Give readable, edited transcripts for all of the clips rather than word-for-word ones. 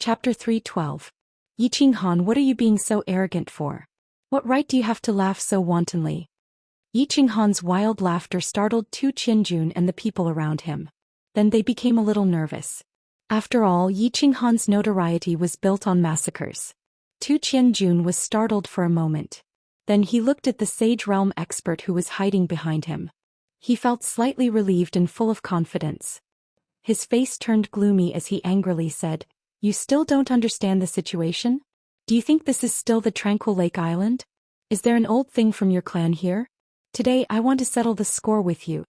Chapter 312. Yi Qinghan, what are you being so arrogant for? What right do you have to laugh so wantonly? Yi Qinghan's wild laughter startled Tu Qianjun and the people around him. Then they became a little nervous. After all, Yi Qinghan's notoriety was built on massacres. Tu Qianjun was startled for a moment. Then he looked at the Sage Realm expert who was hiding behind him. He felt slightly relieved and full of confidence. His face turned gloomy as he angrily said, "You still don't understand the situation? Do you think this is still the Tranquil Lake Island? Is there an old thing from your clan here? Today I want to settle the score with you."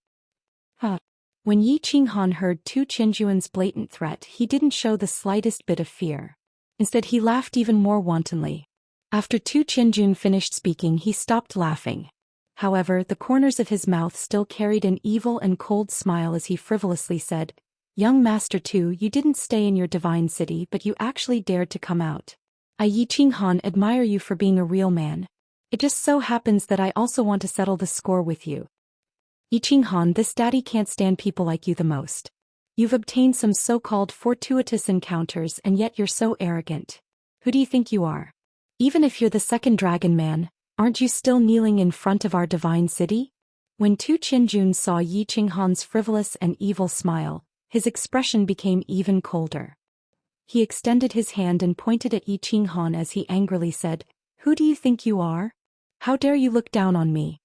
When Yi Qinghan heard Tu Qianjun's blatant threat, he didn't show the slightest bit of fear. Instead, he laughed even more wantonly. After Tu Qianjun finished speaking, he stopped laughing. However, the corners of his mouth still carried an evil and cold smile as he frivolously said, "Young Master Tu, you didn't stay in your divine city, but you actually dared to come out. I, Yi Qinghan, admire you for being a real man. It just so happens that I also want to settle the score with you. Yi Qinghan, this daddy can't stand people like you the most. You've obtained some so-called fortuitous encounters and yet you're so arrogant. Who do you think you are? Even if you're the second dragon man, aren't you still kneeling in front of our divine city?" When Tu Qianjun saw Yi Qinghan's frivolous and evil smile, his expression became even colder. He extended his hand and pointed at Yi Qinghan as he angrily said, "Who do you think you are? How dare you look down on me?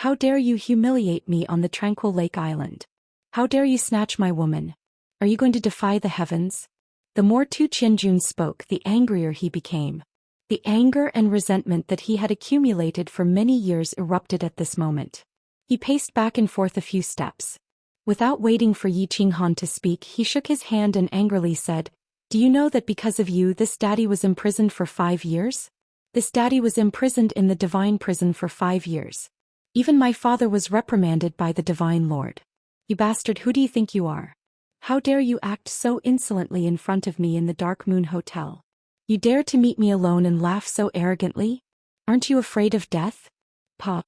How dare you humiliate me on the Tranquil Lake Island? How dare you snatch my woman? Are you going to defy the heavens?" The more Tu Qianjun spoke, the angrier he became. The anger and resentment that he had accumulated for many years erupted at this moment. He paced back and forth a few steps. Without waiting for Yi Qinghan to speak, he shook his hand and angrily said, "Do you know that because of you this daddy was imprisoned for 5 years? This daddy was imprisoned in the divine prison for 5 years. Even my father was reprimanded by the divine lord. You bastard, who do you think you are? How dare you act so insolently in front of me in the Dark Moon Hotel? You dare to meet me alone and laugh so arrogantly? Aren't you afraid of death?" Pa.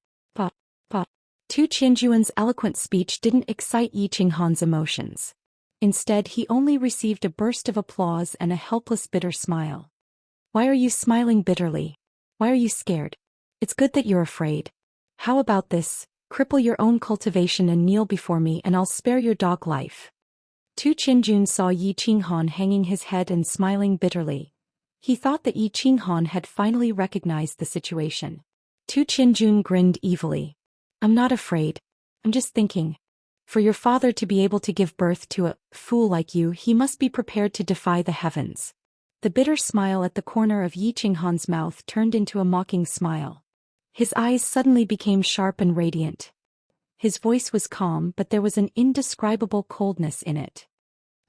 Tu Qianjun's eloquent speech didn't excite Yi Qinghan's emotions. Instead, he only received a burst of applause and a helpless bitter smile. "Why are you smiling bitterly? Why are you scared? It's good that you're afraid. How about this? Cripple your own cultivation and kneel before me and I'll spare your dog life." Tu Qianjun saw Yi Qinghan hanging his head and smiling bitterly. He thought that Yi Qinghan had finally recognized the situation. Tu Qianjun grinned evilly. "I'm not afraid. I'm just thinking. For your father to be able to give birth to a fool like you, he must be prepared to defy the heavens." The bitter smile at the corner of Yi Qinghan's mouth turned into a mocking smile. His eyes suddenly became sharp and radiant. His voice was calm, but there was an indescribable coldness in it.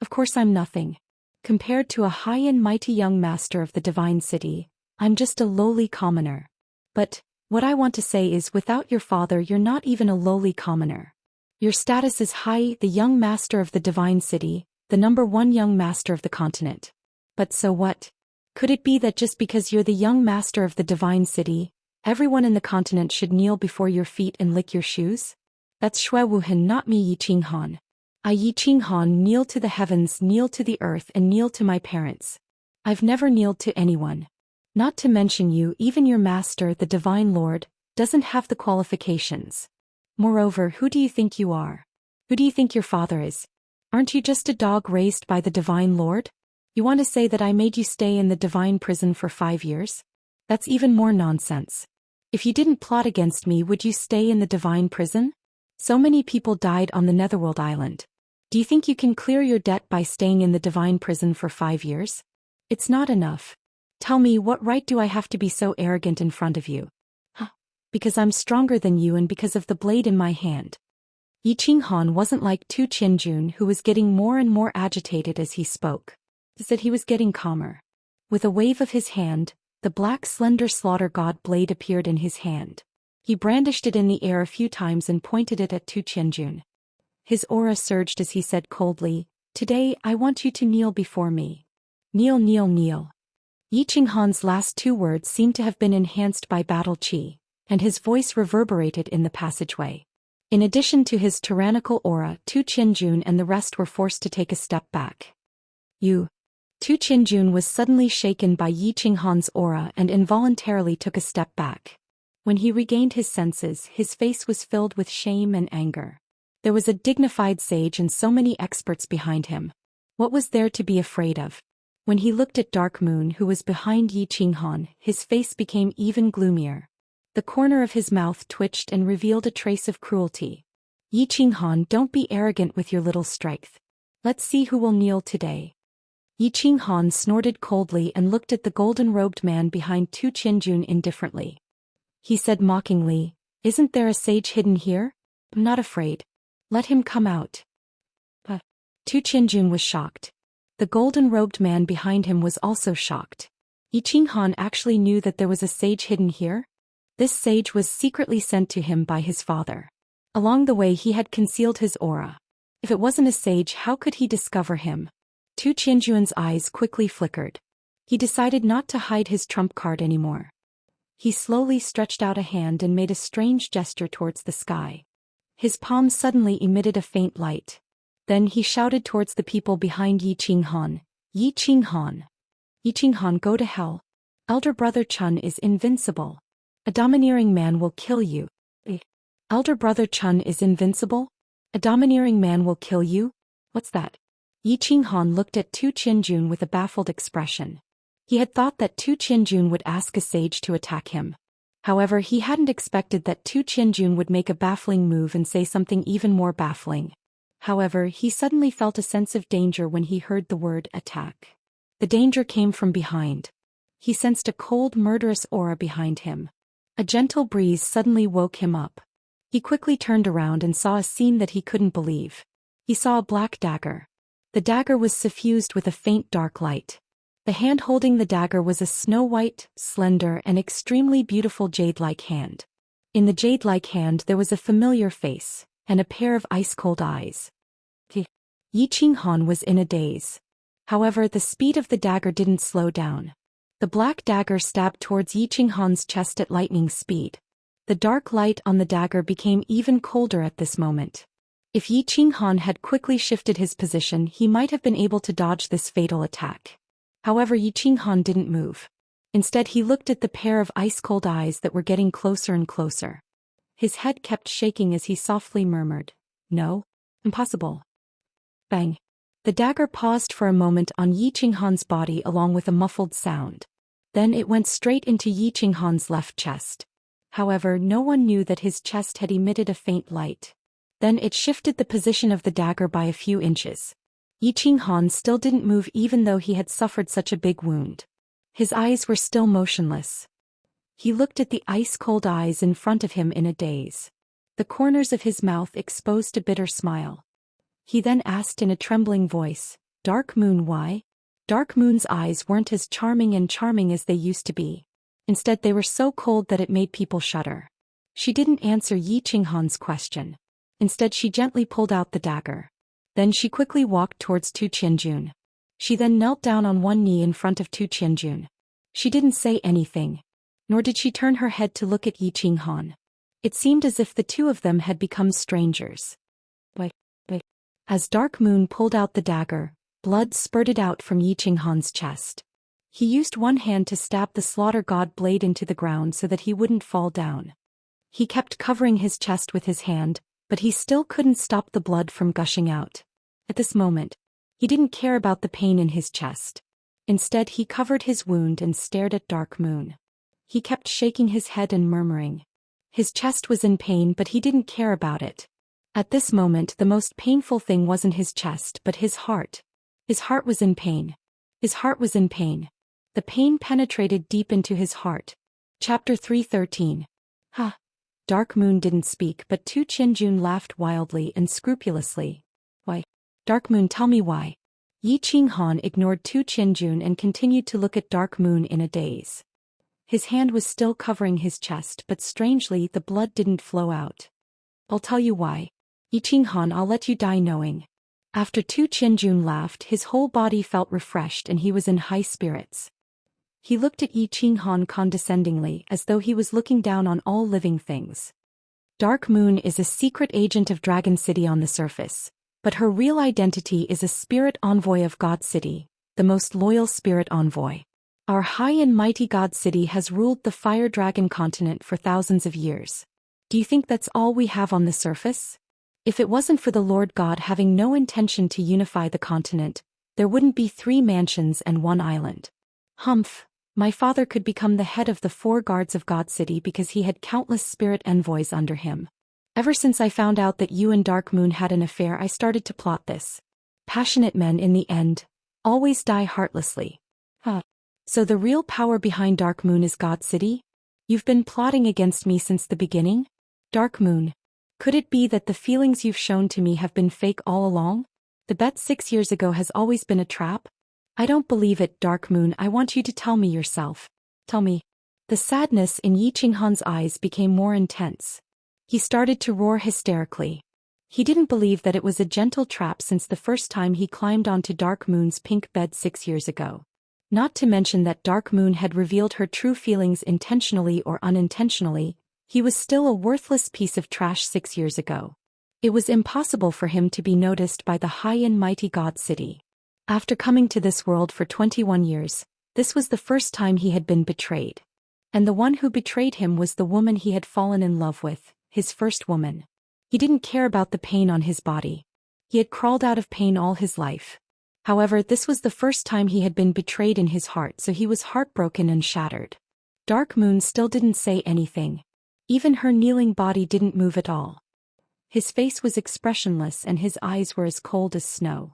"Of course I'm nothing. Compared to a high and mighty young master of the divine city, I'm just a lowly commoner. But what I want to say is, without your father you're not even a lowly commoner. Your status is high, the young master of the divine city, the #1 young master of the continent. But so what? Could it be that just because you're the young master of the divine city, everyone in the continent should kneel before your feet and lick your shoes? That's Shui Wuhan, not me, Yi Qinghan. I, Yi Qinghan, kneel to the heavens, kneel to the earth, and kneel to my parents. I've never kneeled to anyone. Not to mention you, even your master, the divine lord, doesn't have the qualifications. Moreover, who do you think you are? Who do you think your father is? Aren't you just a dog raised by the divine lord? You want to say that I made you stay in the divine prison for 5 years? That's even more nonsense. If you didn't plot against me, would you stay in the divine prison? So many people died on the Netherworld Island. Do you think you can clear your debt by staying in the divine prison for 5 years? It's not enough. Tell me, what right do I have to be so arrogant in front of you? Because I'm stronger than you and because of the blade in my hand." Yi Qinghan wasn't like Tu Qianjun, who was getting more and more agitated as he spoke. Instead, he was getting calmer. With a wave of his hand, the black slender slaughter god blade appeared in his hand. He brandished it in the air a few times and pointed it at Tu Qianjun. His aura surged as he said coldly, "Today I want you to kneel before me. Kneel, kneel, kneel." Yi Qinghan's last 2 words seemed to have been enhanced by battle qi, and his voice reverberated in the passageway. In addition to his tyrannical aura, Tu Qianjun and the rest were forced to take a step back. You Tu Qinjun was suddenly shaken by Yi Qinghan's aura and involuntarily took a step back. When he regained his senses, his face was filled with shame and anger. There was a dignified sage and so many experts behind him. What was there to be afraid of? When he looked at Dark Moon, who was behind Yi Qinghan, his face became even gloomier. The corner of his mouth twitched and revealed a trace of cruelty. Yi Qinghan, don't be arrogant with your little strength. Let's see who will kneel today. Yi Qinghan snorted coldly and looked at the golden-robed man behind Tu Qinjun indifferently. He said mockingly, "Isn't there a sage hidden here? I'm not afraid. Let him come out." Tu Qinjun was shocked. The golden-robed man behind him was also shocked. Yi Qinghan actually knew that there was a sage hidden here? This sage was secretly sent to him by his father. Along the way he had concealed his aura. If it wasn't a sage, how could he discover him? Tu Qinjun's eyes quickly flickered. He decided not to hide his trump card anymore. He slowly stretched out a hand and made a strange gesture towards the sky. His palm suddenly emitted a faint light. Then he shouted towards the people behind Yi Qinghan, "Yi Qinghan! Yi Qinghan, go to hell. Elder brother Chun is invincible. A domineering man will kill you." Elder brother Chun is invincible? A domineering man will kill you? What's that? Yi Qinghan looked at Tu Qinjun with a baffled expression. He had thought that Tu Qinjun would ask a sage to attack him. However, he hadn't expected that Tu Qinjun would make a baffling move and say something even more baffling. However, he suddenly felt a sense of danger when he heard the word attack. The danger came from behind. He sensed a cold, murderous aura behind him. A gentle breeze suddenly woke him up. He quickly turned around and saw a scene that he couldn't believe. He saw a black dagger. The dagger was suffused with a faint dark light. The hand holding the dagger was a snow-white, slender, and extremely beautiful jade-like hand. In the jade-like hand there was a familiar face, and a pair of ice-cold eyes. Yi Qinghan was in a daze. However, the speed of the dagger didn't slow down. The black dagger stabbed towards Yi Qinghan's chest at lightning speed. The dark light on the dagger became even colder at this moment. If Yi Qinghan had quickly shifted his position, he might have been able to dodge this fatal attack. However, Yi Qinghan didn't move. Instead, he looked at the pair of ice-cold eyes that were getting closer and closer. His head kept shaking as he softly murmured, "No, impossible." Bang! The dagger paused for a moment on Yi Qinghan's body along with a muffled sound. Then it went straight into Yi Qinghan's left chest. However, no one knew that his chest had emitted a faint light. Then it shifted the position of the dagger by a few inches. Yi Qinghan still didn't move even though he had suffered such a big wound. His eyes were still motionless. He looked at the ice-cold eyes in front of him in a daze. The corners of his mouth exposed a bitter smile. He then asked in a trembling voice, "Dark Moon, why?" Dark Moon's eyes weren't as charming as they used to be. Instead, they were so cold that it made people shudder. She didn't answer Yi Qinghan's question. Instead, she gently pulled out the dagger. Then she quickly walked towards Tu Qinjun. She then knelt down on one knee in front of Tu Qinjun. She didn't say anything. Nor did she turn her head to look at Yi Qinghan. It seemed as if the two of them had become strangers. But as Dark Moon pulled out the dagger, blood spurted out from Yi Qinghan's chest. He used one hand to stab the slaughter god blade into the ground so that he wouldn't fall down. He kept covering his chest with his hand, but he still couldn't stop the blood from gushing out. At this moment, he didn't care about the pain in his chest. Instead, he covered his wound and stared at Dark Moon. He kept shaking his head and murmuring. His chest was in pain, but he didn't care about it. At this moment, the most painful thing wasn't his chest but his heart. His heart was in pain. His heart was in pain. The pain penetrated deep into his heart. Chapter 313. Ha! Dark Moon didn't speak, but Tu Qinjun laughed wildly and scrupulously. Why? Dark Moon, tell me why. Yi Qinghan ignored Tu Qinjun and continued to look at Dark Moon in a daze. His hand was still covering his chest, but strangely the blood didn't flow out. I'll tell you why. Yi Qinghan, I'll let you die knowing. After Tu Qinjun laughed, his whole body felt refreshed and he was in high spirits. He looked at Yi Qinghan condescendingly as though he was looking down on all living things. Dark Moon is a secret agent of Dragon City on the surface, but her real identity is a spirit envoy of God City, the most loyal spirit envoy. Our high and mighty god city has ruled the fire dragon continent for thousands of years. Do you think that's all we have on the surface? If it wasn't for the Lord God having no intention to unify the continent, there wouldn't be 3 mansions and 1 island. Humph, my father could become the head of the 4 guards of God City because he had countless spirit envoys under him. Ever since I found out that you and Dark Moon had an affair, I started to plot this. Passionate men in the end always die heartlessly. So the real power behind Dark Moon is God City? You've been plotting against me since the beginning? Dark Moon. Could it be that the feelings you've shown to me have been fake all along? The bet 6 years ago has always been a trap? I don't believe it, Dark Moon. I want you to tell me yourself. Tell me. The sadness in Yi Qinghan's eyes became more intense. He started to roar hysterically. He didn't believe that it was a gentle trap since the first time he climbed onto Dark Moon's pink bed 6 years ago. Not to mention that Dark Moon had revealed her true feelings intentionally or unintentionally. He was still a worthless piece of trash 6 years ago. It was impossible for him to be noticed by the high and mighty God City. After coming to this world for 21 years, this was the first time he had been betrayed. And the one who betrayed him was the woman he had fallen in love with, his first woman. He didn't care about the pain on his body. He had crawled out of pain all his life. However, this was the first time he had been betrayed in his heart, so he was heartbroken and shattered. Dark Moon still didn't say anything. Even her kneeling body didn't move at all. His face was expressionless and his eyes were as cold as snow.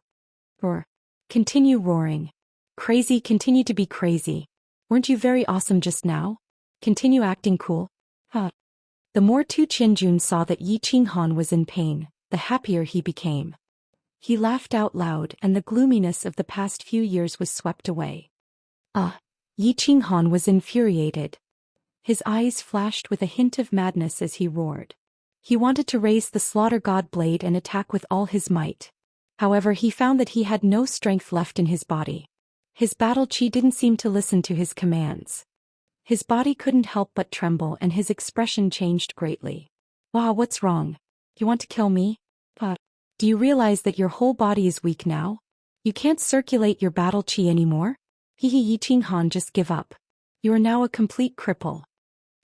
Roar. Continue roaring. Crazy, continue to be crazy. Weren't you very awesome just now? Continue acting cool. The more Tu Qianjun saw that Yi Qinghan was in pain, the happier he became. He laughed out loud and the gloominess of the past few years was swept away. Yi Qinghan was infuriated. His eyes flashed with a hint of madness as he roared. He wanted to raise the slaughter god blade and attack with all his might. However, he found that he had no strength left in his body. His battle chi didn't seem to listen to his commands. His body couldn't help but tremble and his expression changed greatly. Wow, what's wrong? You want to kill me? Do you realize that your whole body is weak now? You can't circulate your battle chi anymore? Yi Qinghan, just give up. You are now a complete cripple.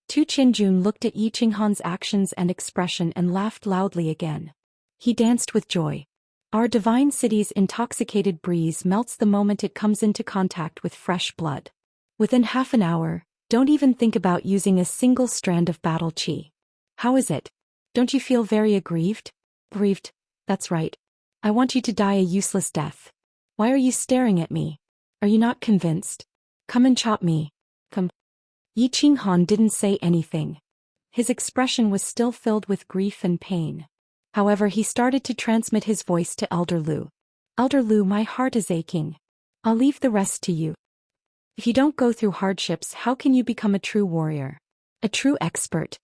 Tu Qianjun looked at Yi Qinghan's actions and expression and laughed loudly again. He danced with joy. Our divine city's intoxicated breeze melts the moment it comes into contact with fresh blood. Within half an hour, don't even think about using a single strand of battle chi. How is it? Don't you feel very aggrieved? Grieved? That's right. I want you to die a useless death. Why are you staring at me? Are you not convinced? Come and chop me. Come. Yi Qinghan didn't say anything. His expression was still filled with grief and pain. However, he started to transmit his voice to Elder Lu. Elder Lu, my heart is aching. I'll leave the rest to you. If you don't go through hardships, how can you become a true warrior? A true expert?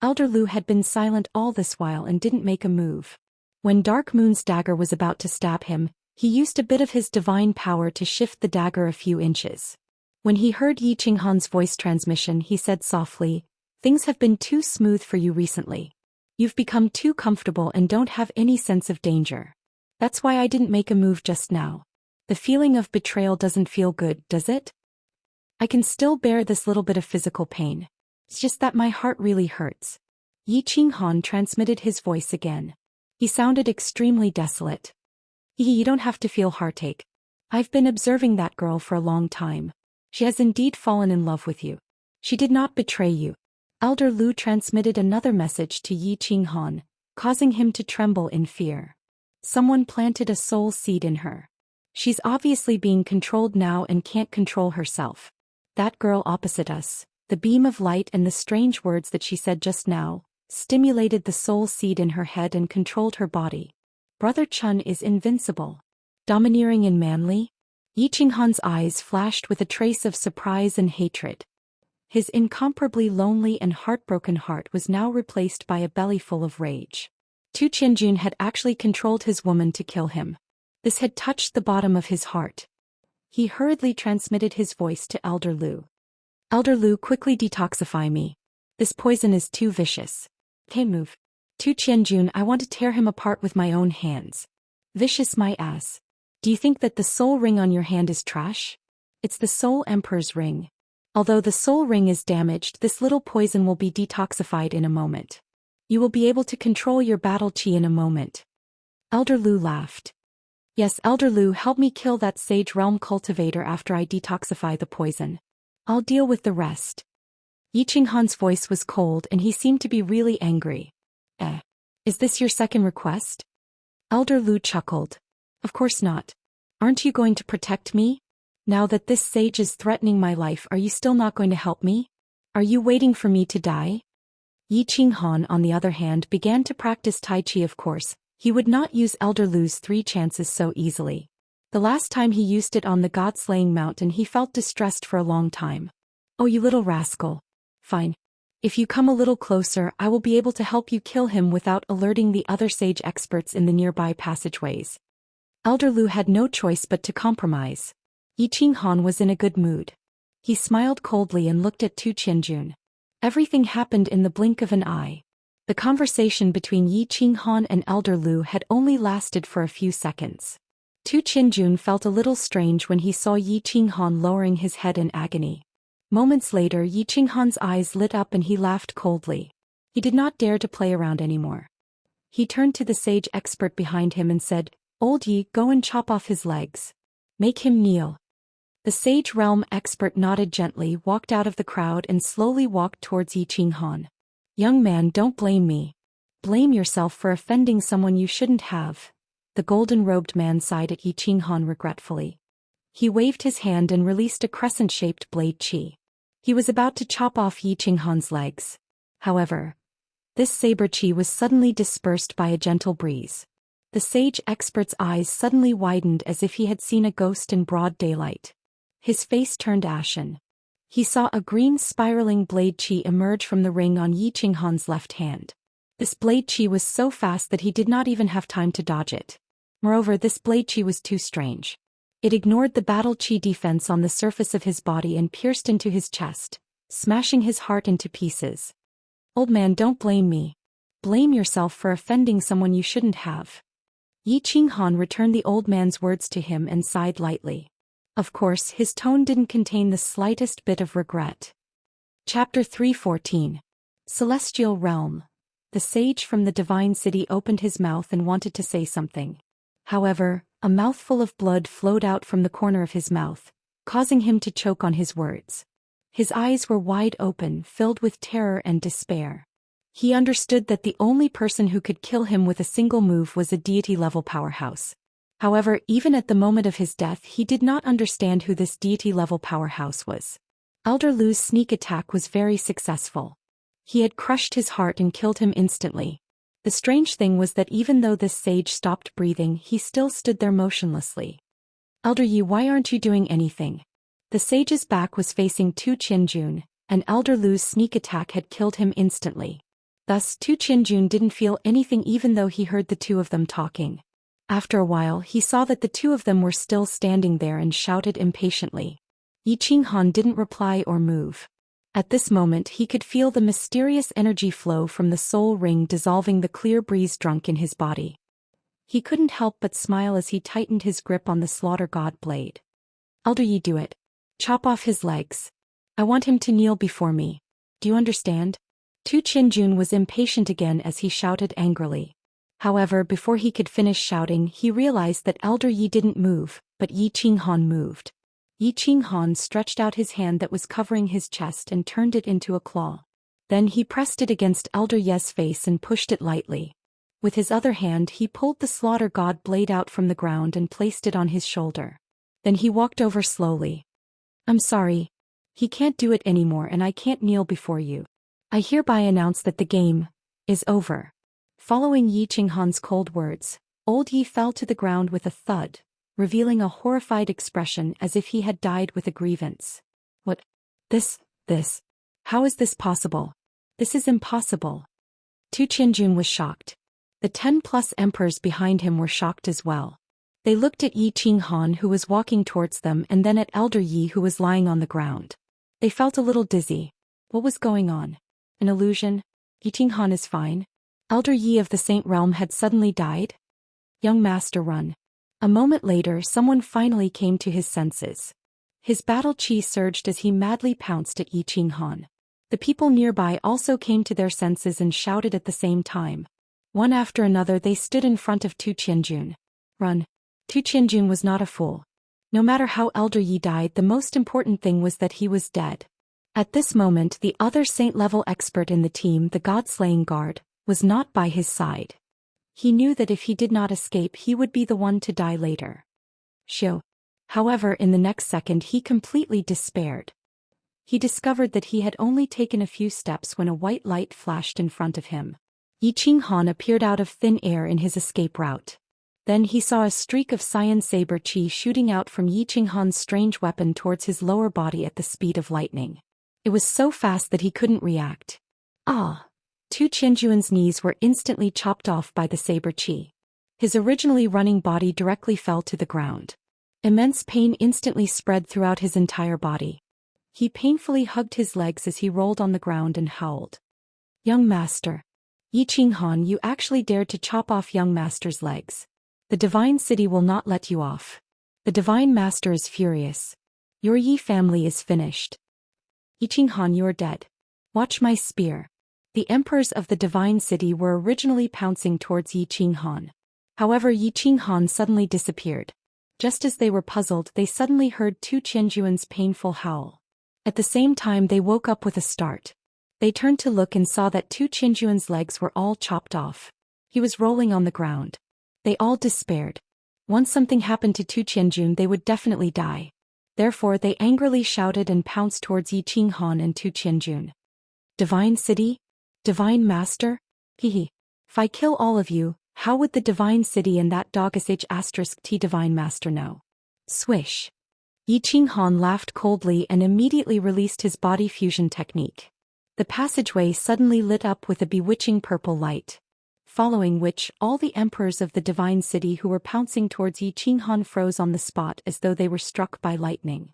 Elder Lu had been silent all this while and didn't make a move. When Dark Moon's dagger was about to stab him, he used a bit of his divine power to shift the dagger a few inches. When he heard Yi Qinghan's voice transmission, he said softly, "Things have been too smooth for you recently. You've become too comfortable and don't have any sense of danger. That's why I didn't make a move just now. The feeling of betrayal doesn't feel good, does it? I can still bear this little bit of physical pain. It's just that my heart really hurts." Yi Qinghan transmitted his voice again. He sounded extremely desolate. You don't have to feel heartache. I've been observing that girl for a long time. She has indeed fallen in love with you. She did not betray you. Elder Lu transmitted another message to Yi Qinghan, causing him to tremble in fear. Someone planted a soul seed in her. She's obviously being controlled now and can't control herself. That girl opposite us, the beam of light and the strange words that she said just now, stimulated the soul seed in her head and controlled her body. Brother Chun is invincible. Domineering and manly? Yi Qinghan's eyes flashed with a trace of surprise and hatred. His incomparably lonely and heartbroken heart was now replaced by a belly full of rage. Tu Qianjun had actually controlled his woman to kill him. This had touched the bottom of his heart. He hurriedly transmitted his voice to Elder Lu. "Elder Lu, quickly detoxify me. This poison is too vicious. Okay, move. Tu Qianjun, I want to tear him apart with my own hands. Vicious my ass. Do you think that the soul ring on your hand is trash? It's the Soul Emperor's ring. Although the soul ring is damaged, this little poison will be detoxified in a moment. You will be able to control your battle chi in a moment. Elder Lu laughed. Yes, Elder Lu, help me kill that Sage Realm cultivator after I detoxify the poison. I'll deal with the rest. Yiqinghan's voice was cold and he seemed to be really angry. Is this your second request? Elder Lu chuckled. Of course not. Aren't you going to protect me? Now that this sage is threatening my life, are you still not going to help me? Are you waiting for me to die? Yiqinghan, on the other hand, began to practice Tai Chi. Of course, he would not use Elder Lu's 3 chances so easily. The last time he used it on the God-slaying mountain, he felt distressed for a long time. Oh, you little rascal. Fine. If you come a little closer, I will be able to help you kill him without alerting the other sage experts in the nearby passageways. Elder Lu had no choice but to compromise. Yiqinghan was in a good mood. He smiled coldly and looked at Tu Qianjun. Everything happened in the blink of an eye. The conversation between Yiqinghan and Elder Lu had only lasted for a few seconds. Tu Qianjun felt a little strange when he saw Yiqinghan lowering his head in agony. Moments later, Yiqinghan's eyes lit up and he laughed coldly. He did not dare to play around anymore. He turned to the sage expert behind him and said, Old Yi, go and chop off his legs. Make him kneel. The Sage Realm expert nodded gently, walked out of the crowd and slowly walked towards Yiqinghan. Young man, don't blame me. Blame yourself for offending someone you shouldn't have. The golden-robed man sighed at Yiqinghan regretfully. He waved his hand and released a crescent-shaped blade chi. He was about to chop off Yiqinghan's legs. However, this saber chi was suddenly dispersed by a gentle breeze. The sage expert's eyes suddenly widened as if he had seen a ghost in broad daylight. His face turned ashen. He saw a green spiraling blade chi emerge from the ring on Yiqinghan's left hand. This blade chi was so fast that he did not even have time to dodge it. Moreover, this blade chi was too strange. It ignored the battle chi defense on the surface of his body and pierced into his chest, smashing his heart into pieces. Old man, don't blame me. Blame yourself for offending someone you shouldn't have. Yiqinghan returned the old man's words to him and sighed lightly. Of course, his tone didn't contain the slightest bit of regret. Chapter 314. Celestial Realm. The sage from the divine city opened his mouth and wanted to say something. However, a mouthful of blood flowed out from the corner of his mouth, causing him to choke on his words. His eyes were wide open, filled with terror and despair. He understood that the only person who could kill him with a single move was a deity-level powerhouse. However, even at the moment of his death, he did not understand who this deity-level powerhouse was. Elder Lu's sneak attack was very successful. He had crushed his heart and killed him instantly. The strange thing was that even though this sage stopped breathing, he still stood there motionlessly. Elder Yi, why aren't you doing anything? The sage's back was facing Tu Qianjun, and Elder Lu's sneak attack had killed him instantly. Thus, Tu Qianjun didn't feel anything even though he heard the two of them talking. After a while, he saw that the two of them were still standing there and shouted impatiently. Yiqinghan didn't reply or move. At this moment, he could feel the mysterious energy flow from the soul ring dissolving the clear breeze drunk in his body. He couldn't help but smile as he tightened his grip on the slaughter god blade. Elder Yi, do it. Chop off his legs. I want him to kneel before me. Do you understand? Tu Qianjun was impatient again as he shouted angrily. However, before he could finish shouting, he realized that Elder Yi didn't move, but Yiqinghan moved. Yiqinghan stretched out his hand that was covering his chest and turned it into a claw. Then he pressed it against Elder Ye's face and pushed it lightly. With his other hand, he pulled the slaughter god blade out from the ground and placed it on his shoulder. Then he walked over slowly. I'm sorry. He can't do it anymore and I can't kneel before you. I hereby announce that the game is over. Following Yiqinghan's cold words, Old Yi fell to the ground with a thud, revealing a horrified expression as if he had died with a grievance. What? This? How is this possible? This is impossible. Tu Qianjun was shocked. The 10+ emperors behind him were shocked as well. They looked at Yiqinghan, who was walking towards them, and then at Elder Yi, who was lying on the ground. They felt a little dizzy. What was going on? An illusion? Yiqinghan is fine. Elder Yi of the Saint Realm had suddenly died? Young master, run. A moment later, someone finally came to his senses. His battle chi surged as he madly pounced at Yi Qinghan. The people nearby also came to their senses and shouted at the same time. One after another they stood in front of Tu Qianjun. Run. Tu Qianjun was not a fool. No matter how Elder Yi died, the most important thing was that he was dead. At this moment, the other saint-level expert in the team, the God-slaying guard, was not by his side. He knew that if he did not escape, he would be the one to die later. Xiu. However, in the next second he completely despaired. He discovered that he had only taken a few steps when a white light flashed in front of him. Yi Qinghan appeared out of thin air in his escape route. Then he saw a streak of cyan saber chi shooting out from Yi Qinghan's strange weapon towards his lower body at the speed of lightning. It was so fast that he couldn't react. Ah! Tu Qianjun's knees were instantly chopped off by the saber chi. His originally running body directly fell to the ground. Immense pain instantly spread throughout his entire body. He painfully hugged his legs as he rolled on the ground and howled. Young master. Yi Qinghan, you actually dared to chop off young master's legs. The divine city will not let you off. The divine master is furious. Your Yi family is finished. Yi Qinghan, you are dead. Watch my spear. The emperors of the divine city were originally pouncing towards Yi Qinghan. However, Yi Qinghan suddenly disappeared. Just as they were puzzled, they suddenly heard Tu Qianjun's painful howl. At the same time, they woke up with a start. They turned to look and saw that Tu Qianjun's legs were all chopped off. He was rolling on the ground. They all despaired. Once something happened to Tu Qianjun, they would definitely die. Therefore, they angrily shouted and pounced towards Yi Qinghan and Tu Qianjun. Divine city? Divine master? Hehe. If I kill all of you, how would the divine city and that Daoist *T divine master know? Swish. Yi Qinghan laughed coldly and immediately released his body fusion technique. The passageway suddenly lit up with a bewitching purple light. Following which, all the emperors of the divine city who were pouncing towards Yi Qinghan froze on the spot as though they were struck by lightning.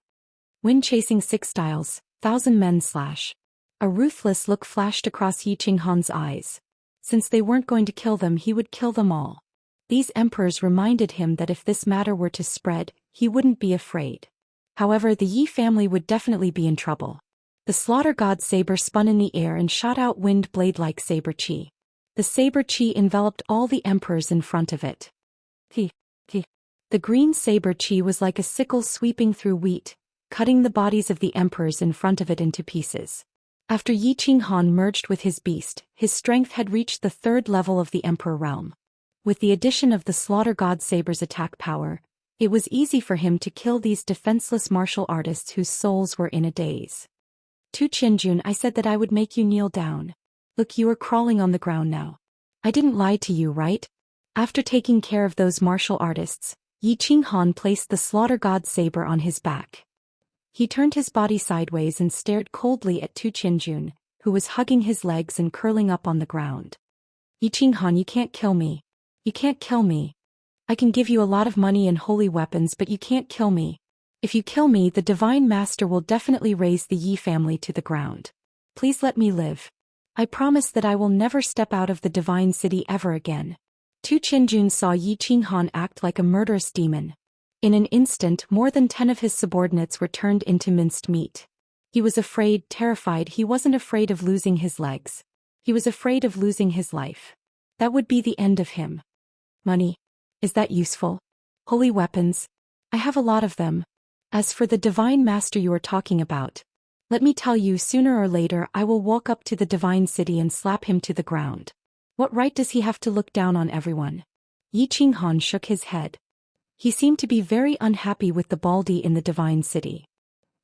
Wind chasing 6 styles, 1,000 men slash. A ruthless look flashed across Yi Qinghan's eyes. Since they weren't going to kill them, he would kill them all. These emperors reminded him that if this matter were to spread, he wouldn't be afraid. However, the Yi family would definitely be in trouble. The slaughter god saber spun in the air and shot out wind blade-like saber chi. The saber chi enveloped all the emperors in front of it. The green saber chi was like a sickle sweeping through wheat, cutting the bodies of the emperors in front of it into pieces. After Yi Qinghan merged with his beast, his strength had reached the 3rd level of the emperor realm. With the addition of the slaughter god saber's attack power, it was easy for him to kill these defenseless martial artists whose souls were in a daze. Tu Qianjun, I said that I would make you kneel down. Look, you are crawling on the ground now. I didn't lie to you, right? After taking care of those martial artists, Yi Qinghan placed the slaughter god saber on his back. He turned his body sideways and stared coldly at Tu Qianjun, who was hugging his legs and curling up on the ground. Yi Qinghan, you can't kill me. You can't kill me. I can give you a lot of money and holy weapons, but you can't kill me. If you kill me, the divine master will definitely raze the Yi family to the ground. Please let me live. I promise that I will never step out of the divine city ever again. Tu Qianjun saw Yi Qinghan act like a murderous demon. In an instant, more than 10 of his subordinates were turned into minced meat. He was afraid, terrified. He wasn't afraid of losing his legs. He was afraid of losing his life. That would be the end of him. Money. Is that useful? Holy weapons. I have a lot of them. As for the divine master you are talking about, let me tell you, sooner or later I will walk up to the divine city and slap him to the ground. What right does he have to look down on everyone? Yi Qinghan shook his head. He seemed to be very unhappy with the baldy in the divine city.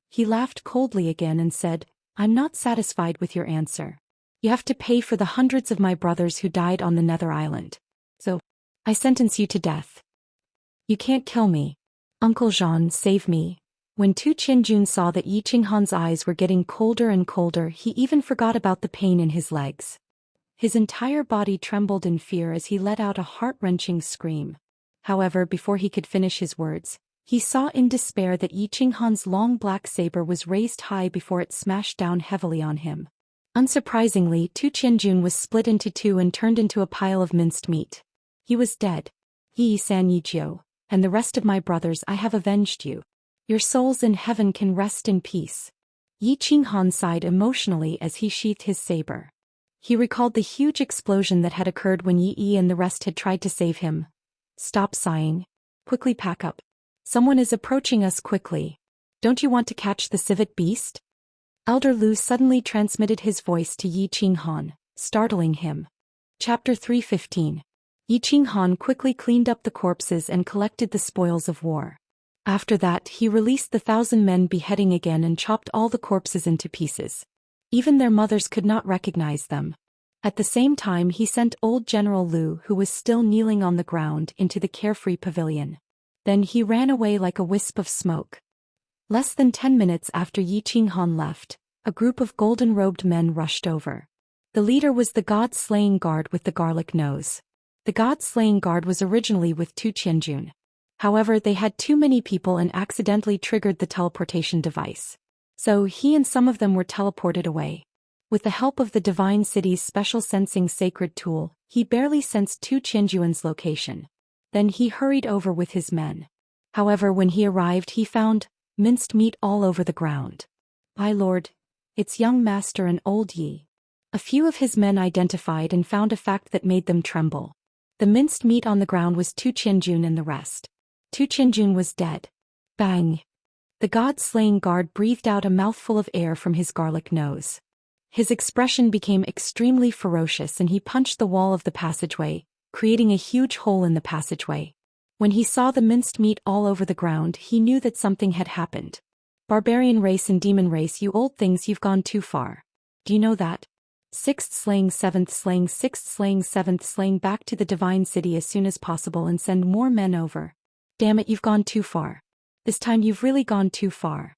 He laughed coldly again and said, I'm not satisfied with your answer. You have to pay for the hundreds of my brothers who died on the Nether Island. So, I sentence you to death. You can't kill me. Uncle Jean, save me. When Tu Qianjun saw that Yi Qinghan's eyes were getting colder and colder, he even forgot about the pain in his legs. His entire body trembled in fear as he let out a heart-wrenching scream. However, before he could finish his words, he saw in despair that Yi Qinghan's long black saber was raised high before it smashed down heavily on him. Unsurprisingly, Tu Qianjun was split into 2 and turned into a pile of minced meat. He was dead. Yi San Yi Jiu. and the rest of my brothers I have avenged you. Your souls in heaven can rest in peace." Yi Qinghan sighed emotionally as he sheathed his saber. He recalled the huge explosion that had occurred when Yi Yi and the rest had tried to save him. "Stop sighing. Quickly pack up. Someone is approaching us quickly. Don't you want to catch the civet beast?" Elder Lu suddenly transmitted his voice to Yi Qinghan, startling him. Chapter 315. Yi Qinghan quickly cleaned up the corpses and collected the spoils of war. After that he released the 1,000 men beheading again and chopped all the corpses into pieces. Even their mothers could not recognize them. At the same time he sent old General Lu, who was still kneeling on the ground, into the carefree pavilion. Then he ran away like a wisp of smoke. Less than 10 minutes after Yi Qinghan left, a group of golden-robed men rushed over. The leader was the god-slaying guard with the garlic nose. The god-slaying guard was originally with Tu Qianjun. However, they had too many people and accidentally triggered the teleportation device. So he and some of them were teleported away. With the help of the Divine City's special sensing sacred tool, he barely sensed Tu Qianjuan's location. Then he hurried over with his men. However, when he arrived he found minced meat all over the ground. "My lord, it's young master and old Yi." A few of his men identified and found a fact that made them tremble. The minced meat on the ground was Tu Qianjun and the rest. Tu Qianjun was dead. Bang! The god-slaying guard breathed out a mouthful of air from his garlic nose. His expression became extremely ferocious and he punched the wall of the passageway, creating a huge hole in the passageway. When he saw the minced meat all over the ground, he knew that something had happened. "Barbarian race and demon race, you old things, you've gone too far. Do you know that? 6th slaying 7th slaying 6th slaying 7th slaying back to the Divine City as soon as possible and send more men over. Damn it, you've gone too far. This time you've really gone too far."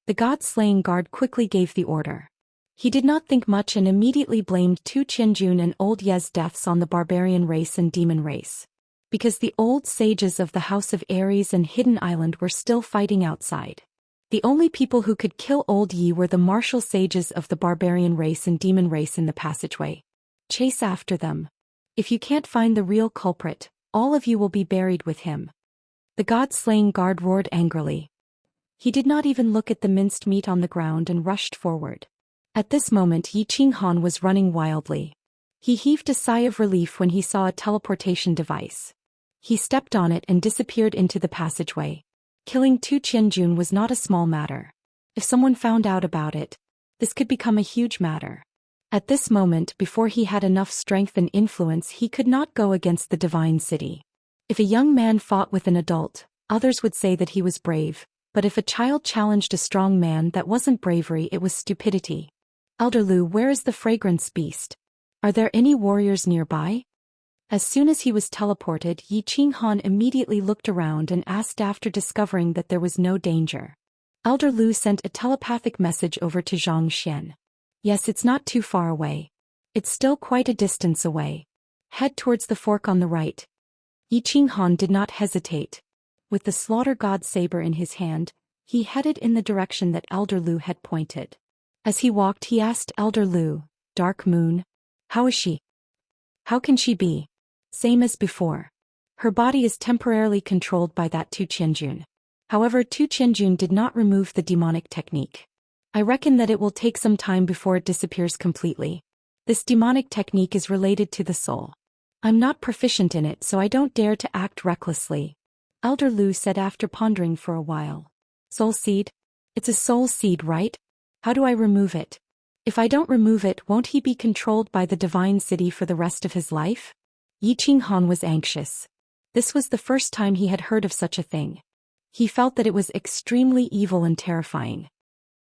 The god-slaying guard quickly gave the order. He did not think much and immediately blamed Tu Qianjun and Old Ye's deaths on the barbarian race and demon race. Because the old sages of the House of Ares and Hidden Island were still fighting outside. The only people who could kill Old Yi were the martial sages of the barbarian race and demon race in the passageway. Chase after them. If you can't find the real culprit, all of you will be buried with him. The god-slaying guard roared angrily. He did not even look at the minced meat on the ground and rushed forward. At this moment Yi Qinghan was running wildly. He heaved a sigh of relief when he saw a teleportation device. He stepped on it and disappeared into the passageway. Killing Tu Qianjun was not a small matter. If someone found out about it, this could become a huge matter. At this moment, before he had enough strength and influence, he could not go against the Divine City. If a young man fought with an adult, others would say that he was brave, but if a child challenged a strong man, that wasn't bravery, it was stupidity. "Elder Lu, where is the fragrance beast? Are there any warriors nearby?" As soon as he was teleported, Yi Qinghan immediately looked around and asked after discovering that there was no danger. Elder Lu sent a telepathic message over to Zhou Xian. "Yes, it's not too far away. It's still quite a distance away. Head towards the fork on the right." Yi Qinghan did not hesitate. With the slaughter god saber in his hand, he headed in the direction that Elder Lu had pointed. As he walked he asked Elder Lu, "Dark Moon? How is she? How can she be same as before? Her body is temporarily controlled by that Tu Qianjun. However, Tu Qianjun did not remove the demonic technique. I reckon that it will take some time before it disappears completely. This demonic technique is related to the soul. I'm not proficient in it, so I don't dare to act recklessly," Elder Lu said after pondering for a while. "Soul seed? It's a soul seed, right? How do I remove it? If I don't remove it, won't he be controlled by the Divine City for the rest of his life?" Yi Qinghan was anxious. This was the first time he had heard of such a thing. He felt that it was extremely evil and terrifying.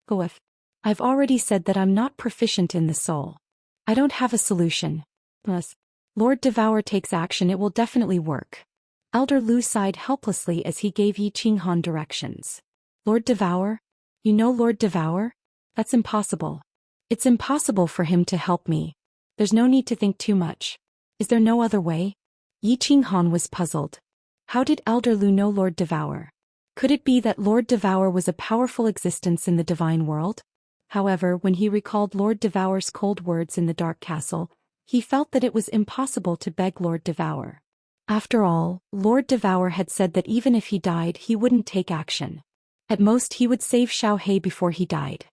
"Oh, if I've already said that I'm not proficient in the soul. I don't have a solution. Plus, Lord Devour takes action, it will definitely work." Elder Lu sighed helplessly as he gave Yi Qinghan directions. "Lord Devour? You know Lord Devour? That's impossible. It's impossible for him to help me. There's no need to think too much. Is there no other way?" Yi Qinghan was puzzled. How did Elder Lu know Lord Devour? Could it be that Lord Devour was a powerful existence in the divine world? However, when he recalled Lord Devour's cold words in the Dark Castle, he felt that it was impossible to beg Lord Devour. After all, Lord Devour had said that even if he died he wouldn't take action. At most he would save Xiaohe before he died.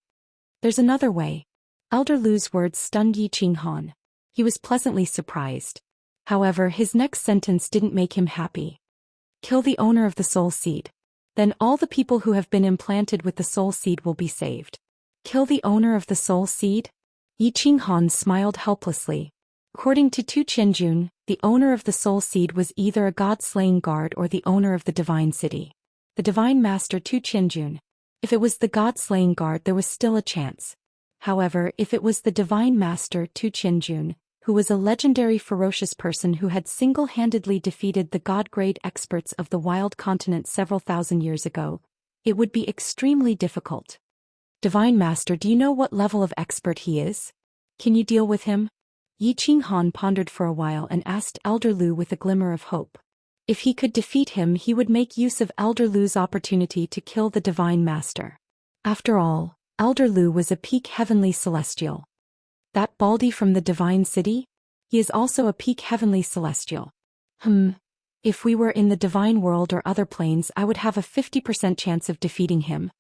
There's another way. Elder Lu's words stunned Yi Qinghan. He was pleasantly surprised. However, his next sentence didn't make him happy. Kill the owner of the soul seed. Then all the people who have been implanted with the soul seed will be saved. Kill the owner of the soul seed? Yi Qinghan smiled helplessly. According to Tu Qianjun, the owner of the soul seed was either a god-slaying guard or the owner of the divine city. The divine master Tu Qianjun. If it was the god-slaying guard there was still a chance. However, if it was the divine master Tu Qianjun, who was a legendary ferocious person who had single-handedly defeated the god-grade experts of the wild continent several thousand years ago, it would be extremely difficult. Divine master, do you know what level of expert he is? Can you deal with him? Yi Qinghan pondered for a while and asked Elder Lu with a glimmer of hope. If he could defeat him he would make use of Elder Lu's opportunity to kill the divine master. After all, Elder Lu was a peak heavenly celestial. That baldy from the divine city? He is also a peak heavenly celestial. If we were in the divine world or other planes I would have a 50% chance of defeating him.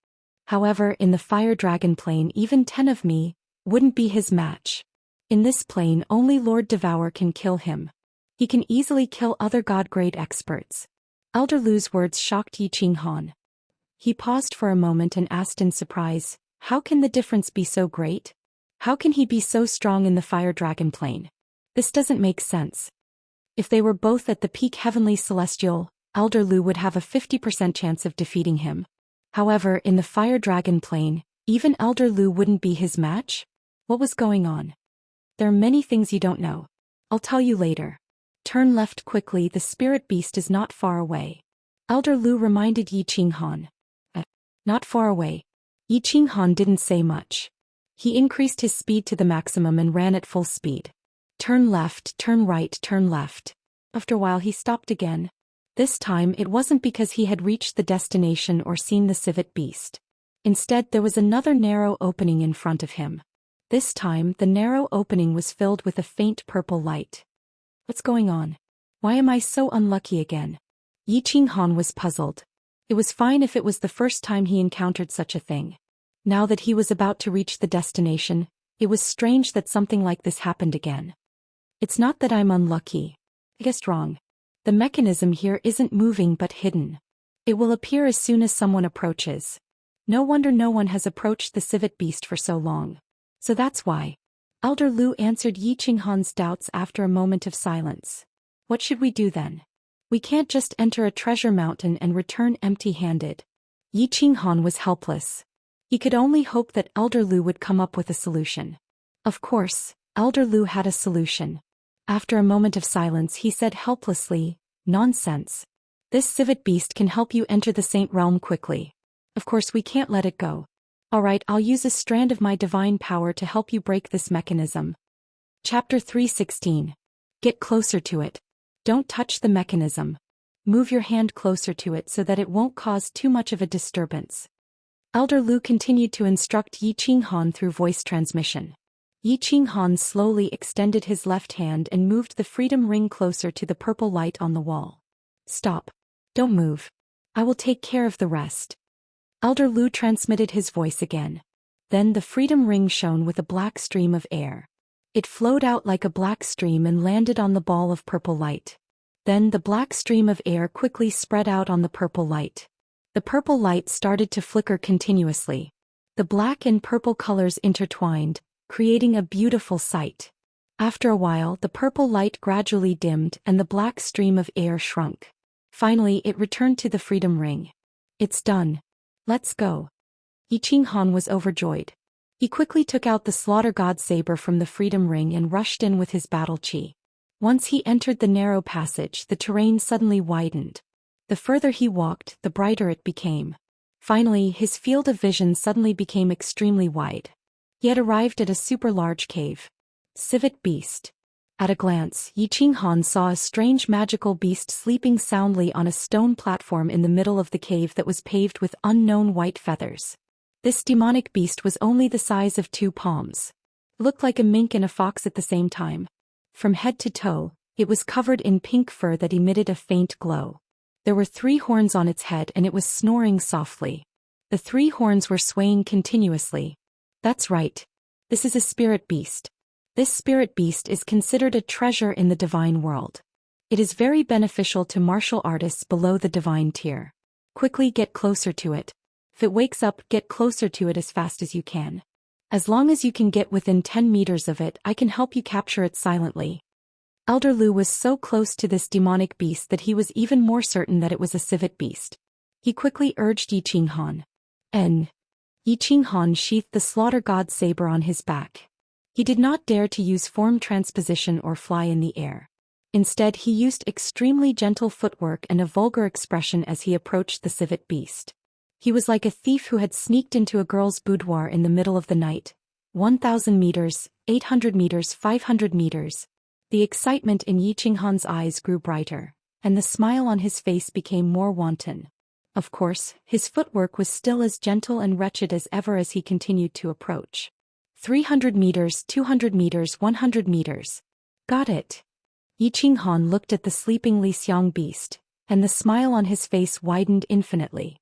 However, in the fire dragon plane even 10 of me wouldn't be his match. In this plane only Lord Devour can kill him. He can easily kill other god-grade experts. Elder Lu's words shocked Yi Qinghan. He paused for a moment and asked in surprise, how can the difference be so great? How can he be so strong in the fire dragon plane? This doesn't make sense. If they were both at the peak heavenly celestial, Elder Lu would have a 50% chance of defeating him. However, in the fire dragon plane, even Elder Lu wouldn't be his match? What was going on? There are many things you don't know. I'll tell you later. Turn left quickly, the spirit beast is not far away. Elder Lu reminded Yi Qinghan. Not far away. Yi Qinghan didn't say much. He increased his speed to the maximum and ran at full speed. Turn left, turn right, turn left. After a while he stopped again. This time it wasn't because he had reached the destination or seen the civet beast. Instead there was another narrow opening in front of him. This time the narrow opening was filled with a faint purple light. What's going on? Why am I so unlucky again? Yi Qinghan was puzzled. It was fine if it was the first time he encountered such a thing. Now that he was about to reach the destination, it was strange that something like this happened again. It's not that I'm unlucky. I guessed wrong. The mechanism here isn't moving but hidden. It will appear as soon as someone approaches. No wonder no one has approached the civet beast for so long. So that's why. Elder Lu answered Yi Qinghan's doubts after a moment of silence. What should we do then? We can't just enter a treasure mountain and return empty-handed. Yi Qinghan was helpless. He could only hope that Elder Lu would come up with a solution. Of course, Elder Lu had a solution. After a moment of silence he said helplessly, "Nonsense. This civet beast can help you enter the Saint Realm quickly. Of course we can't let it go. Alright, I'll use a strand of my divine power to help you break this mechanism." Chapter 316. Get closer to it. Don't touch the mechanism. Move your hand closer to it so that it won't cause too much of a disturbance. Elder Lu continued to instruct Yi Qinghan through voice transmission. Yi Qinghan slowly extended his left hand and moved the freedom ring closer to the purple light on the wall. Stop. Don't move. I will take care of the rest. Elder Lu transmitted his voice again. Then the freedom ring shone with a black stream of air. It flowed out like a black stream and landed on the ball of purple light. Then the black stream of air quickly spread out on the purple light. The purple light started to flicker continuously. The black and purple colors intertwined, creating a beautiful sight. After a while, the purple light gradually dimmed and the black stream of air shrunk. Finally, it returned to the freedom ring. It's done. Let's go. Yi Qinghan was overjoyed. He quickly took out the Slaughter God saber from the freedom ring and rushed in with his battle chi. Once he entered the narrow passage, the terrain suddenly widened. The further he walked, the brighter it became. Finally, his field of vision suddenly became extremely wide. He had arrived at a super large cave. Civet beast. At a glance, Yi Qinghan saw a strange magical beast sleeping soundly on a stone platform in the middle of the cave that was paved with unknown white feathers. This demonic beast was only the size of 2 palms. It looked like a mink and a fox at the same time. From head to toe, It was covered in pink fur that emitted a faint glow. There were 3 horns on its head and it was snoring softly. The 3 horns were swaying continuously. That's right. This is a spirit beast. This spirit beast is considered a treasure in the divine world. It is very beneficial to martial artists below the divine tier. Quickly get closer to it. If it wakes up, get closer to it as fast as you can. As long as you can get within 10 meters of it, I can help you capture it silently. Elder Lu was so close to this demonic beast that he was even more certain that it was a civet beast. He quickly urged Yi Qinghan. Yi Qinghan sheathed the slaughter god's saber on his back. He did not dare to use form transposition or fly in the air. Instead, he used extremely gentle footwork and a vulgar expression as he approached the civet beast. He was like a thief who had sneaked into a girl's boudoir in the middle of the night. 1,000 meters, 800 meters, 500 meters. The excitement in Yi Qinghan's eyes grew brighter, and the smile on his face became more wanton. Of course, his footwork was still as gentle and wretched as ever as he continued to approach. 300 meters, 200 meters, 100 meters. Got it. Yi Qinghan looked at the sleeping Li Xiang beast, and the smile on his face widened infinitely.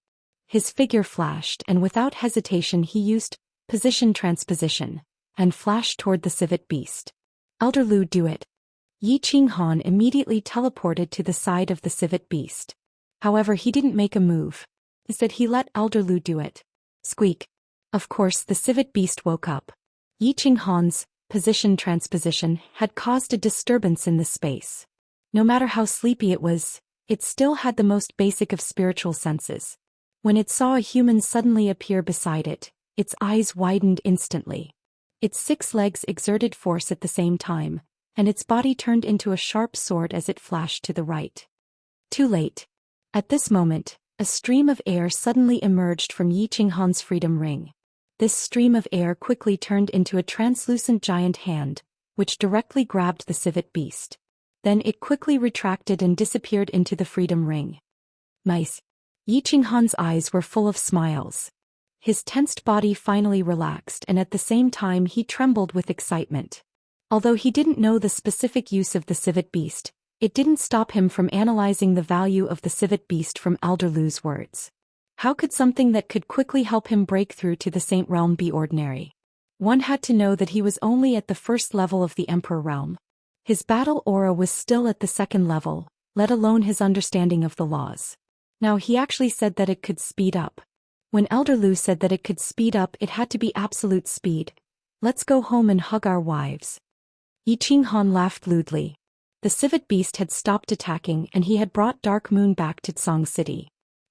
His figure flashed, and without hesitation he used position transposition, and flashed toward the civet beast. Elder Lu, do it. Yi Qinghan immediately teleported to the side of the civet beast. However, he didn't make a move. Instead, he let Elder Lu do it. Squeak. Of course, the civet beast woke up. Yi Qinghan's position transposition had caused a disturbance in the space. No matter how sleepy it was, it still had the most basic of spiritual senses. When it saw a human suddenly appear beside it, its eyes widened instantly. Its 6 legs exerted force at the same time, and its body turned into a sharp sword as it flashed to the right. Too late. At this moment, a stream of air suddenly emerged from Yi Qinghan's freedom ring. This stream of air quickly turned into a translucent giant hand, which directly grabbed the civet beast. Then it quickly retracted and disappeared into the freedom ring. Nice. Yi Qinghan's eyes were full of smiles. His tensed body finally relaxed, and at the same time he trembled with excitement. Although he didn't know the specific use of the civet beast, it didn't stop him from analyzing the value of the civet beast from Elder Lu's words. How could something that could quickly help him break through to the Saint Realm be ordinary? One had to know that he was only at the first level of the Emperor Realm. His battle aura was still at the 2nd level, let alone his understanding of the laws. Now he actually said that it could speed up. When Elder Lu said that it could speed up, it had to be absolute speed. Let's go home and hug our wives. Yi Qinghan laughed lewdly. The civet beast had stopped attacking and he had brought Dark Moon back to Tsang City.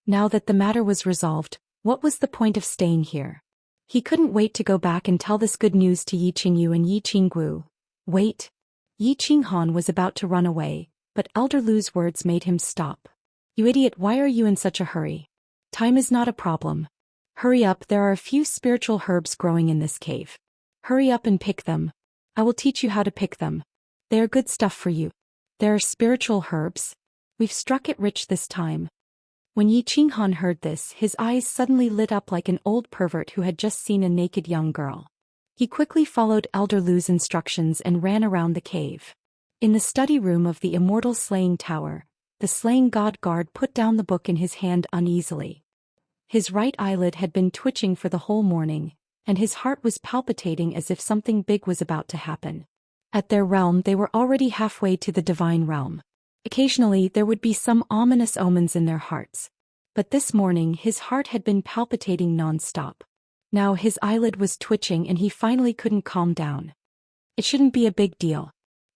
Now that the matter was resolved, what was the point of staying here? He couldn't wait to go back and tell this good news to Yi Qingyu and Yi Qinggu. Wait. Yi Qinghan was about to run away, but Elder Lu's words made him stop. You idiot, why are you in such a hurry? Time is not a problem. Hurry up, there are a few spiritual herbs growing in this cave. Hurry up and pick them. I will teach you how to pick them. They are good stuff for you. There are spiritual herbs. We've struck it rich this time. When Yi Qinghan heard this, his eyes suddenly lit up like an old pervert who had just seen a naked young girl. He quickly followed Elder Lu's instructions and ran around the cave. In the study room of the Immortal Slaying Tower, the Slaying God guard put down the book in his hand uneasily. His right eyelid had been twitching for the whole morning, and his heart was palpitating as if something big was about to happen. At their realm, they were already halfway to the divine realm. Occasionally, there would be some ominous omens in their hearts. But this morning, his heart had been palpitating non-stop. Now his eyelid was twitching and he finally couldn't calm down. It shouldn't be a big deal.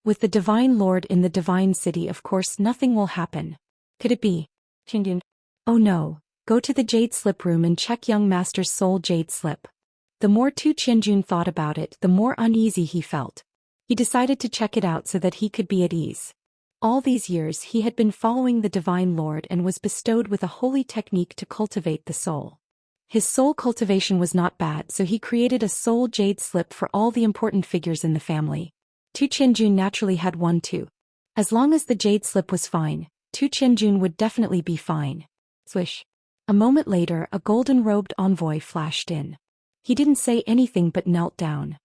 With the Divine Lord in the Divine City, of course nothing will happen. Could it be? Qingdian. Oh no, go to the Jade Slip room and check young master's soul Jade Slip. The more Tu Qianjun thought about it, the more uneasy he felt. He decided to check it out so that he could be at ease. All these years he had been following the Divine Lord and was bestowed with a holy technique to cultivate the soul. His soul cultivation was not bad, so he created a soul jade slip for all the important figures in the family. Tu Qianjun naturally had one too. As long as the jade slip was fine, Tu Qianjun would definitely be fine. Swish. A moment later, a golden-robed envoy flashed in. He didn't say anything but knelt down.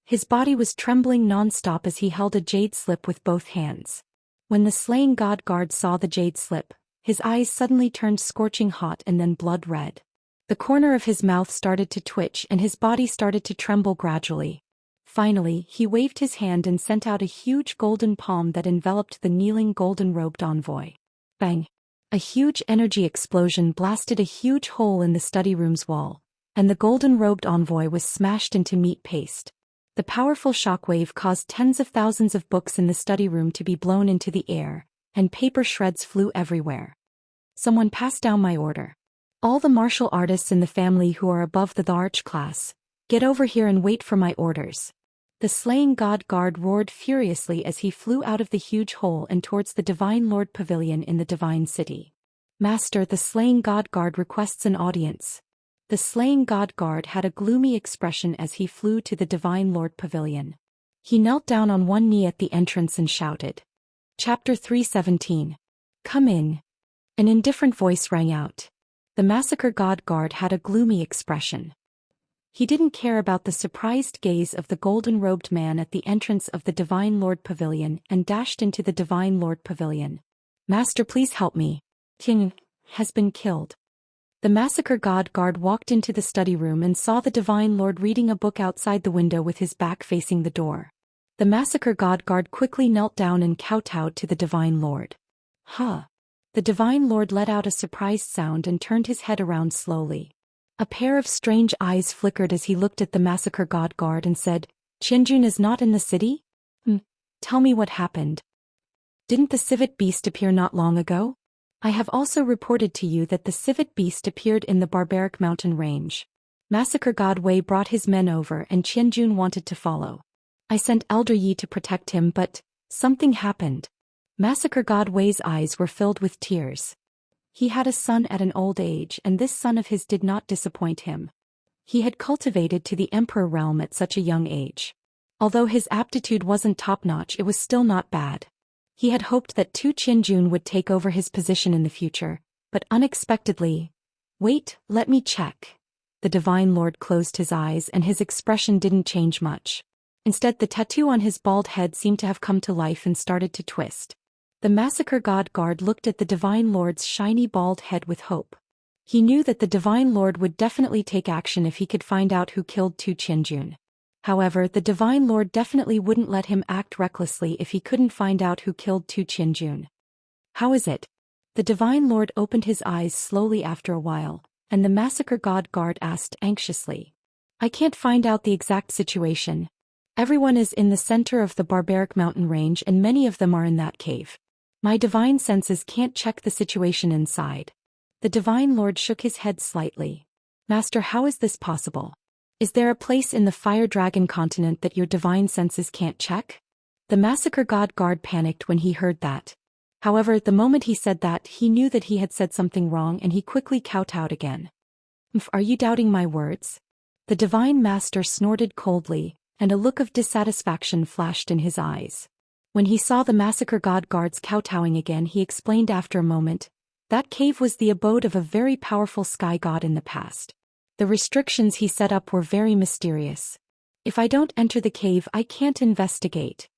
His body was trembling non-stop as he held a jade slip with both hands. When the slaying god guard saw the jade slip, his eyes suddenly turned scorching hot and then blood red. The corner of his mouth started to twitch and his body started to tremble gradually. Finally, he waved his hand and sent out a huge golden palm that enveloped the kneeling golden-robed envoy. Bang! A huge energy explosion blasted a huge hole in the study room's wall, and the golden-robed envoy was smashed into meat paste. The powerful shockwave caused tens of thousands of books in the study room to be blown into the air, and paper shreds flew everywhere. Someone passed down my order. All the martial artists in the family who are above the arch class, get over here and wait for my orders. The slaying god guard roared furiously as he flew out of the huge hole and towards the Divine Lord Pavilion in the Divine City. Master, the slaying god guard requests an audience. The slaying god guard had a gloomy expression as he flew to the Divine Lord Pavilion. He knelt down on one knee at the entrance and shouted. Chapter 317. Come in. An indifferent voice rang out. The massacre god guard had a gloomy expression. He didn't care about the surprised gaze of the golden-robed man at the entrance of the Divine Lord Pavilion and dashed into the Divine Lord Pavilion. Master, please help me. King has been killed. The massacre god guard walked into the study room and saw the Divine Lord reading a book outside the window with his back facing the door. The massacre god guard quickly knelt down and kowtowed to the Divine Lord. Huh. The Divine Lord let out a surprised sound and turned his head around slowly. A pair of strange eyes flickered as he looked at the massacre god guard and said, Qianjun is not in the city? Tell me what happened. Didn't the civet beast appear not long ago? I have also reported to you that the civet beast appeared in the barbaric mountain range. Massacre god Wei brought his men over and Qianjun wanted to follow. I sent Elder Yi to protect him, but something happened. Massacre god Wei's eyes were filled with tears. He had a son at an old age and this son of his did not disappoint him. He had cultivated to the emperor realm at such a young age. Although his aptitude wasn't top-notch, it was still not bad. He had hoped that Tu Qianjun would take over his position in the future, but unexpectedly... Wait, let me check. The Divine Lord closed his eyes and his expression didn't change much. Instead, the tattoo on his bald head seemed to have come to life and started to twist. The massacre god guard looked at the Divine Lord's shiny bald head with hope. He knew that the Divine Lord would definitely take action if he could find out who killed Tu Qianjun. However, the Divine Lord definitely wouldn't let him act recklessly if he couldn't find out who killed Tu Qianjun. How is it? The Divine Lord opened his eyes slowly after a while, and the massacre god guard asked anxiously. I can't find out the exact situation. Everyone is in the center of the barbaric mountain range and many of them are in that cave. My divine senses can't check the situation inside. The Divine Lord shook his head slightly. Master, how is this possible? Is there a place in the Fire Dragon continent that your divine senses can't check? The massacre god guard panicked when he heard that. However, the moment he said that, he knew that he had said something wrong and he quickly kowtowed again. Are you doubting my words? The Divine Master snorted coldly, and a look of dissatisfaction flashed in his eyes. When he saw the massacre god guards kowtowing again, he explained after a moment, that cave was the abode of a very powerful sky god in the past. The restrictions he set up were very mysterious. If I don't enter the cave, I can't investigate.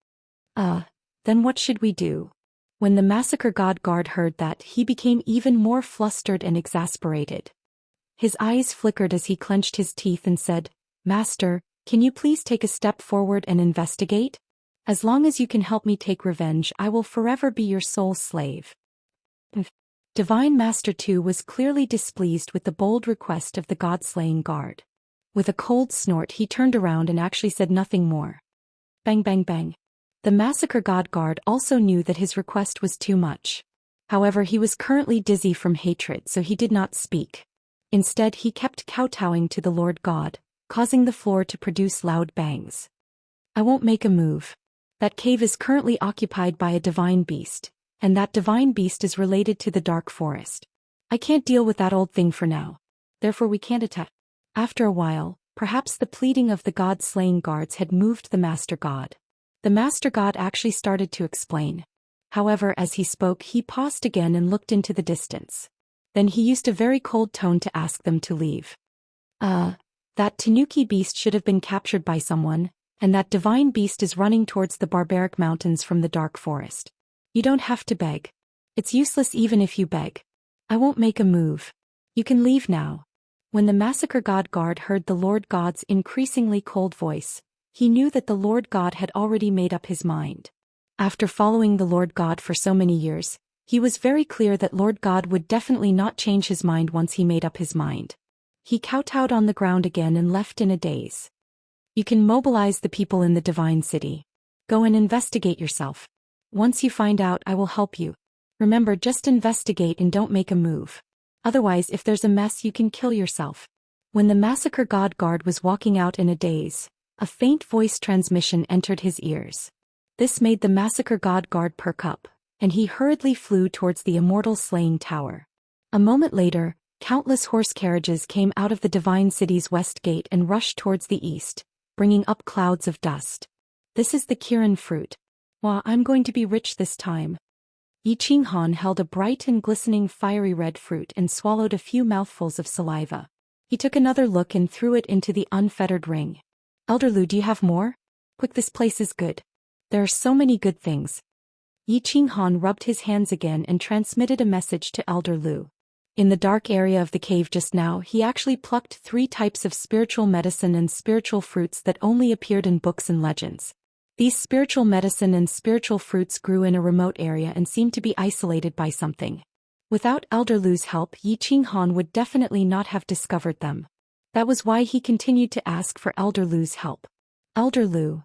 Then what should we do? When the massacre god guard heard that, he became even more flustered and exasperated. His eyes flickered as he clenched his teeth and said, Master, can you please take a step forward and investigate? As long as you can help me take revenge, I will forever be your sole slave. Divine Master Tu was clearly displeased with the bold request of the god-slaying guard. With a cold snort, he turned around and actually said nothing more. Bang bang bang. The massacre god guard also knew that his request was too much. However, he was currently dizzy from hatred, so he did not speak. Instead, he kept kowtowing to the Lord God, causing the floor to produce loud bangs. I won't make a move. That cave is currently occupied by a divine beast, and that divine beast is related to the dark forest. I can't deal with that old thing for now. Therefore we can't attack. After a while, perhaps the pleading of the god-slaying guards had moved the Master God. The Master God actually started to explain. However, as he spoke, he paused again and looked into the distance. Then he used a very cold tone to ask them to leave. That Tanuki beast should have been captured by someone, and that divine beast is running towards the barbaric mountains from the dark forest. You don't have to beg. It's useless even if you beg. I won't make a move. You can leave now. When the massacre god guard heard the Lord God's increasingly cold voice, he knew that the Lord God had already made up his mind. After following the Lord God for so many years, he was very clear that Lord God would definitely not change his mind once he made up his mind. He kowtowed on the ground again and left in a daze. You can mobilize the people in the divine city. Go and investigate yourself. Once you find out, I will help you. Remember, just investigate and don't make a move. Otherwise, if there's a mess, you can kill yourself. When the massacre god guard was walking out in a daze, a faint voice transmission entered his ears. This made the massacre god guard perk up, and he hurriedly flew towards the immortal slaying tower. A moment later, countless horse carriages came out of the divine city's west gate and rushed towards the east, bringing up clouds of dust. This is the Kirin fruit. Wow, I'm going to be rich this time. Yi Qinghan held a bright and glistening fiery red fruit and swallowed a few mouthfuls of saliva. He took another look and threw it into the unfettered ring. Elder Lu, do you have more? Quick, this place is good. There are so many good things. Yi Qinghan rubbed his hands again and transmitted a message to Elder Lu. In the dark area of the cave just now, he actually plucked 3 types of spiritual medicine and spiritual fruits that only appeared in books and legends. These spiritual medicine and spiritual fruits grew in a remote area and seemed to be isolated by something. Without Elder Lu's help, Yi Qinghan would definitely not have discovered them. That was why he continued to ask for Elder Lu's help. Elder Lu.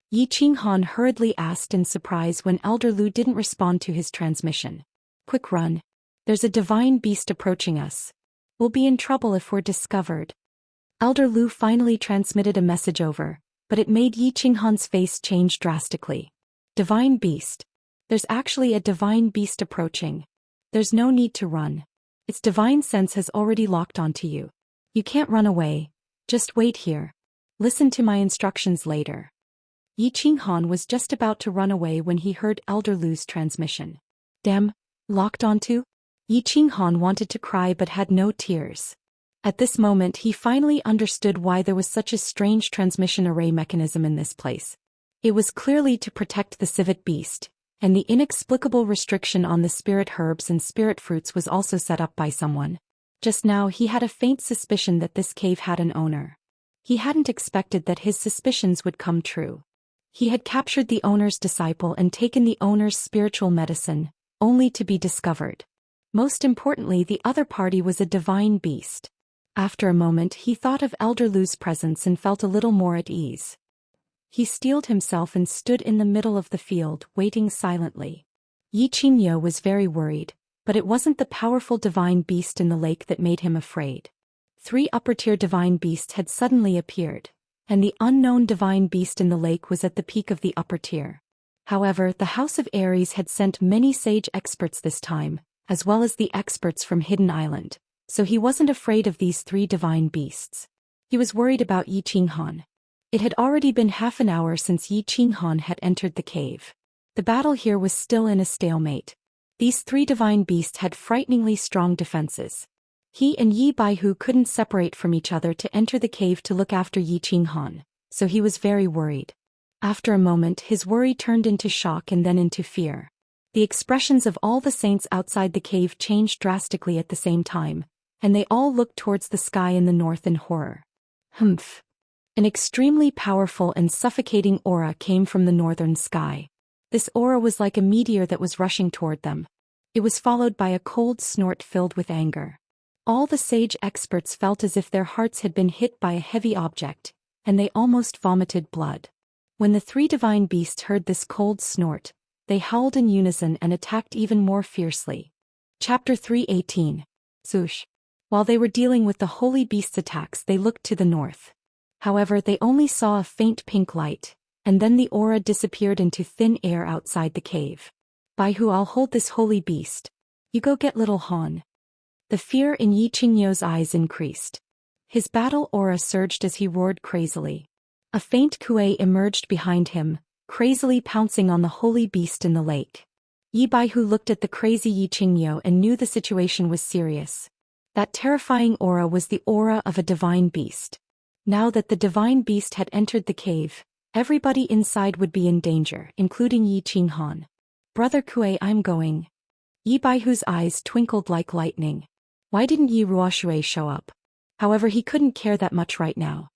Yi Qinghan hurriedly asked in surprise when Elder Lu didn't respond to his transmission. Quick run. There's a divine beast approaching us. We'll be in trouble if we're discovered. Elder Lu finally transmitted a message over, but it made Yi Qinghan's face change drastically. Divine beast. There's actually a divine beast approaching. There's no need to run. Its divine sense has already locked onto you. You can't run away. Just wait here. Listen to my instructions later. Yi Qinghan was just about to run away when he heard Elder Lu's transmission. Damn, locked onto? Yi Qinghan wanted to cry but had no tears. At this moment he finally understood why there was such a strange transmission array mechanism in this place. It was clearly to protect the civet beast, and the inexplicable restriction on the spirit herbs and spirit fruits was also set up by someone. Just now he had a faint suspicion that this cave had an owner. He hadn't expected that his suspicions would come true. He had captured the owner's disciple and taken the owner's spiritual medicine, only to be discovered. Most importantly, the other party was a divine beast. After a moment he thought of Elder Lu's presence and felt a little more at ease. He steeled himself and stood in the middle of the field, waiting silently. Yi Qingyo was very worried, but it wasn't the powerful divine beast in the lake that made him afraid. 3 upper-tier divine beasts had suddenly appeared, and the unknown divine beast in the lake was at the peak of the upper tier. However, the House of Ares had sent many sage experts this time, as well as the experts from Hidden Island, so he wasn't afraid of these 3 divine beasts. He was worried about Yi Qinghan. It had already been half an hour since Yi Qinghan had entered the cave. The battle here was still in a stalemate. These 3 divine beasts had frighteningly strong defenses. He and Yi Baihu couldn't separate from each other to enter the cave to look after Yi Qinghan, so he was very worried. After a moment his worry turned into shock and then into fear. The expressions of all the saints outside the cave changed drastically at the same time, and they all looked towards the sky in the north in horror. Humph. An extremely powerful and suffocating aura came from the northern sky. This aura was like a meteor that was rushing toward them. It was followed by a cold snort filled with anger. All the sage experts felt as if their hearts had been hit by a heavy object, and they almost vomited blood. When the 3 divine beasts heard this cold snort, they howled in unison and attacked even more fiercely. Chapter 3:18. Zhoush. While they were dealing with the holy beast's attacks, they looked to the north. However, they only saw a faint pink light, and then the aura disappeared into thin air outside the cave. Baihu, I'll hold this holy beast. You go get little Han. The fear in Yi Qingyo's eyes increased. His battle aura surged as he roared crazily. A faint kuei emerged behind him, crazily pouncing on the holy beast in the lake. Yi Baihu looked at the crazy Yi Qingyo and knew the situation was serious. That terrifying aura was the aura of a divine beast. Now that the divine beast had entered the cave, everybody inside would be in danger, including Yi Qinghan. Brother Kuei, I'm going. Yi Baihu's eyes twinkled like lightning. Why didn't Yi Ruoshui show up? However, he couldn't care that much right now.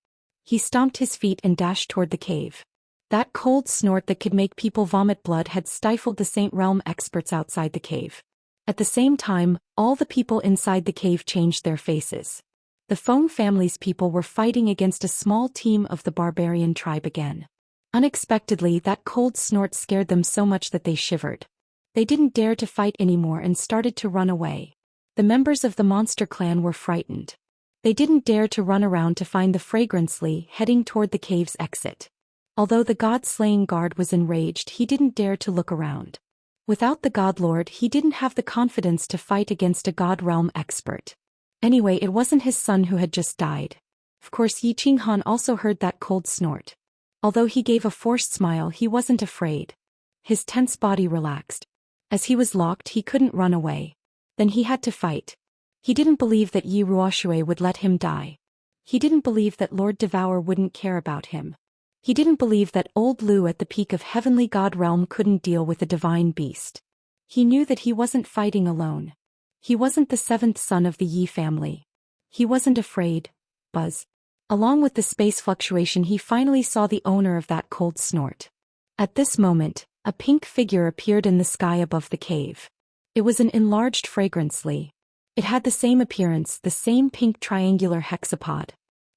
He stomped his feet and dashed toward the cave. That cold snort that could make people vomit blood had stifled the Saint Realm experts outside the cave. At the same time, all the people inside the cave changed their faces. The Feng family's people were fighting against a small team of the barbarian tribe again. Unexpectedly, that cold snort scared them so much that they shivered. They didn't dare to fight anymore and started to run away. The members of the monster clan were frightened. They didn't dare to run around to find the Fragrancely heading toward the cave's exit. Although the god-slaying guard was enraged, he didn't dare to look around. Without the godlord, he didn't have the confidence to fight against a god realm expert. Anyway, it wasn't his son who had just died. Of course, Yi Qinghan also heard that cold snort. Although he gave a forced smile, he wasn't afraid. His tense body relaxed. As he was locked, he couldn't run away. Then he had to fight. He didn't believe that Yi Ruoshui would let him die. He didn't believe that Lord Devour wouldn't care about him. He didn't believe that old Lu at the peak of heavenly god realm couldn't deal with a divine beast. He knew that he wasn't fighting alone. He wasn't the seventh son of the Yi family. He wasn't afraid. Buzz. Along with the space fluctuation, he finally saw the owner of that cold snort. At this moment, a pink figure appeared in the sky above the cave. It was an enlarged Fragrancely. It had the same appearance, the same pink triangular hexapod.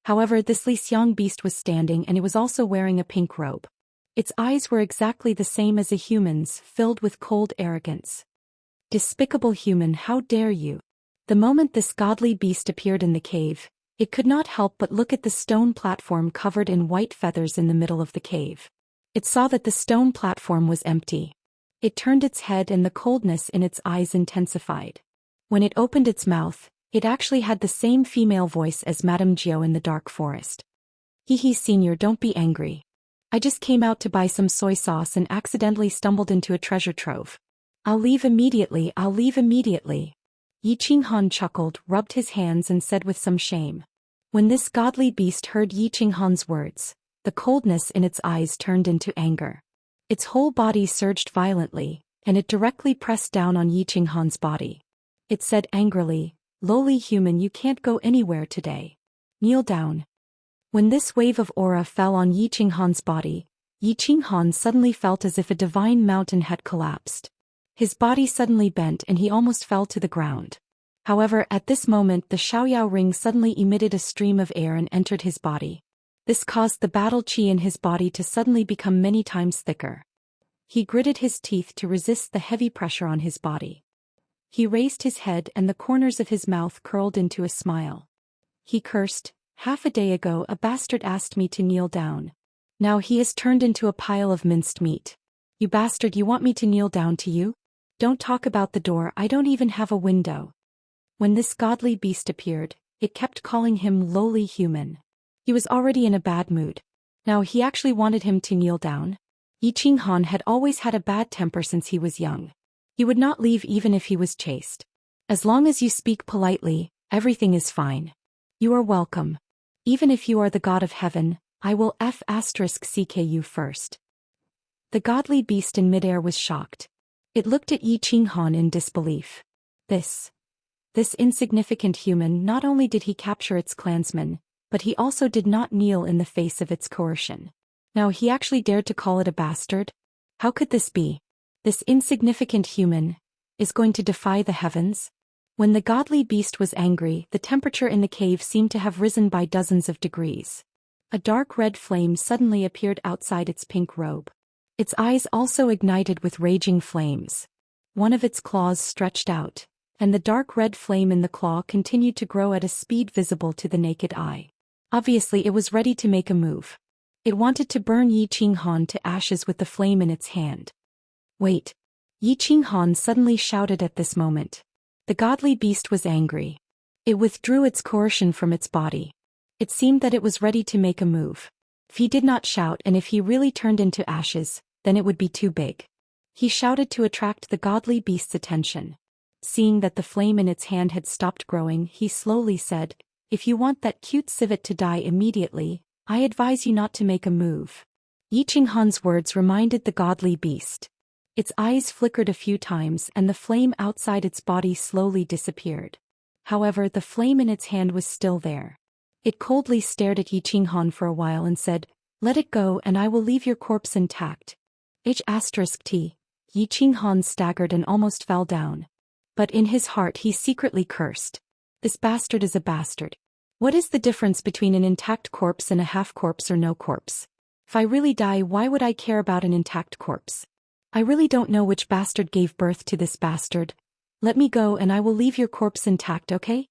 However, this Li Xiang beast was standing and it was also wearing a pink robe. Its eyes were exactly the same as a human's, filled with cold arrogance. Despicable human, how dare you? The moment this godly beast appeared in the cave, it could not help but look at the stone platform covered in white feathers in the middle of the cave. It saw that the stone platform was empty. It turned its head and the coldness in its eyes intensified. When it opened its mouth, it actually had the same female voice as Madame Jiao in the dark forest. Hee senior, don't be angry. I just came out to buy some soy sauce and accidentally stumbled into a treasure trove. I'll leave immediately. Yi Qinghan chuckled, rubbed his hands and said with some shame. When this godly beast heard Yi Qinghan's words, the coldness in its eyes turned into anger. Its whole body surged violently, and it directly pressed down on Yi Qinghan's body. It said angrily, "Lowly human, you can't go anywhere today. Kneel down." When this wave of aura fell on Yi Qinghan's body, Yi Qinghan suddenly felt as if a divine mountain had collapsed. His body suddenly bent and he almost fell to the ground. However, at this moment the Xiaoyao ring suddenly emitted a stream of air and entered his body. This caused the battle qi in his body to suddenly become many times thicker. He gritted his teeth to resist the heavy pressure on his body. He raised his head and the corners of his mouth curled into a smile. He cursed, "Half a day ago a bastard asked me to kneel down. Now he has turned into a pile of minced meat. You bastard, you want me to kneel down to you? Don't talk about the door, I don't even have a window." When this godly beast appeared, it kept calling him lowly human. He was already in a bad mood. Now he actually wanted him to kneel down. Yi Qinghan had always had a bad temper since he was young. He would not leave even if he was chased. As long as you speak politely, everything is fine. You are welcome. Even if you are the god of heaven, I will *ck you first. The godly beast in midair was shocked. It looked at Yi Qinghan in disbelief. This insignificant human, not only did he capture its clansmen, but he also did not kneel in the face of its coercion. Now he actually dared to call it a bastard? How could this be? This insignificant human is going to defy the heavens? When the godly beast was angry, the temperature in the cave seemed to have risen by dozens of degrees. A dark red flame suddenly appeared outside its pink robe. Its eyes also ignited with raging flames. One of its claws stretched out, and the dark red flame in the claw continued to grow at a speed visible to the naked eye. Obviously it was ready to make a move. It wanted to burn Yi Qinghan to ashes with the flame in its hand. Wait! Yi Qinghan suddenly shouted at this moment. The godly beast was angry. It withdrew its coercion from its body. It seemed that it was ready to make a move. If he did not shout and if he really turned into ashes, then it would be too big. He shouted to attract the godly beast's attention. Seeing that the flame in its hand had stopped growing, he slowly said, "If you want that cute civet to die immediately, I advise you not to make a move." Yi Qinghan's words reminded the godly beast. Its eyes flickered a few times and the flame outside its body slowly disappeared. However, the flame in its hand was still there. It coldly stared at Yi Qinghan for a while and said, "Let it go and I will leave your corpse intact." H*T. Yi Qinghan staggered and almost fell down. But in his heart he secretly cursed. This bastard is a bastard. What is the difference between an intact corpse and a half corpse or no corpse? If I really die, why would I care about an intact corpse? I really don't know which bastard gave birth to this bastard. Let me go and I will leave your corpse intact, okay?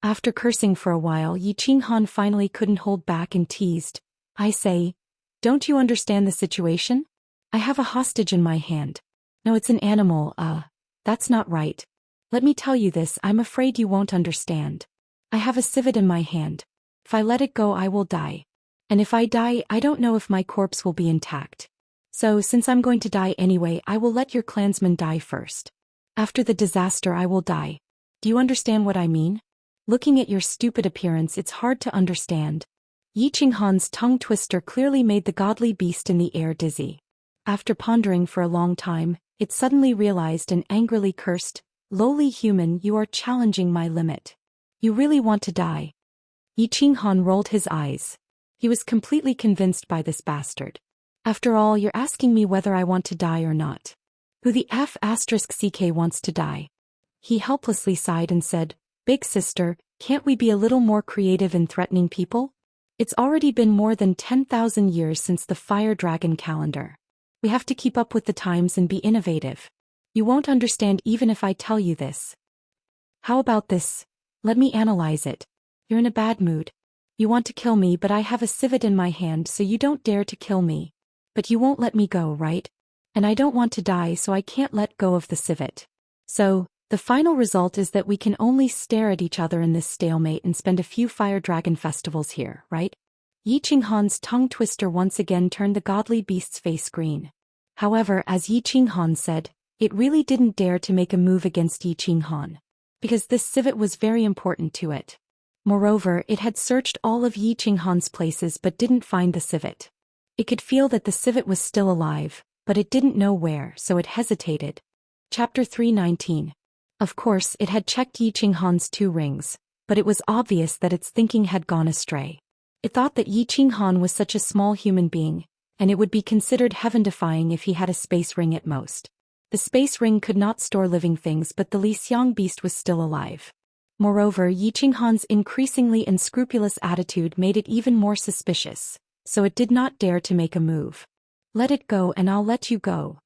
After cursing for a while, Yi Qinghan finally couldn't hold back and teased, "I say, don't you understand the situation? I have a hostage in my hand. No, it's an animal, that's not right. Let me tell you this, I'm afraid you won't understand. I have a civet in my hand. If I let it go, I will die. And if I die, I don't know if my corpse will be intact. So, since I'm going to die anyway, I will let your clansmen die first. After the disaster, I will die. Do you understand what I mean? Looking at your stupid appearance, it's hard to understand." Yi Qinghan's tongue twister clearly made the godly beast in the air dizzy. After pondering for a long time, it suddenly realized and angrily cursed, "Lowly human, you are challenging my limit. You really want to die?" Yi Qinghan rolled his eyes. He was completely convinced by this bastard. "After all, you're asking me whether I want to die or not. Who the F***ck wants to die?" He helplessly sighed and said, "Big sister, can't we be a little more creative in threatening people? It's already been more than 10,000 years since the Fire Dragon calendar. We have to keep up with the times and be innovative. You won't understand even if I tell you this. How about this? Let me analyze it. You're in a bad mood. You want to kill me, but I have a civet in my hand, so you don't dare to kill me. But you won't let me go, right? And I don't want to die, so I can't let go of the civet. So, the final result is that we can only stare at each other in this stalemate and spend a few Fire Dragon festivals here, right?" Yi Qinghan's tongue twister once again turned the godly beast's face green. However, as Yi Qinghan said, it really didn't dare to make a move against Yi Qinghan, because this civet was very important to it. Moreover, it had searched all of Yi Qinghan's places but didn't find the civet. It could feel that the civet was still alive, but it didn't know where, so it hesitated. Chapter 319. Of course, it had checked Yi Qinghan's 2 rings, but it was obvious that its thinking had gone astray. It thought that Yi Qinghan was such a small human being, and it would be considered heaven-defying if he had a space ring at most. The space ring could not store living things, but the Xiang beast was still alive. Moreover, Yi Qinghan's increasingly unscrupulous attitude made it even more suspicious, so it did not dare to make a move. "Let it go and I'll let you go."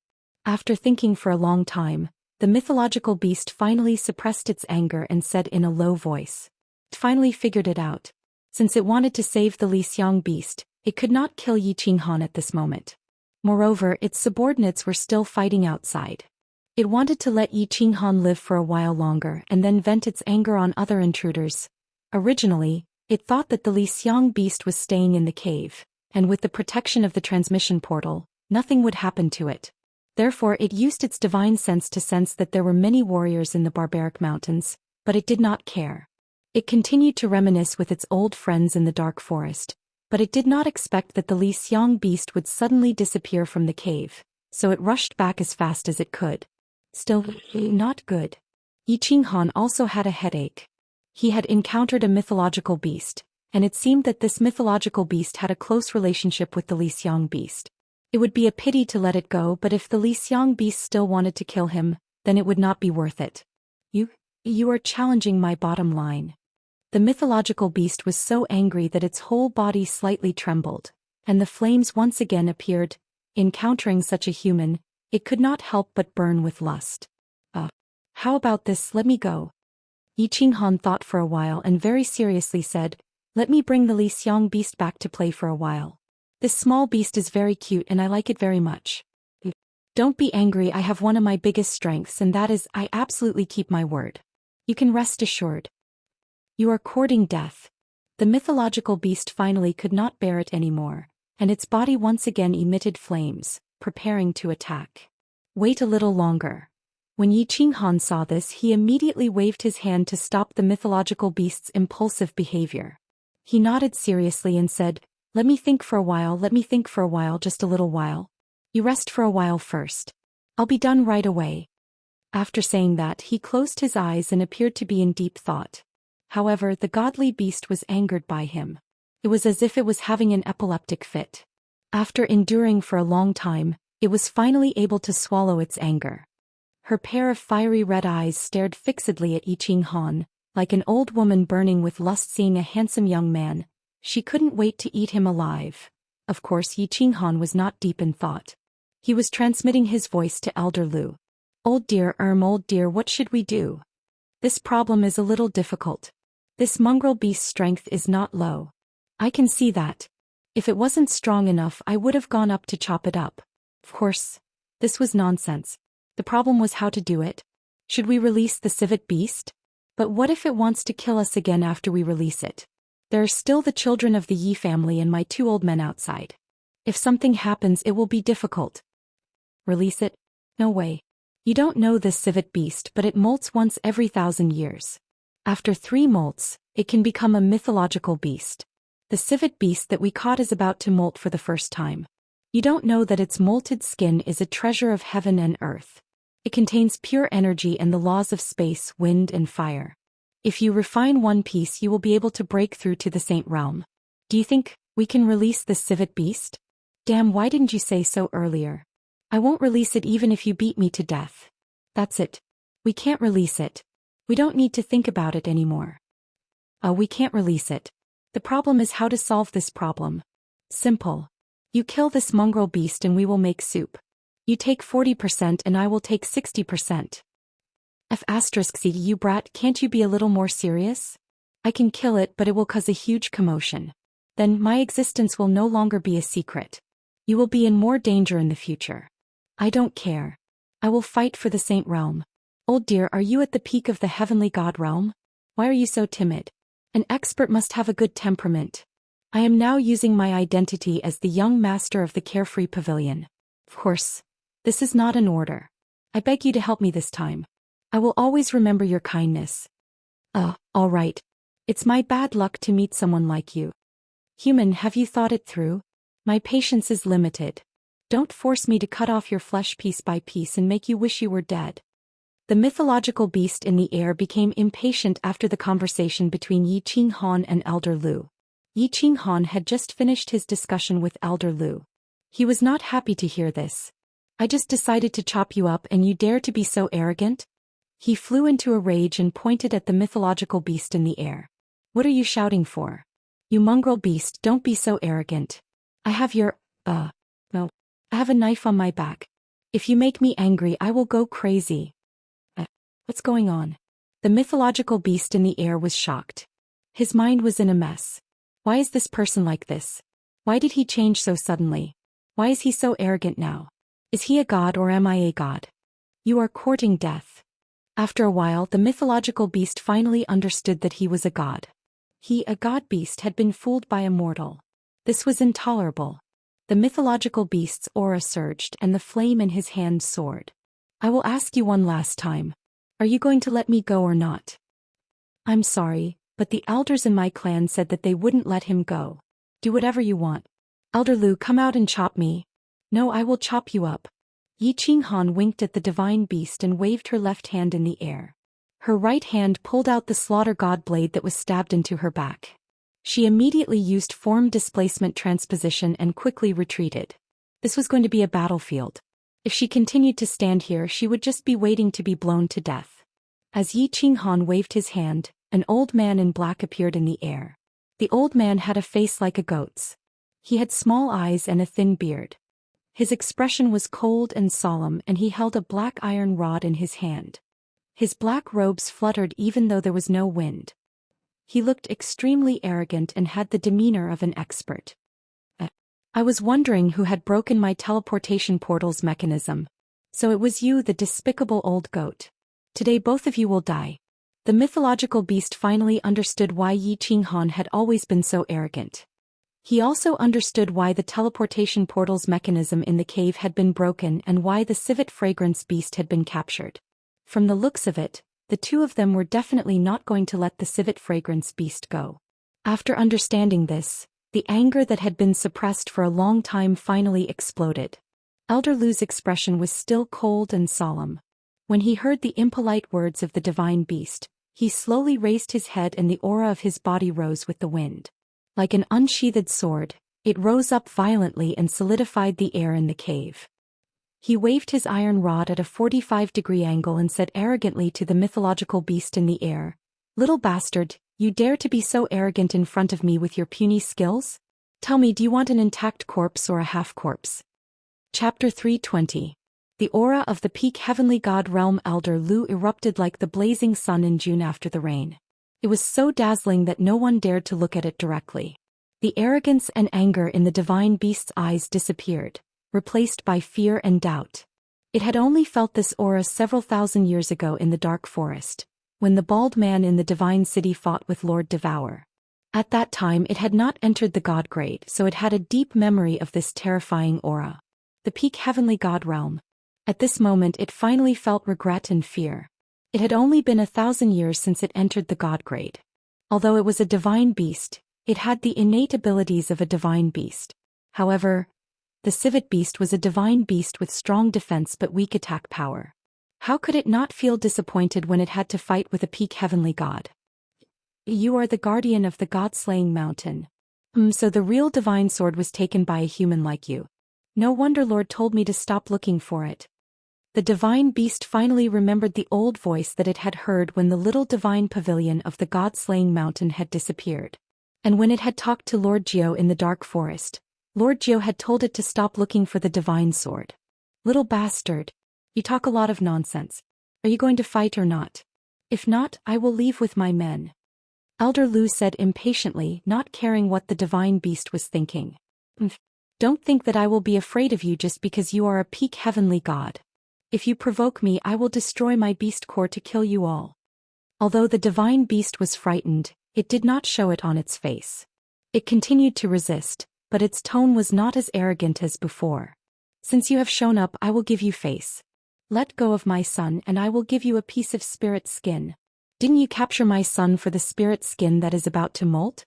After thinking for a long time, the mythological beast finally suppressed its anger and said in a low voice. It finally figured it out. Since it wanted to save the Xiang beast, it could not kill Yi Qinghan at this moment. Moreover, its subordinates were still fighting outside. It wanted to let Yi Qinghan live for a while longer and then vent its anger on other intruders. Originally, it thought that the Xiang beast was staying in the cave, and with the protection of the transmission portal, nothing would happen to it. Therefore, it used its divine sense to sense that there were many warriors in the barbaric mountains, but it did not care. It continued to reminisce with its old friends in the dark forest, but it did not expect that the Xiang beast would suddenly disappear from the cave, so it rushed back as fast as it could. Still, not good. Yi Qinghan also had a headache. He had encountered a mythological beast, and it seemed that this mythological beast had a close relationship with the Xiang beast. It would be a pity to let it go, but if the Xiang beast still wanted to kill him, then it would not be worth it. You are challenging my bottom line." The mythological beast was so angry that its whole body slightly trembled, and the flames once again appeared. Encountering such a human, it could not help but burn with lust. How about this, let me go." Yi Qinghan thought for a while and very seriously said, "Let me bring the Xiang beast back to play for a while. This small beast is very cute and I like it very much. Don't be angry, I have one of my biggest strengths, and that is, I absolutely keep my word. You can rest assured. You are courting death." The mythological beast finally could not bear it anymore, and its body once again emitted flames, preparing to attack. "Wait a little longer." When Yi Qinghan saw this, he immediately waved his hand to stop the mythological beast's impulsive behavior. He nodded seriously and said, let me think for a while, just a little while. You rest for a while first. I'll be done right away. After saying that, he closed his eyes and appeared to be in deep thought. However, the godly beast was angered by him. It was as if it was having an epileptic fit. After enduring for a long time, it was finally able to swallow its anger. Her pair of fiery red eyes stared fixedly at Yiqing, like an old woman burning with lust seeing a handsome young man. She couldn't wait to eat him alive. Of course, Yiqing was not deep in thought. He was transmitting his voice to Elder Lu. Old dear, what should we do? This problem is a little difficult. This mongrel beast's strength is not low. I can see that. If it wasn't strong enough, I would have gone up to chop it up. Of course, this was nonsense. The problem was how to do it. Should we release the civet beast? But what if it wants to kill us again after we release it? There are still the children of the Yi family and my 2 old men outside. If something happens, it will be difficult. Release it? No way. You don't know this civet beast, but it molts once every 1,000 years. After 3 molts, it can become a mythological beast. The civet beast that we caught is about to molt for the first time. You don't know that its molted skin is a treasure of heaven and earth. It contains pure energy and the laws of space, wind and fire. If you refine one piece, you will be able to break through to the Saint Realm. Do you think we can release this civet beast? Damn, why didn't you say so earlier? I won't release it even if you beat me to death. That's it. We can't release it. We don't need to think about it anymore. We can't release it. The problem is how to solve this problem. Simple. You kill this mongrel beast and we will make soup. You take 40% and I will take 60%. C, you brat, can't you be a little more serious? I can kill it, but it will cause a huge commotion. Then my existence will no longer be a secret. You will be in more danger in the future. I don't care. I will fight for the Saint Realm. Old dear, are you at the peak of the heavenly god realm? Why are you so timid? An expert must have a good temperament. I am now using my identity as the young master of the Carefree Pavilion. Of course, this is not an order. I beg you to help me this time. I will always remember your kindness. All right. It's my bad luck to meet someone like you. Human, have you thought it through? My patience is limited. Don't force me to cut off your flesh piece by piece and make you wish you were dead. The mythological beast in the air became impatient after the conversation between Yiqing and Elder Lu. Yiqing had just finished his discussion with Elder Lu. He was not happy to hear this. I just decided to chop you up and you dare to be so arrogant? He flew into a rage and pointed at the mythological beast in the air. What are you shouting for? You mongrel beast, don't be so arrogant. I have your, no. I have a knife on my back. If you make me angry, I will go crazy. What's going on? The mythological beast in the air was shocked. His mind was in a mess. Why is this person like this? Why did he change so suddenly? Why is he so arrogant now? Is he a god or am I a god? You are courting death. After a while, the mythological beast finally understood that he was a god. He, a god beast, had been fooled by a mortal. This was intolerable. The mythological beast's aura surged and the flame in his hand soared. I will ask you one last time. Are you going to let me go or not? I'm sorry, but the elders in my clan said that they wouldn't let him go. Do whatever you want. Elder Lu, come out and chop me. No, I will chop you up. Yiqing winked at the divine beast and waved her left hand in the air. Her right hand pulled out the slaughter god blade that was stabbed into her back. She immediately used form displacement transposition and quickly retreated. This was going to be a battlefield. If she continued to stand here, she would just be waiting to be blown to death. As Yiqing waved his hand, an old man in black appeared in the air. The old man had a face like a goat's. He had small eyes and a thin beard. His expression was cold and solemn, and he held a black iron rod in his hand. His black robes fluttered even though there was no wind. He looked extremely arrogant and had the demeanor of an expert. I was wondering who had broken my teleportation portal's mechanism. So it was you, the despicable old goat. Today both of you will die. The mythological beast finally understood why Yiqing had always been so arrogant. He also understood why the teleportation portal's mechanism in the cave had been broken and why the civet fragrance beast had been captured. From the looks of it, the two of them were definitely not going to let the civet fragrance beast go. After understanding this, the anger that had been suppressed for a long time finally exploded. Elder Lu's expression was still cold and solemn. When he heard the impolite words of the divine beast, he slowly raised his head and the aura of his body rose with the wind. Like an unsheathed sword, it rose up violently and solidified the air in the cave. He waved his iron rod at a 45-degree angle and said arrogantly to the mythological beast in the air, "Little bastard, you dare to be so arrogant in front of me with your puny skills? Tell me, do you want an intact corpse or a half-corpse?" Chapter 320. The aura of the peak heavenly god realm Elder Lu erupted like the blazing sun in June after the rain. It was so dazzling that no one dared to look at it directly. The arrogance and anger in the divine beast's eyes disappeared, replaced by fear and doubt. It had only felt this aura several thousand years ago in the dark forest, when the bald man in the divine city fought with Lord Devour. At that time it had not entered the god grade, so it had a deep memory of this terrifying aura. The peak heavenly god realm. At this moment it finally felt regret and fear. It had only been 1,000 years since it entered the god grade. Although it was a divine beast, it had the innate abilities of a divine beast. However, the civet beast was a divine beast with strong defense but weak attack power. How could it not feel disappointed when it had to fight with a peak heavenly god? You are the guardian of the god-slaying mountain. So the real divine sword was taken by a human like you. No wonder Lord told me to stop looking for it. The divine beast finally remembered the old voice that it had heard when the little divine pavilion of the god-slaying mountain had disappeared. And when it had talked to Lord Jiu in the dark forest, Lord Jiu had told it to stop looking for the divine sword. Little bastard. You talk a lot of nonsense. Are you going to fight or not? If not, I will leave with my men. Elder Lu said impatiently, not caring what the divine beast was thinking. Don't think that I will be afraid of you just because you are a peak heavenly god. If you provoke me, I will destroy my beast core to kill you all. Although the divine beast was frightened, it did not show it on its face. It continued to resist, but its tone was not as arrogant as before. Since you have shown up, I will give you face. Let go of my son and I will give you a piece of spirit skin. Didn't you capture my son for the spirit skin that is about to molt?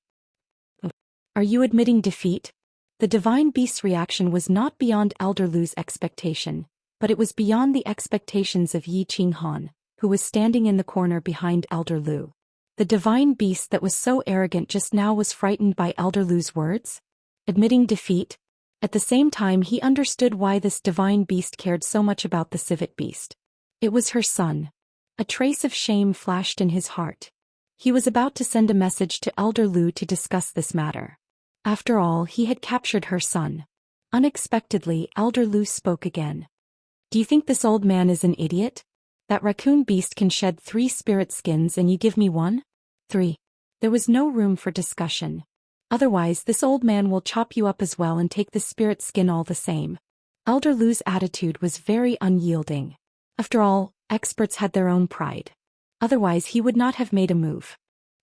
Are you admitting defeat? The divine beast's reaction was not beyond Elder Lu's expectation, but it was beyond the expectations of Yi Qinghan, who was standing in the corner behind Elder Lu. The divine beast that was so arrogant just now was frightened by Elder Lu's words? Admitting defeat? At the same time he understood why this divine beast cared so much about the civet beast. It was her son. A trace of shame flashed in his heart. He was about to send a message to Elder Lu to discuss this matter. After all, he had captured her son. Unexpectedly, Elder Lu spoke again. Do you think this old man is an idiot? That raccoon beast can shed 3 spirit skins and you give me 1? 3. There was no room for discussion. Otherwise this old man will chop you up as well and take the spirit skin all the same. Elder Lu's attitude was very unyielding. After all, experts had their own pride. Otherwise he would not have made a move.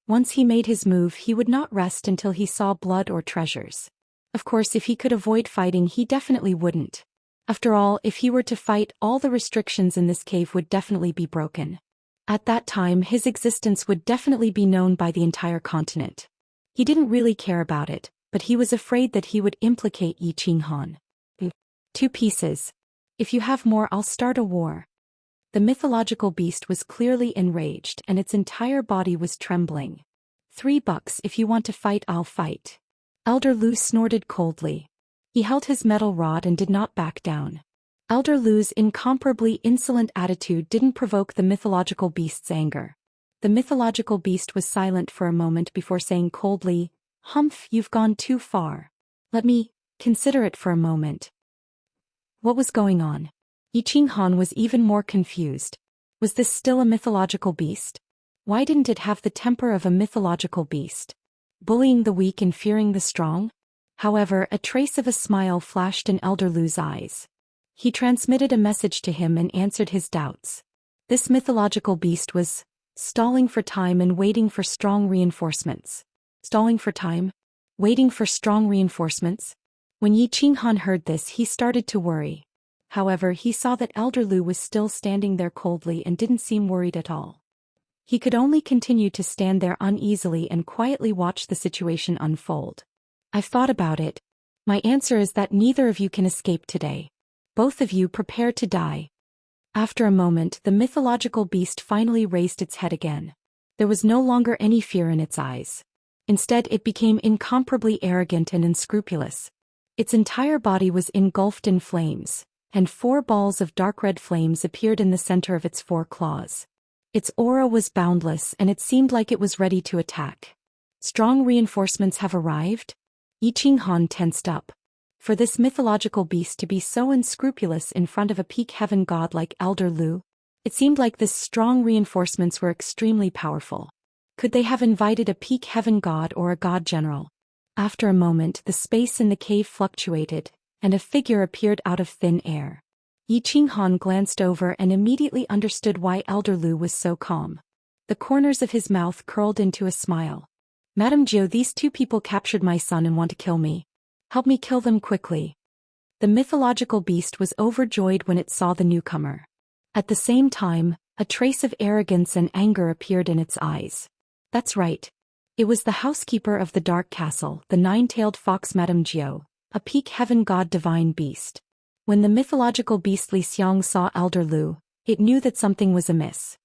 Once he made his move, he would not rest until he saw blood or treasures. Of course, if he could avoid fighting, he definitely wouldn't. After all, if he were to fight, all the restrictions in this cave would definitely be broken. At that time, his existence would definitely be known by the entire continent. He didn't really care about it, but he was afraid that he would implicate Yi Qinghan. 2 pieces. If you have more, I'll start a war. The mythological beast was clearly enraged and its entire body was trembling. $3 if you want to fight, I'll fight. Elder Lu snorted coldly. He held his metal rod and did not back down. Elder Lu's incomparably insolent attitude didn't provoke the mythological beast's anger. The mythological beast was silent for a moment before saying coldly, "Humph, you've gone too far. Let me consider it for a moment." What was going on? Yi Qinghan was even more confused. Was this still a mythological beast? Why didn't it have the temper of a mythological beast? Bullying the weak and fearing the strong? However, a trace of a smile flashed in Elder Lu's eyes. He transmitted a message to him and answered his doubts. This mythological beast was stalling for time and waiting for strong reinforcements. Stalling for time? Waiting for strong reinforcements? When Yi Qinghan heard this, he started to worry. However, he saw that Elder Lu was still standing there coldly and didn't seem worried at all. He could only continue to stand there uneasily and quietly watch the situation unfold. I've thought about it. My answer is that neither of you can escape today. Both of you prepare to die. After a moment, the mythological beast finally raised its head again. There was no longer any fear in its eyes. Instead, it became incomparably arrogant and unscrupulous. Its entire body was engulfed in flames, and 4 balls of dark red flames appeared in the center of its 4 claws. Its aura was boundless and it seemed like it was ready to attack. Strong reinforcements have arrived? Yiqing tensed up. For this mythological beast to be so unscrupulous in front of a peak heaven god like Elder Lu, it seemed like this strong reinforcements were extremely powerful. Could they have invited a peak heaven god or a god general? After a moment, the space in the cave fluctuated, and a figure appeared out of thin air. Yiqing glanced over and immediately understood why Elder Lu was so calm. The corners of his mouth curled into a smile. Madame Zhou, these 2 people captured my son and want to kill me. Help me kill them quickly. The mythological beast was overjoyed when it saw the newcomer. At the same time, a trace of arrogance and anger appeared in its eyes. That's right. It was the housekeeper of the Dark Castle, the 9-tailed fox Madame Zhou, a peak heaven god divine beast. When the mythological beast Li Xiang saw Elder Lu, it knew that something was amiss.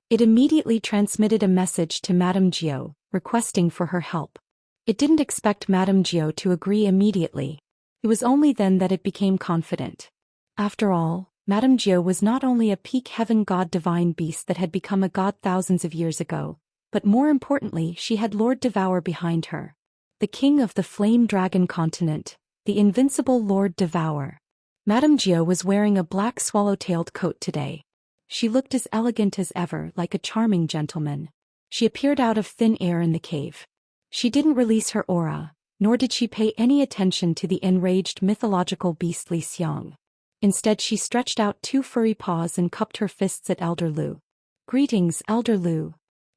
It immediately transmitted a message to Madame Zhou, requesting for her help. It didn't expect Madame Zhou to agree immediately. It was only then that it became confident. After all, Madame Zhou was not only a peak heaven god divine beast that had become a god thousands of years ago, but more importantly she had Lord Devour behind her. The king of the Flame Dragon continent, the invincible Lord Devour. Madame Zhou was wearing a black swallow-tailed coat today. She looked as elegant as ever, like a charming gentleman. She appeared out of thin air in the cave. She didn't release her aura, nor did she pay any attention to the enraged mythological beast Li Xiang. Instead she stretched out 2 furry paws and cupped her fists at Elder Lu. Greetings, Elder Lu.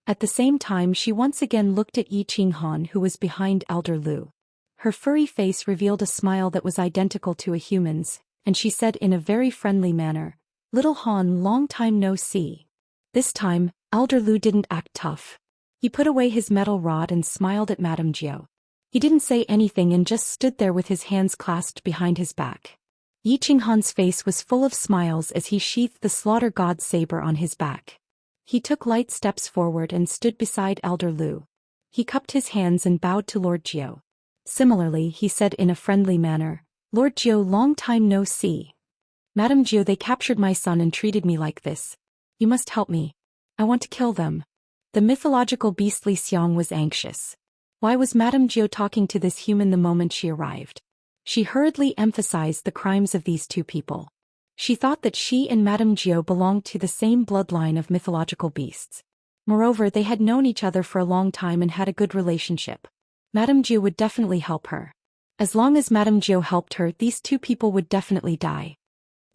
At the same time she once again looked at Yiqing who was behind Elder Lu. Her furry face revealed a smile that was identical to a human's, and she said in a very friendly manner, "Little Han, long time no see." This time, Elder Lu didn't act tough. He put away his metal rod and smiled at Madame Zhou. He didn't say anything and just stood there with his hands clasped behind his back. Yiqing face was full of smiles as he sheathed the slaughter god's saber on his back. He took light steps forward and stood beside Elder Lu. He cupped his hands and bowed to Lord Zhou. Similarly, he said in a friendly manner, "Lord Zhou, long time no see. Madame Zhou, they captured my son and treated me like this. You must help me. I want to kill them." The mythological beast Li Xiang was anxious. Why was Madame Zhou talking to this human the moment she arrived? She hurriedly emphasized the crimes of these 2 people. She thought that she and Madame Zhou belonged to the same bloodline of mythological beasts. Moreover, they had known each other for a long time and had a good relationship. Madame Zhou would definitely help her. As long as Madame Zhou helped her, these 2 people would definitely die.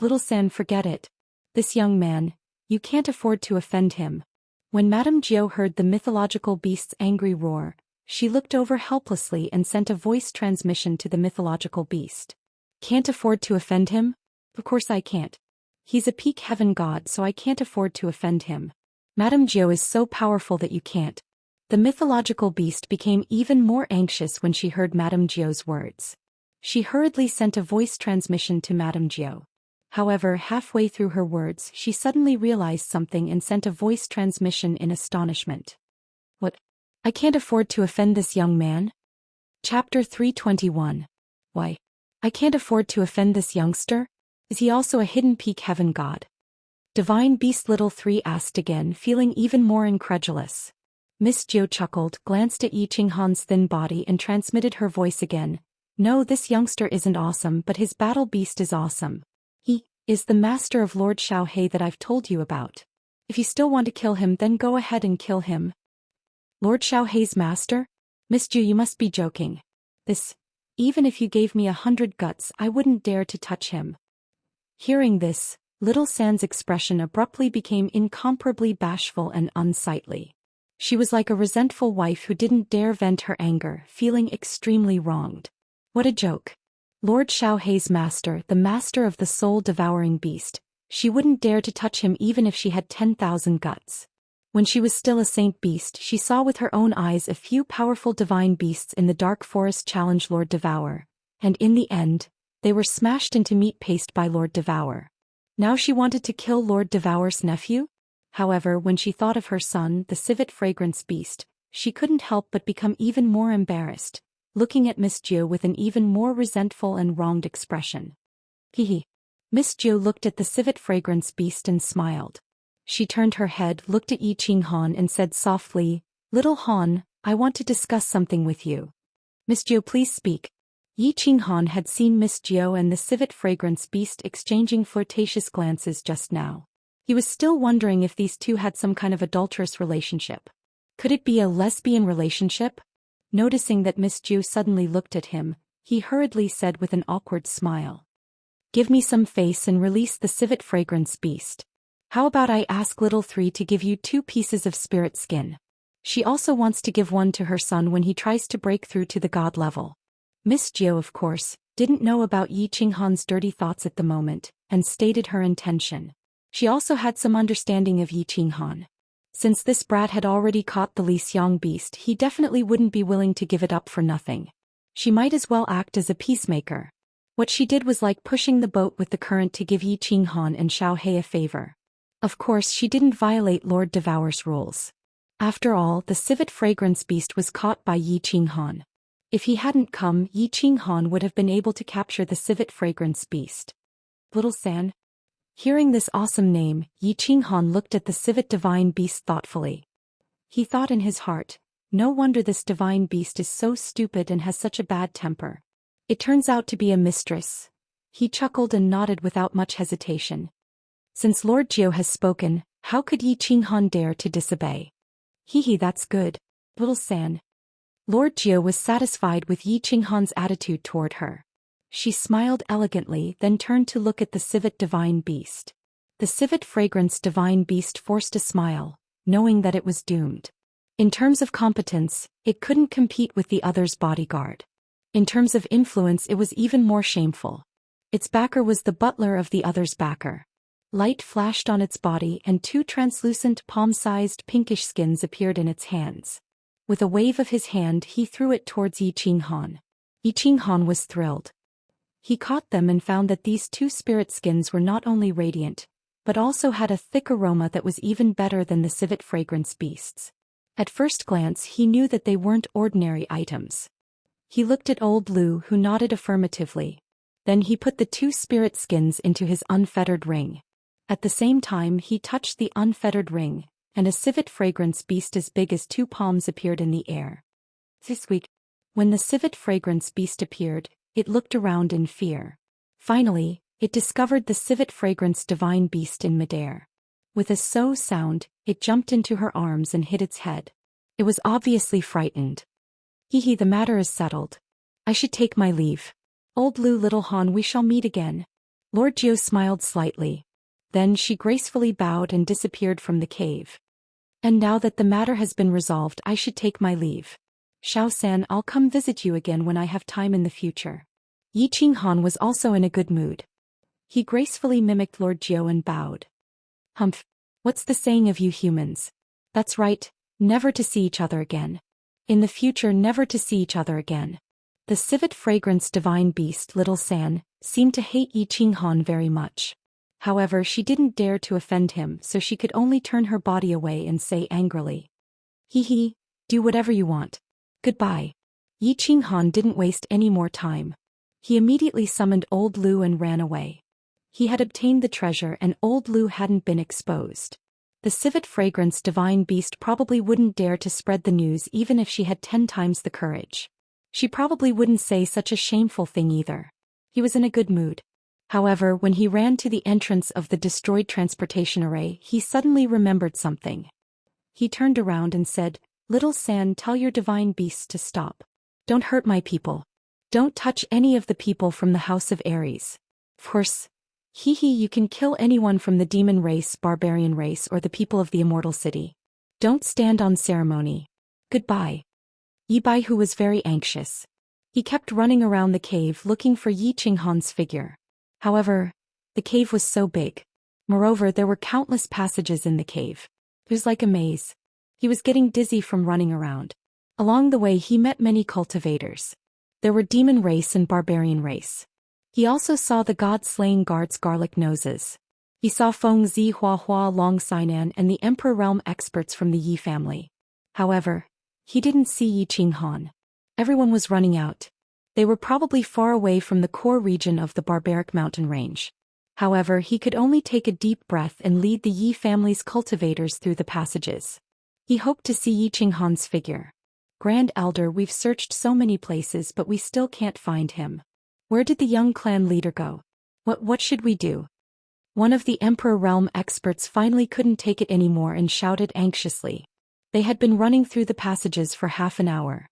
Little San, forget it. This young man, you can't afford to offend him. When Madame Zhou heard the mythological beast's angry roar, she looked over helplessly and sent a voice transmission to the mythological beast. Can't afford to offend him? Of course I can't. He's a peak heaven god, so I can't afford to offend him. Madame Zhou is so powerful that you can't. The mythological beast became even more anxious when she heard Madame Zhou's words. She hurriedly sent a voice transmission to Madame Zhou. However, halfway through her words, she suddenly realized something and sent a voice transmission in astonishment. What? I can't afford to offend this young man? Chapter 321. Why? I can't afford to offend this youngster? Is he also a hidden peak heaven god? Divine Beast Little 3 asked again, feeling even more incredulous. Miss Zhou chuckled, glanced at Yiqing thin body and transmitted her voice again. No, this youngster isn't awesome, but his battle beast is awesome. He is the master of Lord Xiaohe that I've told you about. If you still want to kill him, then go ahead and kill him. Lord Xiaohe's master? Miss Zhou, you must be joking. Even if you gave me 100 guts, I wouldn't dare to touch him. Hearing this, Little San's expression abruptly became incomparably bashful and unsightly. She was like a resentful wife who didn't dare vent her anger, feeling extremely wronged. What a joke. Lord Xiaohe's master, the master of the soul-devouring beast, she wouldn't dare to touch him even if she had 10,000 guts. When she was still a saint beast, she saw with her own eyes a few powerful divine beasts in the dark forest challenge Lord Devour, and in the end, They were smashed into meat paste by Lord Devour. Now she wanted to kill Lord Devour's nephew? However, when she thought of her son, the civet fragrance beast, she couldn't help but become even more embarrassed, looking at Miss Jiu with an even more resentful and wronged expression. Hehe. Miss Jiu looked at the civet fragrance beast and smiled. She turned her head, looked at Yi Qing Han and said softly, "Little Han, I want to discuss something with you." "Miss Jiu, please speak." Yi Qing Han had seen Miss Jiu and the civet fragrance beast exchanging flirtatious glances just now. He was still wondering if these two had some kind of adulterous relationship. Could it be a lesbian relationship? Noticing that Miss Jiu suddenly looked at him, he hurriedly said with an awkward smile, "Give me some face and release the civet fragrance beast. How about I ask Little Three to give you 2 pieces of spirit skin? She also wants to give one to her son when he tries to break through to the god level." Miss Jiu, of course, didn't know about Yi Qing Han's dirty thoughts at the moment, and stated her intention. She also had some understanding of Yi Qing Han. Since this brat had already caught the Li Xiang beast, he definitely wouldn't be willing to give it up for nothing. She might as well act as a peacemaker. What she did was like pushing the boat with the current to give Yi Qing Han and Xiao He a favor. Of course, she didn't violate Lord Devour's rules. After all, the civet fragrance beast was caught by Yi Qing Han. If he hadn't come, Yi Qing Han would have been able to capture the civet fragrance beast. Little San. Hearing this awesome name, Yi Qing Han looked at the civet divine beast thoughtfully. He thought in his heart, no wonder this divine beast is so stupid and has such a bad temper. It turns out to be a mistress. He chuckled and nodded without much hesitation. Since Lord Jiu has spoken, how could Yi Qing Han dare to disobey? Hehe, that's good. Little San. Lord Jiu was satisfied with Yi Qing Han's attitude toward her. She smiled elegantly, then turned to look at the civet divine beast. The civet fragrance divine beast forced a smile, knowing that it was doomed. In terms of competence, it couldn't compete with the other's bodyguard. In terms of influence, it was even more shameful. Its backer was the butler of the other's backer. Light flashed on its body and 2 translucent palm-sized pinkish skins appeared in its hands. With a wave of his hand, he threw it towards Yi Qing Han. Yi Qing Han was thrilled. He caught them and found that these 2 spirit skins were not only radiant, but also had a thick aroma that was even better than the civet fragrance beasts. At first glance, he knew that they weren't ordinary items. He looked at old Lu, who nodded affirmatively. Then he put the 2 spirit skins into his unfettered ring. At the same time, he touched the unfettered ring, and a civet fragrance beast as big as 2 palms appeared in the air. This week, when the civet fragrance beast appeared, it looked around in fear. Finally, it discovered the civet fragrance divine beast in midair. With a so sound, it jumped into her arms and hit its head. It was obviously frightened. Hehe, the matter is settled. I should take my leave. Old Lu, Little Han, we shall meet again. Lord Jiu smiled slightly. Then she gracefully bowed and disappeared from the cave. And now that the matter has been resolved, I should take my leave. Xiao San, I'll come visit you again when I have time in the future. Yi Qing Han was also in a good mood. He gracefully mimicked Lord Jiu and bowed. Humph. What's the saying of you humans? That's right, never to see each other again. In the future, never to see each other again. The civet fragrance divine beast, Little San, seemed to hate Yi Qing Han very much. However, she didn't dare to offend him, so she could only turn her body away and say angrily, "Hehe, do whatever you want. Goodbye." Yi Qing Han didn't waste any more time. He immediately summoned old Lu and ran away. He had obtained the treasure and old Lu hadn't been exposed. The civet fragrance divine beast probably wouldn't dare to spread the news even if she had 10 times the courage. She probably wouldn't say such a shameful thing either. He was in a good mood. However, when he ran to the entrance of the destroyed transportation array, he suddenly remembered something. He turned around and said, "Little San, tell your divine beasts to stop. Don't hurt my people. Don't touch any of the people from the House of Ares. Of course, hehe, you can kill anyone from the demon race, barbarian race, or the people of the Immortal City. Don't stand on ceremony. Goodbye." Yi Bai, who was very anxious. He kept running around the cave looking for Yi Qing Han's figure. However, the cave was so big. Moreover, there were countless passages in the cave. It was like a maze. He was getting dizzy from running around. Along the way, he met many cultivators. There were demon race and barbarian race. He also saw the god-slaying guards' garlic noses. He saw Feng Zi Hua Hua Long Sinan and the Emperor Realm experts from the Yi family. However, he didn't see Yi Qinghan. Everyone was running out. They were probably far away from the core region of the barbaric mountain range. However, he could only take a deep breath and lead the Yi family's cultivators through the passages. He hoped to see Yi Qinghan's figure. Grand Elder, we've searched so many places but we still can't find him. Where did the young clan leader go? What should we do? One of the Emperor Realm experts finally couldn't take it anymore and shouted anxiously. They had been running through the passages for half an hour.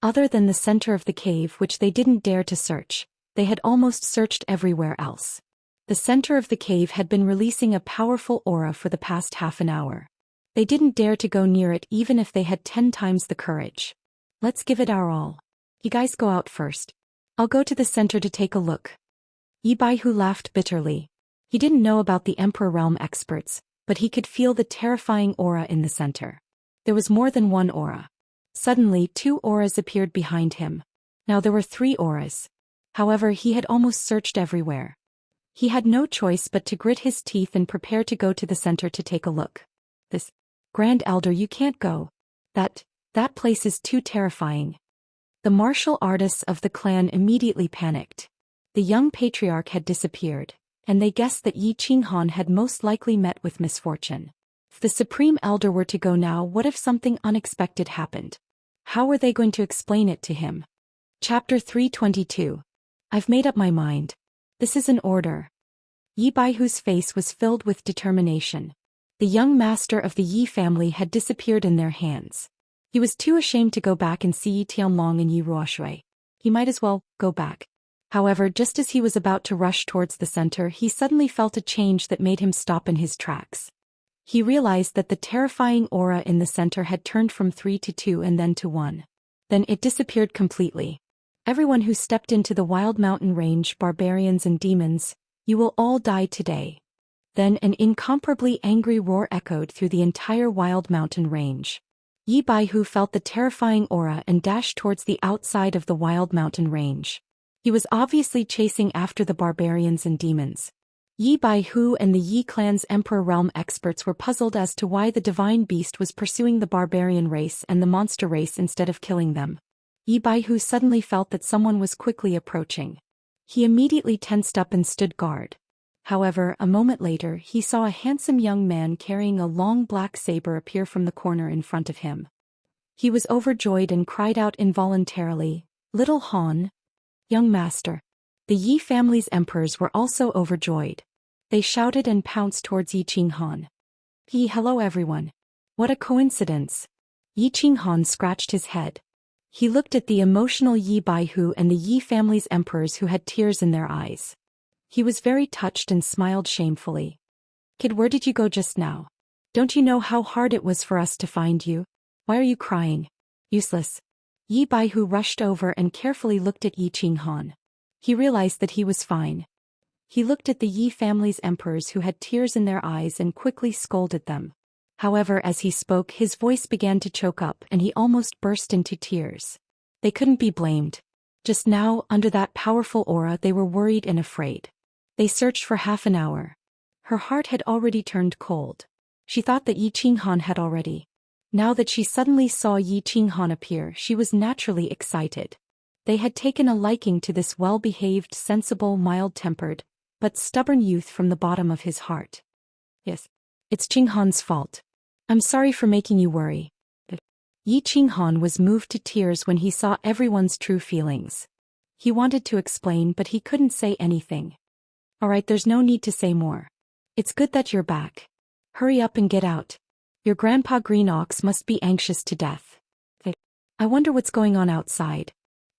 Other than the center of the cave which they didn't dare to search, they had almost searched everywhere else. The center of the cave had been releasing a powerful aura for the past half an hour. They didn't dare to go near it even if they had 10 times the courage. Let's give it our all. You guys go out first. I'll go to the center to take a look. Yi Baihu laughed bitterly. He didn't know about the Emperor Realm experts, but he could feel the terrifying aura in the center. There was more than one aura. Suddenly 2 auras appeared behind him. Now there were 3 auras. However, he had almost searched everywhere. He had no choice but to grit his teeth and prepare to go to the center to take a look. This Grand Elder, you can't go. That place is too terrifying. The martial artists of the clan immediately panicked. The young patriarch had disappeared, and they guessed that Yi Qinghan had most likely met with misfortune. If the Supreme Elder were to go now, what if something unexpected happened? How were they going to explain it to him? Chapter 322. I've made up my mind. This is an order. Yi Baihu's face was filled with determination. The young master of the Yi family had disappeared in their hands. He was too ashamed to go back and see Yi Tianlong and Yi Ruoshui. He might as well go back. However, just as he was about to rush towards the center, he suddenly felt a change that made him stop in his tracks. He realized that the terrifying aura in the center had turned from 3 to 2 and then to 1. Then it disappeared completely. Everyone who stepped into the wild mountain range, barbarians and demons, you will all die today. Then an incomparably angry roar echoed through the entire wild mountain range. Yi Baihu felt the terrifying aura and dashed towards the outside of the wild mountain range. He was obviously chasing after the barbarians and demons. Yi Baihu and the Yi clan's Emperor Realm experts were puzzled as to why the divine beast was pursuing the barbarian race and the monster race instead of killing them. Yi Baihu suddenly felt that someone was quickly approaching. He immediately tensed up and stood guard. However, a moment later he saw a handsome young man carrying a long black saber appear from the corner in front of him. He was overjoyed and cried out involuntarily, "Little Han!" Young master. The Yi family's emperors were also overjoyed. They shouted and pounced towards Yi Qinghan. Hello everyone. What a coincidence. Yi Qinghan scratched his head. He looked at the emotional Yi Baihu and the Yi family's emperors who had tears in their eyes. He was very touched and smiled shamefully. Kid, where did you go just now? Don't you know how hard it was for us to find you? Why are you crying? Useless. Yi Baihu rushed over and carefully looked at Yi Qinghan. He realized that he was fine. He looked at the Yi family's emperors who had tears in their eyes and quickly scolded them. However, as he spoke, his voice began to choke up and he almost burst into tears. They couldn't be blamed. Just now, under that powerful aura, they were worried and afraid. They searched for half an hour. Her heart had already turned cold. She thought that Yi Qinghan had already. Now that she suddenly saw Yi Qinghan appear, she was naturally excited. They had taken a liking to this well-behaved, sensible, mild-tempered, but stubborn youth from the bottom of his heart. Yes, it's Qinghan's fault. I'm sorry for making you worry. Yi Qinghan was moved to tears when he saw everyone's true feelings. He wanted to explain, but he couldn't say anything. Alright, there's no need to say more. It's good that you're back. Hurry up and get out. Your grandpa Green Ox must be anxious to death. I wonder what's going on outside.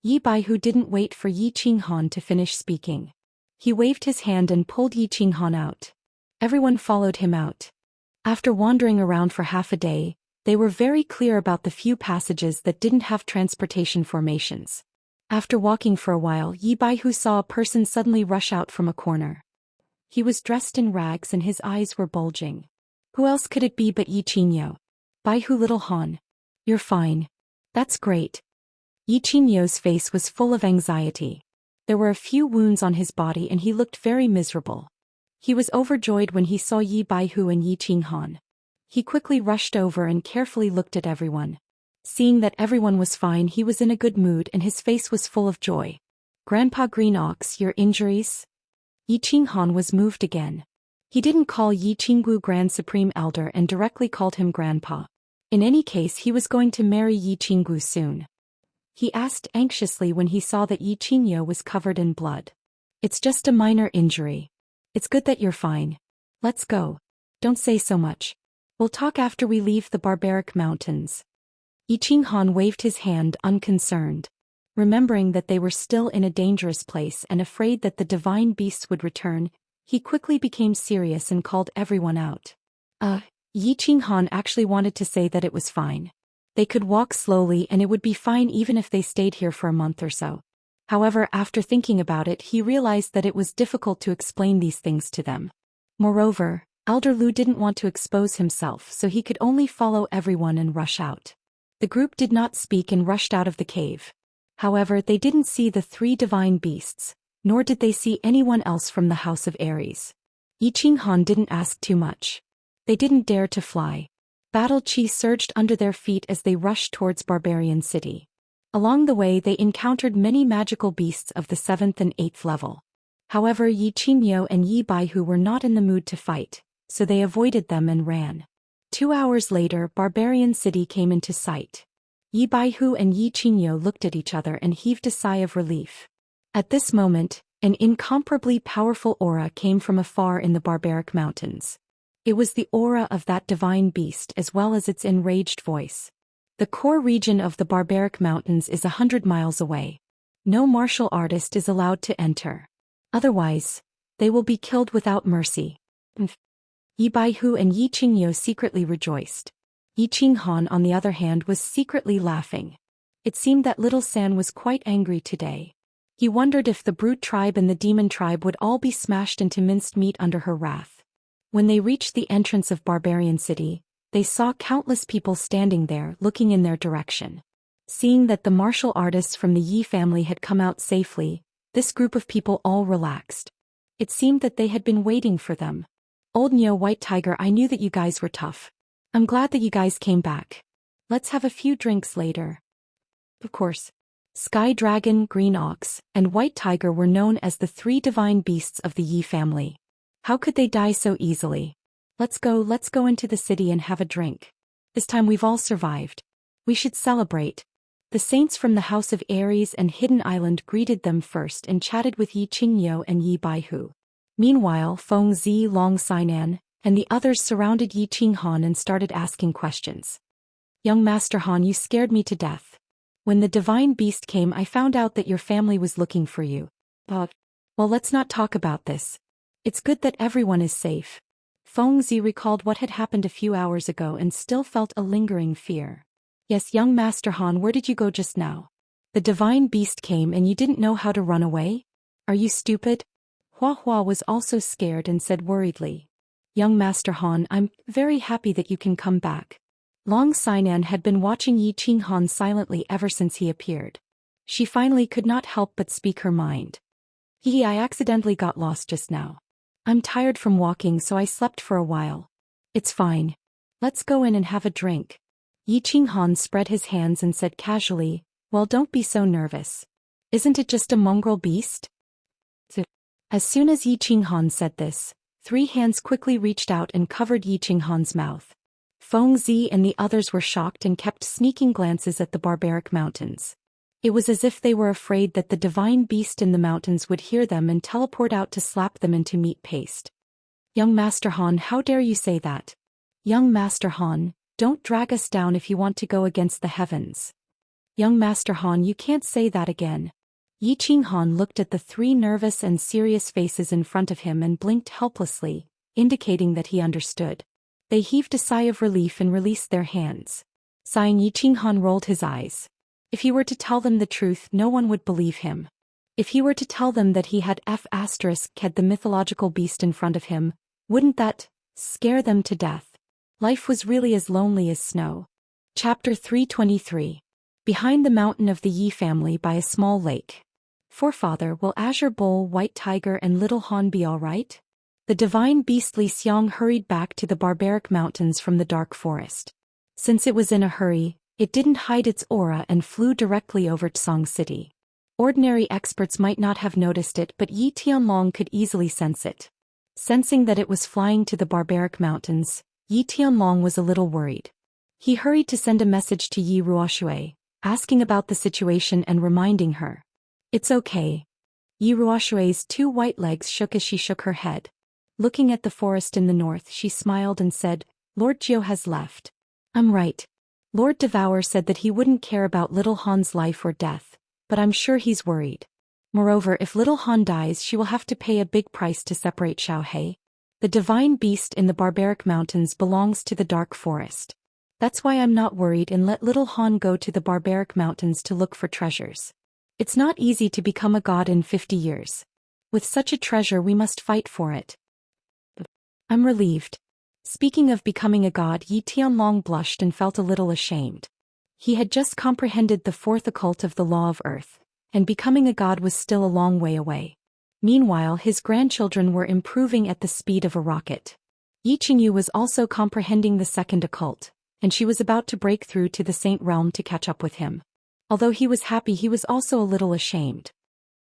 Yi Baihu didn't wait for Yi Qinghan to finish speaking. He waved his hand and pulled Yi Qinghan out. Everyone followed him out. After wandering around for half a day, they were very clear about the few passages that didn't have transportation formations. After walking for a while, Yi Baihu saw a person suddenly rush out from a corner. He was dressed in rags and his eyes were bulging. Who else could it be but Yi Qingyo? Baihu, little Han. You're fine. That's great. Yi Qingyo's face was full of anxiety. There were a few wounds on his body and he looked very miserable. He was overjoyed when he saw Yi Baihu and Yi Qinghan. He quickly rushed over and carefully looked at everyone. Seeing that everyone was fine, he was in a good mood and his face was full of joy. "Grandpa Green Ox, your injuries?" Yi Qinghan was moved again. He didn't call Yi Qinggu Grand Supreme Elder and directly called him Grandpa. In any case, he was going to marry Yi Qinggu soon. He asked anxiously when he saw that Yi Qingyo was covered in blood. "It's just a minor injury. It's good that you're fine. Let's go. Don't say so much. We'll talk after we leave the barbaric mountains." Yi Qinghan waved his hand unconcerned. Remembering that they were still in a dangerous place and afraid that the divine beasts would return, he quickly became serious and called everyone out. Yi Qinghan actually wanted to say that it was fine. They could walk slowly and it would be fine even if they stayed here for a month or so. However, after thinking about it, he realized that it was difficult to explain these things to them. Moreover, Elder Lu didn't want to expose himself, so he could only follow everyone and rush out. The group did not speak and rushed out of the cave. However, they didn't see the three divine beasts, nor did they see anyone else from the House of Aries. Yi Qinghan didn't ask too much. They didn't dare to fly. Battle chi surged under their feet as they rushed towards Barbarian City. Along the way they encountered many magical beasts of the 7th and 8th level. However, Yi Qingyo and Yi Baihu were not in the mood to fight, so they avoided them and ran. 2 hours later, Barbarian City came into sight. Yi Baihu and Yi Qingyo looked at each other and heaved a sigh of relief. At this moment, an incomparably powerful aura came from afar in the barbaric mountains. It was the aura of that divine beast as well as its enraged voice. The core region of the barbaric mountains is 100 miles away. No martial artist is allowed to enter. Otherwise, they will be killed without mercy. Yi Baihu and Yi Qingyo secretly rejoiced. Yi Qinghan, on the other hand, was secretly laughing. It seemed that little San was quite angry today. He wondered if the brute tribe and the demon tribe would all be smashed into minced meat under her wrath. When they reached the entrance of Barbarian City, they saw countless people standing there looking in their direction. Seeing that the martial artists from the Yi family had come out safely, this group of people all relaxed. It seemed that they had been waiting for them. "Old Neo White Tiger, I knew that you guys were tough. I'm glad that you guys came back. Let's have a few drinks later." Of course, Sky Dragon, Green Ox, and White Tiger were known as the three divine beasts of the Yi family. How could they die so easily? Let's go into the city and have a drink. This time we've all survived. We should celebrate." The saints from the House of Aries and Hidden Island greeted them first and chatted with Yi Qingyo and Yi Baihu. Meanwhile, Feng Zi, Long Xinan, and the others surrounded Yi Qinghan and started asking questions. "Young Master Han, you scared me to death. When the divine beast came, I found out that your family was looking for you. Well, let's not talk about this. It's good that everyone is safe." Feng Zi recalled what had happened a few hours ago and still felt a lingering fear. "Yes, young Master Han, where did you go just now? The divine beast came and you didn't know how to run away? Are you stupid?" Hua Hua was also scared and said worriedly. "Young Master Han, I'm very happy that you can come back." Long Xinan had been watching Yi Qinghan silently ever since he appeared. She finally could not help but speak her mind. I accidentally got lost just now. I'm tired from walking, so I slept for a while. It's fine. Let's go in and have a drink." Yi Qinghan spread his hands and said casually, "Well, don't be so nervous. Isn't it just a mongrel beast?" As soon as Yi Qinghan said this, 3 hands quickly reached out and covered Yi Qinghan's mouth. Feng Zi and the others were shocked and kept sneaking glances at the barbaric mountains. It was as if they were afraid that the divine beast in the mountains would hear them and teleport out to slap them into meat paste. "Young Master Han, how dare you say that? Young Master Han, don't drag us down if you want to go against the heavens. Young Master Han, you can't say that again." Yi Qinghan looked at the 3 nervous and serious faces in front of him and blinked helplessly, indicating that he understood. They heaved a sigh of relief and released their hands. Sighing, Yi Qinghan rolled his eyes. If he were to tell them the truth, no one would believe him. If he were to tell them that he had had the mythological beast in front of him, wouldn't that scare them to death? Life was really as lonely as snow. Chapter 323. Behind the mountain of the Yi family by a small lake. Forefather, will Azure Bull, White Tiger and Little Han be all right? The divine beast Li Xiang hurried back to the barbaric mountains from the dark forest. Since it was in a hurry, it didn't hide its aura and flew directly over Tsong City. Ordinary experts might not have noticed it, but Yi Tianlong could easily sense it. Sensing that it was flying to the barbaric mountains, Yi Tianlong was a little worried. He hurried to send a message to Yi Ruoshui, asking about the situation and reminding her. It's okay. Yi Ruoshui's 2 white legs shook as she shook her head. Looking at the forest in the north, she smiled and said, Lord Jiu has left. I'm right. Lord Devour said that he wouldn't care about little Han's life or death, but I'm sure he's worried. Moreover, if little Han dies, she will have to pay a big price to separate Xiaohei. The divine beast in the barbaric mountains belongs to the dark forest. That's why I'm not worried and let little Han go to the barbaric mountains to look for treasures. It's not easy to become a god in 50 years. With such a treasure we must fight for it. I'm relieved. Speaking of becoming a god, Yi Tianlong blushed and felt a little ashamed. He had just comprehended the 4th occult of the law of earth, and becoming a god was still a long way away. Meanwhile, his grandchildren were improving at the speed of a rocket. Yi Qingyu was also comprehending the 2nd occult, and she was about to break through to the Saint realm to catch up with him. Although he was happy, he was also a little ashamed.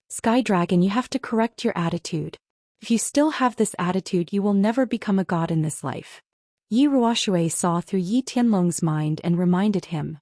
Sky Dragon, you have to correct your attitude. If you still have this attitude, you will never become a god in this life. Yi Ruoshui saw through Yi Tianlong's mind and reminded him.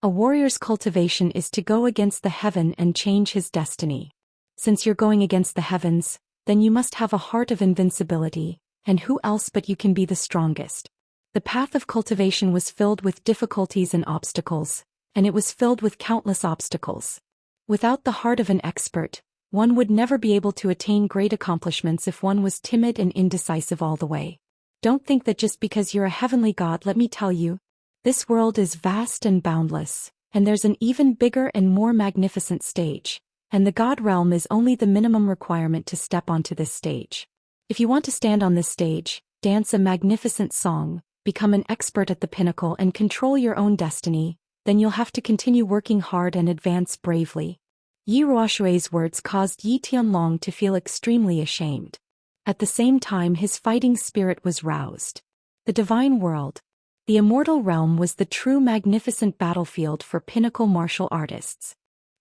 A warrior's cultivation is to go against the heaven and change his destiny. Since you're going against the heavens, then you must have a heart of invincibility, and who else but you can be the strongest. The path of cultivation was filled with difficulties and obstacles, and it was filled with countless obstacles. Without the heart of an expert, one would never be able to attain great accomplishments if one was timid and indecisive all the way. Don't think that just because you're a heavenly god, let me tell you. This world is vast and boundless, and there's an even bigger and more magnificent stage, and the god realm is only the minimum requirement to step onto this stage. If you want to stand on this stage, dance a magnificent song, become an expert at the pinnacle and control your own destiny, then you'll have to continue working hard and advance bravely. Yi Ruoshui's words caused Yi Tianlong to feel extremely ashamed. At the same time, his fighting spirit was roused. The divine world. The immortal realm was the true magnificent battlefield for pinnacle martial artists.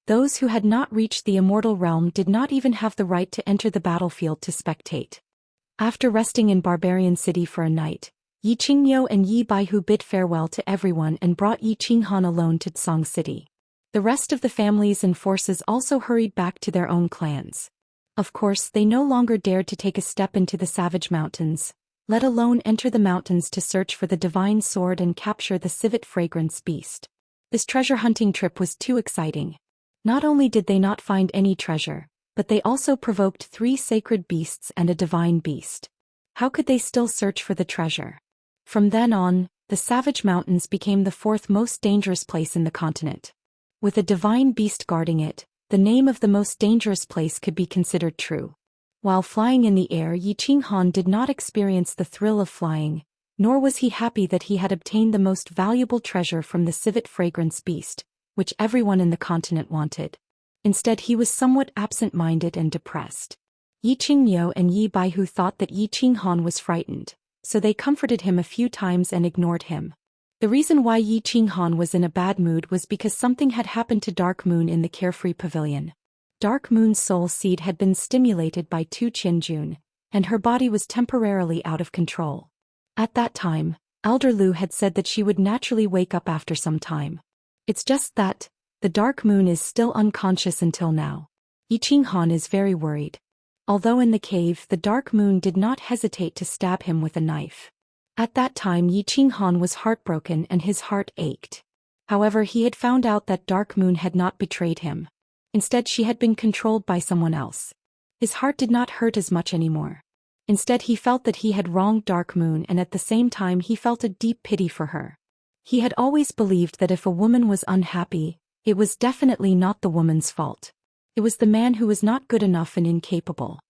Those who had not reached the immortal realm did not even have the right to enter the battlefield to spectate. After resting in Barbarian City for a night, Yi Qingyo and Yi Baihu bid farewell to everyone and brought Yi Qinghan alone to Tsong City. The rest of the families and forces also hurried back to their own clans. Of course, they no longer dared to take a step into the savage mountains, let alone enter the mountains to search for the divine sword and capture the civet fragrance beast. This treasure hunting trip was too exciting. Not only did they not find any treasure, but they also provoked 3 sacred beasts and a divine beast. How could they still search for the treasure? From then on, the savage mountains became the 4th most dangerous place in the continent. With a divine beast guarding it, the name of the most dangerous place could be considered true. While flying in the air, Yi Qinghan did not experience the thrill of flying, nor was he happy that he had obtained the most valuable treasure from the civet fragrance beast, which everyone in the continent wanted. Instead, he was somewhat absent-minded and depressed. Yi Qingyo and Yi Baihu thought that Yi Qinghan was frightened, so they comforted him a few times and ignored him. The reason why Yi Qinghan was in a bad mood was because something had happened to Dark Moon in the Carefree Pavilion. Dark Moon's soul seed had been stimulated by Tu Qinjun, and her body was temporarily out of control. At that time, Elder Lu had said that she would naturally wake up after some time. It's just that, the Dark Moon is still unconscious until now. Yi Qinghan is very worried. Although in the cave, the Dark Moon did not hesitate to stab him with a knife. At that time, Yi Qinghan was heartbroken and his heart ached. However, he had found out that Dark Moon had not betrayed him. Instead, she had been controlled by someone else. His heart did not hurt as much anymore. Instead, he felt that he had wronged Dark Moon, and at the same time he felt a deep pity for her. He had always believed that if a woman was unhappy, it was definitely not the woman's fault. It was the man who was not good enough and incapable.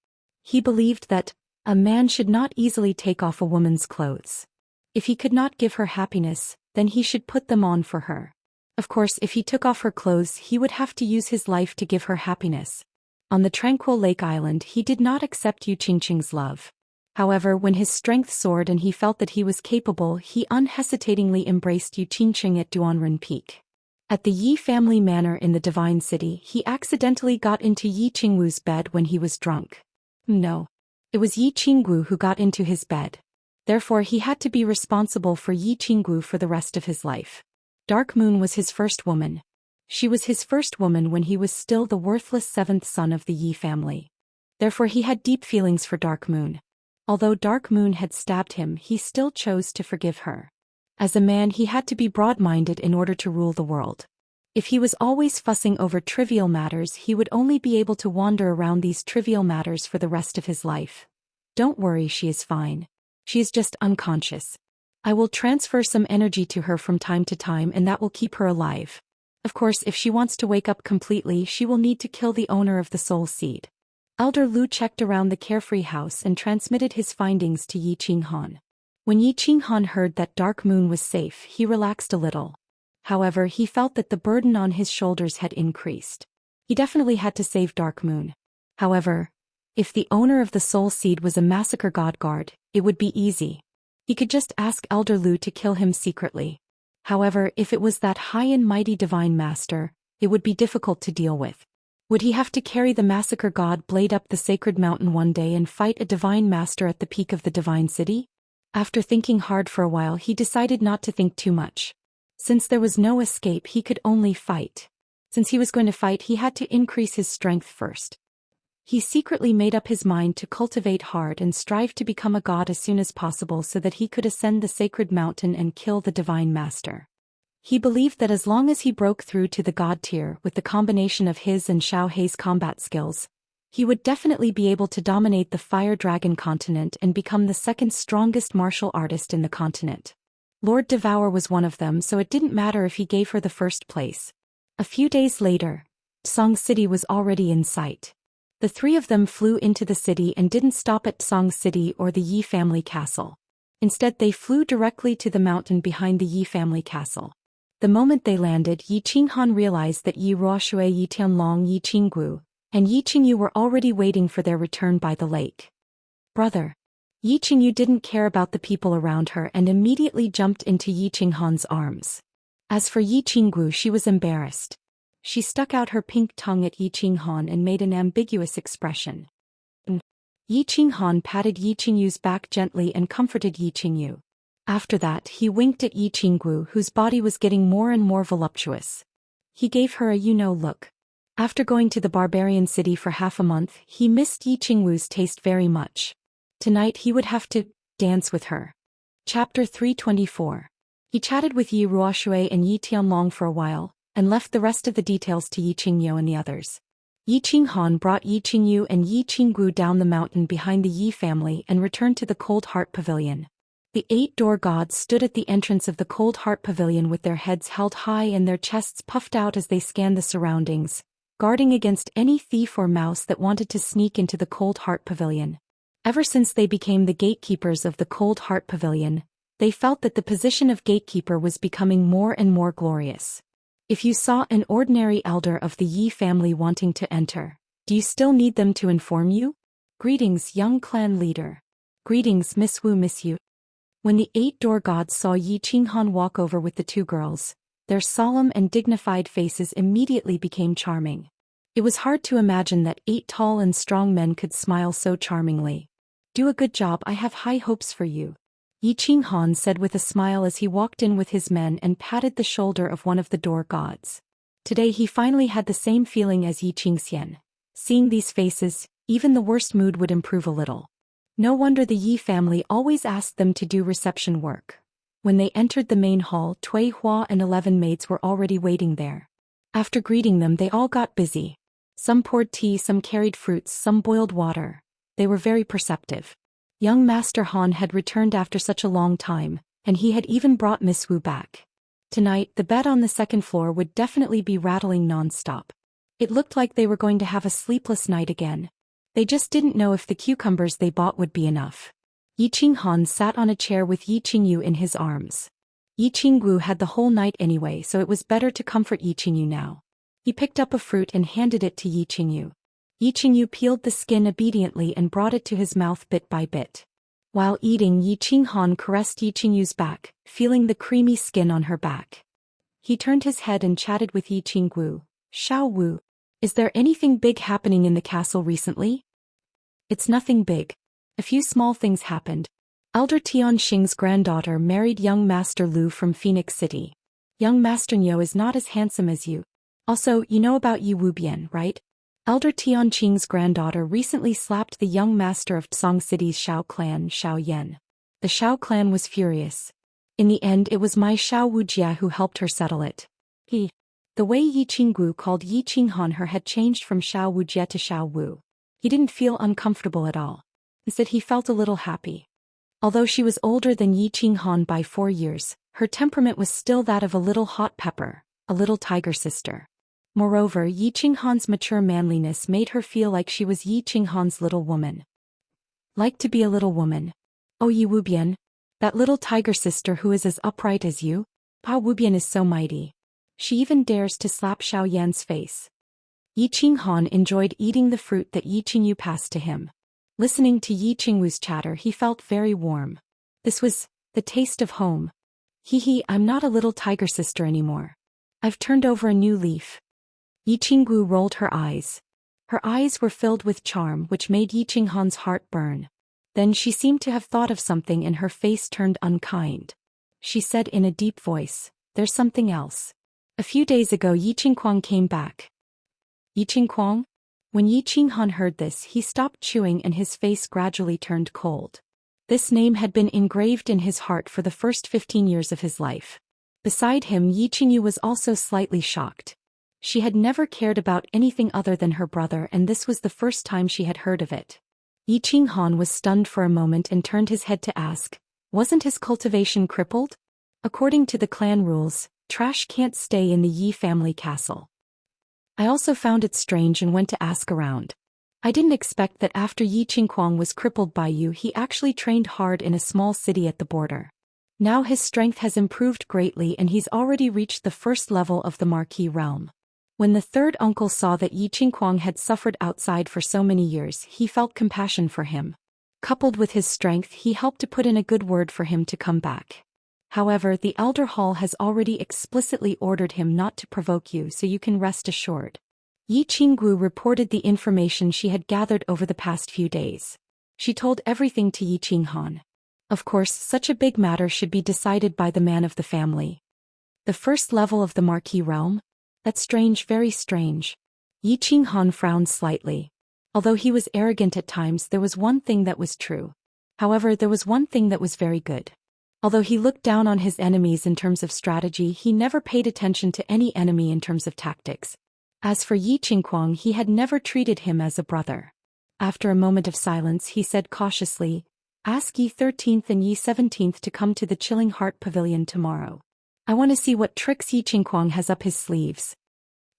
He believed that a man should not easily take off a woman's clothes. If he could not give her happiness, then he should put them on for her. Of course, if he took off her clothes, he would have to use his life to give her happiness. On the tranquil lake island he did not accept Yu Qingqing's love. However, when his strength soared and he felt that he was capable, he unhesitatingly embraced Yu Qingqing at Duanren Peak. At the Yi family manor in the Divine City, he accidentally got into Yi Qingwu's bed when he was drunk. No. It was Yi Qingwu who got into his bed. Therefore he had to be responsible for Yi Qingwu for the rest of his life. Dark Moon was his first woman. She was his first woman when he was still the worthless seventh son of the Yi family. Therefore he had deep feelings for Dark Moon. Although Dark Moon had stabbed him, he still chose to forgive her. As a man he had to be broad-minded in order to rule the world. If he was always fussing over trivial matters, he would only be able to wander around these trivial matters for the rest of his life. Don't worry, she is fine. She is just unconscious. I will transfer some energy to her from time to time and that will keep her alive. Of course, if she wants to wake up completely, she will need to kill the owner of the soul seed. Elder Lu checked around the carefree house and transmitted his findings to Yi Qinghan. When Yi Qinghan heard that Dark Moon was safe, he relaxed a little. However, he felt that the burden on his shoulders had increased. He definitely had to save Dark Moon. However, if the owner of the soul seed was a massacre god guard, it would be easy. He could just ask Elder Lu to kill him secretly. However, if it was that high and mighty divine master, it would be difficult to deal with. Would he have to carry the massacre god blade up the sacred mountain one day and fight a divine master at the peak of the divine city? After thinking hard for a while, he decided not to think too much. Since there was no escape, he could only fight. Since he was going to fight, he had to increase his strength first. He secretly made up his mind to cultivate hard and strive to become a god as soon as possible so that he could ascend the sacred mountain and kill the divine master. He believed that as long as he broke through to the god tier with the combination of his and Xiao Hei's combat skills, he would definitely be able to dominate the Fire Dragon continent and become the second strongest martial artist in the continent. Lord Devour was one of them, so it didn't matter if he gave her the first place. A few days later, Song City was already in sight. The three of them flew into the city and didn't stop at Song City or the Yi family castle. Instead, they flew directly to the mountain behind the Yi family castle. The moment they landed, Yi Qinghan realized that Yi Ruoshui, Yi Tianlong, Yi Qinggu, and Yi Qingyu were already waiting for their return by the lake. Brother. Yi Qingyu didn't care about the people around her and immediately jumped into Yi Qinghan's arms. As for Yi Qinggu, she was embarrassed. She stuck out her pink tongue at Yi Qinghan and made an ambiguous expression. Yi Qinghan patted Yi Qingyu's back gently and comforted Yi Qingyu. After that, he winked at Yi Qinggu, whose body was getting more and more voluptuous. He gave her a you-know look. After going to the barbarian city for half a month, he missed Yi Qingwu's taste very much. Tonight he would have to dance with her. Chapter 324. He chatted with Yi Ruoshui and Yi Tianlong for a while, and left the rest of the details to Yi Qingyu and the others. Yi Qinghan brought Yi Qingyu and Yi Qinggu down the mountain behind the Yi family and returned to the Cold Heart Pavilion. The 8-door gods stood at the entrance of the Cold Heart Pavilion with their heads held high and their chests puffed out as they scanned the surroundings, guarding against any thief or mouse that wanted to sneak into the Cold Heart Pavilion. Ever since they became the gatekeepers of the Cold Heart Pavilion, they felt that the position of gatekeeper was becoming more and more glorious. If you saw an ordinary elder of the Yi family wanting to enter, do you still need them to inform you? Greetings, young clan leader. Greetings, Miss Wu, Miss Yu. When the 8-door gods saw Yi Qinghan walk over with the two girls, their solemn and dignified faces immediately became charming. It was hard to imagine that 8 tall and strong men could smile so charmingly. Do a good job, I have high hopes for you. Yi Qinghan said with a smile as he walked in with his men and patted the shoulder of one of the door gods. Today he finally had the same feeling as Yi Xian. Seeing these faces, even the worst mood would improve a little. No wonder the Yi family always asked them to do reception work. When they entered the main hall, Tui Hua and 11 maids were already waiting there. After greeting them, they all got busy. Some poured tea, some carried fruits, some boiled water. They were very perceptive. Young Master Han had returned after such a long time, and he had even brought Miss Wu back. Tonight, the bed on the second floor would definitely be rattling non-stop. It looked like they were going to have a sleepless night again. They just didn't know if the cucumbers they bought would be enough. Yi Qinghan sat on a chair with Yi Qingyu in his arms. Yi Qinggu had the whole night anyway, so it was better to comfort Yi Qingyu now. He picked up a fruit and handed it to Yi Qingyu. Yi Qingyu peeled the skin obediently and brought it to his mouth bit by bit. While eating, Yi Qinghan caressed Yi Qingyu's back, feeling the creamy skin on her back. He turned his head and chatted with Yi Qinggu. Xiao Wu, is there anything big happening in the castle recently? It's nothing big. A few small things happened. Elder Tianxing's granddaughter married young Master Lu from Phoenix City. Young Master Niu is not as handsome as you. Also, you know about Yi Wubian, right? Elder Tianqing's granddaughter recently slapped the young master of Tsang City's Xiao clan, Zhou Xian. The Xiao clan was furious. In the end, it was my Xiao Wuxia who helped her settle it. The way Yi Qinggu called Yi Qinghan her had changed from Xiao Wuxia to Xiao Wu. He didn't feel uncomfortable at all. Instead, he felt a little happy. Although she was older than Yi Qinghan by 4 years, her temperament was still that of a little hot pepper, a little tiger sister. Moreover, Yi Qinghan's mature manliness made her feel like she was Yi Qinghan's little woman. Like to be a little woman. Oh Yi Wubian, that little tiger sister who is as upright as you? Pa Wubian is so mighty. She even dares to slap Xiao Yan's face. Yi Qinghan enjoyed eating the fruit that Yi Qingyu passed to him. Listening to Yi Qingwu's chatter, he felt very warm. This was the taste of home. I'm not a little tiger sister anymore. I've turned over a new leaf. Yi Qinggu rolled her eyes. Her eyes were filled with charm which made Yi Qinghan's heart burn. Then she seemed to have thought of something and her face turned unkind. She said in a deep voice, "There's something else. A few days ago Yi Qingquang came back." Yi Qingquang? When Yi Qinghan heard this, he stopped chewing and his face gradually turned cold. This name had been engraved in his heart for the first 15 years of his life. Beside him, Yi Qingyu was also slightly shocked. She had never cared about anything other than her brother, and this was the first time she had heard of it. Yi Qinghan was stunned for a moment and turned his head to ask, wasn't his cultivation crippled? According to the clan rules, trash can't stay in the Yi family castle. I also found it strange and went to ask around. I didn't expect that after Yi Qingquang was crippled by you, he actually trained hard in a small city at the border. Now his strength has improved greatly and he's already reached the first level of the Marquis realm. When the third uncle saw that Yi Qingquang had suffered outside for so many years, he felt compassion for him. Coupled with his strength, he helped to put in a good word for him to come back. However, the Elder Hall has already explicitly ordered him not to provoke you, so you can rest assured. Yi Qinggu reported the information she had gathered over the past few days. She told everything to Yi Qinghan. Of course, such a big matter should be decided by the man of the family. The first level of the Marquis realm? That's strange, very strange. Yi Qinghan frowned slightly. Although he was arrogant at times, there was one thing that was true. However, there was one thing that was very good. Although he looked down on his enemies in terms of strategy, he never paid attention to any enemy in terms of tactics. As for Yi Qingquang, he had never treated him as a brother. After a moment of silence, he said cautiously, "Ask Yi 13th and Yi 17th to come to the Chilling Heart Pavilion tomorrow. I want to see what tricks Yi Qingquang has up his sleeves."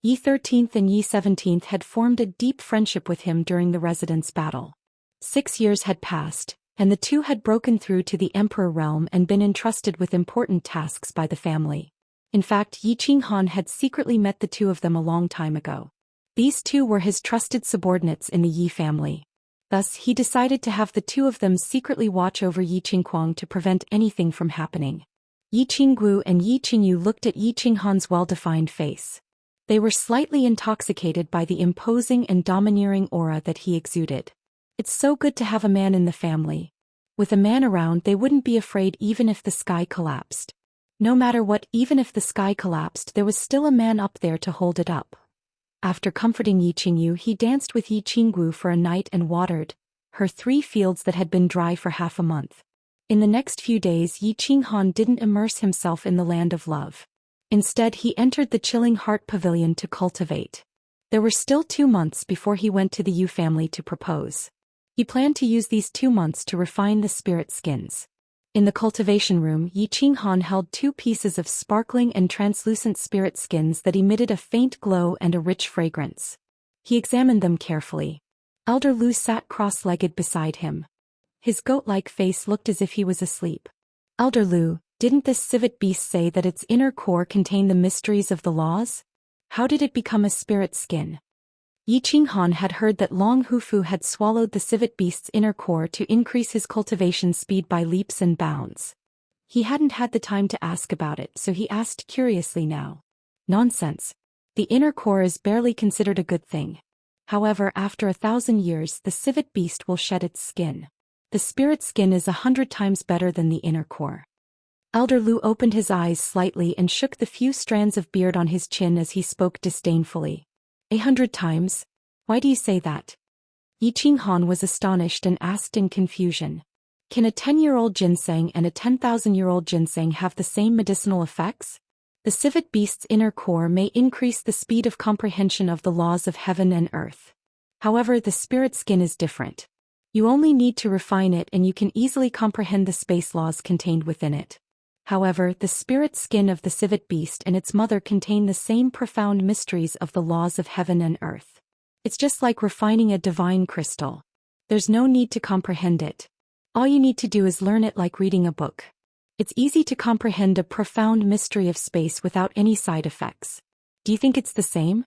Yi 13th and Yi 17th had formed a deep friendship with him during the Residence Battle. 6 years had passed, and the two had broken through to the Emperor realm and been entrusted with important tasks by the family. In fact, Yi Qinghan had secretly met the two of them a long time ago. These two were his trusted subordinates in the Yi family. Thus, he decided to have the two of them secretly watch over Yi Qingquang to prevent anything from happening. Yi Qinggu and Yi Qingyu looked at Yi Qinghan's well-defined face. They were slightly intoxicated by the imposing and domineering aura that he exuded. It's so good to have a man in the family. With a man around, they wouldn't be afraid even if the sky collapsed. No matter what, even if the sky collapsed, there was still a man up there to hold it up. After comforting Yi Qingyu, he danced with Yi Qinggu for a night and watered her 3 fields that had been dry for half a month. In the next few days, Yi Qinghan didn't immerse himself in the land of love. Instead, he entered the Chilling Heart Pavilion to cultivate. There were still 2 months before he went to the Yu family to propose. He planned to use these 2 months to refine the spirit skins. In the cultivation room, Yi Qinghan held 2 pieces of sparkling and translucent spirit skins that emitted a faint glow and a rich fragrance. He examined them carefully. Elder Lu sat cross-legged beside him. His goat-like face looked as if he was asleep. "Elder Lu, didn't this civet beast say that its inner core contained the mysteries of the laws? How did it become a spirit skin?" Yi Qinghan had heard that Long Hufu had swallowed the civet beast's inner core to increase his cultivation speed by leaps and bounds. He hadn't had the time to ask about it, so he asked curiously now. Nonsense. The inner core is barely considered a good thing. However, after 1,000 years, the civet beast will shed its skin. The spirit skin is 100 times better than the inner core. Elder Lu opened his eyes slightly and shook the few strands of beard on his chin as he spoke disdainfully. 100 times? Why do you say that? Yi Qinghan was astonished and asked in confusion. Can a 10-year-old ginseng and a 10,000-year-old ginseng have the same medicinal effects? The civet beast's inner core may increase the speed of comprehension of the laws of heaven and earth. However, the spirit skin is different. You only need to refine it and you can easily comprehend the space laws contained within it. However, the spirit skin of the civet beast and its mother contain the same profound mysteries of the laws of heaven and earth. It's just like refining a divine crystal. There's no need to comprehend it. All you need to do is learn it like reading a book. It's easy to comprehend a profound mystery of space without any side effects. Do you think it's the same?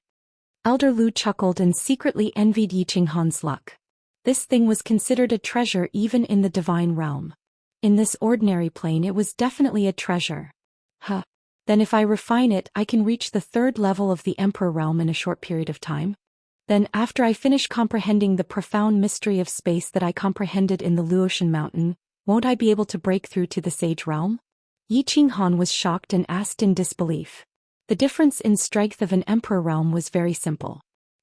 Elder Lu chuckled and secretly envied Yi Qinghan's luck. This thing was considered a treasure even in the divine realm. In this ordinary plane it was definitely a treasure. Huh. Then if I refine it, I can reach the 3rd level of the Emperor realm in a short period of time? Then after I finish comprehending the profound mystery of space that I comprehended in the Luotian mountain, won't I be able to break through to the sage realm? Yi Qinghan was shocked and asked in disbelief. The difference in strength of an Emperor realm was very simple.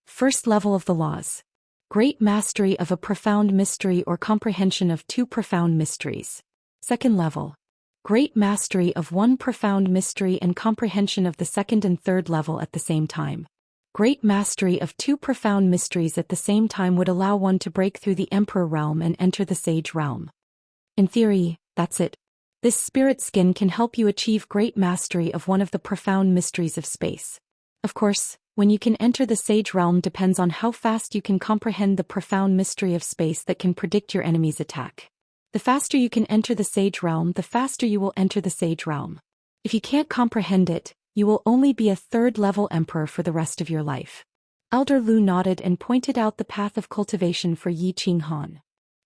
1st level of the laws. Great mastery of a profound mystery or comprehension of 2 profound mysteries. 2nd level. Great mastery of 1 profound mystery and comprehension of the 2nd and 3rd level at the same time. Great mastery of 2 profound mysteries at the same time would allow one to break through the Emperor realm and enter the Sage realm. In theory, that's it. This spirit skin can help you achieve great mastery of one of the profound mysteries of space. Of course, when you can enter the Sage realm depends on how fast you can comprehend the profound mystery of space that can predict your enemy's attack. The faster you can enter the Sage realm, the faster you will enter the Sage realm. If you can't comprehend it, you will only be a 3rd level emperor for the rest of your life. Elder Lu nodded and pointed out the path of cultivation for Yi Qinghan.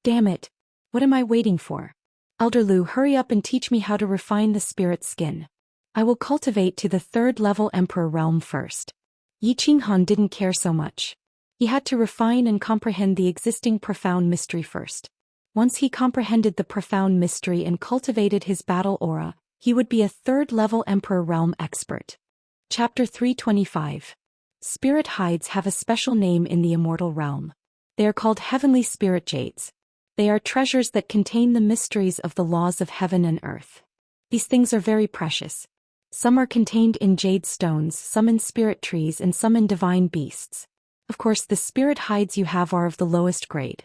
Damn it. What am I waiting for? Elder Lu, hurry up and teach me how to refine the spirit skin. I will cultivate to the 3rd level emperor realm first. Yi Qinghan didn't care so much. He had to refine and comprehend the existing profound mystery first. Once he comprehended the profound mystery and cultivated his battle aura, he would be a 3rd level Emperor Realm expert. Chapter 325. Spirit hides have a special name in the Immortal Realm. They are called Heavenly Spirit Jades. They are treasures that contain the mysteries of the laws of heaven and earth. These things are very precious. Some are contained in jade stones, some in spirit trees, and some in divine beasts. Of course, the spirit hides you have are of the lowest grade.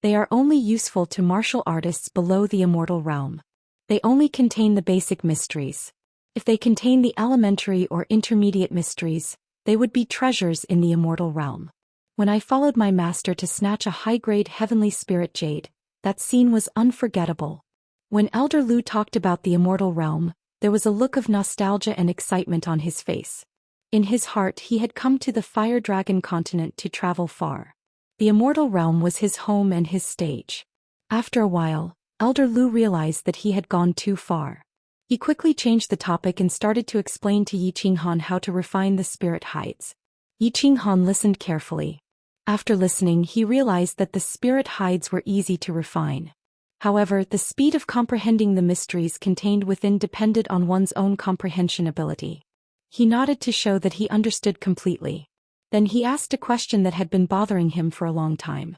They are only useful to martial artists below the Immortal Realm. They only contain the basic mysteries. If they contain the elementary or intermediate mysteries, they would be treasures in the Immortal Realm. When I followed my master to snatch a high-grade heavenly spirit jade, that scene was unforgettable. When Elder Lu talked about the Immortal Realm, there was a look of nostalgia and excitement on his face. In his heart he had come to the Fire Dragon continent to travel far. The Immortal Realm was his home and his stage. After a while, Elder Lu realized that he had gone too far. He quickly changed the topic and started to explain to Yi Qinghan how to refine the spirit hides. Yi Qinghan listened carefully. After listening, he realized that the spirit hides were easy to refine. However, the speed of comprehending the mysteries contained within depended on one's own comprehension ability. He nodded to show that he understood completely. Then he asked a question that had been bothering him for a long time.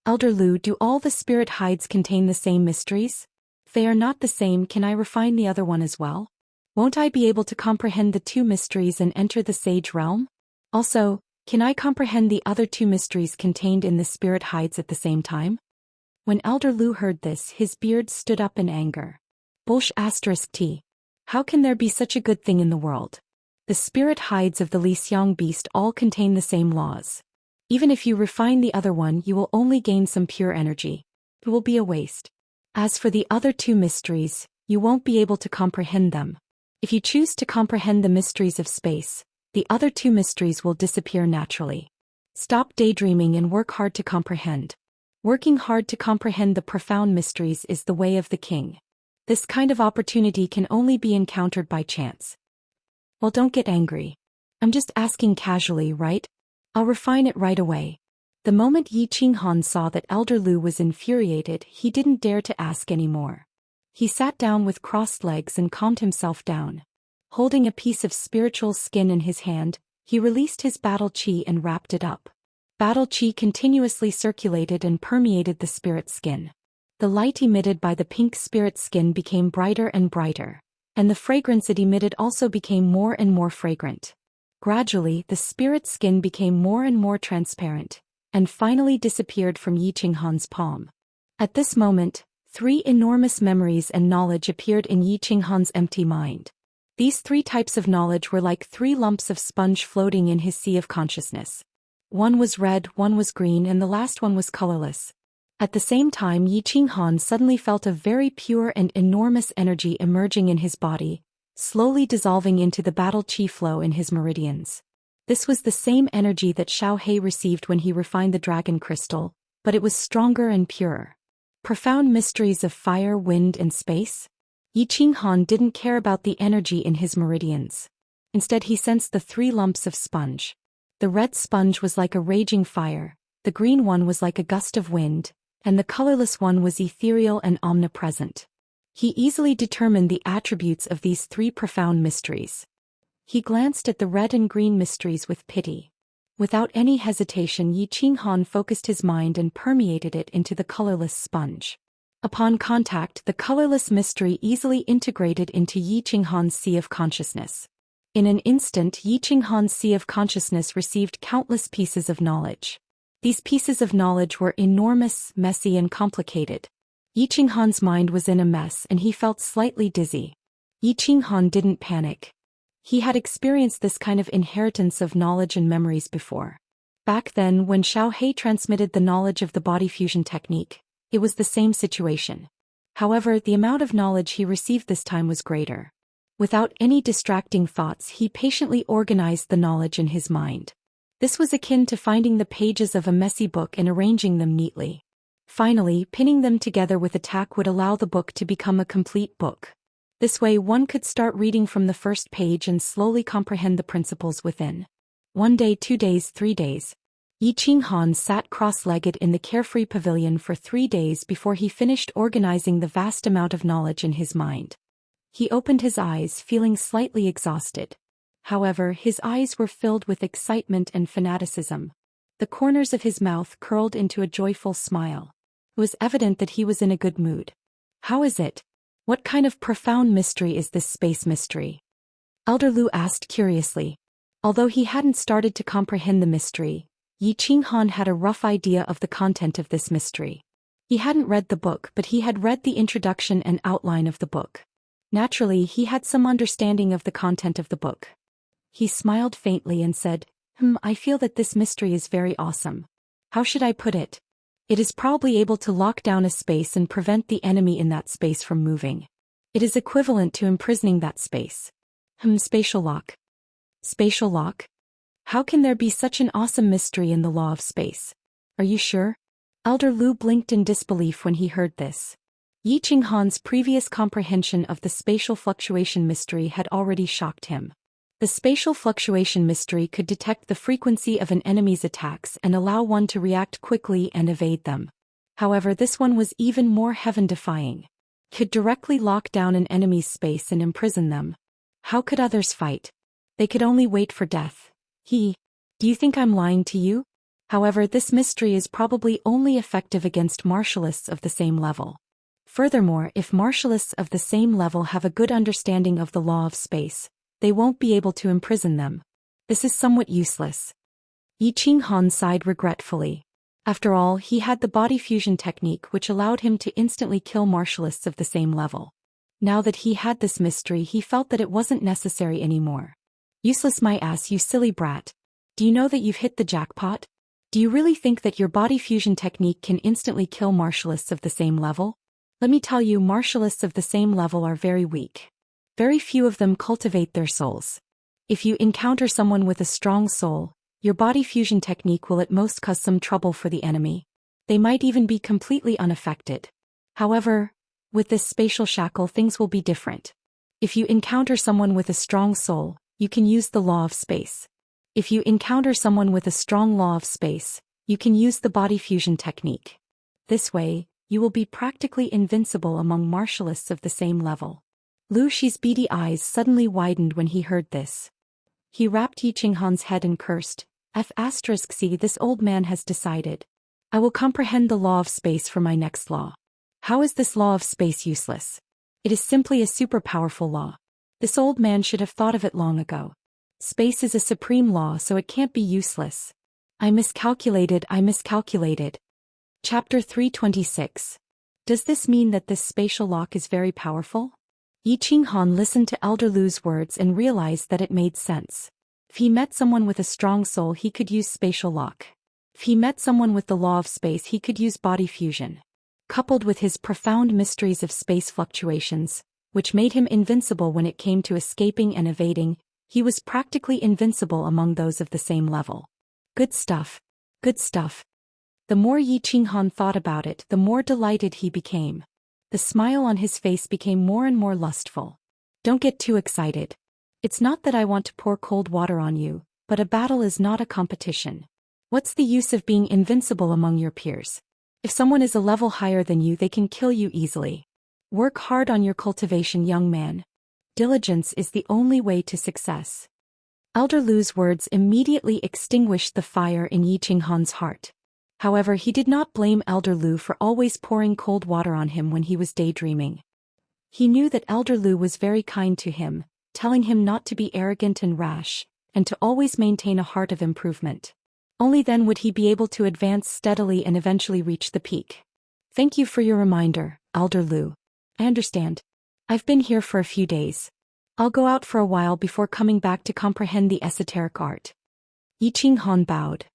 Elder Lu, do all the spirit hides contain the same mysteries? If they are not the same, can I refine the other one as well? Won't I be able to comprehend the 2 mysteries and enter the Sage realm? Also, can I comprehend the other 2 mysteries contained in the spirit hides at the same time? When Elder Lu heard this, his beard stood up in anger. T. How can there be such a good thing in the world? The spirit hides of the Li Xiang beast all contain the same laws. Even if you refine the other one, you will only gain some pure energy. It will be a waste. As for the other 2 mysteries, you won't be able to comprehend them. If you choose to comprehend the mysteries of space, the other 2 mysteries will disappear naturally. Stop daydreaming and work hard to comprehend. Working hard to comprehend the profound mysteries is the way of the king. This kind of opportunity can only be encountered by chance. Well, don't get angry. I'm just asking casually, right? I'll refine it right away. The moment Yi Qinghan saw that Elder Lu was infuriated, he didn't dare to ask any more. He sat down with crossed legs and calmed himself down. Holding a piece of spiritual skin in his hand, he released his battle qi and wrapped it up. Battle qi continuously circulated and permeated the spirit skin. The light emitted by the pink spirit skin became brighter and brighter, and the fragrance it emitted also became more and more fragrant. Gradually, the spirit skin became more and more transparent, and finally disappeared from Yi Qinghan's palm. At this moment, 3 enormous memories and knowledge appeared in Yi Qinghan's empty mind. These 3 types of knowledge were like 3 lumps of sponge floating in his sea of consciousness. One was red, one was green, and the last one was colorless. At the same time, Yi Qinghan suddenly felt a very pure and enormous energy emerging in his body, slowly dissolving into the battle qi flow in his meridians. This was the same energy that Xiao He received when he refined the dragon crystal, but it was stronger and purer. Profound mysteries of fire, wind, and space? Yi Qinghan didn't care about the energy in his meridians. Instead, he sensed the 3 lumps of sponge. The red sponge was like a raging fire, the green one was like a gust of wind, and the colorless one was ethereal and omnipresent. He easily determined the attributes of these 3 profound mysteries. He glanced at the red and green mysteries with pity. Without any hesitation, Yi Qinghan focused his mind and permeated it into the colorless sponge. Upon contact, the colorless mystery easily integrated into Yi Qinghan's sea of consciousness. In an instant, Yi Qinghan's sea of consciousness received countless pieces of knowledge. These pieces of knowledge were enormous, messy, and complicated. Yi Qinghan's mind was in a mess and he felt slightly dizzy. Yi Qinghan didn't panic. He had experienced this kind of inheritance of knowledge and memories before. Back then, when Xiao He transmitted the knowledge of the body fusion technique, it was the same situation. However, the amount of knowledge he received this time was greater. Without any distracting thoughts, he patiently organized the knowledge in his mind. This was akin to finding the pages of a messy book and arranging them neatly. Finally, pinning them together with a tack would allow the book to become a complete book. This way, one could start reading from the first page and slowly comprehend the principles within. 1 day, 2 days, 3 days. Yi Qinghan sat cross-legged in the carefree pavilion for 3 days before he finished organizing the vast amount of knowledge in his mind. He opened his eyes, feeling slightly exhausted. However, his eyes were filled with excitement and fanaticism. The corners of his mouth curled into a joyful smile. It was evident that he was in a good mood. How is it? What kind of profound mystery is this space mystery? Elder Lu asked curiously. Although he hadn't started to comprehend the mystery, Yi Qinghan had a rough idea of the content of this mystery. He hadn't read the book, but he had read the introduction and outline of the book. Naturally, he had some understanding of the content of the book. He smiled faintly and said, I feel that this mystery is very awesome. How should I put it? It is probably able to lock down a space and prevent the enemy in that space from moving. It is equivalent to imprisoning that space. Spatial lock. Spatial lock? How can there be such an awesome mystery in the law of space? Are you sure? Elder Lu blinked in disbelief when he heard this. Yi Qinghan's previous comprehension of the spatial fluctuation mystery had already shocked him. The spatial fluctuation mystery could detect the frequency of an enemy's attacks and allow one to react quickly and evade them. However, this one was even more heaven-defying. Could directly lock down an enemy's space and imprison them. How could others fight? They could only wait for death. Do you think I'm lying to you? However, this mystery is probably only effective against martialists of the same level. Furthermore, if martialists of the same level have a good understanding of the law of space, they won't be able to imprison them. This is somewhat useless. Yi Qinghan sighed regretfully. After all, he had the body fusion technique which allowed him to instantly kill martialists of the same level. Now that he had this mystery, he felt that it wasn't necessary anymore. Useless my ass, you silly brat. Do you know that you've hit the jackpot? Do you really think that your body fusion technique can instantly kill martialists of the same level? Let me tell you, martialists of the same level are very weak. Very few of them cultivate their souls. If you encounter someone with a strong soul, Your body fusion technique will at most cause some trouble for the enemy. They might even be completely unaffected. However, with this spatial shackle things will be different. If you encounter someone with a strong soul, you can use the law of space. If you encounter someone with a strong law of space, you can use the body fusion technique. This way, you will be practically invincible among martialists of the same level. Lu Shi's beady eyes suddenly widened when he heard this. He rapped Yiqinghan's head and cursed, "F***C, this old man has decided. I will comprehend the law of space for my next law. How is this law of space useless? It is simply a super powerful law. This old man should have thought of it long ago. Space is a supreme law, so it can't be useless. I miscalculated. Chapter 326. Does this mean that this spatial lock is very powerful? Yiqinghan listened to Elder Lu's words and realized that it made sense. If he met someone with a strong soul, he could use spatial lock. If he met someone with the law of space, he could use body fusion. Coupled with his profound mysteries of space fluctuations, which made him invincible when it came to escaping and evading, he was practically invincible among those of the same level. Good stuff. Good stuff. The more Yiqinghan thought about it, the more delighted he became. The smile on his face became more and more lustful. Don't get too excited. It's not that I want to pour cold water on you, but a battle is not a competition. What's the use of being invincible among your peers? If someone is a level higher than you, they can kill you easily. Work hard on your cultivation, young man. Diligence is the only way to success. Elder Lu's words immediately extinguished the fire in Yiqinghan's heart. However, he did not blame Elder Lu for always pouring cold water on him when he was daydreaming. He knew that Elder Lu was very kind to him, telling him not to be arrogant and rash, and to always maintain a heart of improvement. Only then would he be able to advance steadily and eventually reach the peak. Thank you for your reminder, Elder Lu. I understand. I've been here for a few days. I'll go out for a while before coming back to comprehend the esoteric art. Yiqinghan bowed.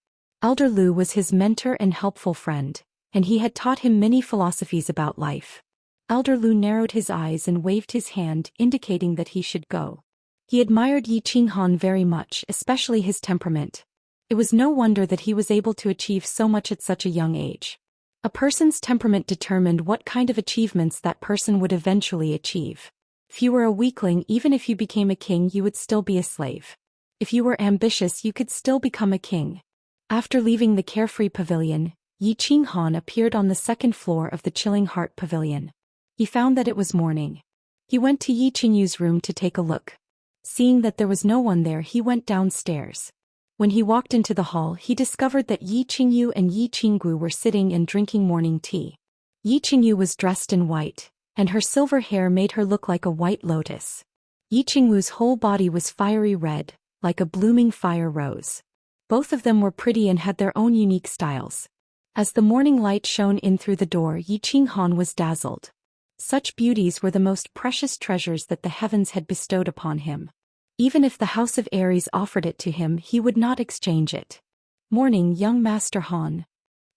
Elder Lu was his mentor and helpful friend, and he had taught him many philosophies about life. Elder Lu narrowed his eyes and waved his hand, indicating that he should go. He admired Yiqinghan very much, especially his temperament. It was no wonder that he was able to achieve so much at such a young age. A person's temperament determined what kind of achievements that person would eventually achieve. If you were a weakling, even if you became a king, you would still be a slave. If you were ambitious, you could still become a king. After leaving the carefree pavilion, Yiqinghan appeared on the second floor of the Chilling Heart Pavilion. He found that it was morning. He went to Yiqingyu's room to take a look. Seeing that there was no one there, he went downstairs. When he walked into the hall, he discovered that Yiqingyu and Yiqinggu were sitting and drinking morning tea. Yiqingyu was dressed in white, and her silver hair made her look like a white lotus. Yiqingwu's whole body was fiery red, like a blooming fire rose. Both of them were pretty and had their own unique styles. As the morning light shone in through the door, Yiqinghan was dazzled. Such beauties were the most precious treasures that the heavens had bestowed upon him. Even if the House of Aries offered it to him, he would not exchange it. Morning, young Master Han.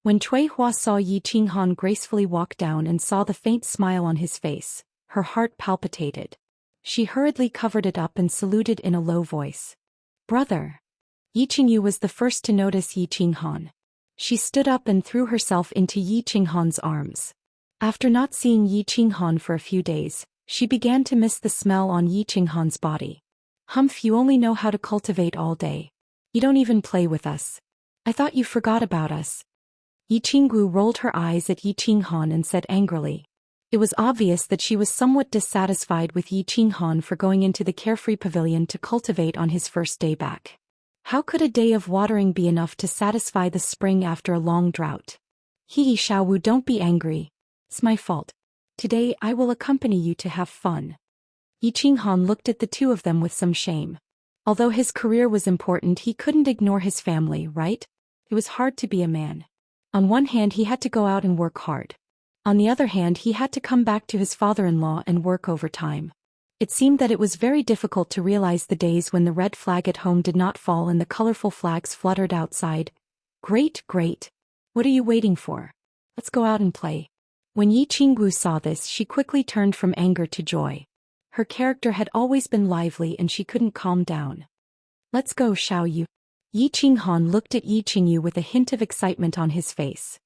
When Cui Hua saw Yiqinghan gracefully walk down and saw the faint smile on his face, her heart palpitated. She hurriedly covered it up and saluted in a low voice. Brother. Yiqingyu was the first to notice Yiqinghan. She stood up and threw herself into Yiqinghan's arms. After not seeing Yiqinghan for a few days, she began to miss the smell on Yiqinghan's body. Humph, you only know how to cultivate all day. You don't even play with us. I thought you forgot about us. Yiqinggu rolled her eyes at Yiqinghan and said angrily. It was obvious that she was somewhat dissatisfied with Yiqinghan for going into the carefree pavilion to cultivate on his first day back. How could a day of watering be enough to satisfy the spring after a long drought? Hee Xiaowu, don't be angry. It's my fault. Today I will accompany you to have fun. Yiqinghan looked at the two of them with some shame. Although his career was important, he couldn't ignore his family, right? It was hard to be a man. On one hand, he had to go out and work hard. On the other hand, he had to come back to his father-in-law and work overtime. It seemed that it was very difficult to realize the days when the red flag at home did not fall and the colorful flags fluttered outside. Great, great. What are you waiting for? Let's go out and play. When Yiqinggu saw this, she quickly turned from anger to joy. Her character had always been lively and she couldn't calm down. Let's go, Xiaoyu. Yi Qinghan looked at Yi Qingyu with a hint of excitement on his face.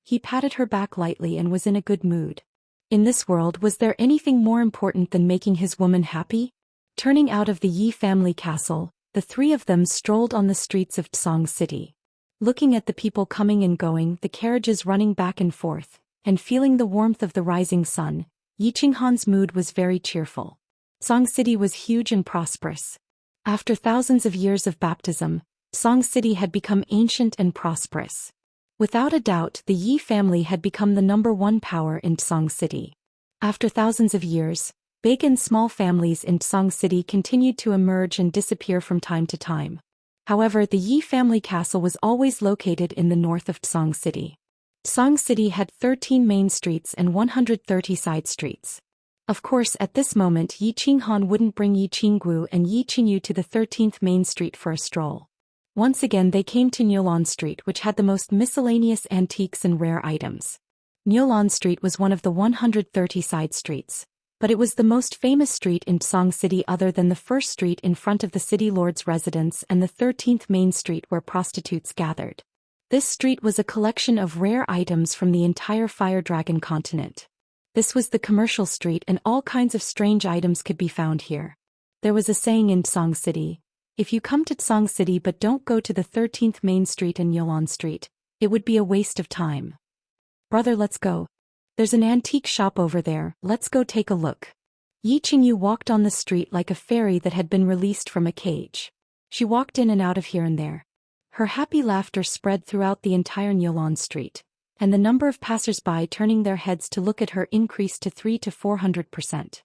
He patted her back lightly and was in a good mood. In this world, was there anything more important than making his woman happy? Turning out of the Yi family castle, the three of them strolled on the streets of Tsong City. Looking at the people coming and going, the carriages running back and forth, and feeling the warmth of the rising sun, Yi Qinghan's mood was very cheerful. Tsong City was huge and prosperous. After thousands of years of baptism, Tsong City had become ancient and prosperous. Without a doubt, the Yi family had become the #1 power in Tsong City. After thousands of years, big and small families in Tsong City continued to emerge and disappear from time to time. However, the Yi family castle was always located in the north of Tsong City. Tsong City had 13 main streets and 130 side streets. Of course, at this moment Yi Qinghan wouldn't bring Yi Qinggu and Yi Qingyu to the 13th main street for a stroll. Once again they came to Niulan Street, which had the most miscellaneous antiques and rare items. Niulan Street was one of the 130 side streets, but it was the most famous street in Tsong City other than the first street in front of the city lord's residence and the 13th main street where prostitutes gathered. This street was a collection of rare items from the entire Fire Dragon continent. This was the commercial street and all kinds of strange items could be found here. There was a saying in Tsong City, if you come to Tsong City but don't go to the 13th main street and Niulan Street, it would be a waste of time. Brother, let's go. There's an antique shop over there, let's go take a look. Yi Qingyu walked on the street like a fairy that had been released from a cage. She walked in and out of here and there. Her happy laughter spread throughout the entire Niulan Street, and the number of passers-by turning their heads to look at her increased to 300 to 400%.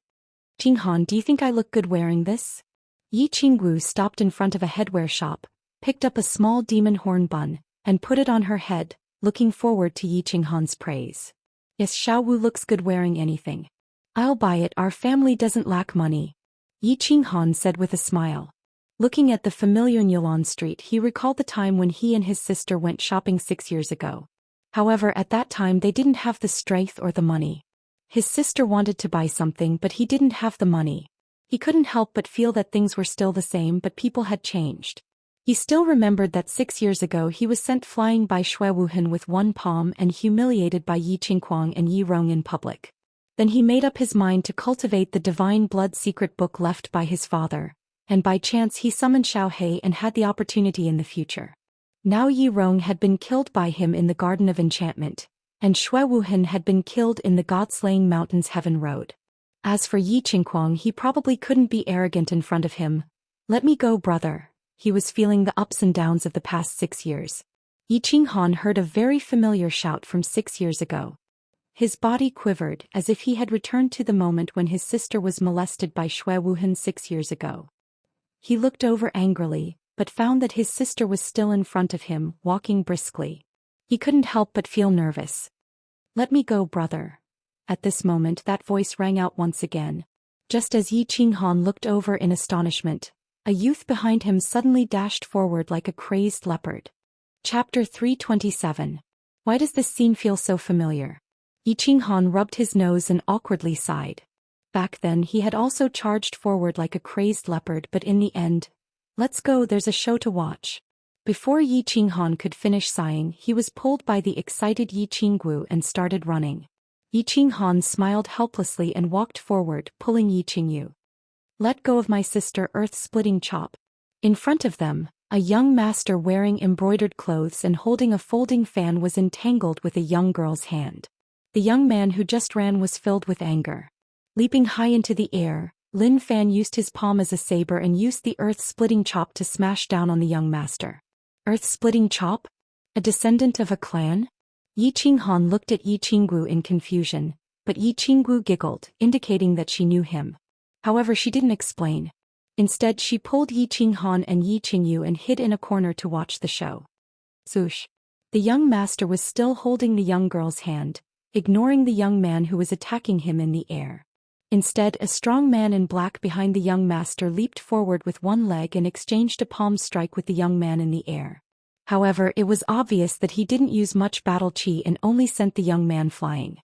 Qinghan, do you think I look good wearing this? Yi Qinggu stopped in front of a headwear shop, picked up a small demon horn bun, and put it on her head, looking forward to Yi Qinghan's praise. Yes, Xiao Wu looks good wearing anything. I'll buy it, our family doesn't lack money. Yi Qinghan said with a smile. Looking at the familiar Niulan Street, he recalled the time when he and his sister went shopping 6 years ago. However, at that time they didn't have the strength or the money. His sister wanted to buy something but he didn't have the money. He couldn't help but feel that things were still the same, but people had changed. He still remembered that 6 years ago he was sent flying by Shui Wuhan with one palm and humiliated by Yi Qingguang and Yi Rong in public. Then he made up his mind to cultivate the divine blood secret book left by his father, and by chance he summoned Xiao He and had the opportunity in the future. Now Yi Rong had been killed by him in the Garden of Enchantment, and Shui Wuhan had been killed in the God-slaying Mountains Heaven Road. As for Yi Qingguang, he probably couldn't be arrogant in front of him. Let me go, brother. He was feeling the ups and downs of the past 6 years. Yi Qinghan heard a very familiar shout from 6 years ago. His body quivered as if he had returned to the moment when his sister was molested by Shui Wuhan 6 years ago. He looked over angrily, but found that his sister was still in front of him, walking briskly. He couldn't help but feel nervous. Let me go, brother. At this moment that voice rang out once again. Just as Yi Qinghan looked over in astonishment, a youth behind him suddenly dashed forward like a crazed leopard. Chapter 327. Why does this scene feel so familiar? Yi Qinghan rubbed his nose and awkwardly sighed. Back then he had also charged forward like a crazed leopard, but in the end, let's go, there's a show to watch. Before Yi Qinghan could finish sighing, he was pulled by the excited Yi Qinggu and started running. Yi Qinghan smiled helplessly and walked forward, pulling Yi Qingyu. Let go of my sister, earth-splitting chop. In front of them, a young master wearing embroidered clothes and holding a folding fan was entangled with a young girl's hand. The young man who just ran was filled with anger. Leaping high into the air, Lin Fan used his palm as a saber and used the earth-splitting chop to smash down on the young master. Earth-splitting chop? A descendant of a clan? Yi Qinghan looked at Yi Qinggu in confusion, but Yi Qinggu giggled, indicating that she knew him. However, she didn't explain. Instead, she pulled Yi Qinghan and Yi Qingyu and hid in a corner to watch the show. Swoosh. The young master was still holding the young girl's hand, ignoring the young man who was attacking him in the air. Instead, a strong man in black behind the young master leaped forward with one leg and exchanged a palm strike with the young man in the air. However, it was obvious that he didn't use much battle chi and only sent the young man flying.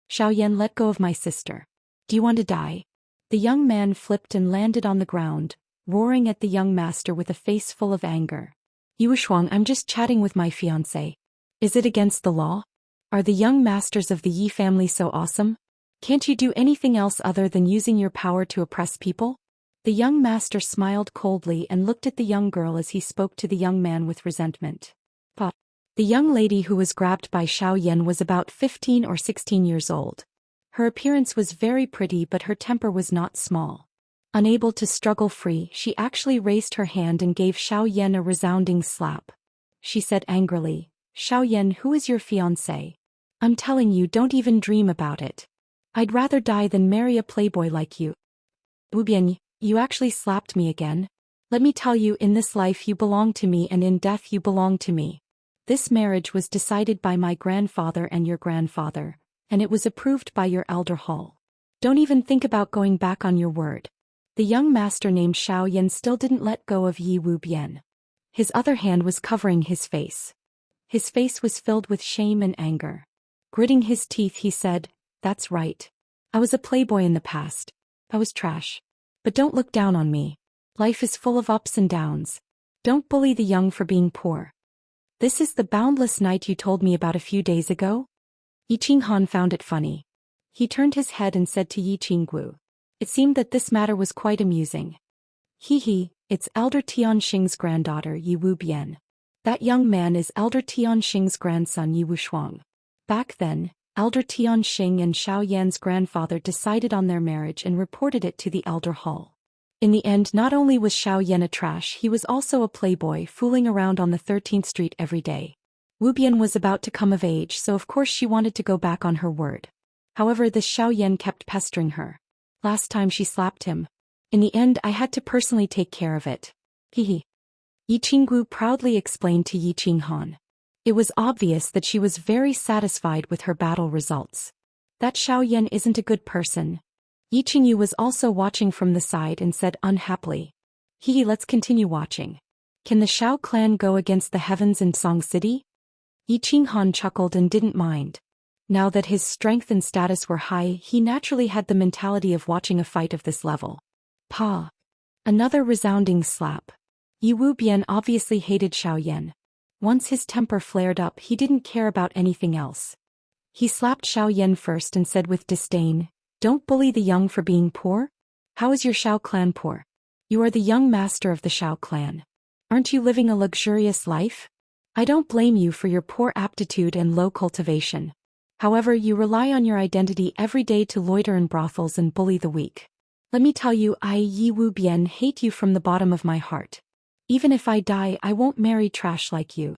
Xiaoyan, let go of my sister. Do you want to die? The young man flipped and landed on the ground, roaring at the young master with a face full of anger. Yu Shuang, I'm just chatting with my fiancé. Is it against the law? Are the young masters of the Yi family so awesome? Can't you do anything else other than using your power to oppress people? The young master smiled coldly and looked at the young girl as he spoke to the young man with resentment. Pa. The young lady who was grabbed by Xiao Yan was about 15 or 16 years old. Her appearance was very pretty, but her temper was not small. Unable to struggle free, she actually raised her hand and gave Xiao Yan a resounding slap. She said angrily, Xiao Yan, who is your fiancé? I'm telling you, don't even dream about it. I'd rather die than marry a playboy like you. Wu Bian, you actually slapped me again. Let me tell you, in this life you belong to me and in death you belong to me. This marriage was decided by my grandfather and your grandfather, and it was approved by your elder hall. Don't even think about going back on your word. The young master named Xiao Yan still didn't let go of Yi Wu Bian. His other hand was covering his face. His face was filled with shame and anger. Gritting his teeth, he said, That's right. I was a playboy in the past. I was trash. But don't look down on me. Life is full of ups and downs. Don't bully the young for being poor. This is the boundless night you told me about a few days ago? Yi Qinghan found it funny. He turned his head and said to Yi Qinggu. It seemed that this matter was quite amusing. He, it's Elder Tianxing's granddaughter Yi Wu Bian. That young man is Elder Tianxing's grandson Yi Wu Shuang. Back then, Elder Tianxing and Xiao Yan's grandfather decided on their marriage and reported it to the elder hall. In the end, not only was Xiao Yan a trash, he was also a playboy fooling around on the 13th Street every day. Wu Bian was about to come of age, so of course she wanted to go back on her word. However, this Xiao Yan kept pestering her. Last time she slapped him. In the end, I had to personally take care of it. Yi Qinggu proudly explained to Yi Qinghan. It was obvious that she was very satisfied with her battle results. That Xiao Yan isn't a good person. Yi Qingyu was also watching from the side and said unhappily. Let's continue watching. Can the Xiao clan go against the heavens in Song City? Yi Qinghan chuckled and didn't mind. Now that his strength and status were high, he naturally had the mentality of watching a fight of this level. Pa. Another resounding slap. Yi Wu Bian obviously hated Xiao Yan. Once his temper flared up, he didn't care about anything else. He slapped Xiao Yan first and said with disdain, Don't bully the young for being poor? How is your Xiao clan poor? You are the young master of the Xiao clan. Aren't you living a luxurious life? I don't blame you for your poor aptitude and low cultivation. However, you rely on your identity every day to loiter in brothels and bully the weak. Let me tell you, I, Yi Wu Bian, hate you from the bottom of my heart. Even if I die, I won't marry trash like you.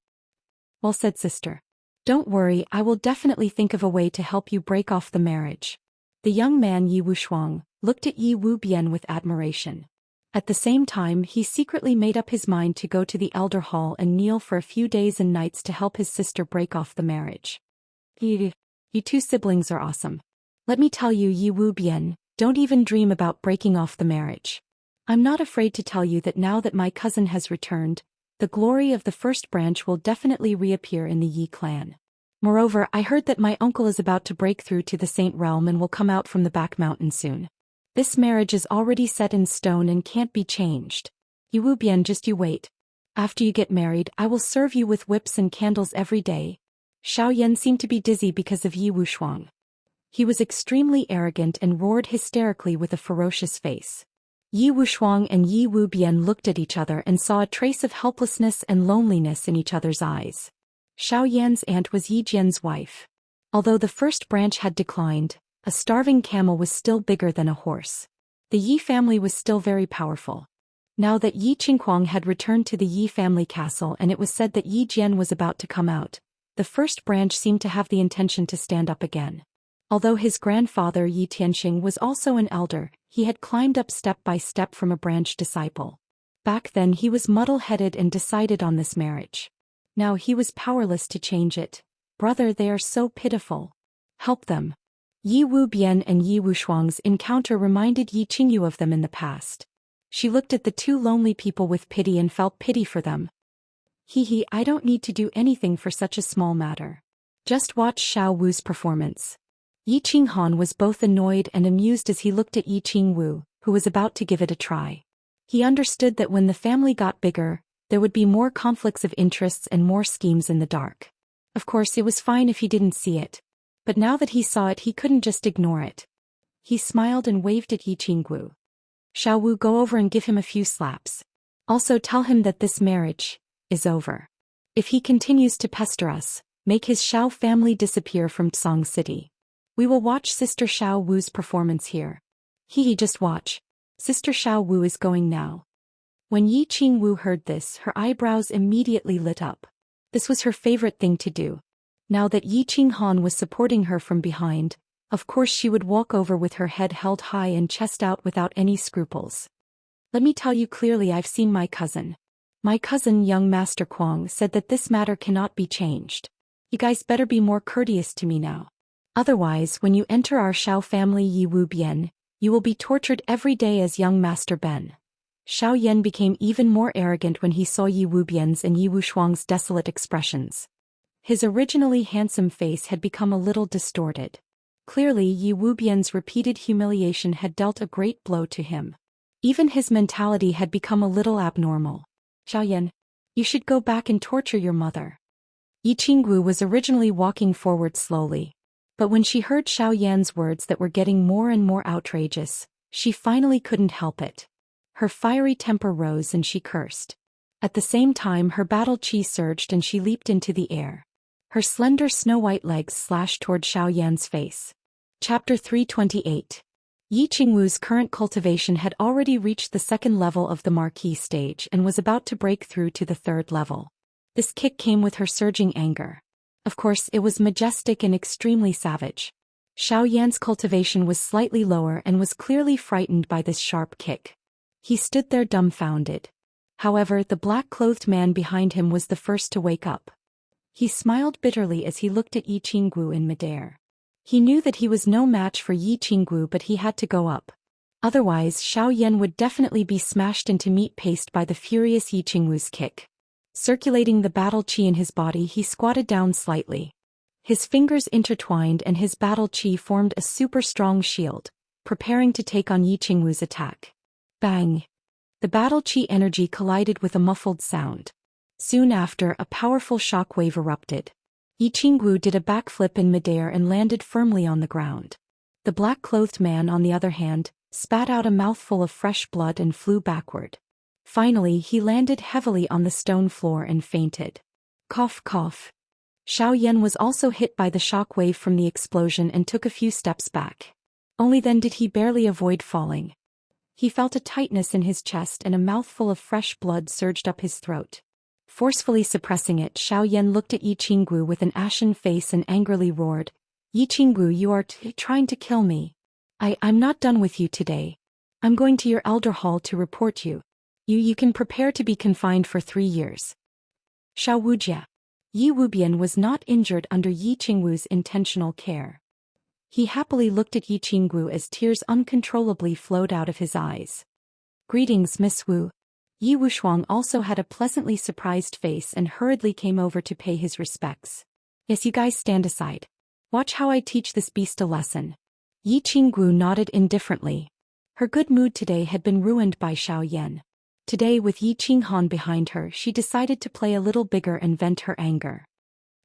Well said, sister. Don't worry, I will definitely think of a way to help you break off the marriage. The young man Yi Wu Shuang looked at Yi Wu Bian with admiration. At the same time, he secretly made up his mind to go to the elder hall and kneel for a few days and nights to help his sister break off the marriage. You two siblings are awesome. Let me tell you, Yi Wu Bian, don't even dream about breaking off the marriage. I'm not afraid to tell you that now that my cousin has returned, the glory of the first branch will definitely reappear in the Yi clan. Moreover, I heard that my uncle is about to break through to the Saint Realm and will come out from the back mountain soon. This marriage is already set in stone and can't be changed. Yi Wu Bian, just you wait. After you get married, I will serve you with whips and candles every day. Xiao Yan seemed to be dizzy because of Yi Wu Shuang. He was extremely arrogant and roared hysterically with a ferocious face. Yi Wu Shuang and Yi Wu Bian looked at each other and saw a trace of helplessness and loneliness in each other's eyes. Xiao Yan's aunt was Yi Jian's wife. Although the first branch had declined, a starving camel was still bigger than a horse. The Yi family was still very powerful. Now that Yi Qinghuang had returned to the Yi family castle and it was said that Yi Jian was about to come out, the first branch seemed to have the intention to stand up again. Although his grandfather Yi Tianxing was also an elder, he had climbed up step by step from a branch disciple. Back then he was muddle-headed and decided on this marriage. Now he was powerless to change it. Brother, they are so pitiful. Help them. Yi Wu Bian and Yi Wu Shuang's encounter reminded Yi Qingyu of them in the past. She looked at the two lonely people with pity and felt pity for them. I don't need to do anything for such a small matter. Just watch Xiao Wu's performance. Yi Qinghan was both annoyed and amused as he looked at Yi Qingwu, who was about to give it a try. He understood that when the family got bigger, there would be more conflicts of interests and more schemes in the dark. Of course, it was fine if he didn't see it. But now that he saw it, he couldn't just ignore it. He smiled and waved at Yi Qinggu. Xiao Wu, go over and give him a few slaps. Also tell him that this marriage is over. If he continues to pester us, make his Xiao family disappear from Tsang City. We will watch Sister Xiao Wu's performance here. Just watch. Sister Xiao Wu is going now. When Yi Qingwu heard this, her eyebrows immediately lit up. This was her favorite thing to do. Now that Yi Qinghan was supporting her from behind, of course she would walk over with her head held high and chest out without any scruples. Let me tell you clearly, I've seen my cousin. My cousin, young Master Kuang, said that this matter cannot be changed. You guys better be more courteous to me now. Otherwise, when you enter our Xiao family Yi Wu Bian, you will be tortured every day as young Master Ben. Xiao Yan became even more arrogant when he saw Yi Wu Bian's and Yi Wu Shuang's desolate expressions. His originally handsome face had become a little distorted. Clearly, Yi Wu Bian's repeated humiliation had dealt a great blow to him. Even his mentality had become a little abnormal. Xiao Yan, you should go back and torture your mother. Yi Qinggu was originally walking forward slowly. But when she heard Xiao Yan's words that were getting more and more outrageous, she finally couldn't help it. Her fiery temper rose and she cursed. At the same time, her battle chi surged and she leaped into the air. Her slender snow-white legs slashed toward Xiao Yan's face. Chapter 328. Yi Qingwu's current cultivation had already reached the second level of the Marquis stage and was about to break through to the third level. This kick came with her surging anger. Of course, it was majestic and extremely savage. Xiao Yan's cultivation was slightly lower and was clearly frightened by this sharp kick. He stood there dumbfounded. However, the black-clothed man behind him was the first to wake up. He smiled bitterly as he looked at Yi Qinggu in midair. He knew that he was no match for Yi Qinggu, but he had to go up. Otherwise, Xiao Yan would definitely be smashed into meat paste by the furious Yi Qingwu's kick. Circulating the battle chi in his body, he squatted down slightly. His fingers intertwined and his battle chi formed a super strong shield, preparing to take on Yi Qingwu's attack. Bang! The battle chi energy collided with a muffled sound. Soon after, a powerful shock wave erupted. Yi Qingwu did a backflip in midair and landed firmly on the ground. The black-clothed man, on the other hand, spat out a mouthful of fresh blood and flew backward. Finally, he landed heavily on the stone floor and fainted. Cough, cough. Xiao Yan was also hit by the shock wave from the explosion and took a few steps back. Only then did he barely avoid falling. He felt a tightness in his chest and a mouthful of fresh blood surged up his throat. Forcefully suppressing it, Xiao Yan looked at Yi Qinggu with an ashen face and angrily roared, "Yi Qinggu, you are trying to kill me. I'm not done with you today. I'm going to your elder hall to report you. You can prepare to be confined for 3 years." Xiao Wujia. Yi Wubian was not injured under Yi Qingwu's intentional care. He happily looked at Yi Qinggu as tears uncontrollably flowed out of his eyes. "Greetings, Miss Wu." Yi Wushuang also had a pleasantly surprised face and hurriedly came over to pay his respects. "Yes, you guys stand aside. Watch how I teach this beast a lesson." Yi Qinggu nodded indifferently. Her good mood today had been ruined by Xiao Yan. Today, with Yi Qinghan behind her, she decided to play a little bigger and vent her anger.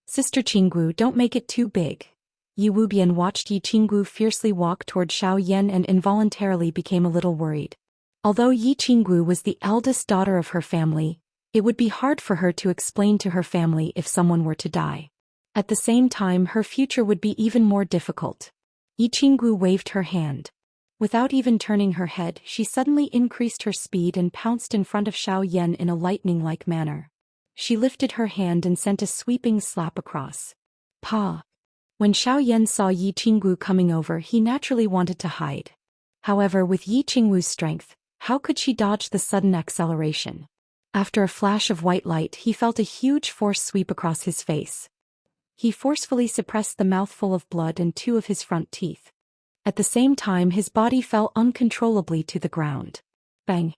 "Sister Qinggu, don't make it too big." Yi Wubian watched Yi Qinggu fiercely walk toward Xiao Yan and involuntarily became a little worried. Although Yi Qinggu was the eldest daughter of her family, it would be hard for her to explain to her family if someone were to die. At the same time, her future would be even more difficult. Yi Qinggu waved her hand. Without even turning her head, she suddenly increased her speed and pounced in front of Xiao Yan in a lightning-like manner. She lifted her hand and sent a sweeping slap across. Pa! When Xiao Yan saw Yi Qinggu coming over, he naturally wanted to hide. However, with Yi Qingwu's strength, how could she dodge the sudden acceleration? After a flash of white light, he felt a huge force sweep across his face. He forcefully suppressed the mouthful of blood and 2 of his front teeth. At the same time, his body fell uncontrollably to the ground. Bang!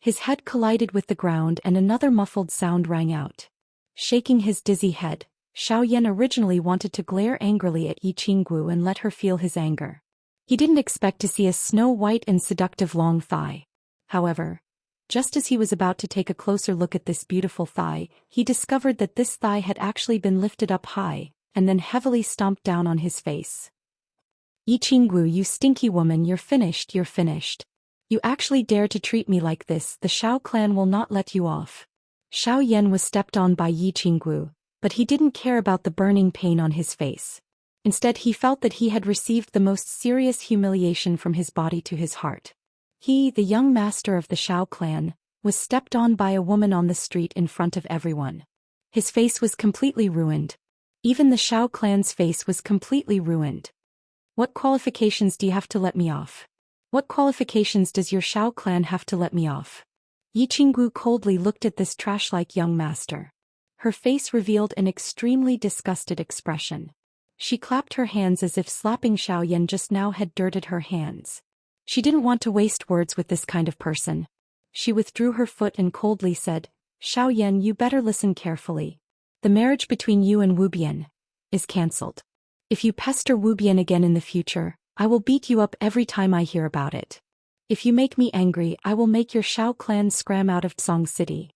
His head collided with the ground and another muffled sound rang out. Shaking his dizzy head, Xiao Yan originally wanted to glare angrily at Yi Qinggu and let her feel his anger. He didn't expect to see a snow-white and seductive long thigh. However, Just as he was about to take a closer look at this beautiful thigh, he discovered that this thigh had actually been lifted up high, and then heavily stomped down on his face. Yi Qinggu, you stinky woman, you're finished, you're finished. You actually dare to treat me like this, the Shao clan will not let you off. Xiao Yan was stepped on by Yi Qinggu, but he didn't care about the burning pain on his face. Instead, he felt that he had received the most serious humiliation from his body to his heart. He, the young master of the Shao clan, was stepped on by a woman on the street in front of everyone. His face was completely ruined. Even the Shao clan's face was completely ruined. What qualifications do you have to let me off? What qualifications does your Shao clan have to let me off? Yi Qinggu coldly looked at this trash-like young master. Her face revealed an extremely disgusted expression. She clapped her hands as if slapping Xiao Yan just now had dirted her hands. She didn't want to waste words with this kind of person. She withdrew her foot and coldly said, Xiao Yan, you better listen carefully. The marriage between you and Wu Bian is cancelled. If you pester Wu Bian again in the future, I will beat you up every time I hear about it. If you make me angry, I will make your Shao clan scram out of Tsong City.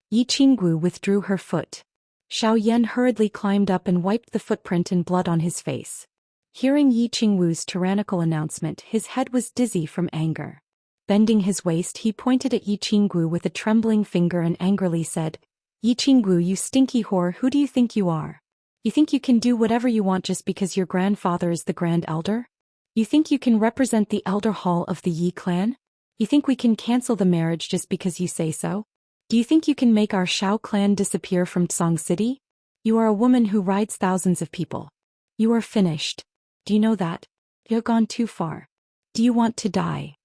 Yi Qinggu withdrew her foot. Xiao Yan hurriedly climbed up and wiped the footprint and blood on his face. Hearing Yi Qingwu's tyrannical announcement, his head was dizzy from anger. Bending his waist, he pointed at Yi Qinggu with a trembling finger and angrily said, Yi Qinggu, you stinky whore, who do you think you are? You think you can do whatever you want just because your grandfather is the Grand Elder? You think you can represent the Elder Hall of the Yi clan? You think we can cancel the marriage just because you say so? Do you think you can make our Shao clan disappear from Tsong City? You are a woman who rides thousands of people. You are finished. Do you know that? You've gone too far. Do you want to die?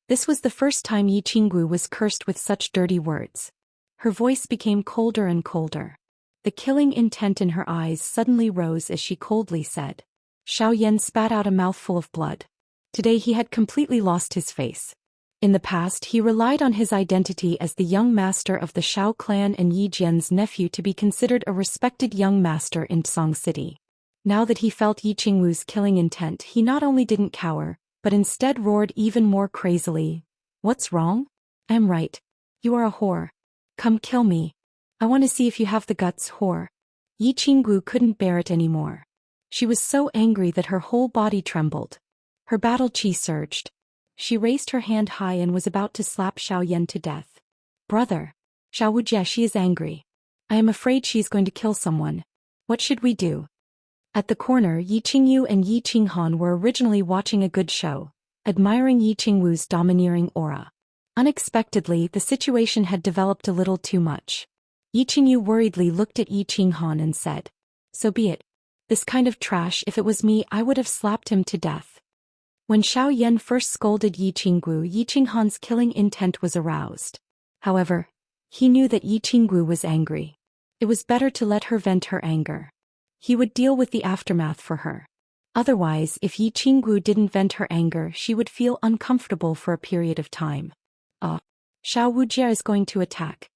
This was the first time Yi Qinggu was cursed with such dirty words. Her voice became colder and colder. The killing intent in her eyes suddenly rose as she coldly said. Xiao Yan spat out a mouthful of blood. Today he had completely lost his face. In the past, he relied on his identity as the young master of the Shao clan and Yi Jian's nephew to be considered a respected young master in Tsong City. Now that he felt Yi Qingwu's killing intent, he not only didn't cower, but instead roared even more crazily. What's wrong? I'm right. You are a whore. Come kill me. I want to see if you have the guts, whore. Yi Qinggu couldn't bear it anymore. She was so angry that her whole body trembled. Her battle chi surged. She raised her hand high and was about to slap Xiao Yan to death. Brother. Xiao Wujie, she is angry. I am afraid she is going to kill someone. What should we do? At the corner, Yi Qingyu and Yi Qinghan were originally watching a good show, admiring Yi Qingwu's domineering aura. Unexpectedly, the situation had developed a little too much. Yi Qingyu worriedly looked at Yi Qinghan and said, So be it. This kind of trash, if it was me, I would have slapped him to death. When Xiao Yan first scolded Yi Qinggu, Yi Qinghan's killing intent was aroused. However, he knew that Yi Qinggu was angry. It was better to let her vent her anger. He would deal with the aftermath for her. Otherwise, if Yi Qinggu didn't vent her anger, she would feel uncomfortable for a period of time. Xiao Wujie is going to attack.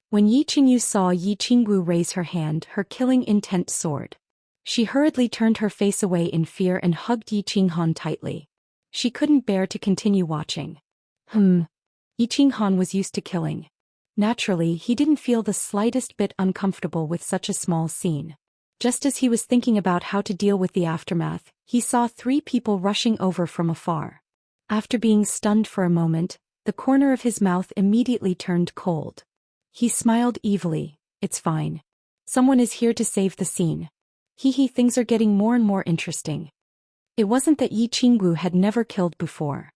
When Yi Qingyu saw Yi Qinggu raise her hand, her killing intent soared. She hurriedly turned her face away in fear and hugged Yi Qinghan tightly. She couldn't bear to continue watching. Yi Qinghan was used to killing. Naturally, he didn't feel the slightest bit uncomfortable with such a small scene. Just as he was thinking about how to deal with the aftermath, he saw 3 people rushing over from afar. After being stunned for a moment, the corner of his mouth immediately turned cold. He smiled evilly. It's fine. Someone is here to save the scene. Things are getting more and more interesting. It wasn't that Yi Qinggu had never killed before.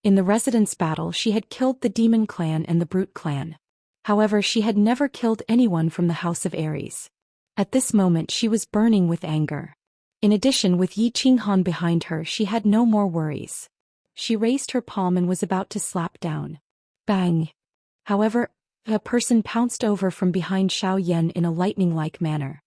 In the residence battle, she had killed the Demon Clan and the Brute Clan. However, she had never killed anyone from the House of Ares. At this moment, she was burning with anger. In addition, with Yi Qinghan behind her, she had no more worries. She raised her palm and was about to slap down. Bang! However, a person pounced over from behind Xiao Yan in a lightning-like manner.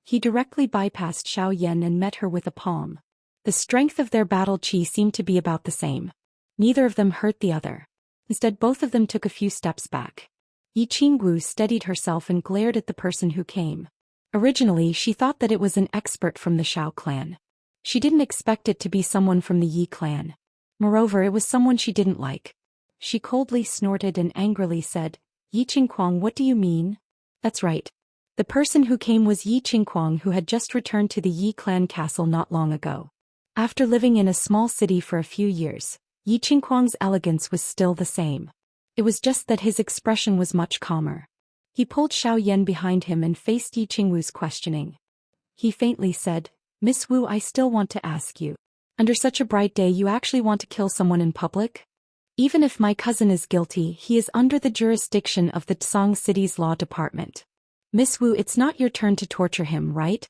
He directly bypassed Xiao Yan and met her with a palm. The strength of their battle chi seemed to be about the same. Neither of them hurt the other. Instead, both of them took a few steps back. Yi Qinggu steadied herself and glared at the person who came. Originally, she thought that it was an expert from the Shao clan. She didn't expect it to be someone from the Yi clan. Moreover, it was someone she didn't like. She coldly snorted and angrily said, Yi Qingquang, what do you mean? That's right. The person who came was Yi Qingquang, who had just returned to the Yi clan castle not long ago. After living in a small city for a few years, Yi Qingquang's elegance was still the same. It was just that his expression was much calmer. He pulled Xiao Yan behind him and faced Yi Qingwu's questioning. He faintly said, Miss Wu, I still want to ask you. Under such a bright day, you actually want to kill someone in public? Even if my cousin is guilty, he is under the jurisdiction of the Tsang City's law department. Miss Wu, it's not your turn to torture him, right?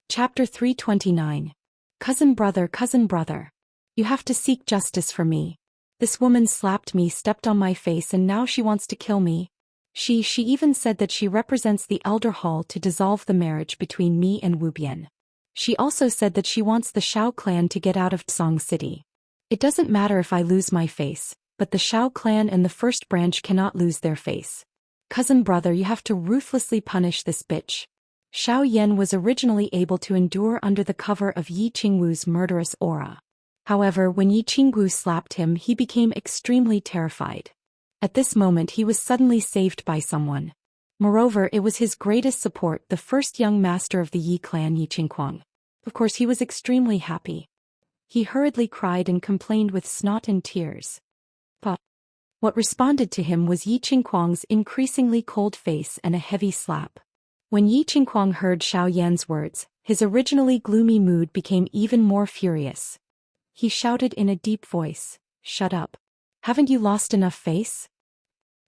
Chapter 329. Cousin brother. You have to seek justice for me. This woman slapped me, stepped on my face, and now she wants to kill me. She even said that she represents the Elder Hall to dissolve the marriage between me and Wu Bian. She also said that she wants the Shao clan to get out of Tsang City. It doesn't matter if I lose my face, but the Shao clan and the first branch cannot lose their face. Cousin brother, you have to ruthlessly punish this bitch. Xiao Yan was originally able to endure under the cover of Yi Qingwu's murderous aura. However, when Yi Qingwu slapped him, he became extremely terrified. At this moment he was suddenly saved by someone. Moreover, it was his greatest support, the first young master of the Yi clan, Yi Qingquang. Of course he was extremely happy. He hurriedly cried and complained with snot and tears. But what responded to him was Yi Qingquang's increasingly cold face and a heavy slap. When Yi Qingquang heard Xiao Yan's words, his originally gloomy mood became even more furious. He shouted in a deep voice, Shut up. Haven't you lost enough face?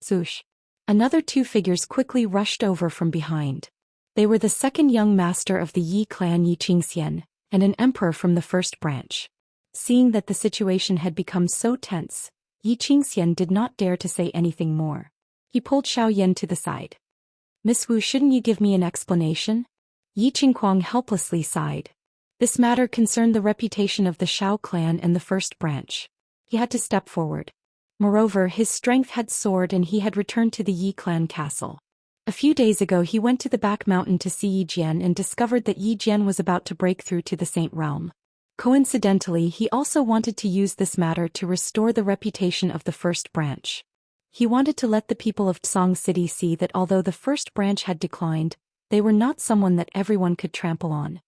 Zhoush. Another two figures quickly rushed over from behind. They were the second young master of the Yi clan, Yi Xian, and an emperor from the first branch. Seeing that the situation had become so tense, Yi Xian did not dare to say anything more. He pulled Xiao Yan to the side. Miss Wu, shouldn't you give me an explanation? Yi Qingquang helplessly sighed. This matter concerned the reputation of the Shao clan and the first branch. He had to step forward. Moreover, his strength had soared and he had returned to the Yi clan castle. A few days ago he went to the back mountain to see Yi Jian and discovered that Yi Jian was about to break through to the Saint Realm. Coincidentally, he also wanted to use this matter to restore the reputation of the first branch. He wanted to let the people of Tsang City see that although the first branch had declined, they were not someone that everyone could trample on.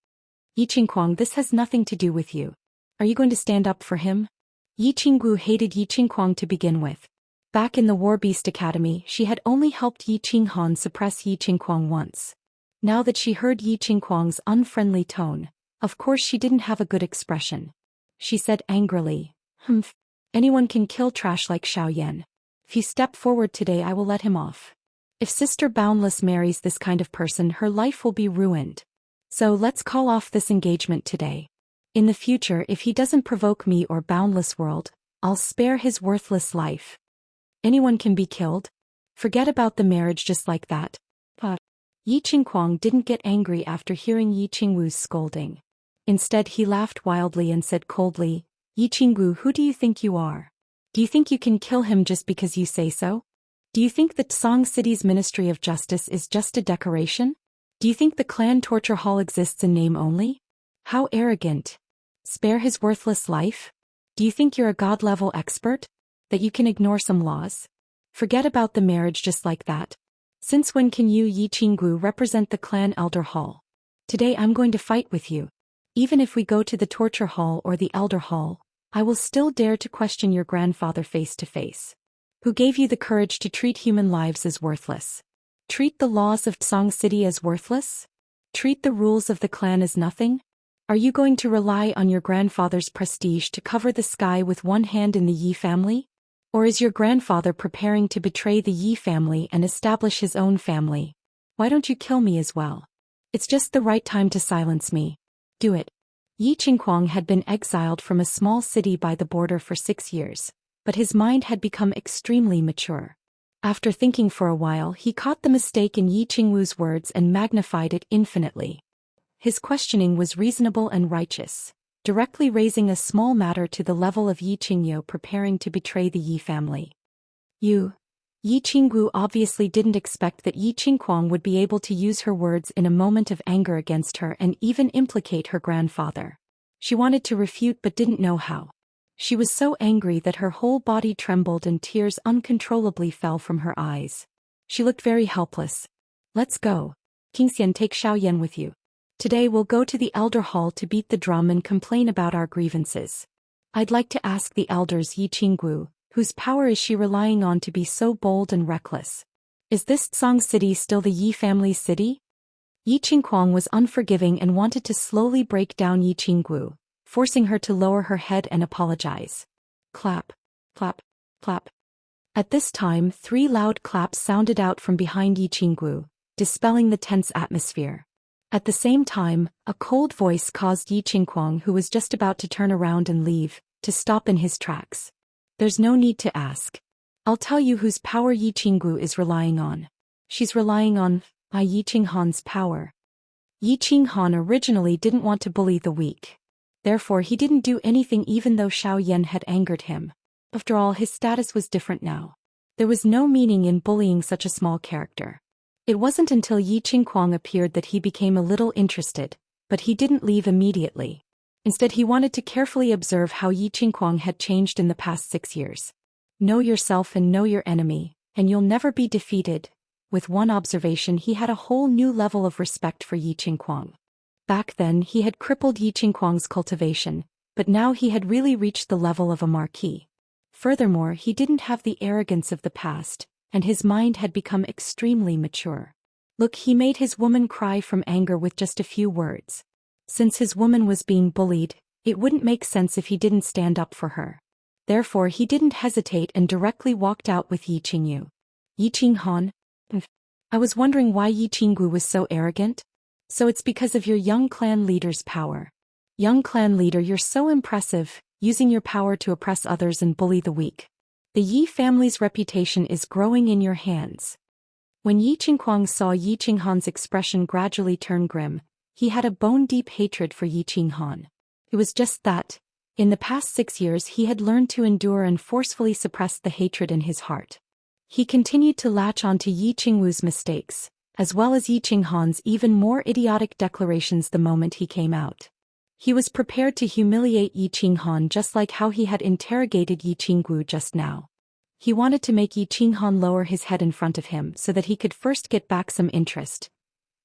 Yi Qingquang, this has nothing to do with you. Are you going to stand up for him? Yi Qingwu hated Yi Qingquang to begin with. Back in the War Beast Academy, she had only helped Yi Qinghan suppress Yi Qingquang once. Now that she heard Yi Qingquang's unfriendly tone, of course she didn't have a good expression. She said angrily, Humph. Anyone can kill trash like Xiao Yan. If you step forward today, I will let him off. If Sister Boundless marries this kind of person, her life will be ruined. So let's call off this engagement today. In the future, if he doesn't provoke me or Boundless World, I'll spare his worthless life. Anyone can be killed? Forget about the marriage just like that. But Yi Qingquang didn't get angry after hearing Yi Qingwu's scolding. Instead, he laughed wildly and said coldly, Yi Qingwu, who do you think you are? Do you think you can kill him just because you say so? Do you think that Tsang City's Ministry of Justice is just a decoration? Do you think the clan torture hall exists in name only? How arrogant. Spare his worthless life? Do you think you're a god-level expert? That you can ignore some laws? Forget about the marriage just like that. Since when can you, Yi Qingwu, represent the clan Elder Hall? Today I'm going to fight with you. Even if we go to the torture hall or the Elder Hall, I will still dare to question your grandfather face to face. Who gave you the courage to treat human lives as worthless? Treat the laws of Tsang City as worthless? Treat the rules of the clan as nothing? Are you going to rely on your grandfather's prestige to cover the sky with one hand in the Yi family? Or is your grandfather preparing to betray the Yi family and establish his own family? Why don't you kill me as well? It's just the right time to silence me. Do it. Yi Qingquang had been exiled from a small city by the border for 6 years, but his mind had become extremely mature. After thinking for a while, he caught the mistake in Yi Qingwu's words and magnified it infinitely. His questioning was reasonable and righteous, directly raising a small matter to the level of Yi Qingyu preparing to betray the Yi family. Yi Qingwu obviously didn't expect that Yi Qingquang would be able to use her words in a moment of anger against her and even implicate her grandfather. She wanted to refute but didn't know how. She was so angry that her whole body trembled and tears uncontrollably fell from her eyes. She looked very helpless. Let's go. King Xian, take Xiaoyan with you. Today we'll go to the elder hall to beat the drum and complain about our grievances. I'd like to ask the elders Yi Qinggu, whose power is she relying on to be so bold and reckless? Is this Tsang city still the Yi family's city? Yi Qingguang was unforgiving and wanted to slowly break down Yi Qinggu, forcing her to lower her head and apologize. Clap, clap, clap. At this time 3 loud claps sounded out from behind Yi Qinggu, dispelling the tense atmosphere. At the same time, a cold voice caused Yi Qingguang, who was just about to turn around and leave, to stop in his tracks. There's no need to ask. I'll tell you whose power Yi Qinggu is relying on. She's relying on Yi Qinghan's power. Yi Qinghan originally didn't want to bully the weak. Therefore he didn't do anything even though Xiaoyan had angered him. After all, his status was different now. There was no meaning in bullying such a small character. It wasn't until Yi Qingguang appeared that he became a little interested, but he didn't leave immediately. Instead he wanted to carefully observe how Yi Qingguang had changed in the past 6 years. Know yourself and know your enemy, and you'll never be defeated. With one observation he had a whole new level of respect for Yi Qingguang. Back then he had crippled Yi Qingguang's cultivation, but now he had really reached the level of a marquis. Furthermore, he didn't have the arrogance of the past, and his mind had become extremely mature. Look, he made his woman cry from anger with just a few words. Since his woman was being bullied, it wouldn't make sense if he didn't stand up for her. Therefore he didn't hesitate and directly walked out with Yi Qingyu. Yi Qinghan? I was wondering why Yi Qinggu was so arrogant? So it's because of your young clan leader's power. Young clan leader, you're so impressive, using your power to oppress others and bully the weak. The Yi family's reputation is growing in your hands. When Yi Qingguang saw Yi Qinghan's expression gradually turn grim, he had a bone-deep hatred for Yi Qinghan. It was just that, in the past 6 years he had learned to endure and forcefully suppress the hatred in his heart. He continued to latch onto Yi Qingwu's mistakes, as well as Yi Qinghan's even more idiotic declarations the moment he came out. He was prepared to humiliate Yi Qinghan just like how he had interrogated Yi Qinggu just now. He wanted to make Yi Qinghan lower his head in front of him so that he could first get back some interest.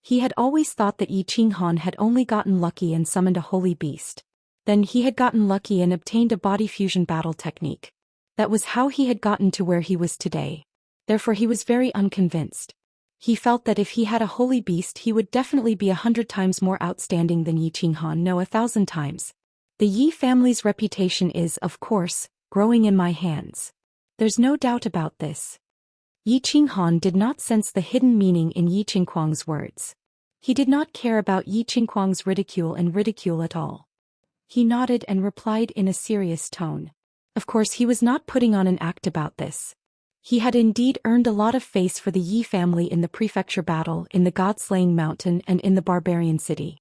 He had always thought that Yi Qinghan had only gotten lucky and summoned a holy beast. Then he had gotten lucky and obtained a body fusion battle technique. That was how he had gotten to where he was today. Therefore he was very unconvinced. He felt that if he had a holy beast he would definitely be 100 times more outstanding than Yi Qinghan, no, 1,000 times. The Yi family's reputation is, of course, growing in my hands. There's no doubt about this. Yi Qinghan did not sense the hidden meaning in Yi Qingguang's words. He did not care about Yi Qingguang's ridicule at all. He nodded and replied in a serious tone. Of course he was not putting on an act about this. He had indeed earned a lot of face for the Yi family in the prefecture battle, in the God-slaying mountain and in the barbarian city.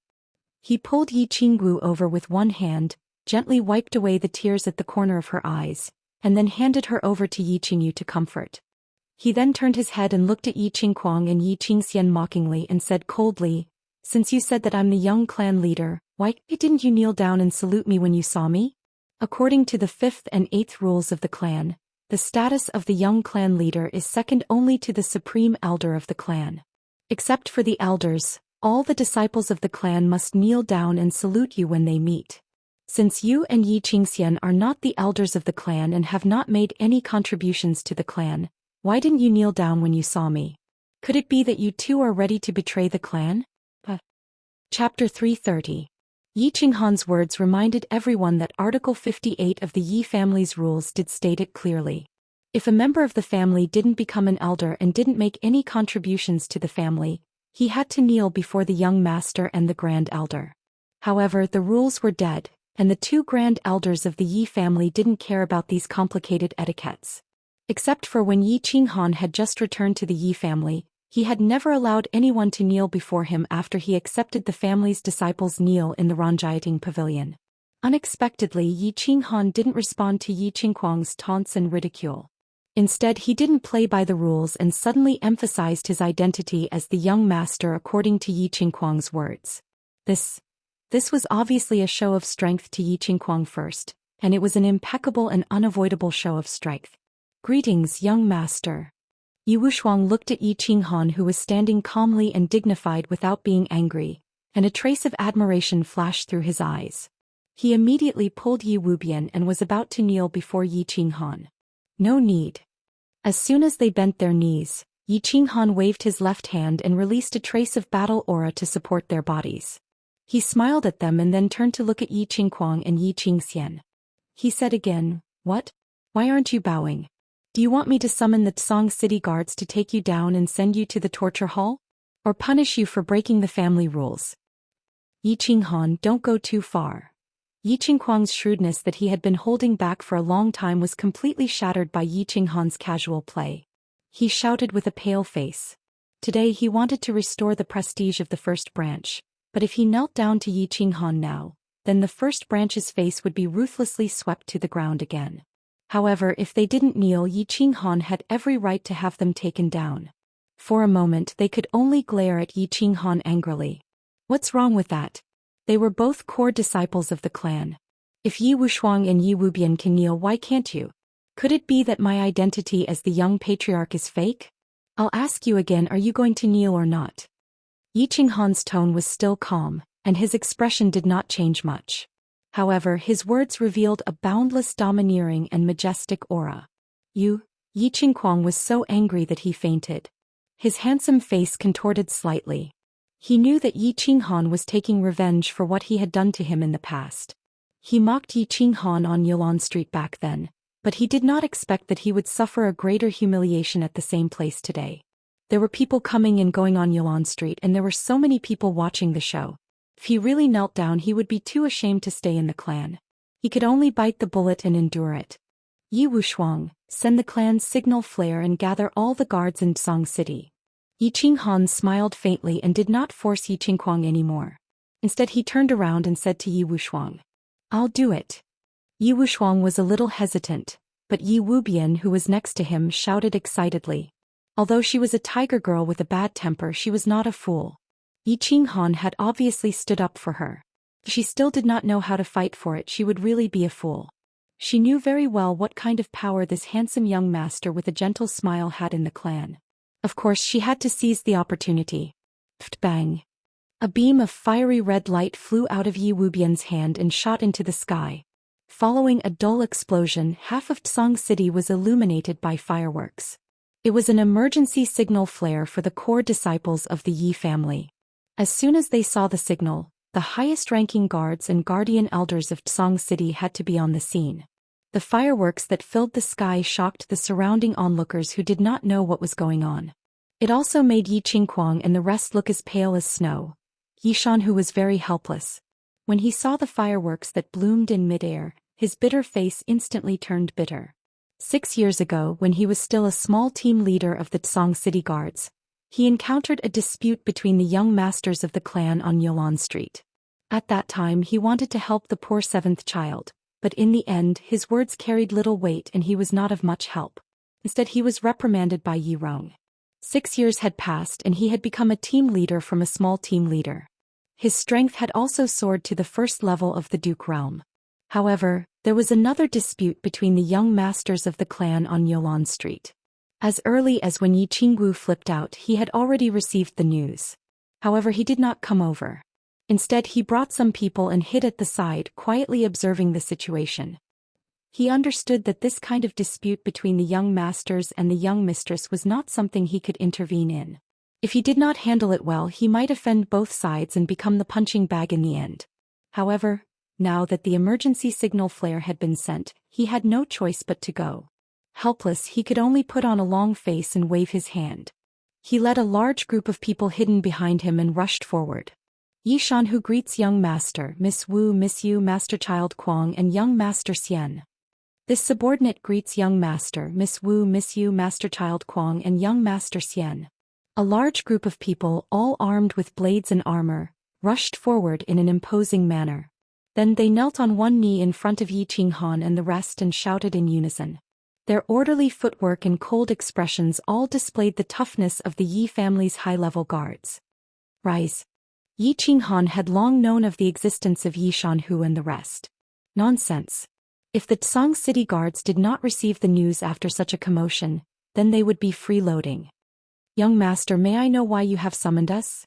He pulled Yi Qinggu over with one hand, gently wiped away the tears at the corner of her eyes, and then handed her over to Yi Qingyu to comfort. He then turned his head and looked at Yi Qingguang and Yi Qingxian mockingly and said coldly, "Since you said that I'm the young clan leader, why didn't you kneel down and salute me when you saw me?" According to the 5th and 8th rules of the clan, the status of the young clan leader is second only to the supreme elder of the clan. Except for the elders, all the disciples of the clan must kneel down and salute you when they meet. Since you and Yi Qingxian are not the elders of the clan and have not made any contributions to the clan, why didn't you kneel down when you saw me? Could it be that you too are ready to betray the clan? Chapter 330. Yi Qinghan's words reminded everyone that Article 58 of the Yi family's rules did state it clearly. If a member of the family didn't become an elder and didn't make any contributions to the family, he had to kneel before the young master and the grand elder. However, the rules were dead, and the 2 grand elders of the Yi family didn't care about these complicated etiquettes. Except for when Yi Qinghan had just returned to the Yi family, he had never allowed anyone to kneel before him after he accepted the family's disciples kneel in the Ranjiating pavilion. Unexpectedly, Yi Qinghan didn't respond to Yi Qingguang's taunts and ridicule. Instead, he didn't play by the rules and suddenly emphasized his identity as the young master according to Yi Qingguang's words. This was obviously a show of strength to Yi Qingguang first, and it was an impeccable and unavoidable show of strength. "Greetings, young master." Yi Wuxiang looked at Yi Qinghan, who was standing calmly and dignified without being angry, and a trace of admiration flashed through his eyes. He immediately pulled Yi Wubian and was about to kneel before Yi Qinghan. "No need." As soon as they bent their knees, Yi Qinghan waved his left hand and released a trace of battle aura to support their bodies. He smiled at them and then turned to look at Yi Qingquang and Yi Qingxian. He said again, "What? Why aren't you bowing? Do you want me to summon the Tsang city guards to take you down and send you to the torture hall? Or punish you for breaking the family rules?" "Yi Qinghan, don't go too far." Yi Qingquang's shrewdness that he had been holding back for a long time was completely shattered by Yi Qinghan's casual play. He shouted with a pale face. Today he wanted to restore the prestige of the first branch, but if he knelt down to Yi Qinghan now, then the first branch's face would be ruthlessly swept to the ground again. However, if they didn't kneel, Yi Qinghan had every right to have them taken down. For a moment they could only glare at Yi Qinghan angrily. What's wrong with that? They were both core disciples of the clan. If Yi Wuxiang and Yi Wubian can kneel, why can't you? Could it be that my identity as the young patriarch is fake? I'll ask you again, are you going to kneel or not? Yi Qinghan's tone was still calm, and his expression did not change much. However, his words revealed a boundless domineering and majestic aura. Yi Qingquang was so angry that he fainted. His handsome face contorted slightly. He knew that Yi Qinghan was taking revenge for what he had done to him in the past. He mocked Yi Qinghan on Yulon Street back then, but he did not expect that he would suffer a greater humiliation at the same place today. There were people coming and going on Yulon Street, and there were so many people watching the show. If he really knelt down, he would be too ashamed to stay in the clan. He could only bite the bullet and endure it. "Yi Wuxiang, send the clan's signal flare and gather all the guards in Tsang City." Yi Qinghan smiled faintly and did not force Yi Qingquang anymore. Instead he turned around and said to Yi Wuxiang, "I'll do it." Yi Wuxiang was a little hesitant, but Yi Wubian, who was next to him, shouted excitedly. Although she was a tiger girl with a bad temper, she was not a fool. Yi Qinghan had obviously stood up for her. If she still did not know how to fight for it, she would really be a fool. She knew very well what kind of power this handsome young master with a gentle smile had in the clan. Of course, she had to seize the opportunity. Bang! A beam of fiery red light flew out of Yi Wubian's hand and shot into the sky. Following a dull explosion, half of Tsang City was illuminated by fireworks. It was an emergency signal flare for the core disciples of the Yi family. As soon as they saw the signal, the highest-ranking guards and guardian elders of Tsang City had to be on the scene. The fireworks that filled the sky shocked the surrounding onlookers who did not know what was going on. It also made Yi Qingquang and the rest look as pale as snow. Yishan, who was very helpless. When he saw the fireworks that bloomed in midair, his bitter face instantly turned bitter. 6 years ago, when he was still a small team leader of the Tsang City Guards, he encountered a dispute between the young masters of the clan on Yulon Street. At that time he wanted to help the poor 7th child, but in the end his words carried little weight and he was not of much help. Instead he was reprimanded by Yi Rong. 6 years had passed and he had become a team leader from a small team leader. His strength had also soared to the first level of the Duke realm. However, there was another dispute between the young masters of the clan on Yulon Street. As early as when Yi Qingwu flipped out, he had already received the news. However, he did not come over. Instead, he brought some people and hid at the side, quietly observing the situation. He understood that this kind of dispute between the young masters and the young mistress was not something he could intervene in. If he did not handle it well, he might offend both sides and become the punching bag in the end. However, now that the emergency signal flare had been sent, he had no choice but to go. Helpless, he could only put on a long face and wave his hand. He led a large group of people hidden behind him and rushed forward. Yishan, who greets young master, Miss Wu, Miss Yu, Master Child Kuang, and young Master Xian. This subordinate greets young master, Miss Wu, Miss Yu, Master Child Kuang, and young Master Xian. A large group of people, all armed with blades and armor, rushed forward in an imposing manner. Then they knelt on one knee in front of Yi Qinghan and the rest and shouted in unison. Their orderly footwork and cold expressions all displayed the toughness of the Yi family's high-level guards. Rise. Yi Qinghan had long known of the existence of Yishan Hu and the rest. Nonsense. If the Tsang city guards did not receive the news after such a commotion, then they would be freeloading. Young master, may I know why you have summoned us?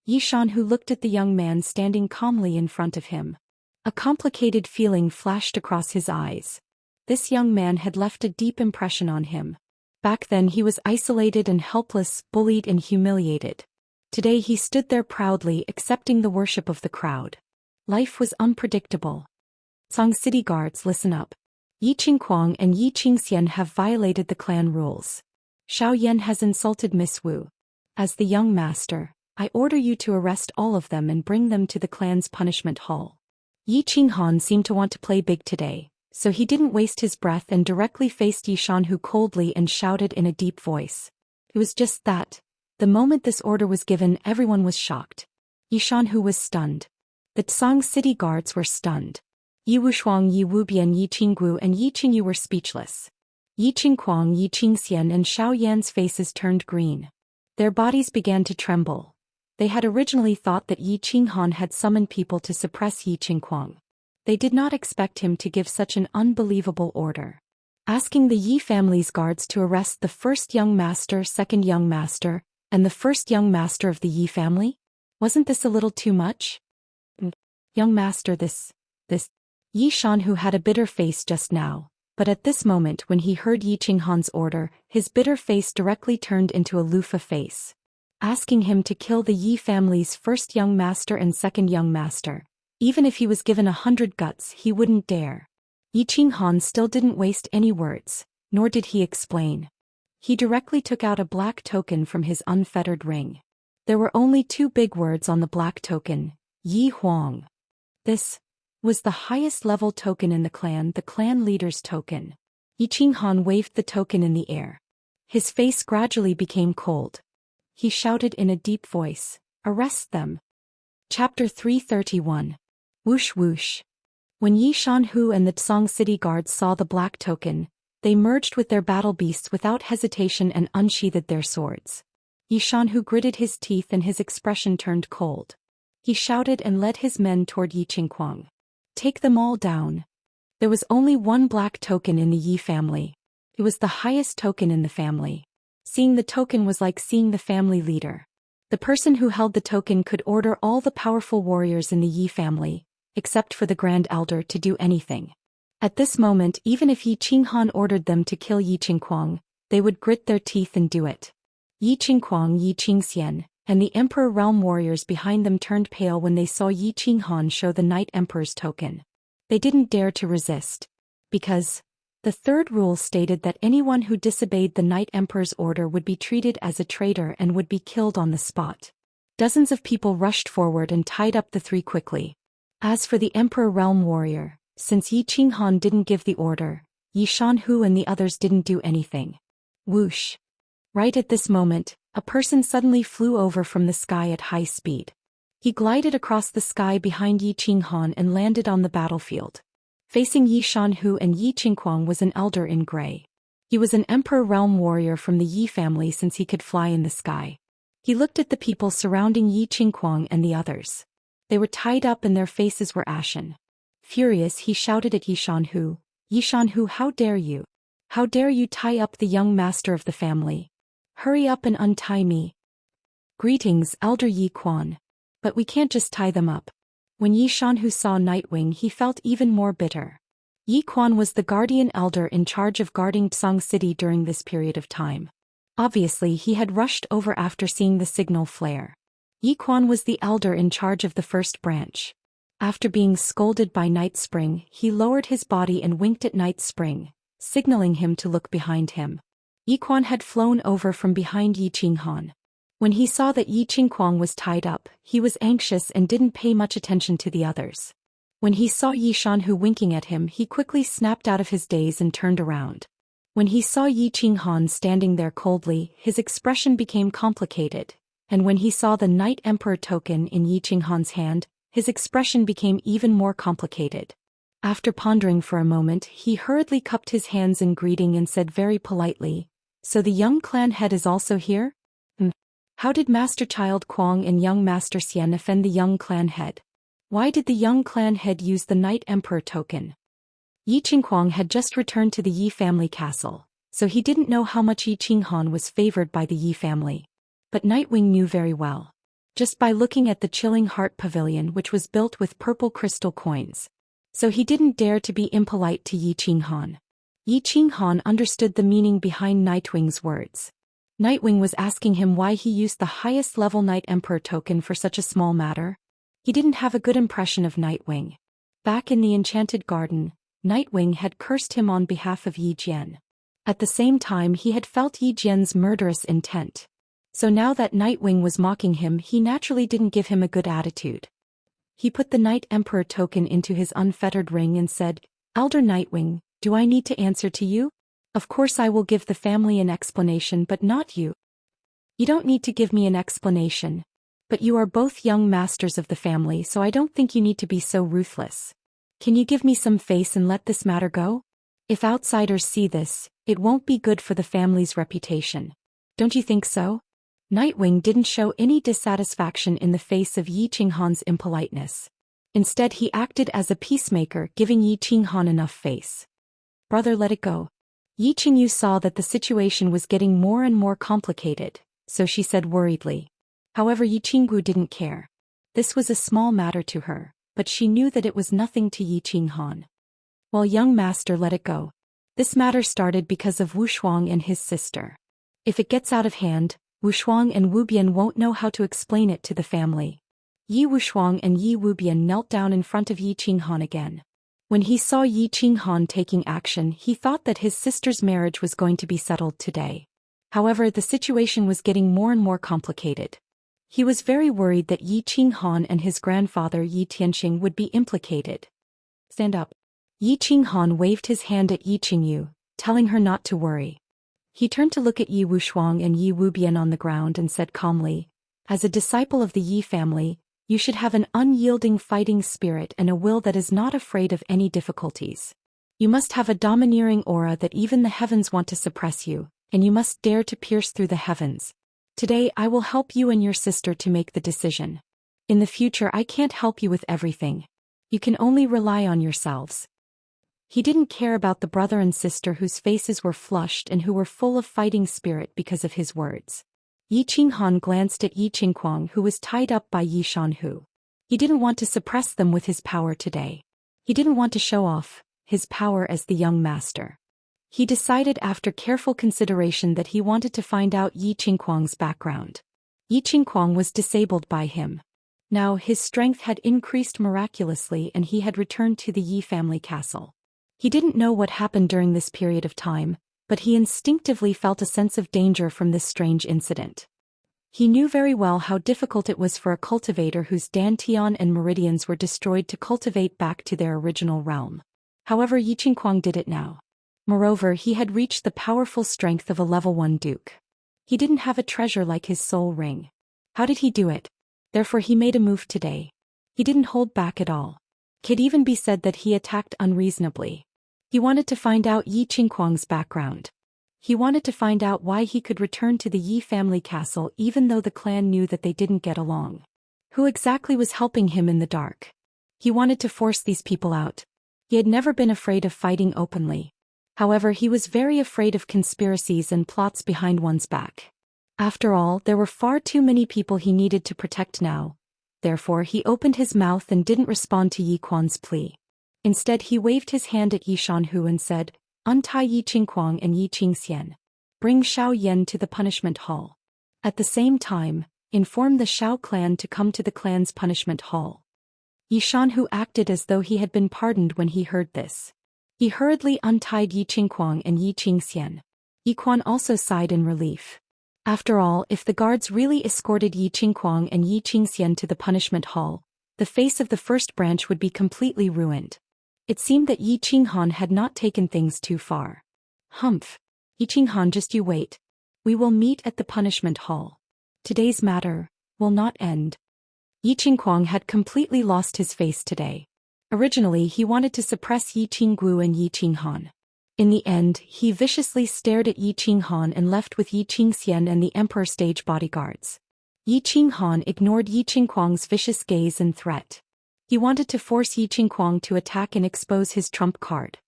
Yishan, who looked at the young man standing calmly in front of him. A complicated feeling flashed across his eyes. This young man had left a deep impression on him. Back then he was isolated and helpless, bullied and humiliated. Today he stood there proudly accepting the worship of the crowd. Life was unpredictable. Tsang city guards, listen up. Yi Qingguang and Yi Qingxian have violated the clan rules. Xiao Yan has insulted Miss Wu. As the young master, I order you to arrest all of them and bring them to the clan's punishment hall. Yi Qinghan seemed to want to play big today, so he didn't waste his breath and directly faced Yishan, who coldly and shouted in a deep voice. It was just that. The moment this order was given, everyone was shocked. Yishan, who was stunned. The Tsang city guards were stunned. Yi Wushuang, Yi Wubian, Yi Qinggu and Yi Qingyu were speechless. Yi Qingguang, Yi Qingxian and Xiao Yan's faces turned green. Their bodies began to tremble. They had originally thought that Yi Qinghan had summoned people to suppress Yi Qingguang. They did not expect him to give such an unbelievable order. Asking the Yi family's guards to arrest the first young master, second young master, and the first young master of the Yi family? Wasn't this a little too much? Young master, this. Yishan, who had a bitter face just now, but at this moment when he heard Yi Qinghan's order, his bitter face directly turned into a loofah face. Asking him to kill the Yi family's first young master and second young master. Even if he was given 100 guts, he wouldn't dare. Yi Qinghan still didn't waste any words, nor did he explain. He directly took out a black token from his unfettered ring. There were only 2 big words on the black token, Yi Huang. This was the highest level token in the clan leader's token. Yi Qinghan waved the token in the air. His face gradually became cold. He shouted in a deep voice, "Arrest them." Chapter 331. Whoosh whoosh. When Yi Shanhu and the Tsang city guards saw the black token, they merged with their battle beasts without hesitation and unsheathed their swords. Yi Shanhu gritted his teeth and his expression turned cold. He shouted and led his men toward Yi Qingguang. Take them all down. There was only one black token in the Yi family. It was the highest token in the family. Seeing the token was like seeing the family leader. The person who held the token could order all the powerful warriors in the Yi family, except for the Grand Elder, to do anything. At this moment, even if Yi Qinghan ordered them to kill Yi Qingguang, they would grit their teeth and do it. Yi Qingguang, Yi Qingxian, and the Emperor Realm warriors behind them turned pale when they saw Yi Qinghan show the Night Emperor's token. They didn't dare to resist. Because the third rule stated that anyone who disobeyed the Night Emperor's order would be treated as a traitor and would be killed on the spot. Dozens of people rushed forward and tied up the 3 quickly. As for the Emperor Realm warrior, since Yi Qinghan didn't give the order, Yi Shanhu and the others didn't do anything. Whoosh. Right at this moment, a person suddenly flew over from the sky at high speed. He glided across the sky behind Yi Qinghan and landed on the battlefield. Facing Yi Shanhu and Yi Qingguang was an elder in gray. He was an Emperor Realm warrior from the Yi family since he could fly in the sky. He looked at the people surrounding Yi Qingguang and the others. They were tied up and their faces were ashen. Furious, he shouted at Yi Shanhu, "Yi Shanhu, how dare you? How dare you tie up the young master of the family? Hurry up and untie me." "Greetings, Elder Yi Quan. But we can't just tie them up." When Yi Shanhu saw Nightwing, he felt even more bitter. Yi Quan was the guardian elder in charge of guarding Tsang City during this period of time. Obviously, he had rushed over after seeing the signal flare. Yi Quan was the elder in charge of the first branch. After being scolded by Night Spring, he lowered his body and winked at Night Spring, signaling him to look behind him. Yi Quan had flown over from behind Yi Qinghan. When he saw that Yi Qingguang was tied up, he was anxious and didn't pay much attention to the others. When he saw Yi Shanhu winking at him, he quickly snapped out of his daze and turned around. When he saw Yi Qinghan standing there coldly, his expression became complicated, and when he saw the Night Emperor token in Yi Qinghan's hand, his expression became even more complicated. After pondering for a moment, he hurriedly cupped his hands in greeting and said very politely, "So the young clan head is also here? How did Master Child Kuang and young Master Xian offend the young clan head? Why did the young clan head use the Night Emperor token?" Yi Qinghuang had just returned to the Yi family castle, so he didn't know how much Yi Qinghan was favored by the Yi family. But Nightwing knew very well. Just by looking at the Chilling Heart Pavilion, which was built with purple crystal coins. So he didn't dare to be impolite to Yi Qinghan. Yi Qinghan understood the meaning behind Nightwing's words. Nightwing was asking him why he used the highest level Night Emperor token for such a small matter. He didn't have a good impression of Nightwing. Back in the Enchanted Garden, Nightwing had cursed him on behalf of Yi Jian. At the same time he had felt Yi Jian's murderous intent. So now that Nightwing was mocking him, he naturally didn't give him a good attitude. He put the Night Emperor token into his unfettered ring and said, "Elder Nightwing, do I need to answer to you? Of course I will give the family an explanation, but not you. You don't need to give me an explanation. But you are both young masters of the family, so I don't think you need to be so ruthless. Can you give me some face and let this matter go? If outsiders see this, it won't be good for the family's reputation. Don't you think so?" Nightwing didn't show any dissatisfaction in the face of Yi Qinghan's impoliteness. Instead he acted as a peacemaker, giving Yi Qinghan enough face. "Brother, let it go." Yi Qingyu saw that the situation was getting more and more complicated, so she said worriedly. However, Yi Qingyu didn't care. This was a small matter to her, but she knew that it was nothing to Yi Qinghan. "Well, young master, let it go. This matter started because of Wu Shuang and his sister. If it gets out of hand, Wu Shuang and Wu Bian won't know how to explain it to the family." Yi Wushuang and Yi Wubian knelt down in front of Yi Qinghan again. When he saw Yi Qinghan taking action, he thought that his sister's marriage was going to be settled today. However, the situation was getting more and more complicated. He was very worried that Yi Qinghan and his grandfather Yi Tianxing would be implicated. "Stand up." Yi Qinghan waved his hand at Yi Qingyu, telling her not to worry. He turned to look at Yi Wushuang and Yi Wubian on the ground and said calmly, "As a disciple of the Yi family, you should have an unyielding fighting spirit and a will that is not afraid of any difficulties. You must have a domineering aura that even the heavens want to suppress you, and you must dare to pierce through the heavens. Today I will help you and your sister to make the decision. In the future I can't help you with everything. You can only rely on yourselves." He didn't care about the brother and sister whose faces were flushed and who were full of fighting spirit because of his words. Yi Qinghan glanced at Yi Qinghuang, who was tied up by Yi Shanhu. He didn't want to suppress them with his power today. He didn't want to show off his power as the young master. He decided after careful consideration that he wanted to find out Yi Qinghuang's background. Yi Qinghuang was disabled by him. Now his strength had increased miraculously and he had returned to the Yi family castle. He didn't know what happened during this period of time, but he instinctively felt a sense of danger from this strange incident. He knew very well how difficult it was for a cultivator whose dantian and meridians were destroyed to cultivate back to their original realm. However, Yi Qinghuang did it now. Moreover, he had reached the powerful strength of a level 1 duke. He didn't have a treasure like his soul ring. How did he do it? Therefore he made a move today. He didn't hold back at all. It could even be said that he attacked unreasonably. He wanted to find out Yi Qinghuang's background. He wanted to find out why he could return to the Yi family castle even though the clan knew that they didn't get along. Who exactly was helping him in the dark? He wanted to force these people out. He had never been afraid of fighting openly. However, he was very afraid of conspiracies and plots behind one's back. After all, there were far too many people he needed to protect now. Therefore, he opened his mouth and didn't respond to Yi Quan's plea. Instead, he waved his hand at Yi Shanhu and said, "Untie Yi Qinghuang and Yi Xian. Bring Xiao Yan to the punishment hall. At the same time, inform the Xiao clan to come to the clan's punishment hall." Yi Shanhu acted as though he had been pardoned when he heard this. He hurriedly untied Yi Qinghuang and Yi Xian. Yi Quan also sighed in relief. After all, if the guards really escorted Yi Qinghuang and Yi Xian to the punishment hall, the face of the first branch would be completely ruined. It seemed that Yi Qinghan had not taken things too far. "Humph. Yi Qinghan, just you wait. We will meet at the punishment hall. Today's matter will not end." Yi Qinghuang had completely lost his face today. Originally he wanted to suppress Yi Qinggu and Yi Qinghan. In the end, he viciously stared at Yi Qinghan and left with Yi Xian and the Emperor stage bodyguards. Yi Qinghan ignored Yi Qinghuang's vicious gaze and threat. He wanted to force Yi Qinghuang to attack and expose his trump card.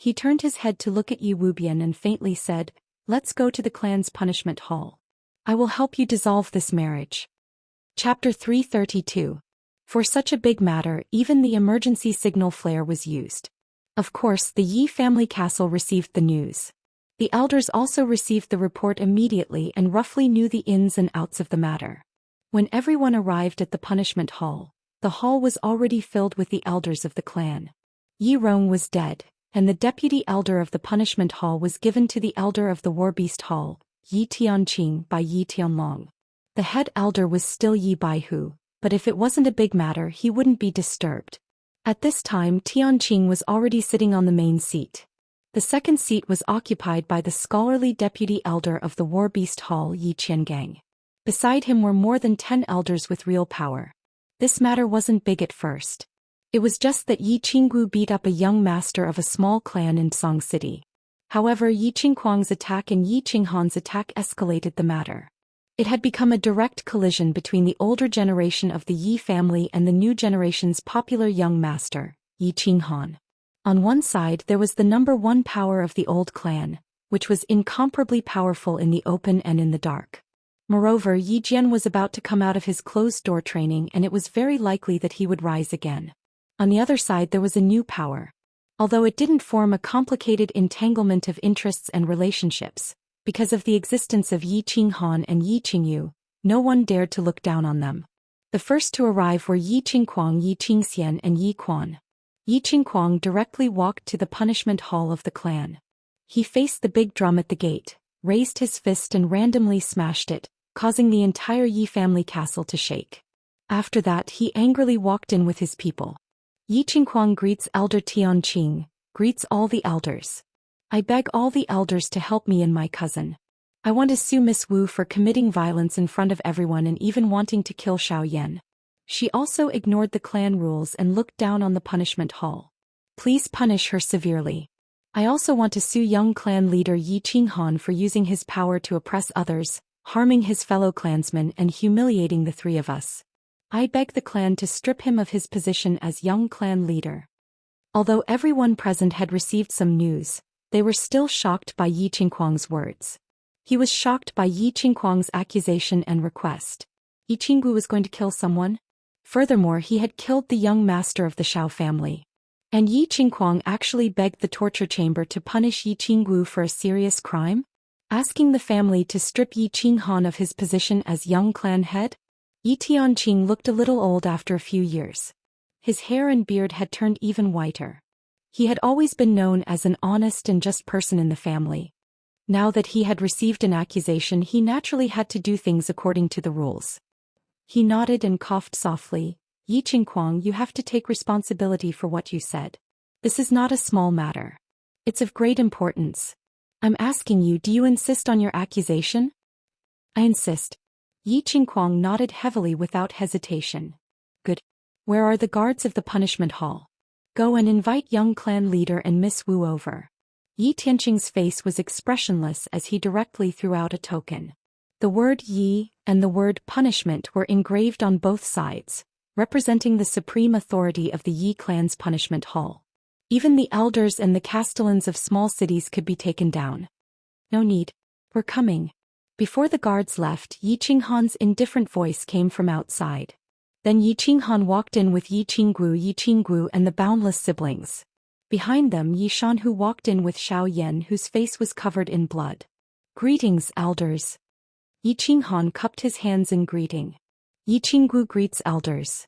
He turned his head to look at Yi Wubian and faintly said, "Let's go to the clan's punishment hall. I will help you dissolve this marriage." Chapter 332. For such a big matter, even the emergency signal flare was used. Of course, the Yi family castle received the news. The elders also received the report immediately and roughly knew the ins and outs of the matter. When everyone arrived at the punishment hall, the hall was already filled with the elders of the clan. Yi Rong was dead, and the deputy elder of the punishment hall was given to the elder of the warbeast hall, Yi Tianqing by Yi Tianlong. The head elder was still Yi Baihu, but if it wasn't a big matter he wouldn't be disturbed. At this time Tianqing was already sitting on the main seat. The second seat was occupied by the scholarly deputy elder of the warbeast hall Yi Qiangang. Beside him were more than 10 elders with real power. This matter wasn't big at first. It was just that Yi Qinggu beat up a young master of a small clan in Song City. However, Yi Qingquang's attack and Yi Qinghan's attack escalated the matter. It had become a direct collision between the older generation of the Yi family and the new generation's popular young master, Yi Qinghan. On one side there was the #1 power of the old clan, which was incomparably powerful in the open and in the dark. Moreover, Yi Jian was about to come out of his closed-door training and it was very likely that he would rise again. On the other side there was a new power. Although it didn't form a complicated entanglement of interests and relationships, because of the existence of Yi Qinghan and Yi Qingyu, no one dared to look down on them. The first to arrive were Yi Qingquang, Yi Qingxian and Yi Quan. Yi Qingquang directly walked to the punishment hall of the clan. He faced the big drum at the gate, raised his fist and randomly smashed it, causing the entire Yi family castle to shake. After that he angrily walked in with his people. Yi Qingquang greets Elder Tianqing, greets all the elders. "I beg all the elders to help me and my cousin. I want to sue Miss Wu for committing violence in front of everyone and even wanting to kill Xiaoyan." She also ignored the clan rules and looked down on the punishment hall. "Please punish her severely. I also want to sue young clan leader Yi Qinghan for using his power to oppress others, harming his fellow clansmen and humiliating the three of us. I beg the clan to strip him of his position as young clan leader." Although everyone present had received some news, they were still shocked by Yi Qingquang's words. He was shocked by Yi Qingquang's accusation and request. Yi Qinggu was going to kill someone? Furthermore, he had killed the young master of the Xiao family. And Yi Qingquang actually begged the torture chamber to punish Yi Qinggu for a serious crime? Asking the family to strip Yi Qinghan of his position as young clan head? Yi Tianqing looked a little old after a few years. His hair and beard had turned even whiter. He had always been known as an honest and just person in the family. Now that he had received an accusation, he naturally had to do things according to the rules. He nodded and coughed softly. "Yi Qingquang, you have to take responsibility for what you said. This is not a small matter. It's of great importance. I'm asking you, do you insist on your accusation?" "I insist." Yi Qingquang nodded heavily without hesitation. "Good. Where are the guards of the punishment hall? Go and invite young clan leader and Miss Wu over." Yi Tianqing's face was expressionless as he directly threw out a token. The word Yi and the word punishment were engraved on both sides, representing the supreme authority of the Yi clan's punishment hall. Even the elders and the castellans of small cities could be taken down. "No need. We're coming." Before the guards left, Yi Qinghan's indifferent voice came from outside. Then Yi Qinghan walked in with Yi Qinggu and the boundless siblings. Behind them Yi Shanhu walked in with Xiaoyan, whose face was covered in blood. "Greetings, elders." Yi Qinghan cupped his hands in greeting. Yi Qinggu greets elders.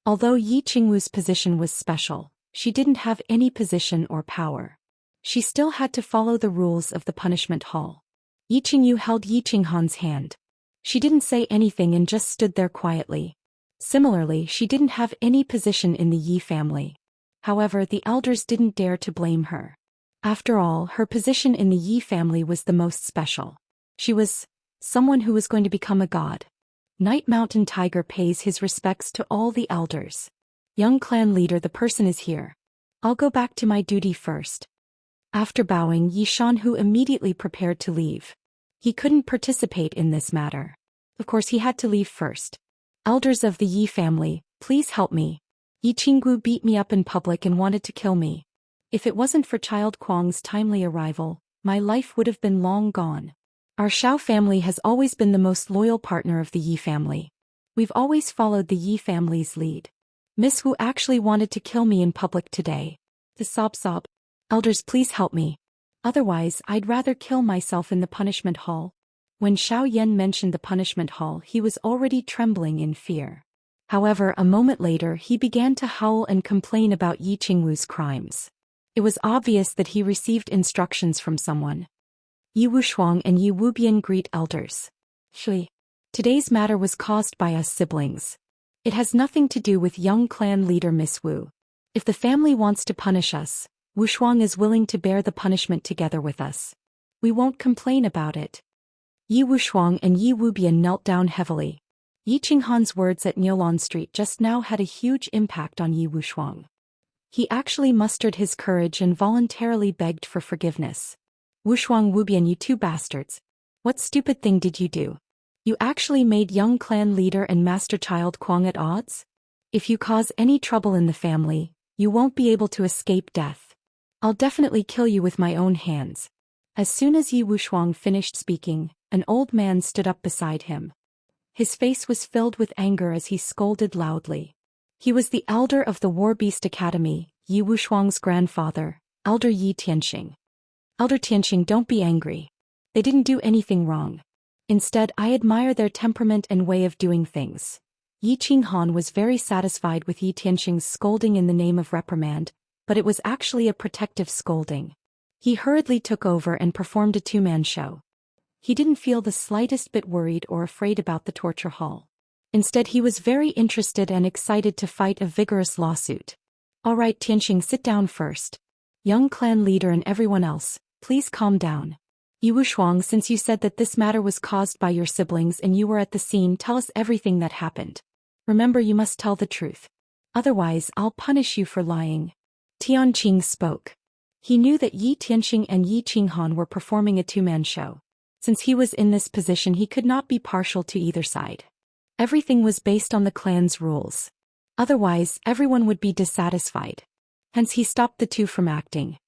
Although Yi Qingwu's position was special, she didn't have any position or power. She still had to follow the rules of the punishment hall. Yi Qingyu held Yi Qinghan's hand. She didn't say anything and just stood there quietly. Similarly, she didn't have any position in the Yi family. However, the elders didn't dare to blame her. After all, her position in the Yi family was the most special. She was someone who was going to become a god. Night Mountain Tiger pays his respects to all the elders. "Young clan leader, the person is here. I'll go back to my duty first." After bowing, Yi Shanhu immediately prepared to leave. He couldn't participate in this matter. Of course, he had to leave first. "Elders of the Yi family, please help me. Yi Qinggu beat me up in public and wanted to kill me. If it wasn't for Child Kuang's timely arrival, my life would have been long gone. Our Xiao family has always been the most loyal partner of the Yi family. We've always followed the Yi family's lead. Miss Wu actually wanted to kill me in public today. The sob. Elders, please help me. Otherwise, I'd rather kill myself in the punishment hall. When Xiao Yan mentioned the punishment hall, he was already trembling in fear. However, a moment later he began to howl and complain about Yi Qingwu's crimes. It was obvious that he received instructions from someone. Yi Wushuang and Yi Wubian greet elders. Shui. Today's matter was caused by us siblings. It has nothing to do with young clan leader Miss Wu. If the family wants to punish us, Wushuang is willing to bear the punishment together with us. We won't complain about it. Yi Wushuang and Yi Wubian knelt down heavily. Yi Qinghan's words at Niulan Street just now had a huge impact on Yi Wushuang. He actually mustered his courage and voluntarily begged for forgiveness. Wushuang Wubian, you two bastards. What stupid thing did you do? You actually made young clan leader and master Child Kuang at odds? If you cause any trouble in the family, you won't be able to escape death. I'll definitely kill you with my own hands. As soon as Yi Wushuang finished speaking, an old man stood up beside him. His face was filled with anger as he scolded loudly. He was the elder of the War Beast Academy, Yi Wushuang's grandfather, Elder Yi Tianxing. Elder Tianxing, don't be angry. They didn't do anything wrong. Instead, I admire their temperament and way of doing things. Yi Qinghan was very satisfied with Yi Tianxing's scolding in the name of reprimand, but it was actually a protective scolding. He hurriedly took over and performed a two-man show. He didn't feel the slightest bit worried or afraid about the torture hall. Instead, he was very interested and excited to fight a vigorous lawsuit. All right, Tianxing, sit down first. Young clan leader and everyone else, please calm down. Yi Wushuang, since you said that this matter was caused by your siblings and you were at the scene, tell us everything that happened. Remember, you must tell the truth. Otherwise, I'll punish you for lying. Tianqing spoke. He knew that Yi Tianxing and Yi Qinghan were performing a two-man show. Since he was in this position, he could not be partial to either side. Everything was based on the clan's rules. Otherwise, everyone would be dissatisfied. Hence he stopped the two from acting.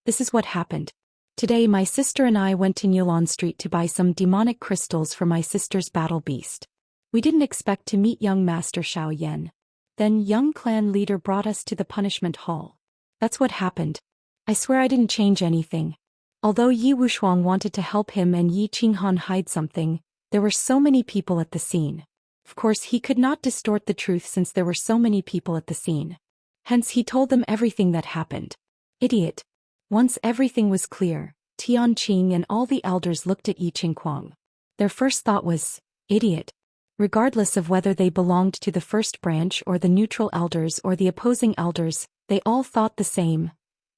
This is what happened. Today my sister and I went to Niulan Street to buy some demonic crystals for my sister's battle beast. We didn't expect to meet young Master Xiao Yan. Then young clan leader brought us to the punishment hall. That's what happened. I swear I didn't change anything. Although Yi Wushuang wanted to help him and Yi Qinghan hide something, there were so many people at the scene. Of course, he could not distort the truth since there were so many people at the scene. Hence he told them everything that happened. Idiot. Once everything was clear, Tianqing and all the elders looked at Yi Qingkuang. Their first thought was, idiot. Regardless of whether they belonged to the first branch or the neutral elders or the opposing elders, they all thought the same.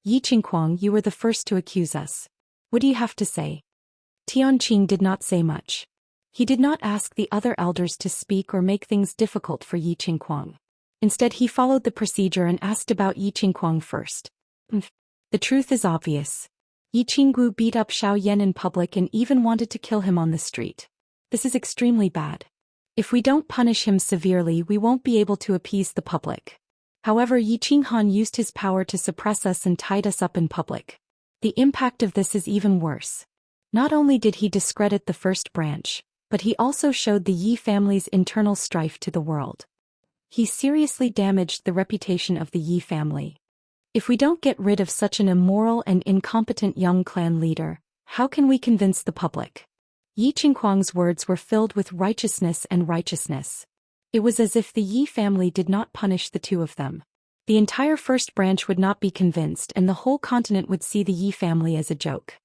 Yi Qingkuang, you were the first to accuse us. What do you have to say? Tianqing did not say much. He did not ask the other elders to speak or make things difficult for Yi Qingkuang. Instead, he followed the procedure and asked about Yi Qingkuang first. The truth is obvious. Yi Qinggu beat up Xiao Yan in public and even wanted to kill him on the street. This is extremely bad. If we don't punish him severely, we won't be able to appease the public. However, Yi Qinghan used his power to suppress us and tied us up in public. The impact of this is even worse. Not only did he discredit the first branch, but he also showed the Yi family's internal strife to the world. He seriously damaged the reputation of the Yi family. If we don't get rid of such an immoral and incompetent young clan leader, how can we convince the public? Yi Qingkuang's words were filled with righteousness and righteousness. It was as if the Yi family did not punish the two of them. The entire first branch would not be convinced and the whole continent would see the Yi family as a joke.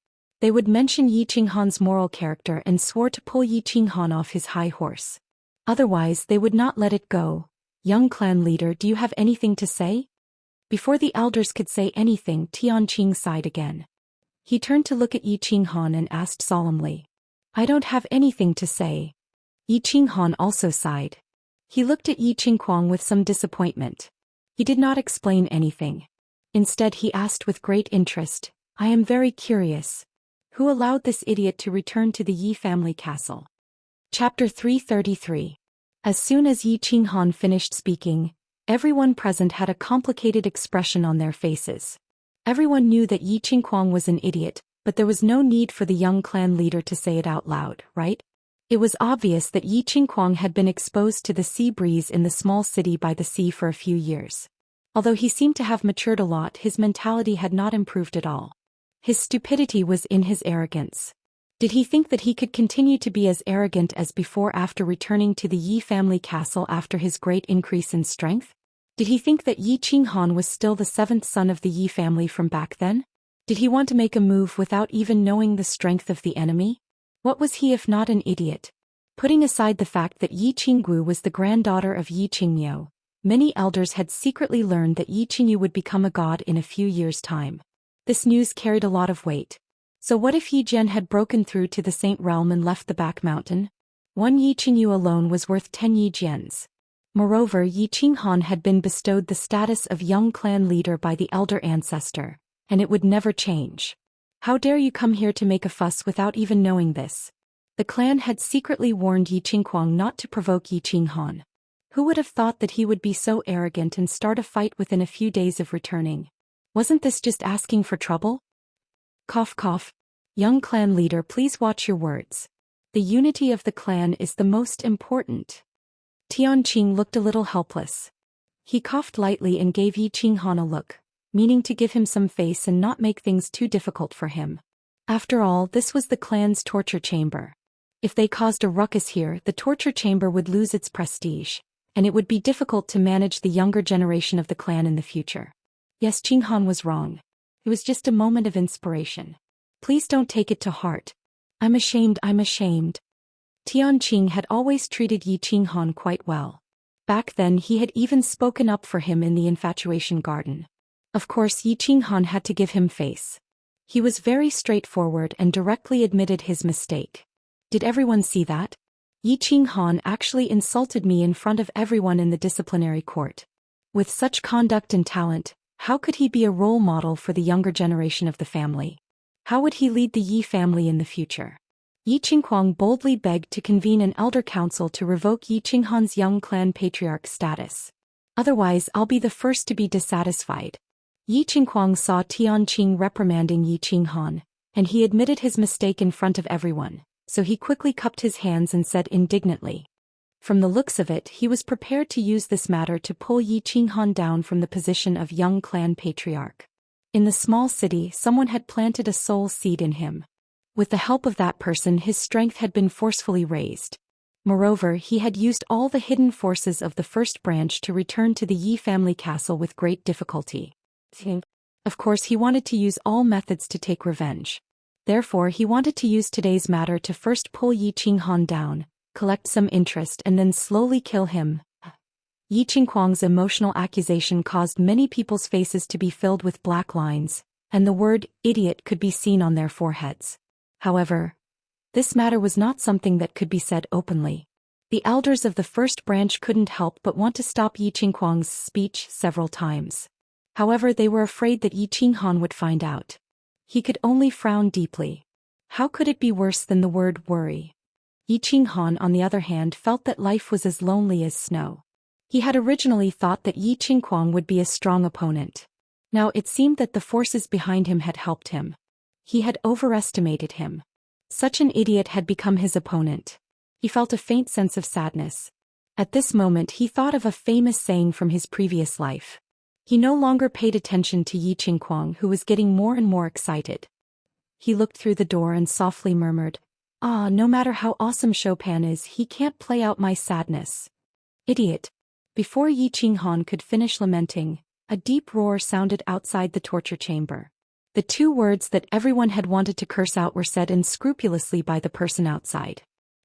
They would mention Yi Qinghan's moral character and swore to pull Yi Qinghan off his high horse. Otherwise, they would not let it go. Young clan leader, do you have anything to say? Before the elders could say anything, Tianqing sighed again. He turned to look at Yi Qinghan and asked solemnly, I don't have anything to say. Yi Qinghan also sighed. He looked at Yi Qingkuang with some disappointment. He did not explain anything. Instead, he asked with great interest, I am very curious. Who allowed this idiot to return to the Yi family castle? Chapter 333. As soon as Yi Qinghan finished speaking, everyone present had a complicated expression on their faces. Everyone knew that Yi Qingguang was an idiot, but there was no need for the young clan leader to say it out loud, right? It was obvious that Yi Qingguang had been exposed to the sea breeze in the small city by the sea for a few years. Although he seemed to have matured a lot, his mentality had not improved at all. His stupidity was in his arrogance. Did he think that he could continue to be as arrogant as before after returning to the Yi family castle after his great increase in strength? Did he think that Yi Qinghan was still the seventh son of the Yi family from back then? Did he want to make a move without even knowing the strength of the enemy? What was he if not an idiot? Putting aside the fact that Yi Qinggu was the granddaughter of Yi Qingmiu, many elders had secretly learned that Yi Qingyu would become a god in a few years' time. This news carried a lot of weight. So what if Yi Jian had broken through to the Saint Realm and left the back mountain? One Yi Qingyu alone was worth 10 Yi Jians. Moreover, Yi Qinghan had been bestowed the status of young clan leader by the elder ancestor, and it would never change. How dare you come here to make a fuss without even knowing this? The clan had secretly warned Yi Qingguang not to provoke Yi Qinghan. Who would have thought that he would be so arrogant and start a fight within a few days of returning? Wasn't this just asking for trouble? Cough cough. Young clan leader, please watch your words. The unity of the clan is the most important. Tianqing looked a little helpless. He coughed lightly and gave Yi Qinghan a look, meaning to give him some face and not make things too difficult for him. After all, this was the clan's torture chamber. If they caused a ruckus here, the torture chamber would lose its prestige, and it would be difficult to manage the younger generation of the clan in the future. Yes, Qinghan was wrong. It was just a moment of inspiration. Please don't take it to heart. I'm ashamed. Tianqing had always treated Yi Qinghan quite well. Back then he had even spoken up for him in the infatuation garden. Of course, Yi Qinghan had to give him face. He was very straightforward and directly admitted his mistake. Did everyone see that? Yi Qinghan actually insulted me in front of everyone in the disciplinary court. With such conduct and talent, how could he be a role model for the younger generation of the family? How would he lead the Yi family in the future? Yi Qingguang boldly begged to convene an elder council to revoke Yi Qinghan's young clan patriarch status. Otherwise, I'll be the first to be dissatisfied. Yi Qingguang saw Tianqing reprimanding Yi Qinghan, and he admitted his mistake in front of everyone, so he quickly cupped his hands and said indignantly. From the looks of it, he was prepared to use this matter to pull Yi Qinghan down from the position of young clan patriarch. In the small city, someone had planted a soul seed in him. With the help of that person, his strength had been forcefully raised. Moreover, he had used all the hidden forces of the first branch to return to the Yi family castle with great difficulty. Of course, he wanted to use all methods to take revenge. Therefore, he wanted to use today's matter to first pull Yi Qinghan down, collect some interest, and then slowly kill him. Yi Qingguang's emotional accusation caused many people's faces to be filled with black lines, and the word idiot could be seen on their foreheads. However, this matter was not something that could be said openly. The elders of the first branch couldn't help but want to stop Yi Qingguang's speech several times. However, they were afraid that Yi Qinghan would find out. He could only frown deeply. How could it be worse than the word worry? Yi Qinghan, on the other hand, felt that life was as lonely as snow. He had originally thought that Yi Qingguang would be a strong opponent. Now it seemed that the forces behind him had helped him. He had overestimated him. Such an idiot had become his opponent. He felt a faint sense of sadness. At this moment he thought of a famous saying from his previous life. He no longer paid attention to Yi Qingguang, who was getting more and more excited. He looked through the door and softly murmured, "Ah, no matter how awesome Chopin is, he can't play out my sadness. Idiot." Before Yi Qinghan could finish lamenting, a deep roar sounded outside the torture chamber. The two words that everyone had wanted to curse out were said unscrupulously by the person outside.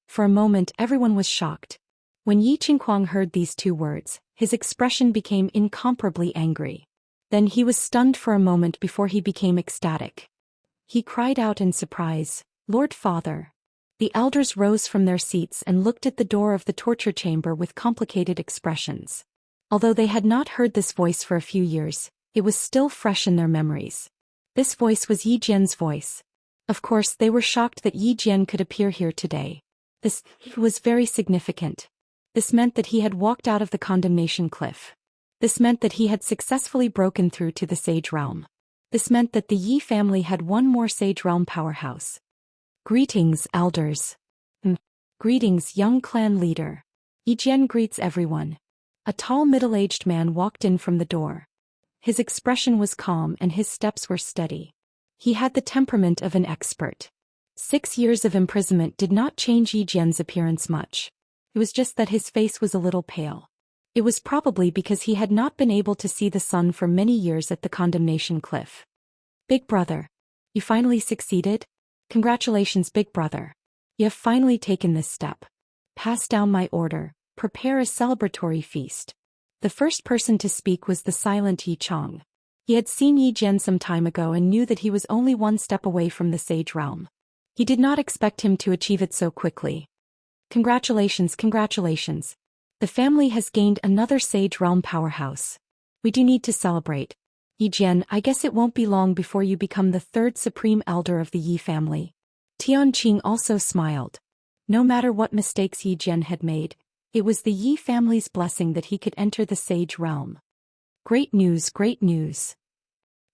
For a moment everyone was shocked. When Yi Qingguang heard these two words, his expression became incomparably angry. Then he was stunned for a moment before he became ecstatic. He cried out in surprise, "Lord Father!" The elders rose from their seats and looked at the door of the torture chamber with complicated expressions. Although they had not heard this voice for a few years, it was still fresh in their memories. This voice was Yi Jian's voice. Of course, they were shocked that Yi Jian could appear here today. This was very significant. This meant that he had walked out of the condemnation cliff. This meant that he had successfully broken through to the Sage Realm. This meant that the Yi family had one more Sage Realm powerhouse. Greetings, elders. Greetings, young clan leader. Yi Jian greets everyone. A tall middle-aged man walked in from the door. His expression was calm and his steps were steady. He had the temperament of an expert. 6 years of imprisonment did not change Yi Jian's appearance much. It was just that his face was a little pale. It was probably because he had not been able to see the sun for many years at the condemnation cliff. Big brother. You finally succeeded? Congratulations, big brother. You have finally taken this step. Pass down my order, prepare a celebratory feast. The first person to speak was the silent Yi Chong. He had seen Yi Jian some time ago and knew that he was only one step away from the Sage Realm. He did not expect him to achieve it so quickly. Congratulations, congratulations. The family has gained another Sage Realm powerhouse. We do need to celebrate. Yi Jian, I guess it won't be long before you become the third supreme elder of the Yi family. Tianqing also smiled. No matter what mistakes Yi Jian had made, it was the Yi family's blessing that he could enter the Sage Realm. Great news, great news.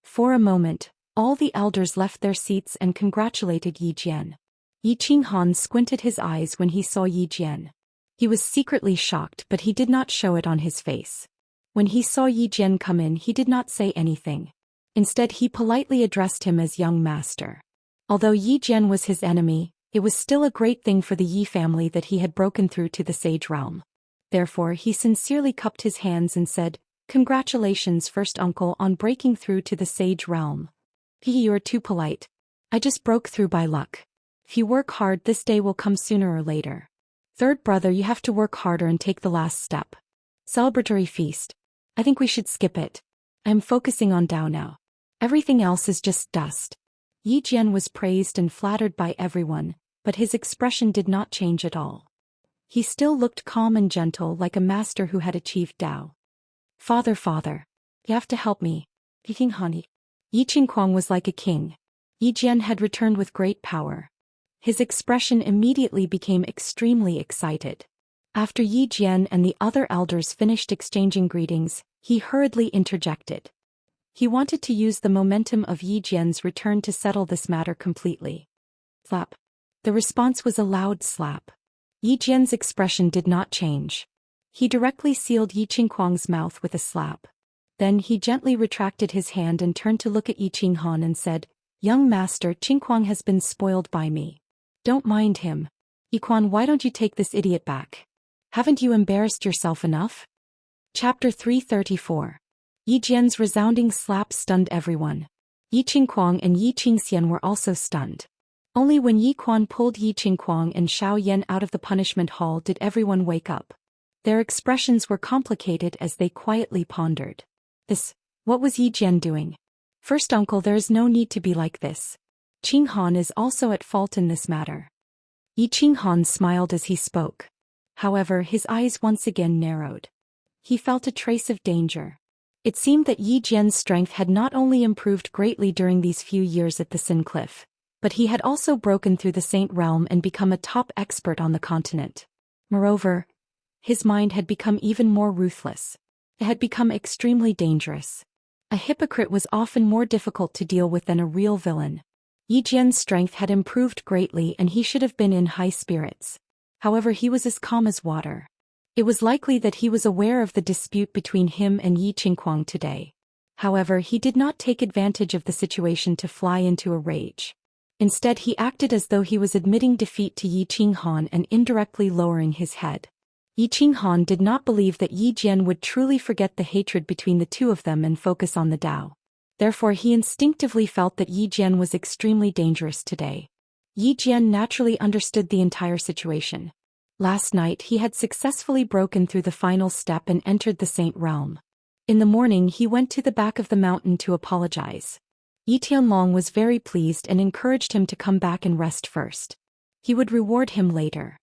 For a moment, all the elders left their seats and congratulated Yi Jian. Yi Qinghan squinted his eyes when he saw Yi Jian. He was secretly shocked, but he did not show it on his face. When he saw Yi Jian come in, he did not say anything. Instead, he politely addressed him as young master. Although Yi Jian was his enemy, it was still a great thing for the Yi family that he had broken through to the Sage Realm. Therefore, he sincerely cupped his hands and said, "Congratulations, first uncle, on breaking through to the Sage Realm." You are too polite. I just broke through by luck. If you work hard, this day will come sooner or later. Third brother, you have to work harder and take the last step. Celebratory feast. I think we should skip it. I am focusing on Dao now. Everything else is just dust. Yi Jian was praised and flattered by everyone, but his expression did not change at all. He still looked calm and gentle, like a master who had achieved Dao. Father, you have to help me. King Hani. Yi Qinghuang was like a king. Yi Jian had returned with great power. His expression immediately became extremely excited. After Yi Jian and the other elders finished exchanging greetings, he hurriedly interjected. He wanted to use the momentum of Yi Jian's return to settle this matter completely. Slap. The response was a loud slap. Yi Jian's expression did not change. He directly sealed Yi Qinghuang's mouth with a slap. Then he gently retracted his hand and turned to look at Yi Qinghan and said, "Young master, Qinghuang has been spoiled by me. Don't mind him. Yiquan, why don't you take this idiot back? Haven't you embarrassed yourself enough?" Chapter 334. Yi Jian's resounding slap stunned everyone. Yi Qinghuang and Yi Xian were also stunned. Only when Yi Quan pulled Yi Qinghuang and Xiao Yan out of the punishment hall did everyone wake up. Their expressions were complicated as they quietly pondered. What was Yi Jian doing? First uncle, there is no need to be like this. Qinghan is also at fault in this matter. Yi Qinghan smiled as he spoke. However, his eyes once again narrowed. He felt a trace of danger. It seemed that Yi Jian's strength had not only improved greatly during these few years at the Sin Cliff, but he had also broken through the Saint Realm and become a top expert on the continent. Moreover, his mind had become even more ruthless. It had become extremely dangerous. A hypocrite was often more difficult to deal with than a real villain. Yi Jian's strength had improved greatly and he should have been in high spirits. However, he was as calm as water. It was likely that he was aware of the dispute between him and Yi Qinghuang today. However, he did not take advantage of the situation to fly into a rage. Instead, he acted as though he was admitting defeat to Yi Qinghan and indirectly lowering his head. Yi Qinghan did not believe that Yi Jian would truly forget the hatred between the two of them and focus on the Dao. Therefore, he instinctively felt that Yi Jian was extremely dangerous today. Yi Jian naturally understood the entire situation. Last night, he had successfully broken through the final step and entered the Saint Realm. In the morning, he went to the back of the mountain to apologize. Yi Tianlong was very pleased and encouraged him to come back and rest first. He would reward him later.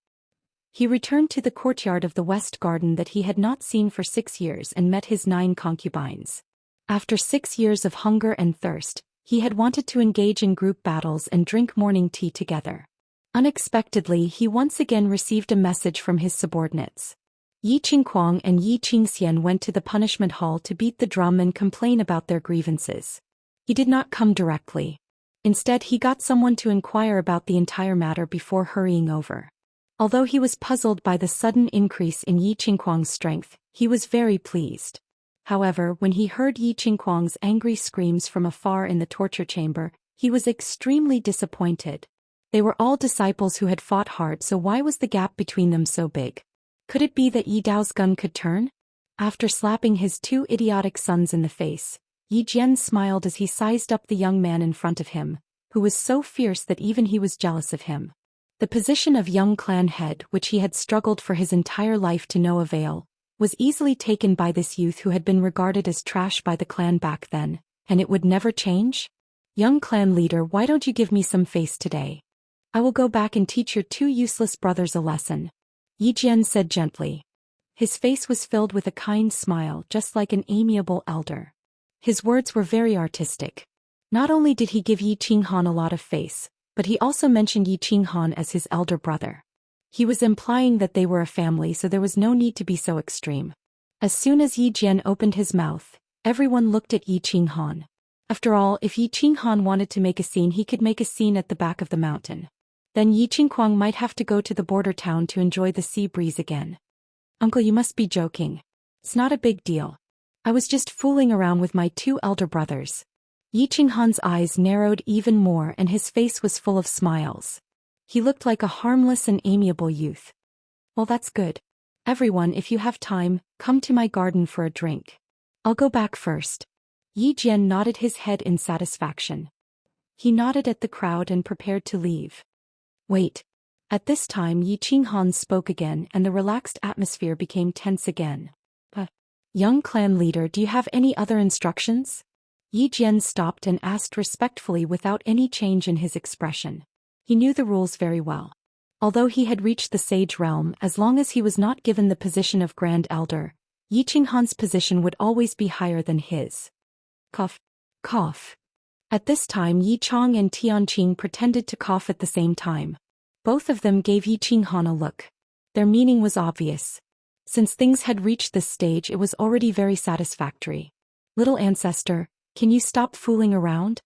He returned to the courtyard of the West Garden that he had not seen for 6 years and met his 9 concubines. After 6 years of hunger and thirst, he had wanted to engage in group battles and drink morning tea together. Unexpectedly, he once again received a message from his subordinates. Yi Qinghuang and Yi Xian went to the punishment hall to beat the drum and complain about their grievances. He did not come directly. Instead, he got someone to inquire about the entire matter before hurrying over. Although he was puzzled by the sudden increase in Yi Qingguang's strength, he was very pleased. However, when he heard Yi Qingguang's angry screams from afar in the torture chamber, he was extremely disappointed. They were all disciples who had fought hard, so why was the gap between them so big? Could it be that Yi Dao's gun could turn? After slapping his two idiotic sons in the face, Yi Jian smiled as he sized up the young man in front of him, who was so fierce that even he was jealous of him. The position of young clan head, which he had struggled for his entire life to no avail, was easily taken by this youth who had been regarded as trash by the clan back then, and it would never change? Young clan leader, why don't you give me some face today? I will go back and teach your two useless brothers a lesson. Yi Jian said gently. His face was filled with a kind smile, just like an amiable elder. His words were very artistic. Not only did he give Yi Qinghan a lot of face, but he also mentioned Yi Qinghan as his elder brother. He was implying that they were a family, so there was no need to be so extreme. As soon as Yi Jian opened his mouth, everyone looked at Yi Qinghan. After all, if Yi Qinghan wanted to make a scene, he could make a scene at the back of the mountain. Then Yi Qingguang might have to go to the border town to enjoy the sea breeze again. Uncle, you must be joking. It's not a big deal. I was just fooling around with my two elder brothers. Yi Qinghan's eyes narrowed even more and his face was full of smiles. He looked like a harmless and amiable youth. Well, that's good. Everyone, if you have time, come to my garden for a drink. I'll go back first. Yi Jian nodded his head in satisfaction. He nodded at the crowd and prepared to leave. Wait. At this time Yi Qinghan spoke again and the relaxed atmosphere became tense again. Young clan leader, do you have any other instructions? Yi Jian stopped and asked respectfully without any change in his expression. He knew the rules very well. Although he had reached the sage realm, as long as he was not given the position of Grand Elder, Yi Qinghan's position would always be higher than his. Cough. Cough. At this time Yi Chong and Tianqing pretended to cough at the same time. Both of them gave Yi Qinghan a look. Their meaning was obvious. Since things had reached this stage, it was already very satisfactory. Little ancestor, can you stop fooling around?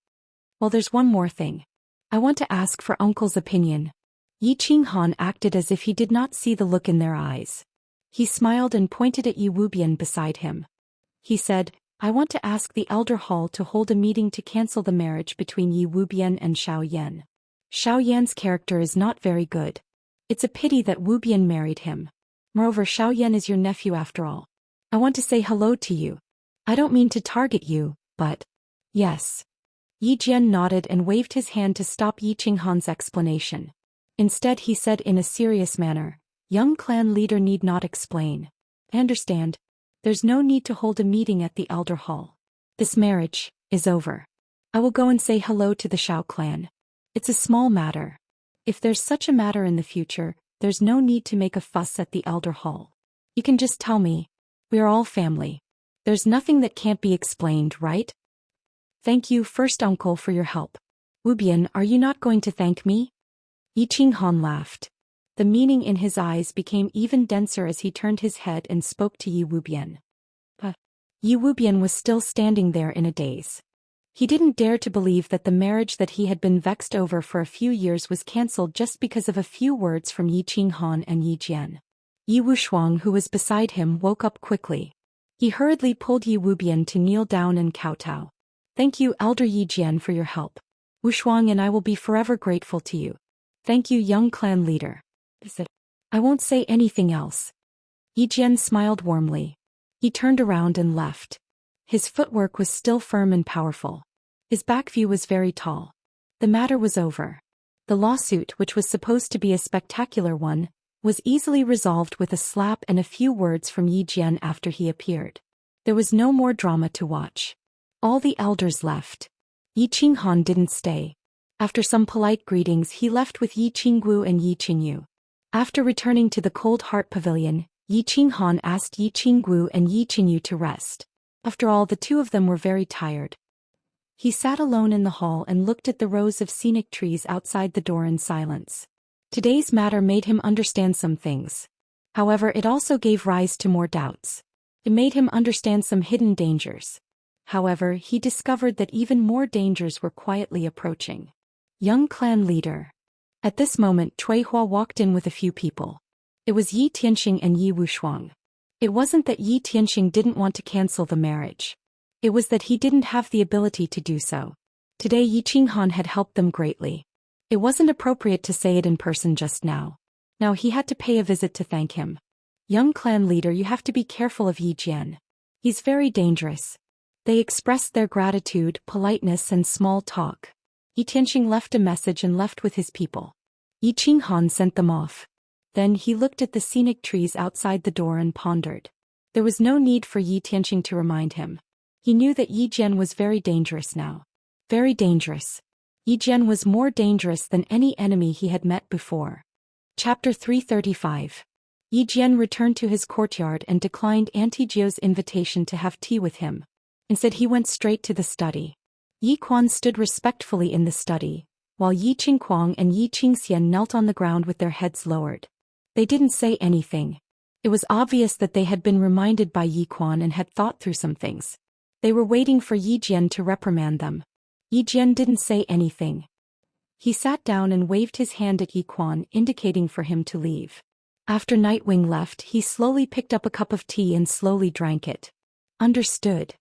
Well, there's one more thing. I want to ask for Uncle's opinion. Yi Qinghan acted as if he did not see the look in their eyes. He smiled and pointed at Yi Wubian beside him. He said, I want to ask the Elder Hall to hold a meeting to cancel the marriage between Yi Wubian and Xiao Yan. Xiao Yan's character is not very good. It's a pity that Wubian married him. Moreover, Xiao Yan is your nephew after all. I want to say hello to you. I don't mean to target you, but... Yes. Yi Jian nodded and waved his hand to stop Yi Qinghan's explanation. Instead he said in a serious manner, young clan leader need not explain. I understand. There's no need to hold a meeting at the Elder Hall. This marriage is over. I will go and say hello to the Xiao clan. It's a small matter. If there's such a matter in the future, there's no need to make a fuss at the Elder Hall. You can just tell me. We are all family. There's nothing that can't be explained, right? Thank you, first uncle, for your help. Wubian, are you not going to thank me? Yi Qinghan laughed. The meaning in his eyes became even denser as he turned his head and spoke to Yi Wubian. Yi Wubian was still standing there in a daze. He didn't dare to believe that the marriage that he had been vexed over for a few years was cancelled just because of a few words from Yi Qinghan and Yi Jian. Yi Wushuang, who was beside him, woke up quickly. He hurriedly pulled Yi Wubian to kneel down and kowtow. Thank you, Elder Yi Jian, for your help. Wushuang and I will be forever grateful to you. Thank you, young clan leader. I won't say anything else. Yi Jian smiled warmly. He turned around and left. His footwork was still firm and powerful. His back view was very tall. The matter was over. The lawsuit, which was supposed to be a spectacular one, was easily resolved with a slap and a few words from Yi Jian after he appeared. There was no more drama to watch. All the elders left. Yi Qinghan didn't stay. After some polite greetings, he left with Yi Qinggu and Yi Qingyu. After returning to the Cold Heart Pavilion, Yi Qinghan asked Yi Qinggu and Yi Qingyu to rest. After all, the two of them were very tired. He sat alone in the hall and looked at the rows of scenic trees outside the door in silence. Today's matter made him understand some things. However, it also gave rise to more doubts. It made him understand some hidden dangers. However, he discovered that even more dangers were quietly approaching. Young clan leader. At this moment Cui Hua walked in with a few people. It was Yi Tianxing and Yi Wushuang. It wasn't that Yi Tianxing didn't want to cancel the marriage. It was that he didn't have the ability to do so. Today Yi Qinghan had helped them greatly. It wasn't appropriate to say it in person just now. Now he had to pay a visit to thank him. Young clan leader, you have to be careful of Yi Jian. He's very dangerous. They expressed their gratitude, politeness and small talk. Yi Tianxing left a message and left with his people. Yi Qinghan sent them off. Then he looked at the scenic trees outside the door and pondered. There was no need for Yi Tianxing to remind him. He knew that Yi Jian was very dangerous now. Very dangerous. Yi Jian was more dangerous than any enemy he had met before. Chapter 335. Yi Jian returned to his courtyard and declined Auntie Jiu's invitation to have tea with him. Instead he went straight to the study. Yi Quan stood respectfully in the study, while Yi Qingquang and Yi Xian knelt on the ground with their heads lowered. They didn't say anything. It was obvious that they had been reminded by Yi Quan and had thought through some things. They were waiting for Yi Jian to reprimand them. Yi Jian didn't say anything. He sat down and waved his hand at Yi Quan, indicating for him to leave. After Nightwing left, he slowly picked up a cup of tea and slowly drank it. Understood.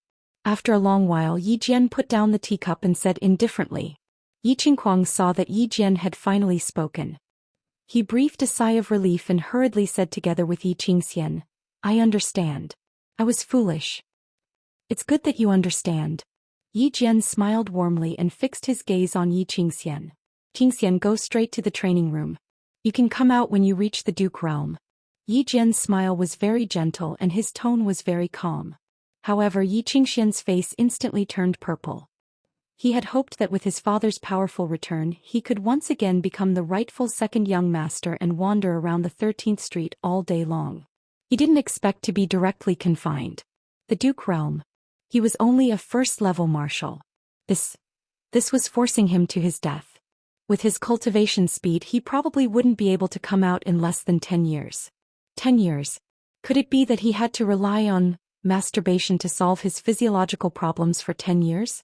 After a long while Yi Jian put down the teacup and said indifferently. Yi Qingquang saw that Yi Jian had finally spoken. He breathed a sigh of relief and hurriedly said together with Yi Xian, I understand. I was foolish. It's good that you understand. Yi Jian smiled warmly and fixed his gaze on Yi Xian. Xian, go straight to the training room. You can come out when you reach the Duke realm. Yi Jian's smile was very gentle and his tone was very calm. However, Yi Xian's face instantly turned purple. He had hoped that with his father's powerful return he could once again become the rightful second young master and wander around the 13th Street all day long. He didn't expect to be directly confined. The Duke realm. He was only a first-level marshal. This was forcing him to his death. With his cultivation speed he probably wouldn't be able to come out in less than 10 years. 10 years. Could it be that he had to rely on masturbation to solve his physiological problems for 10 years?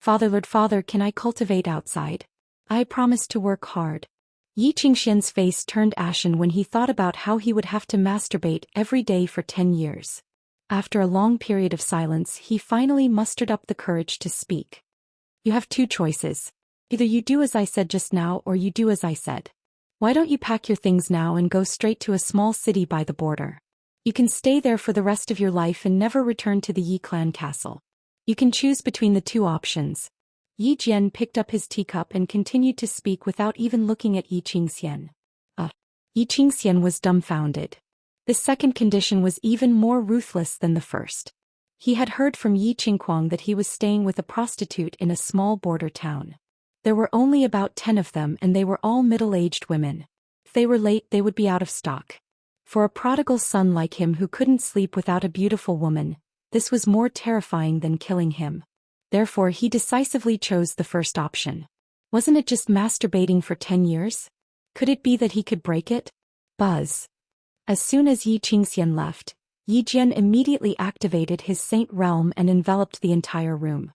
Lord Father, can I cultivate outside? I promise to work hard. Yi Xian's face turned ashen when he thought about how he would have to masturbate every day for 10 years. After a long period of silence he finally mustered up the courage to speak. You have two choices. Either you do as I said just now or you do as I said. Why don't you pack your things now and go straight to a small city by the border? You can stay there for the rest of your life and never return to the Yi clan castle. You can choose between the two options. Yi Jian picked up his teacup and continued to speak without even looking at Yi Xian. Yi Xian was dumbfounded. This second condition was even more ruthless than the first. He had heard from Yi Qingquang that he was staying with a prostitute in a small border town. There were only about 10 of them and they were all middle-aged women. If they were late they would be out of stock. For a prodigal son like him who couldn't sleep without a beautiful woman, this was more terrifying than killing him. Therefore he decisively chose the first option. Wasn't it just masturbating for 10 years? Could it be that he could break it? Buzz. As soon as Yi Xian left, Yi Jian immediately activated his Saint Realm and enveloped the entire room.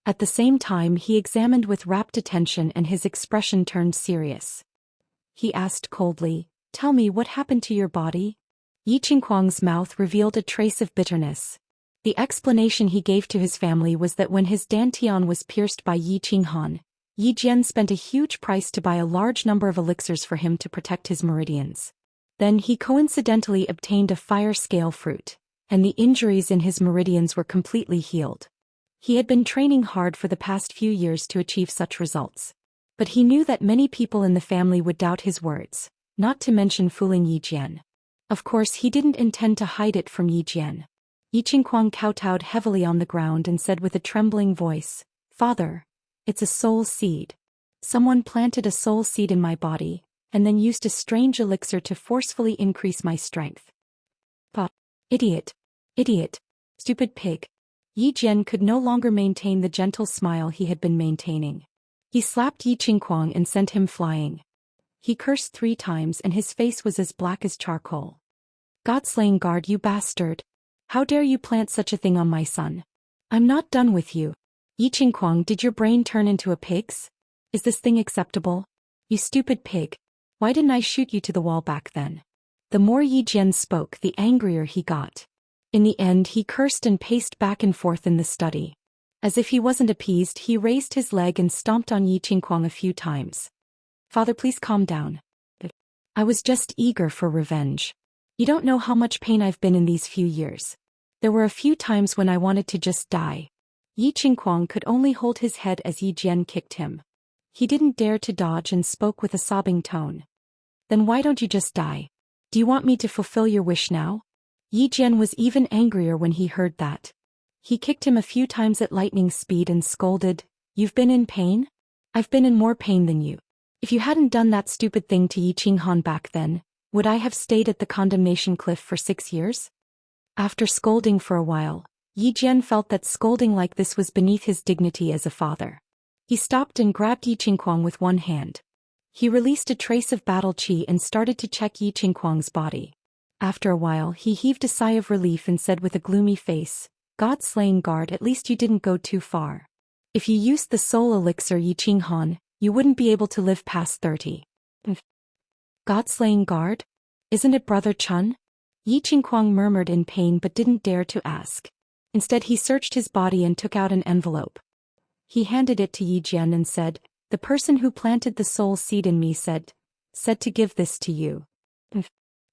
At the same time he examined with rapt attention and his expression turned serious. He asked coldly, Tell me what happened to your body? Yi Qingquang's mouth revealed a trace of bitterness. The explanation he gave to his family was that when his dantian was pierced by Yi Qinghan, Yi Jian spent a huge price to buy a large number of elixirs for him to protect his meridians. Then he coincidentally obtained a fire scale fruit, and the injuries in his meridians were completely healed. He had been training hard for the past few years to achieve such results. But he knew that many people in the family would doubt his words, not to mention fooling Yi Jian. Of course he didn't intend to hide it from Yi Jian. Yi Qingquang kowtowed heavily on the ground and said with a trembling voice, Father, it's a soul seed. Someone planted a soul seed in my body, and then used a strange elixir to forcefully increase my strength. Idiot. Idiot. Stupid pig. Yi Jian could no longer maintain the gentle smile he had been maintaining. He slapped Yi Qingquang and sent him flying. He cursed 3 times and his face was as black as charcoal. God-slaying guard, you bastard! How dare you plant such a thing on my son? I'm not done with you. Yi Qingguang, did your brain turn into a pig's? Is this thing acceptable? You stupid pig. Why didn't I shoot you to the wall back then? The more Yi Jian spoke, the angrier he got. In the end, he cursed and paced back and forth in the study. As if he wasn't appeased, he raised his leg and stomped on Yi Qingguang a few times. Father, please calm down. I was just eager for revenge. You don't know how much pain I've been in these few years. There were a few times when I wanted to just die. Yi Qingguang could only hold his head as Yi Jian kicked him. He didn't dare to dodge and spoke with a sobbing tone. Then why don't you just die? Do you want me to fulfill your wish now? Yi Jian was even angrier when he heard that. He kicked him a few times at lightning speed and scolded, "You've been in pain? I've been in more pain than you. If you hadn't done that stupid thing to Yi Qinghan back then, would I have stayed at the condemnation cliff for 6 years?" After scolding for a while, Yi Jian felt that scolding like this was beneath his dignity as a father. He stopped and grabbed Yi Qingguang with one hand. He released a trace of battle qi and started to check Yi Qingguang's body. After a while, he heaved a sigh of relief and said with a gloomy face, "God-slaying guard, at least you didn't go too far. If you used the soul elixir, Yi Qinghan, you wouldn't be able to live past 30. God-slaying guard? Isn't it Brother Chun?" Yi Qingguang murmured in pain but didn't dare to ask. Instead, he searched his body and took out an envelope. He handed it to Yi Jian and said, "The person who planted the soul seed in me said to give this to you."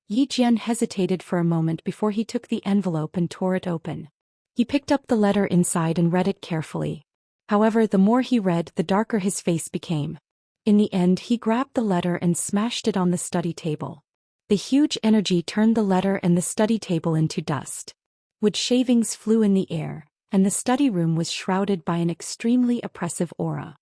Yi Jian hesitated for a moment before he took the envelope and tore it open. He picked up the letter inside and read it carefully. However, the more he read, the darker his face became. In the end, he grabbed the letter and smashed it on the study table. The huge energy turned the letter and the study table into dust. Wood shavings flew in the air, and the study room was shrouded by an extremely oppressive aura.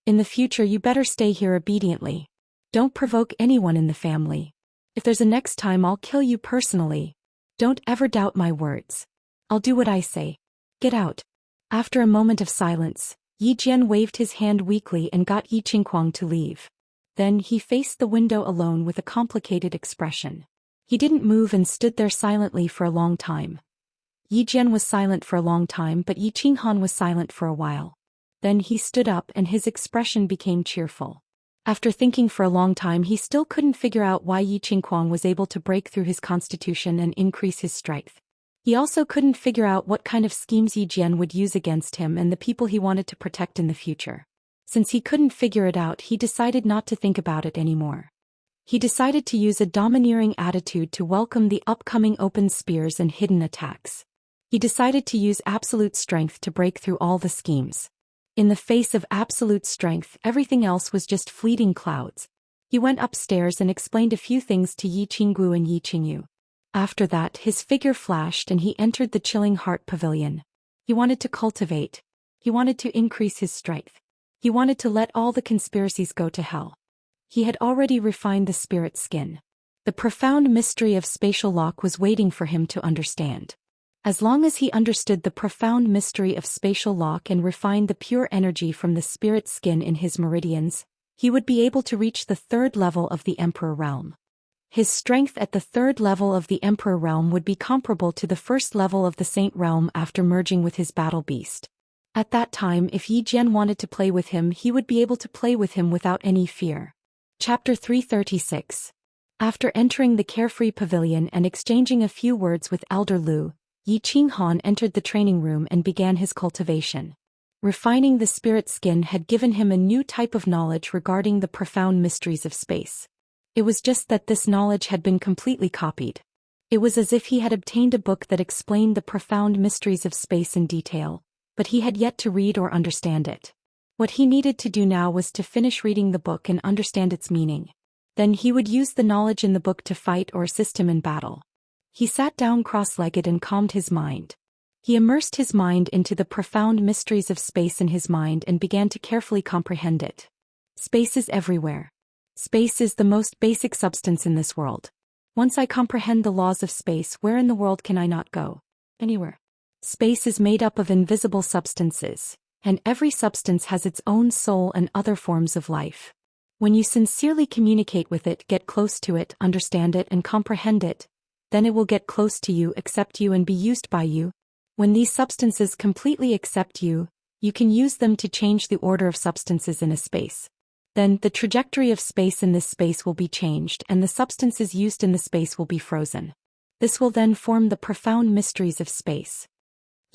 "In the future, you better stay here obediently. Don't provoke anyone in the family. If there's a next time, I'll kill you personally. Don't ever doubt my words. I'll do what I say. Get out." After a moment of silence, Yi Jian waved his hand weakly and got Yi Qingguang to leave. Then he faced the window alone with a complicated expression. He didn't move and stood there silently for a long time. Yi Jian was silent for a long time, but Yi Qinghan was silent for a while. Then he stood up and his expression became cheerful. After thinking for a long time, he still couldn't figure out why Yi Qingguang was able to break through his constitution and increase his strength. He also couldn't figure out what kind of schemes Yi Jian would use against him and the people he wanted to protect in the future. Since he couldn't figure it out, he decided not to think about it anymore. He decided to use a domineering attitude to welcome the upcoming open spears and hidden attacks. He decided to use absolute strength to break through all the schemes. In the face of absolute strength, everything else was just fleeting clouds. He went upstairs and explained a few things to Yi Qinggu and Yi Qingyu. After that, his figure flashed and he entered the Chilling Heart Pavilion. He wanted to cultivate. He wanted to increase his strength. He wanted to let all the conspiracies go to hell. He had already refined the spirit skin. The profound mystery of spatial lock was waiting for him to understand. As long as he understood the profound mystery of spatial lock and refined the pure energy from the spirit skin in his meridians, he would be able to reach the 3rd level of the Emperor Realm. His strength at the 3rd level of the Emperor Realm would be comparable to the 1st level of the Saint Realm after merging with his battle beast. At that time, if Yi Jian wanted to play with him, he would be able to play with him without any fear. Chapter 336. After entering the carefree pavilion and exchanging a few words with Elder Lu, Yi Qinghan entered the training room and began his cultivation. Refining the spirit skin had given him a new type of knowledge regarding the profound mysteries of space. It was just that this knowledge had been completely copied. It was as if he had obtained a book that explained the profound mysteries of space in detail, but he had yet to read or understand it. What he needed to do now was to finish reading the book and understand its meaning. Then he would use the knowledge in the book to fight or assist him in battle. He sat down cross-legged and calmed his mind. He immersed his mind into the profound mysteries of space in his mind and began to carefully comprehend it. Space is everywhere. Space is the most basic substance in this world. Once I comprehend the laws of space, where in the world can I not go? Anywhere. Space is made up of invisible substances, and every substance has its own soul and other forms of life. When you sincerely communicate with it, get close to it, understand it and comprehend it, then it will get close to you, accept you and be used by you. When these substances completely accept you, you can use them to change the order of substances in a space. Then, the trajectory of space in this space will be changed and the substances used in the space will be frozen. This will then form the profound mysteries of space.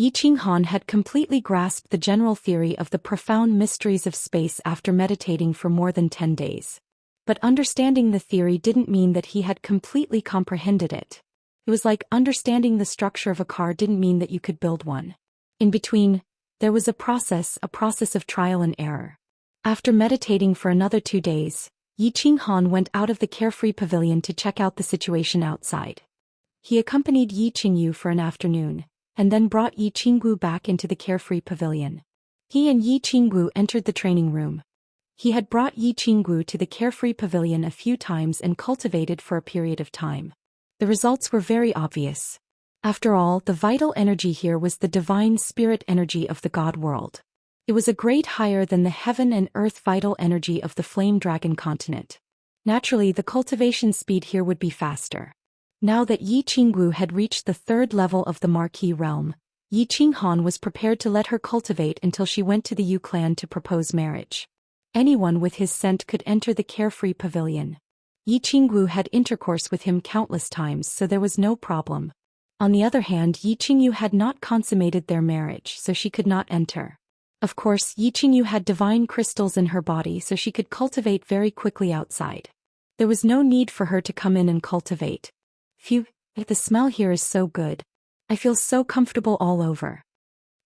Yiqing had completely grasped the general theory of the profound mysteries of space after meditating for more than 10 days. But understanding the theory didn't mean that he had completely comprehended it. It was like understanding the structure of a car didn't mean that you could build one. In between, there was a process of trial and error. After meditating for another 2 days, Yiqing went out of the carefree pavilion to check out the situation outside. He accompanied Yi Qingyu for an afternoon, and then brought Yi Qinggu back into the carefree pavilion. He and Yi Qinggu entered the training room. He had brought Yi Qinggu to the carefree pavilion a few times and cultivated for a period of time. The results were very obvious. After all, the vital energy here was the divine spirit energy of the God world. It was a grade higher than the heaven and earth vital energy of the flame dragon continent. Naturally, the cultivation speed here would be faster. Now that Yi Qinggu had reached the 3rd level of the Marquis realm, Yi Qinghan was prepared to let her cultivate until she went to the Yu clan to propose marriage. Anyone with his scent could enter the carefree pavilion. Yi Qinggu had intercourse with him countless times, so there was no problem. On the other hand, Yi Qingyu had not consummated their marriage, so she could not enter. Of course, Yi Qingyu had divine crystals in her body, so she could cultivate very quickly outside. There was no need for her to come in and cultivate. Phew, the smell here is so good. I feel so comfortable all over.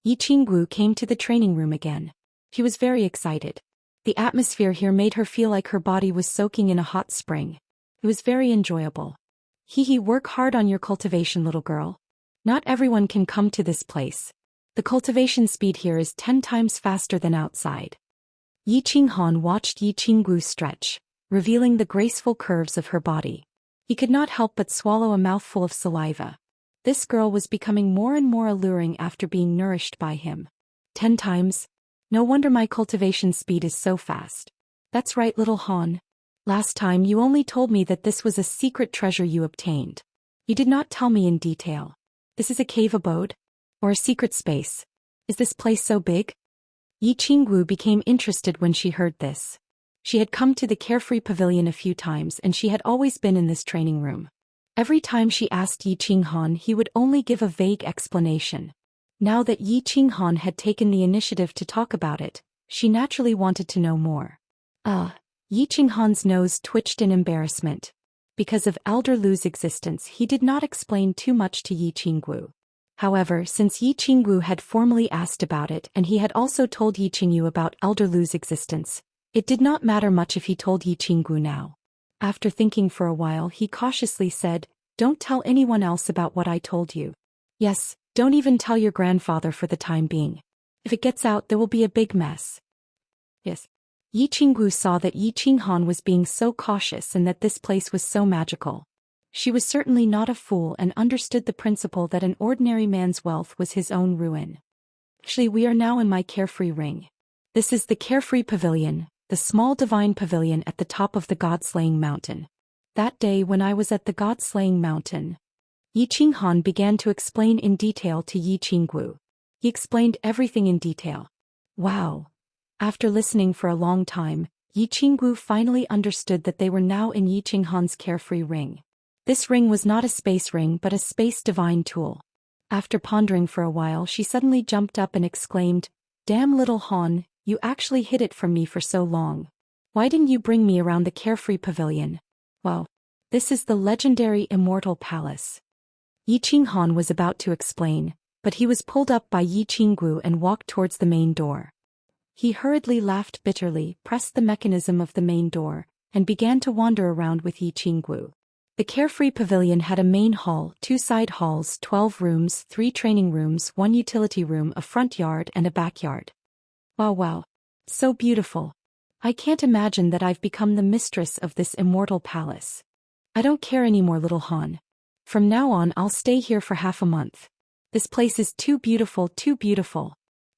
Yi Qinggu came to the training room again. She was very excited. The atmosphere here made her feel like her body was soaking in a hot spring. It was very enjoyable. Work hard on your cultivation, little girl. Not everyone can come to this place. The cultivation speed here is 10 times faster than outside. Yi Qinghan watched Yi Qinggu stretch, revealing the graceful curves of her body. He could not help but swallow a mouthful of saliva. This girl was becoming more and more alluring after being nourished by him. 10 times? No wonder my cultivation speed is so fast. That's right, little Han. Last time you only told me that this was a secret treasure you obtained. You did not tell me in detail. This is a cave abode? Or a secret space? Is this place so big? Yi Qinggu became interested when she heard this. She had come to the carefree pavilion a few times and she had always been in this training room. Every time she asked Yi Qinghan, he would only give a vague explanation. Now that Yi Qinghan had taken the initiative to talk about it, she naturally wanted to know more. Yi Qinghan's nose twitched in embarrassment. Because of Elder Lu's existence, he did not explain too much to Yi Qinggu. However, since Yi Qinggu had formally asked about it and he had also told Yi Qingyu about Elder Lu's existence, it did not matter much if he told Yi Qinggu now. After thinking for a while, he cautiously said, "Don't tell anyone else about what I told you. Yes, don't even tell your grandfather for the time being. If it gets out, there will be a big mess." Yes. Yi Qinggu saw that Yi Qinghan was being so cautious and that this place was so magical. She was certainly not a fool and understood the principle that an ordinary man's wealth was his own ruin. Actually, we are now in my carefree ring. This is the carefree pavilion, the small divine pavilion at the top of the God-slaying mountain. That day when I was at the God-slaying mountain, Yi Qinghan began to explain in detail to Yi Qinggu. He explained everything in detail. Wow. After listening for a long time, Yi Qinggu finally understood that they were now in Yi Qinghan's carefree ring. This ring was not a space ring but a space divine tool. After pondering for a while, she suddenly jumped up and exclaimed, "Damn, little Han, you actually hid it from me for so long. Why didn't you bring me around the carefree pavilion?" Well, this is the legendary Immortal Palace. Yi Qinghan was about to explain, but he was pulled up by Yi Qinggu and walked towards the main door. He hurriedly laughed bitterly, pressed the mechanism of the main door, and began to wander around with Yi Qinggu. The carefree pavilion had a main hall, 2 side halls, 12 rooms, 3 training rooms, 1 utility room, a front yard and a backyard. Wow. So beautiful. I can't imagine that I've become the mistress of this immortal palace. I don't care anymore, little Han. From now on I'll stay here for half a month. This place is too beautiful, too beautiful.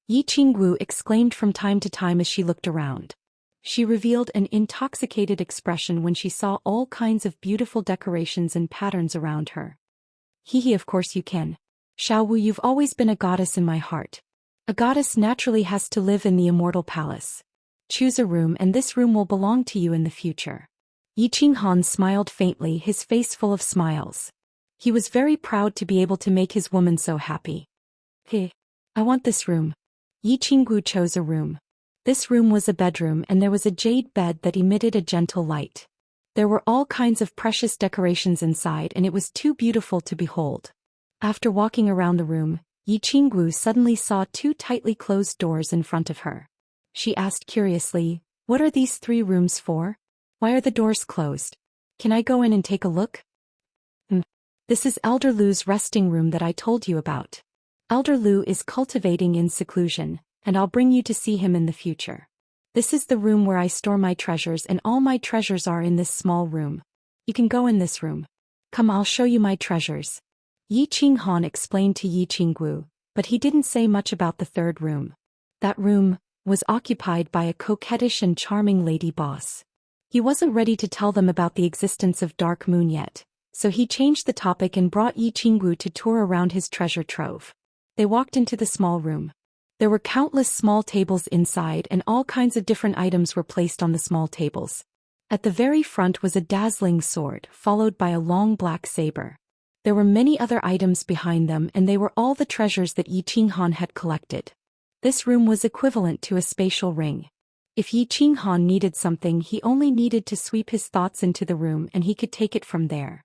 Yi Qinggu exclaimed from time to time as she looked around. She revealed an intoxicated expression when she saw all kinds of beautiful decorations and patterns around her. Of course you can. Xiao Wu, you've always been a goddess in my heart. A goddess naturally has to live in the Immortal Palace. Choose a room and this room will belong to you in the future. Yi Qinghan smiled faintly, his face full of smiles. He was very proud to be able to make his woman so happy. Hey, I want this room. Yi Qinggu chose a room. This room was a bedroom and there was a jade bed that emitted a gentle light. There were all kinds of precious decorations inside and it was too beautiful to behold. After walking around the room, Yi Qinggu suddenly saw two tightly closed doors in front of her. She asked curiously, "What are these 3 rooms for? Why are the doors closed? Can I go in and take a look?" This is Elder Lu's resting room that I told you about. Elder Lu is cultivating in seclusion, and I'll bring you to see him in the future. This is the room where I store my treasures and all my treasures are in this small room. You can go in this room. Come, I'll show you my treasures. Yi Qinghan explained to Yi Qinggu, but he didn't say much about the 3rd room. That room was occupied by a coquettish and charming lady boss. He wasn't ready to tell them about the existence of Dark Moon yet, so he changed the topic and brought Yi Qinggu to tour around his treasure trove. They walked into the small room. There were countless small tables inside and all kinds of different items were placed on the small tables. At the very front was a dazzling sword, followed by a long black saber. There were many other items behind them and they were all the treasures that Yi Qinghan had collected. This room was equivalent to a spatial ring. If Yi Qinghan needed something, he only needed to sweep his thoughts into the room and he could take it from there.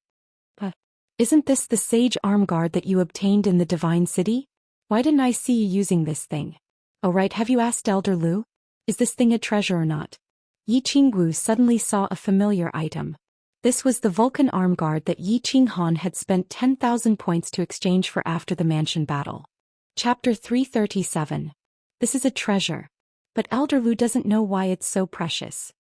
Isn't this the sage arm guard that you obtained in the Divine City? Why didn't I see you using this thing? Oh right, have you asked Elder Lu? Is this thing a treasure or not? Yi Qinggu suddenly saw a familiar item. This was the Vulcan arm guard that Yi Qinghan had spent 10,000 points to exchange for after the mansion battle. Chapter 337. This is a treasure. But Elder Lu doesn't know why it's so precious.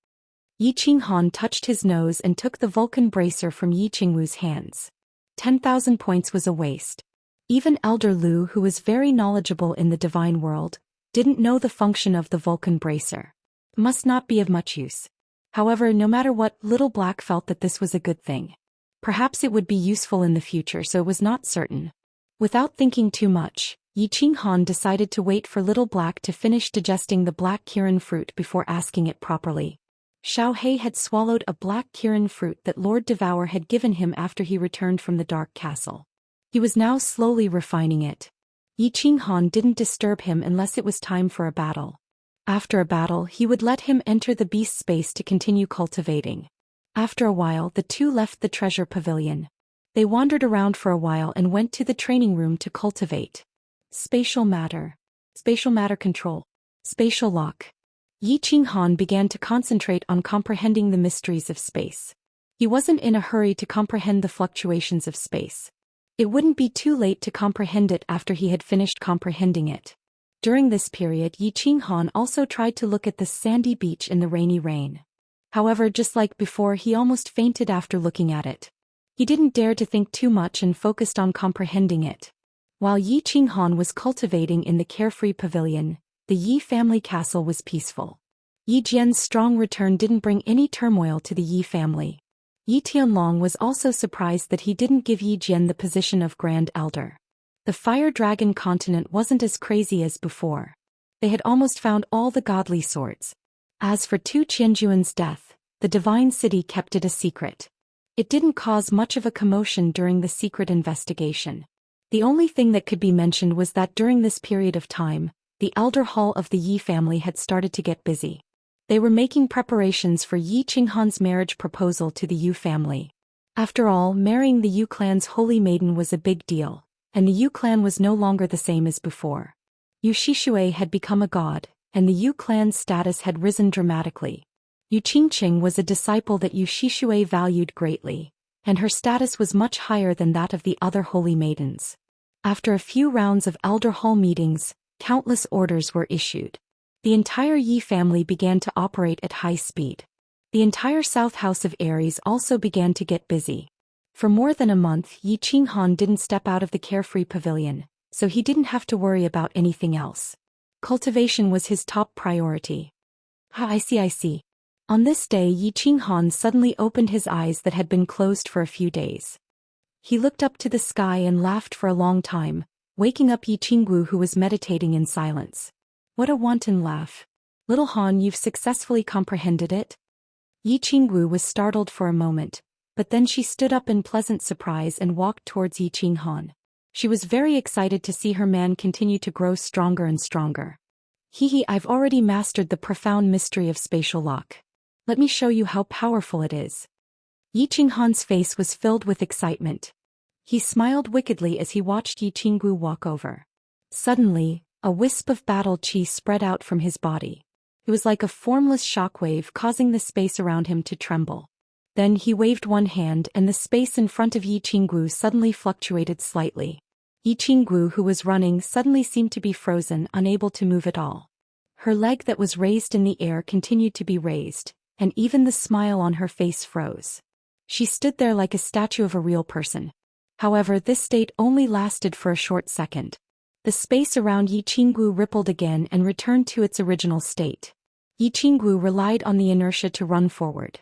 Yi Qinghan touched his nose and took the Vulcan bracer from Yi Qingwu's hands. 10,000 points was a waste. Even Elder Lu, who was very knowledgeable in the divine world, didn't know the function of the Vulcan bracer. It must not be of much use. However, no matter what, Little Black felt that this was a good thing. Perhaps it would be useful in the future, so it was not certain. Without thinking too much, Yi Qinghan decided to wait for Little Black to finish digesting the black Kirin fruit before asking it properly. Xiao He had swallowed a black Kirin fruit that Lord Devour had given him after he returned from the Dark Castle. He was now slowly refining it. Yi Qinghan didn't disturb him unless it was time for a battle. After a battle, he would let him enter the beast space to continue cultivating. After a while, the two left the treasure pavilion. They wandered around for a while and went to the training room to cultivate. Spatial matter control, spatial lock. Yi Qinghan began to concentrate on comprehending the mysteries of space. He wasn't in a hurry to comprehend the fluctuations of space. It wouldn't be too late to comprehend it after he had finished comprehending it. During this period, Yi Qinghan also tried to look at the sandy beach in the rainy rain. However, just like before, he almost fainted after looking at it. He didn't dare to think too much and focused on comprehending it. While Yi Qinghan was cultivating in the carefree pavilion, the Yi family castle was peaceful. Yi Jian's strong return didn't bring any turmoil to the Yi family. Yi Tianlong was also surprised that he didn't give Yi Jian the position of Grand Elder. The Fire Dragon continent wasn't as crazy as before. They had almost found all the godly swords. As for Tu Qianjuan's death, the Divine City kept it a secret. It didn't cause much of a commotion during the secret investigation. The only thing that could be mentioned was that during this period of time, the Elder Hall of the Yi family had started to get busy. They were making preparations for Yi Qinghan's marriage proposal to the Yu family. After all, marrying the Yu clan's holy maiden was a big deal, and the Yu clan was no longer the same as before. Yu Shixue had become a god, and the Yu clan's status had risen dramatically. Yu Qingqing was a disciple that Yu Shixue valued greatly, and her status was much higher than that of the other holy maidens. After a few rounds of Elder Hall meetings, countless orders were issued. The entire Yi family began to operate at high speed. The entire South House of Aries also began to get busy. For more than a month, Yi Qinghan didn't step out of the carefree pavilion, so he didn't have to worry about anything else. Cultivation was his top priority. I see. On this day, Yi Qinghan suddenly opened his eyes that had been closed for a few days. He looked up to the sky and laughed for a long time, waking up Yi Qinggu, who was meditating in silence. What a wanton laugh. Little Han, you've successfully comprehended it? Yi Qinggu was startled for a moment, but then she stood up in pleasant surprise and walked towards Yi Qinghan. She was very excited to see her man continue to grow stronger and stronger. I've already mastered the profound mystery of spatial lock. Let me show you how powerful it is. Yi Qinghan's face was filled with excitement. He smiled wickedly as he watched Yi Qinggu walk over. Suddenly, a wisp of battle chi spread out from his body. It was like a formless shockwave, causing the space around him to tremble. Then he waved one hand and the space in front of Yi Qinggu suddenly fluctuated slightly. Yi Qinggu, who was running, suddenly seemed to be frozen, unable to move at all. Her leg that was raised in the air continued to be raised, and even the smile on her face froze. She stood there like a statue of a real person. However, this state only lasted for a short second. The space around Yi Qinggu rippled again and returned to its original state. Yi Qinggu relied on the inertia to run forward.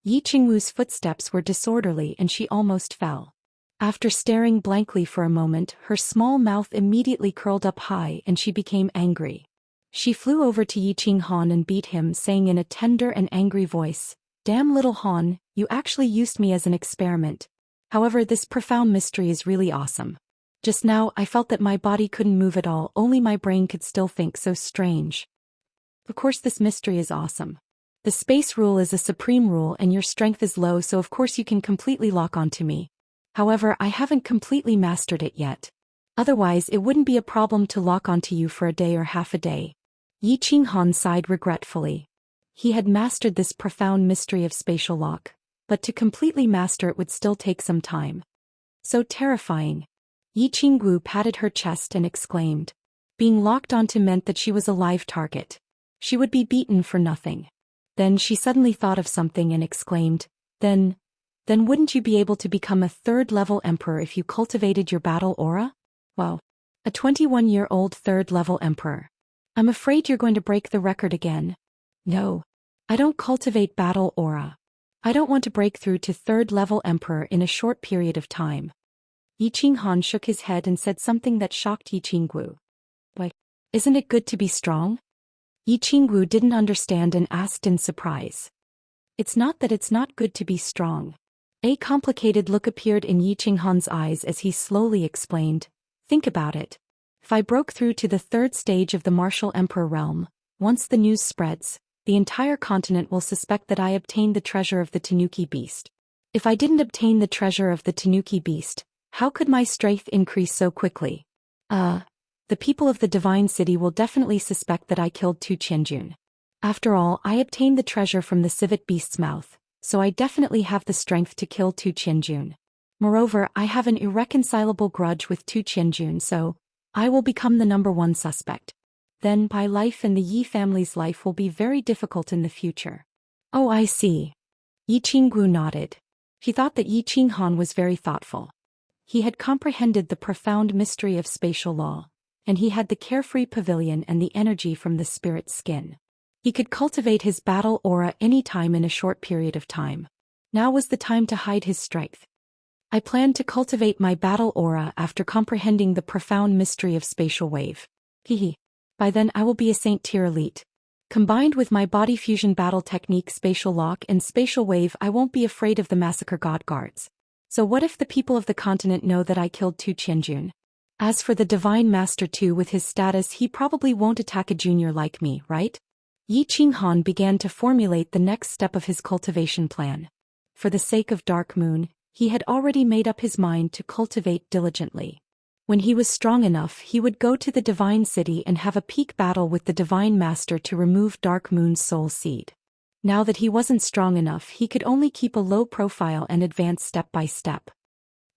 Yi Qinggu's footsteps were disorderly and she almost fell. After staring blankly for a moment, her small mouth immediately curled up high and she became angry. She flew over to Yi Qinghan and beat him, saying in a tender and angry voice, "Damn little Han, you actually used me as an experiment. However, this profound mystery is really awesome. Just now I felt that my body couldn't move at all, only my brain could still think. So strange. Of course this mystery is awesome. The space rule is a supreme rule and your strength is low, so of course you can completely lock onto me. However, I haven't completely mastered it yet. Otherwise it wouldn't be a problem to lock onto you for a day or half a day." Yi Qinghan sighed regretfully. He had mastered this profound mystery of spatial lock, but to completely master it would still take some time. So terrifying. Yi Qinggu patted her chest and exclaimed. Being locked onto meant that she was a live target. She would be beaten for nothing. Then she suddenly thought of something and exclaimed, Then wouldn't you be able to become a third-level emperor if you cultivated your battle aura? Wow. A 21-year-old third-level emperor. I'm afraid you're going to break the record again. No. I don't cultivate battle aura. I don't want to break through to third-level emperor in a short period of time. Yi Qinghan shook his head and said something that shocked Yi Qinggu. Why, isn't it good to be strong? Yi Qinggu didn't understand and asked in surprise. It's not that it's not good to be strong. A complicated look appeared in Yi Qinghan's eyes as he slowly explained, Think about it. If I broke through to the third stage of the martial emperor realm, once the news spreads, the entire continent will suspect that I obtained the treasure of the Tanuki beast. If I didn't obtain the treasure of the Tanuki beast, how could my strength increase so quickly? The people of the divine city will definitely suspect that I killed Tu Qianjun. After all, I obtained the treasure from the civet beast's mouth, so I definitely have the strength to kill Tu Qianjun. Moreover, I have an irreconcilable grudge with Tu Qianjun, so I will become the #1 suspect. Then my life and the Yi family's life will be very difficult in the future. Oh, I see. Yi Qinggu nodded. She thought that Yi Qinghan was very thoughtful. He had comprehended the profound mystery of spatial law, and he had the carefree pavilion and the energy from the spirit skin. He could cultivate his battle aura any time in a short period of time. Now was the time to hide his strength. I planned to cultivate my battle aura after comprehending the profound mystery of spatial wave. By then I will be a Saint tier elite. Combined with my body fusion battle technique spatial lock and spatial wave, I won't be afraid of the massacre god guards. So what if the people of the continent know that I killed Tu Qianjun? As for the divine master too, with his status he probably won't attack a junior like me, right? Yi Qinghan began to formulate the next step of his cultivation plan. For the sake of Dark Moon, he had already made up his mind to cultivate diligently. When he was strong enough, he would go to the Divine City and have a peak battle with the Divine Master to remove Dark Moon's soul seed. Now that he wasn't strong enough, he could only keep a low profile and advance step by step.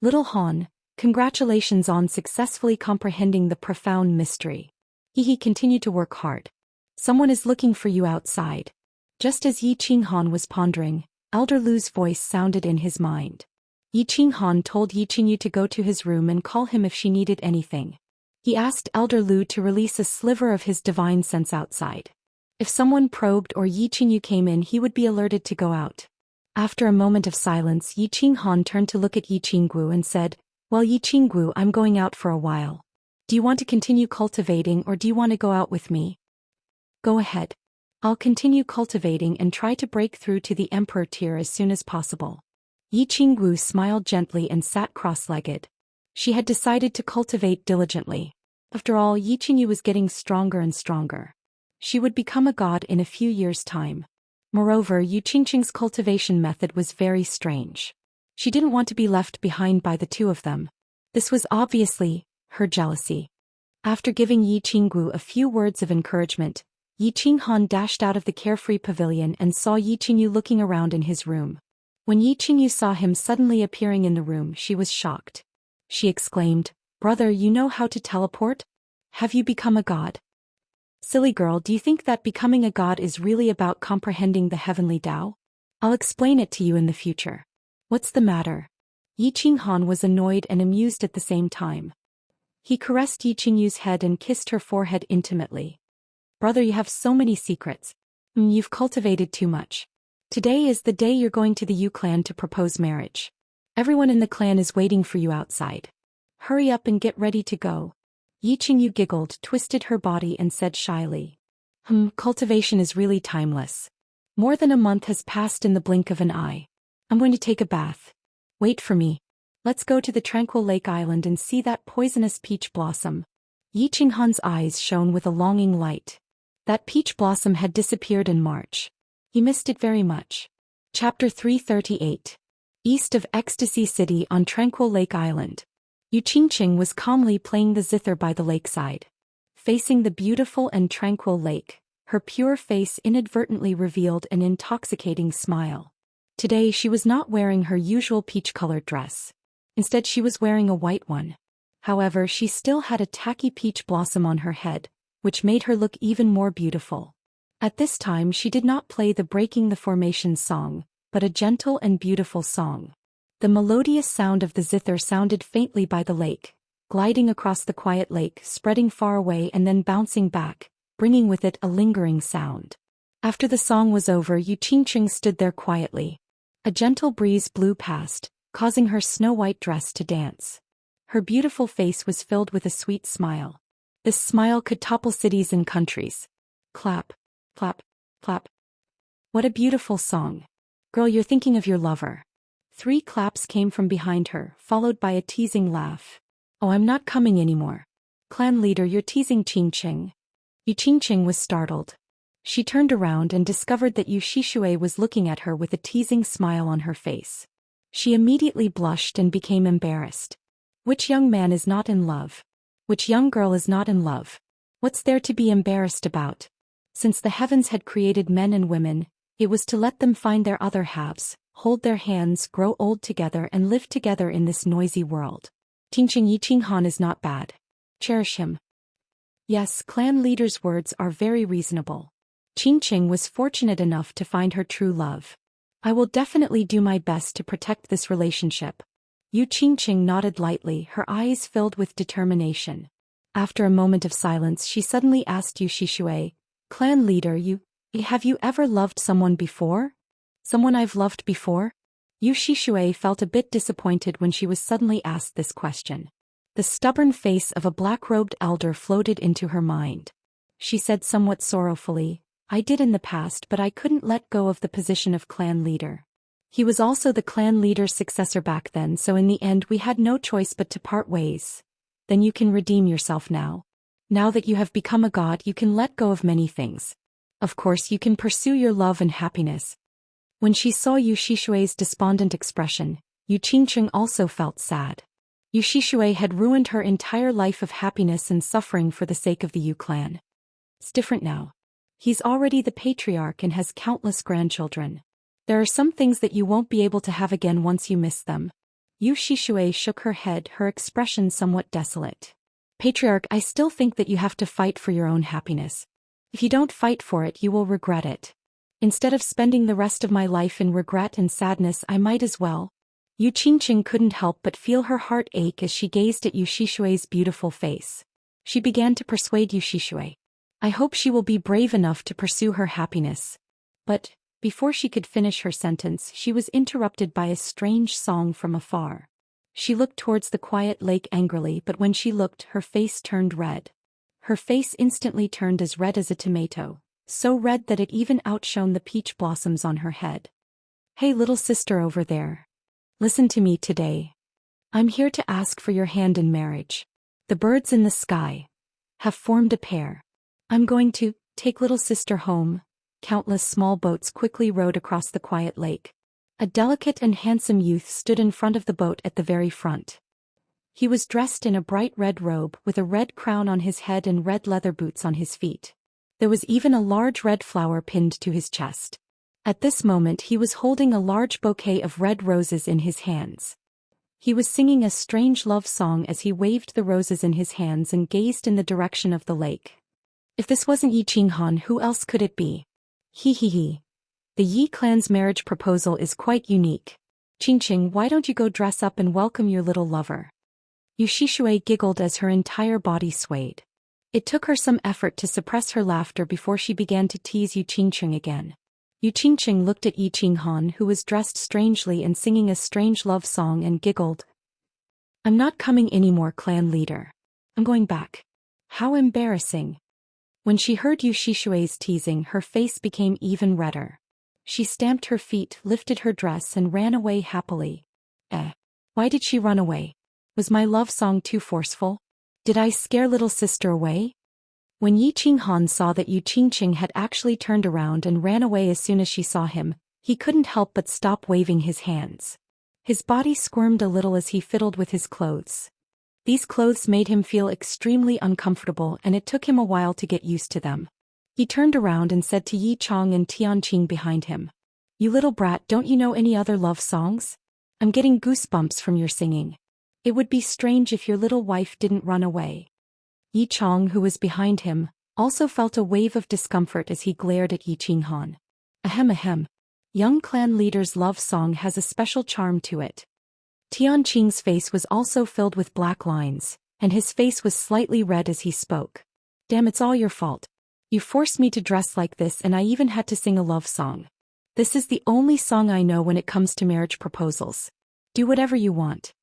Little Han, congratulations on successfully comprehending the profound mystery. He continued to work hard. Someone is looking for you outside. Just as Yi Qinghan was pondering, Elder Lu's voice sounded in his mind. Yi Qinghan told Yi Qingyu to go to his room and call him if she needed anything. He asked Elder Lu to release a sliver of his divine sense outside. If someone probed or Yi Qingyu came in, he would be alerted to go out. After a moment of silence, Yi Qinghan turned to look at Yi Qinggu and said, Well, Yi Qinggu, I'm going out for a while. Do you want to continue cultivating or do you want to go out with me? Go ahead. I'll continue cultivating and try to break through to the emperor tier as soon as possible. Yi Qingwu smiled gently and sat cross-legged. She had decided to cultivate diligently. After all, Yi Qingyu was getting stronger and stronger. She would become a god in a few years' time. Moreover, Yu Qingqing's cultivation method was very strange. She didn't want to be left behind by the two of them. This was obviously her jealousy. After giving Yi Qingwu a few words of encouragement, Yi Qinghan dashed out of the carefree pavilion and saw Yi Qingyu looking around in his room. When Yi Qingyu saw him suddenly appearing in the room, she was shocked. She exclaimed, "Brother, you know how to teleport? Have you become a god?" "Silly girl, do you think that becoming a god is really about comprehending the heavenly Tao? I'll explain it to you in the future." "What's the matter?" Yi Qinghan was annoyed and amused at the same time. He caressed Yi Qingyu's head and kissed her forehead intimately. "Brother, you have so many secrets. You've cultivated too much. Today is the day you're going to the Yu clan to propose marriage. Everyone in the clan is waiting for you outside. Hurry up and get ready to go." Yi Qingyu giggled, twisted her body and said shyly. Cultivation is really timeless. More than a month has passed in the blink of an eye. I'm going to take a bath. Wait for me. Let's go to the tranquil lake island and see that poisonous peach blossom. Yi Qinghan's eyes shone with a longing light. That peach blossom had disappeared in March. He missed it very much. Chapter 338. East of Ecstasy City on Tranquil Lake Island. Yu Qingqing was calmly playing the zither by the lakeside. Facing the beautiful and tranquil lake, her pure face inadvertently revealed an intoxicating smile. Today she was not wearing her usual peach-colored dress. Instead she was wearing a white one. However, she still had a tacky peach blossom on her head, which made her look even more beautiful. At this time she did not play the Breaking the Formation song, but a gentle and beautiful song. The melodious sound of the zither sounded faintly by the lake, gliding across the quiet lake, spreading far away and then bouncing back, bringing with it a lingering sound. After the song was over, Yu Qingqing stood there quietly. A gentle breeze blew past, causing her snow-white dress to dance. Her beautiful face was filled with a sweet smile. This smile could topple cities and countries. Clap, clap, clap. What a beautiful song. Girl, you're thinking of your lover. 3 claps came from behind her, followed by a teasing laugh. "Oh, I'm not coming anymore. Clan leader, you're teasing Qingqing." Yu Qingqing was startled. She turned around and discovered that Yu Shixue was looking at her with a teasing smile on her face. She immediately blushed and became embarrassed. Which young man is not in love? Which young girl is not in love? What's there to be embarrassed about? Since the heavens had created men and women, it was to let them find their other halves, hold their hands, grow old together and live together in this noisy world. Qingqing Yi Qinghan is not bad. Cherish him. Yes, clan leader's words are very reasonable. Qingqing was fortunate enough to find her true love. I will definitely do my best to protect this relationship. Yu Qingqing nodded lightly, her eyes filled with determination. After a moment of silence, she suddenly asked Yu Shixue, "Clan leader, have you ever loved someone before? Someone I've loved before?" Yu Shixue felt a bit disappointed when she was suddenly asked this question. The stubborn face of a black-robed elder floated into her mind. She said somewhat sorrowfully, "I did in the past, but I couldn't let go of the position of clan leader. He was also the clan leader's successor back then, so in the end we had no choice but to part ways. Then you can redeem yourself now. Now that you have become a god, you can let go of many things. Of course, you can pursue your love and happiness." When she saw Yu Shishue's despondent expression, Yu Qingqing also felt sad. Yu Shixue had ruined her entire life of happiness and suffering for the sake of the Yu clan. It's different now. He's already the patriarch and has countless grandchildren. There are some things that you won't be able to have again once you miss them. Yu Shixue shook her head, her expression somewhat desolate. "Patriarch, I still think that you have to fight for your own happiness. If you don't fight for it, you will regret it. Instead of spending the rest of my life in regret and sadness, I might as well." Yu Qingqing couldn't help but feel her heart ache as she gazed at Yu Shishue's beautiful face. She began to persuade Yu Shixue. "I hope she will be brave enough to pursue her happiness." But before she could finish her sentence, she was interrupted by a strange song from afar. She looked towards the quiet lake angrily, but when she looked, her face turned red. Her face instantly turned as red as a tomato, so red that it even outshone the peach blossoms on her head. Hey little sister over there. Listen to me today. I'm here to ask for your hand in marriage. The birds in the sky have formed a pair. I'm going to take little sister home. Countless small boats quickly rowed across the quiet lake. A delicate and handsome youth stood in front of the boat at the very front. He was dressed in a bright red robe with a red crown on his head and red leather boots on his feet. There was even a large red flower pinned to his chest. At this moment he was holding a large bouquet of red roses in his hands. He was singing a strange love song as he waved the roses in his hands and gazed in the direction of the lake. If this wasn't Yi Qinghan, who else could it be? He. The Yi clan's marriage proposal is quite unique. Qingqing, why don't you go dress up and welcome your little lover? Yu Shishui giggled as her entire body swayed. It took her some effort to suppress her laughter before she began to tease Yu Qingqing again. Yu Qingqing looked at Yi Qinghan, who was dressed strangely and singing a strange love song, and giggled. I'm not coming anymore, clan leader. I'm going back. How embarrassing. When she heard Yu Shishui's teasing, her face became even redder. She stamped her feet, lifted her dress and ran away happily. Why did she run away? Was my love song too forceful? Did I scare little sister away? When Yi Qinghan saw that Yu Qingqing had actually turned around and ran away as soon as she saw him, he couldn't help but stop waving his hands. His body squirmed a little as he fiddled with his clothes. These clothes made him feel extremely uncomfortable, and it took him a while to get used to them. He turned around and said to Yi Chong and Tianqing behind him, You little brat, don't you know any other love songs? I'm getting goosebumps from your singing. It would be strange if your little wife didn't run away. Yi Chong, who was behind him, also felt a wave of discomfort as he glared at Yi Qinghan. Ahem. Young clan leader's love song has a special charm to it. Tianqing's face was also filled with black lines, and his face was slightly red as he spoke. Damn, it's all your fault. You forced me to dress like this, and I even had to sing a love song. This is the only song I know when it comes to marriage proposals. Do whatever you want.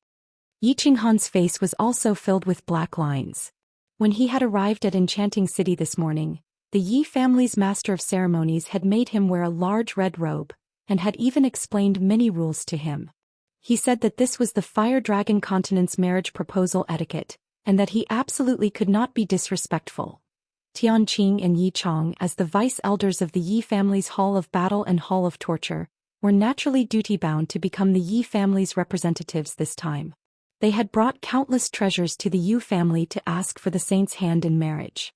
Yi Qinghan's face was also filled with black lines. When he had arrived at Enchanting City this morning, the Yi family's master of ceremonies had made him wear a large red robe, and had even explained many rules to him. He said that this was the Fire Dragon Continent's marriage proposal etiquette, and that he absolutely could not be disrespectful. Tianqing and Yi Chong, as the vice elders of the Yi family's Hall of Battle and Hall of Torture, were naturally duty-bound to become the Yi family's representatives this time. They had brought countless treasures to the Yu family to ask for the saint's hand in marriage.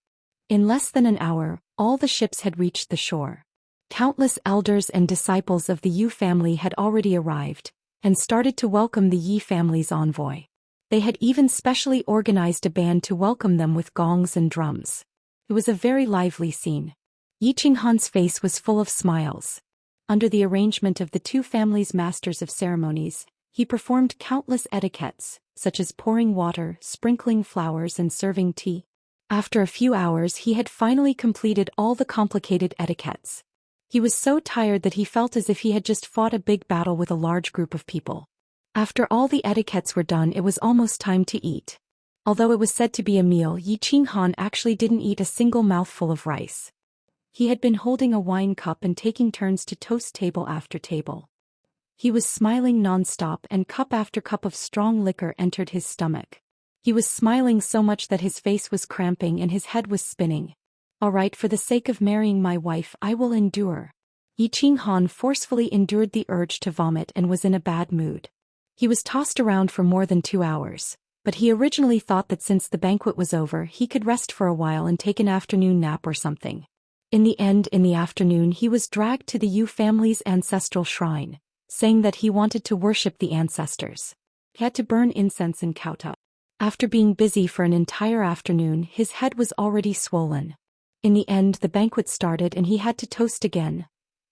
In less than an hour, all the ships had reached the shore. Countless elders and disciples of the Yu family had already arrived, and started to welcome the Yi family's envoy. They had even specially organized a band to welcome them with gongs and drums. It was a very lively scene. Yi Qinghan's face was full of smiles. Under the arrangement of the two families' masters of ceremonies, he performed countless etiquettes, such as pouring water, sprinkling flowers and serving tea. After a few hours he had finally completed all the complicated etiquettes. He was so tired that he felt as if he had just fought a big battle with a large group of people. After all the etiquettes were done, it was almost time to eat. Although it was said to be a meal, Yi Qinghan actually didn't eat a single mouthful of rice. He had been holding a wine cup and taking turns to toast table after table. He was smiling non-stop, and cup after cup of strong liquor entered his stomach. He was smiling so much that his face was cramping and his head was spinning. All right, for the sake of marrying my wife, I will endure. Yi Qinghan forcefully endured the urge to vomit and was in a bad mood. He was tossed around for more than 2 hours, but he originally thought that since the banquet was over, he could rest for a while and take an afternoon nap or something. In the end, in the afternoon he was dragged to the Yu family's ancestral shrine, saying that he wanted to worship the ancestors. He had to burn incense and kowtow. After being busy for an entire afternoon, his head was already swollen. In the end, the banquet started and he had to toast again.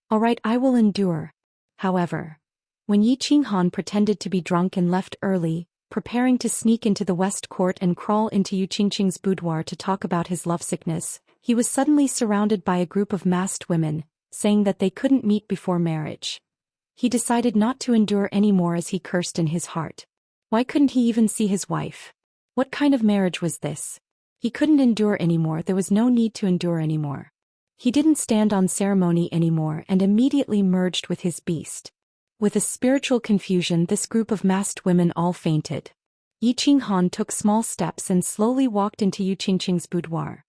All right, I will endure. However, when Yi Qinghan pretended to be drunk and left early, preparing to sneak into the west court and crawl into Yu Qingqing's boudoir to talk about his lovesickness, he was suddenly surrounded by a group of masked women, saying that they couldn't meet before marriage. He decided not to endure any more as he cursed in his heart. Why couldn't he even see his wife? What kind of marriage was this? He couldn't endure anymore, there was no need to endure anymore. He didn't stand on ceremony anymore and immediately merged with his beast. With a spiritual confusion, this group of masked women all fainted. Yiqing took small steps and slowly walked into Yu Qingqing's boudoir.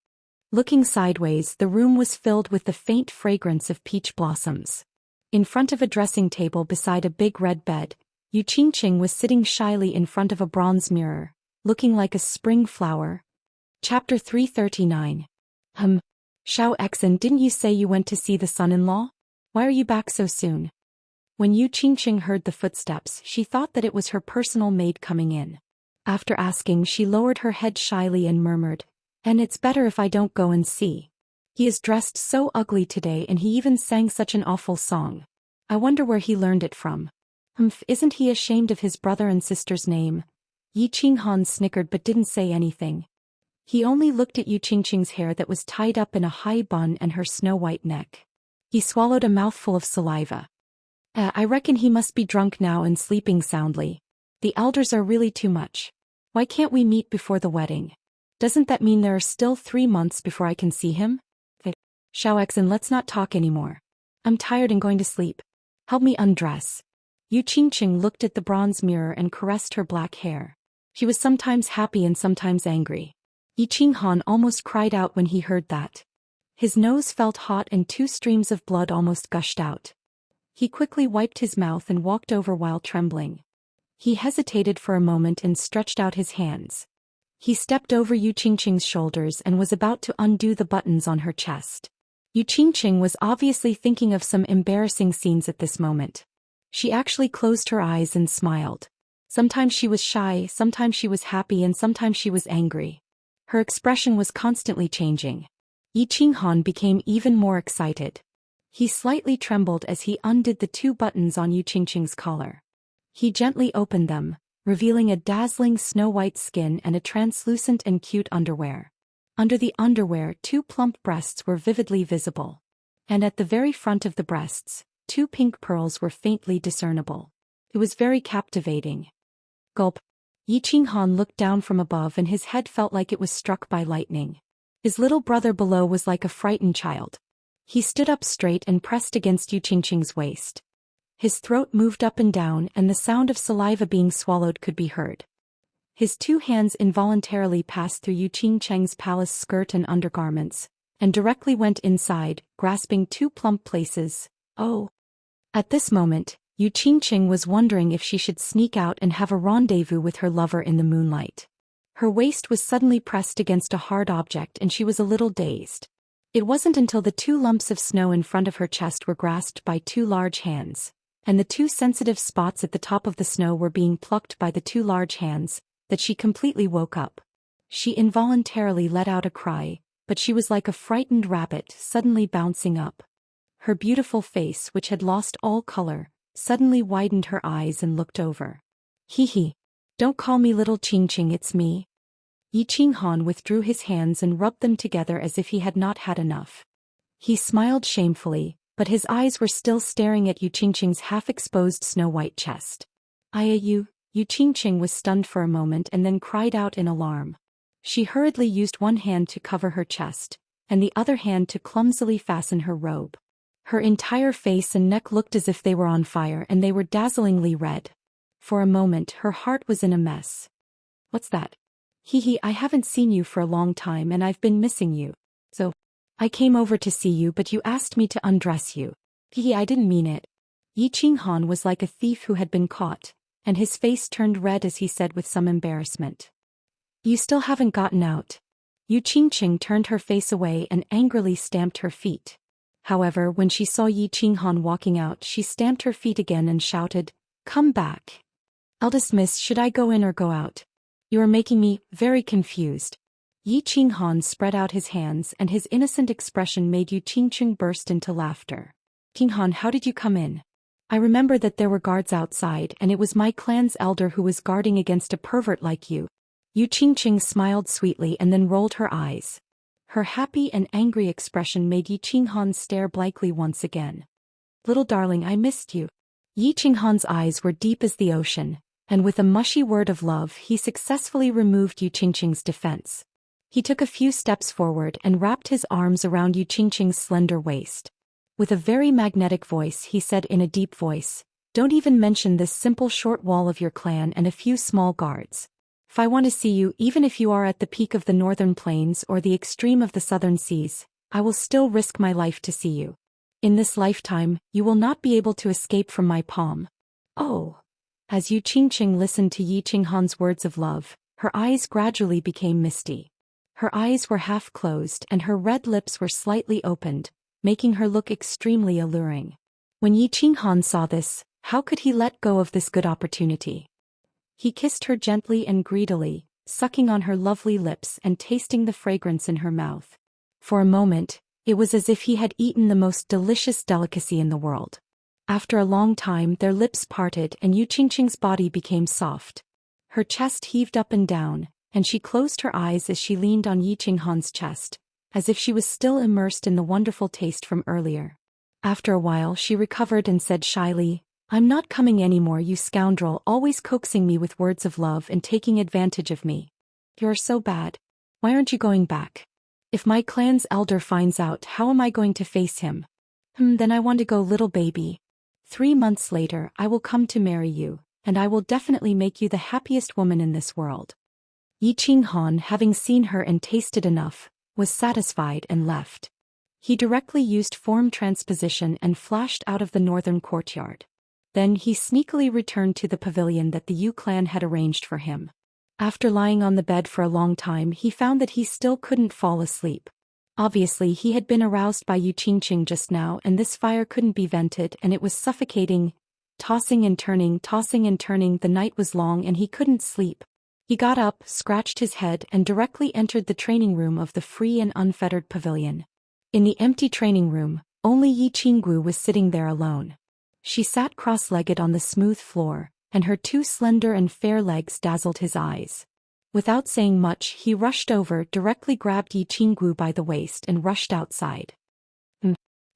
Looking sideways, the room was filled with the faint fragrance of peach blossoms. In front of a dressing table beside a big red bed, Yu Qingqing was sitting shyly in front of a bronze mirror, looking like a spring flower. Chapter 339. Xianxia, didn't you say you went to see the son-in-law? Why are you back so soon? When Yu Qingqing heard the footsteps, she thought that it was her personal maid coming in. After asking, she lowered her head shyly and murmured, "And it's better if I don't go and see. He is dressed so ugly today and he even sang such an awful song. I wonder where he learned it from. Isn't he ashamed of his brother and sister's name?" Yiqing snickered but didn't say anything. He only looked at Yu Qingqing's hair that was tied up in a high bun and her snow-white neck. He swallowed a mouthful of saliva. I reckon he must be drunk now and sleeping soundly. The elders are really too much. Why can't we meet before the wedding? Doesn't that mean there are still 3 months before I can see him? Xianxia, let's not talk anymore. I'm tired and going to sleep. Help me undress. Yu Qingqing looked at the bronze mirror and caressed her black hair. She was sometimes happy and sometimes angry. Yiqing almost cried out when he heard that. His nose felt hot and 2 streams of blood almost gushed out. He quickly wiped his mouth and walked over while trembling. He hesitated for a moment and stretched out his hands. He stepped over Yu Qingqing's shoulders and was about to undo the buttons on her chest. Yu Qingqing was obviously thinking of some embarrassing scenes at this moment. She actually closed her eyes and smiled. Sometimes she was shy, sometimes she was happy, and sometimes she was angry. Her expression was constantly changing. Yiqing became even more excited. He slightly trembled as he undid the 2 buttons on Yu Qingqing's collar. He gently opened them, revealing a dazzling snow-white skin and a translucent and cute underwear. Under the underwear, 2 plump breasts were vividly visible. And at the very front of the breasts, 2 pink pearls were faintly discernible. It was very captivating. Gulp. Yiqing looked down from above and his head felt like it was struck by lightning. His little brother below was like a frightened child. He stood up straight and pressed against Yu Qingqing's waist. His throat moved up and down and the sound of saliva being swallowed could be heard. His 2 hands involuntarily passed through Yu Qingqing's palace skirt and undergarments, and directly went inside, grasping 2 plump places. Oh! At this moment, Yu Qingqing was wondering if she should sneak out and have a rendezvous with her lover in the moonlight. Her waist was suddenly pressed against a hard object and she was a little dazed. It wasn't until the 2 lumps of snow in front of her chest were grasped by 2 large hands, and the 2 sensitive spots at the top of the snow were being plucked by the 2 large hands, that she completely woke up. She involuntarily let out a cry, but she was like a frightened rabbit suddenly bouncing up. Her beautiful face, which had lost all color, suddenly widened her eyes and looked over. Hee. Don't call me little Qingqing, it's me. Yiqing withdrew his hands and rubbed them together as if he had not had enough. He smiled shamefully, but his eyes were still staring at Yu Qingqing's half-exposed snow-white chest. Yu Qingqing was stunned for a moment and then cried out in alarm. She hurriedly used one hand to cover her chest, and the other hand to clumsily fasten her robe. Her entire face and neck looked as if they were on fire and they were dazzlingly red. For a moment her heart was in a mess. What's that? I haven't seen you for a long time and I've been missing you. So, I came over to see you but you asked me to undress you. I didn't mean it. Yiqing was like a thief who had been caught, and his face turned red as he said with some embarrassment. You still haven't gotten out. Yu Qingqing turned her face away and angrily stamped her feet. However, when she saw Yiqing walking out, she stamped her feet again and shouted, "Come back. Eldest miss, should I go in or go out? You are making me very confused." Yiqing spread out his hands and his innocent expression made Yu Qingqing burst into laughter. "Qinghan, how did you come in? I remember that there were guards outside and it was my clan's elder who was guarding against a pervert like you." Yu Qingqing smiled sweetly and then rolled her eyes. Her happy and angry expression made Yiqing stare blankly once again. "Little darling, I missed you." Yiqing eyes were deep as the ocean, and with a mushy word of love he successfully removed Yu Qingqing's defense. He took a few steps forward and wrapped his arms around Yu Qingqing's slender waist. With a very magnetic voice he said in a deep voice, "Don't even mention this simple short wall of your clan and a few small guards. If I want to see you, even if you are at the peak of the northern plains or the extreme of the southern seas, I will still risk my life to see you. In this lifetime, you will not be able to escape from my palm." Oh! As Yu Qingqing listened to Yi Qinghan's words of love, her eyes gradually became misty. Her eyes were half closed and her red lips were slightly opened, making her look extremely alluring. When Yi Qinghan saw this, how could he let go of this good opportunity? He kissed her gently and greedily, sucking on her lovely lips and tasting the fragrance in her mouth. For a moment, it was as if he had eaten the most delicious delicacy in the world. After a long time their lips parted and Yu Qingqing's body became soft. Her chest heaved up and down, and she closed her eyes as she leaned on Yi Qinghan's chest, as if she was still immersed in the wonderful taste from earlier. After a while she recovered and said shyly, "I'm not coming anymore, you scoundrel, always coaxing me with words of love and taking advantage of me. You're so bad. Why aren't you going back? If my clan's elder finds out, how am I going to face him? Then I want to go, little baby. 3 months later I will come to marry you, and I will definitely make you the happiest woman in this world." Yi Qinghan, having seen her and tasted enough, was satisfied and left. He directly used form transposition and flashed out of the northern courtyard. Then he sneakily returned to the pavilion that the Yu clan had arranged for him. After lying on the bed for a long time he found that he still couldn't fall asleep. Obviously he had been aroused by Yu Qingqing just now and this fire couldn't be vented and it was suffocating. Tossing and turning, the night was long and he couldn't sleep. He got up, scratched his head and directly entered the training room of the free and unfettered pavilion. In the empty training room, only Yi Qinggu was sitting there alone. She sat cross-legged on the smooth floor, and her 2 slender and fair legs dazzled his eyes. Without saying much he rushed over, directly grabbed Yi Qinggu by the waist and rushed outside.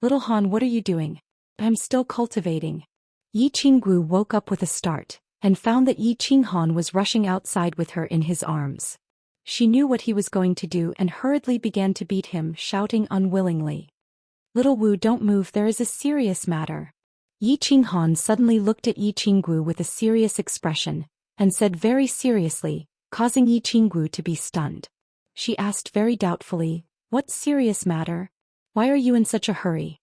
"Little Han, what are you doing?" "I'm still cultivating." Yi Qinggu woke up with a start, and found that Yi Qinghan was rushing outside with her in his arms. She knew what he was going to do and hurriedly began to beat him, shouting unwillingly, "Little Wu, don't move, there is a serious matter." Yi Qinghan suddenly looked at Yi Qinggu with a serious expression, and said very seriously, causing Yi Qinggu to be stunned. She asked very doubtfully, "What serious matter? Why are you in such a hurry?"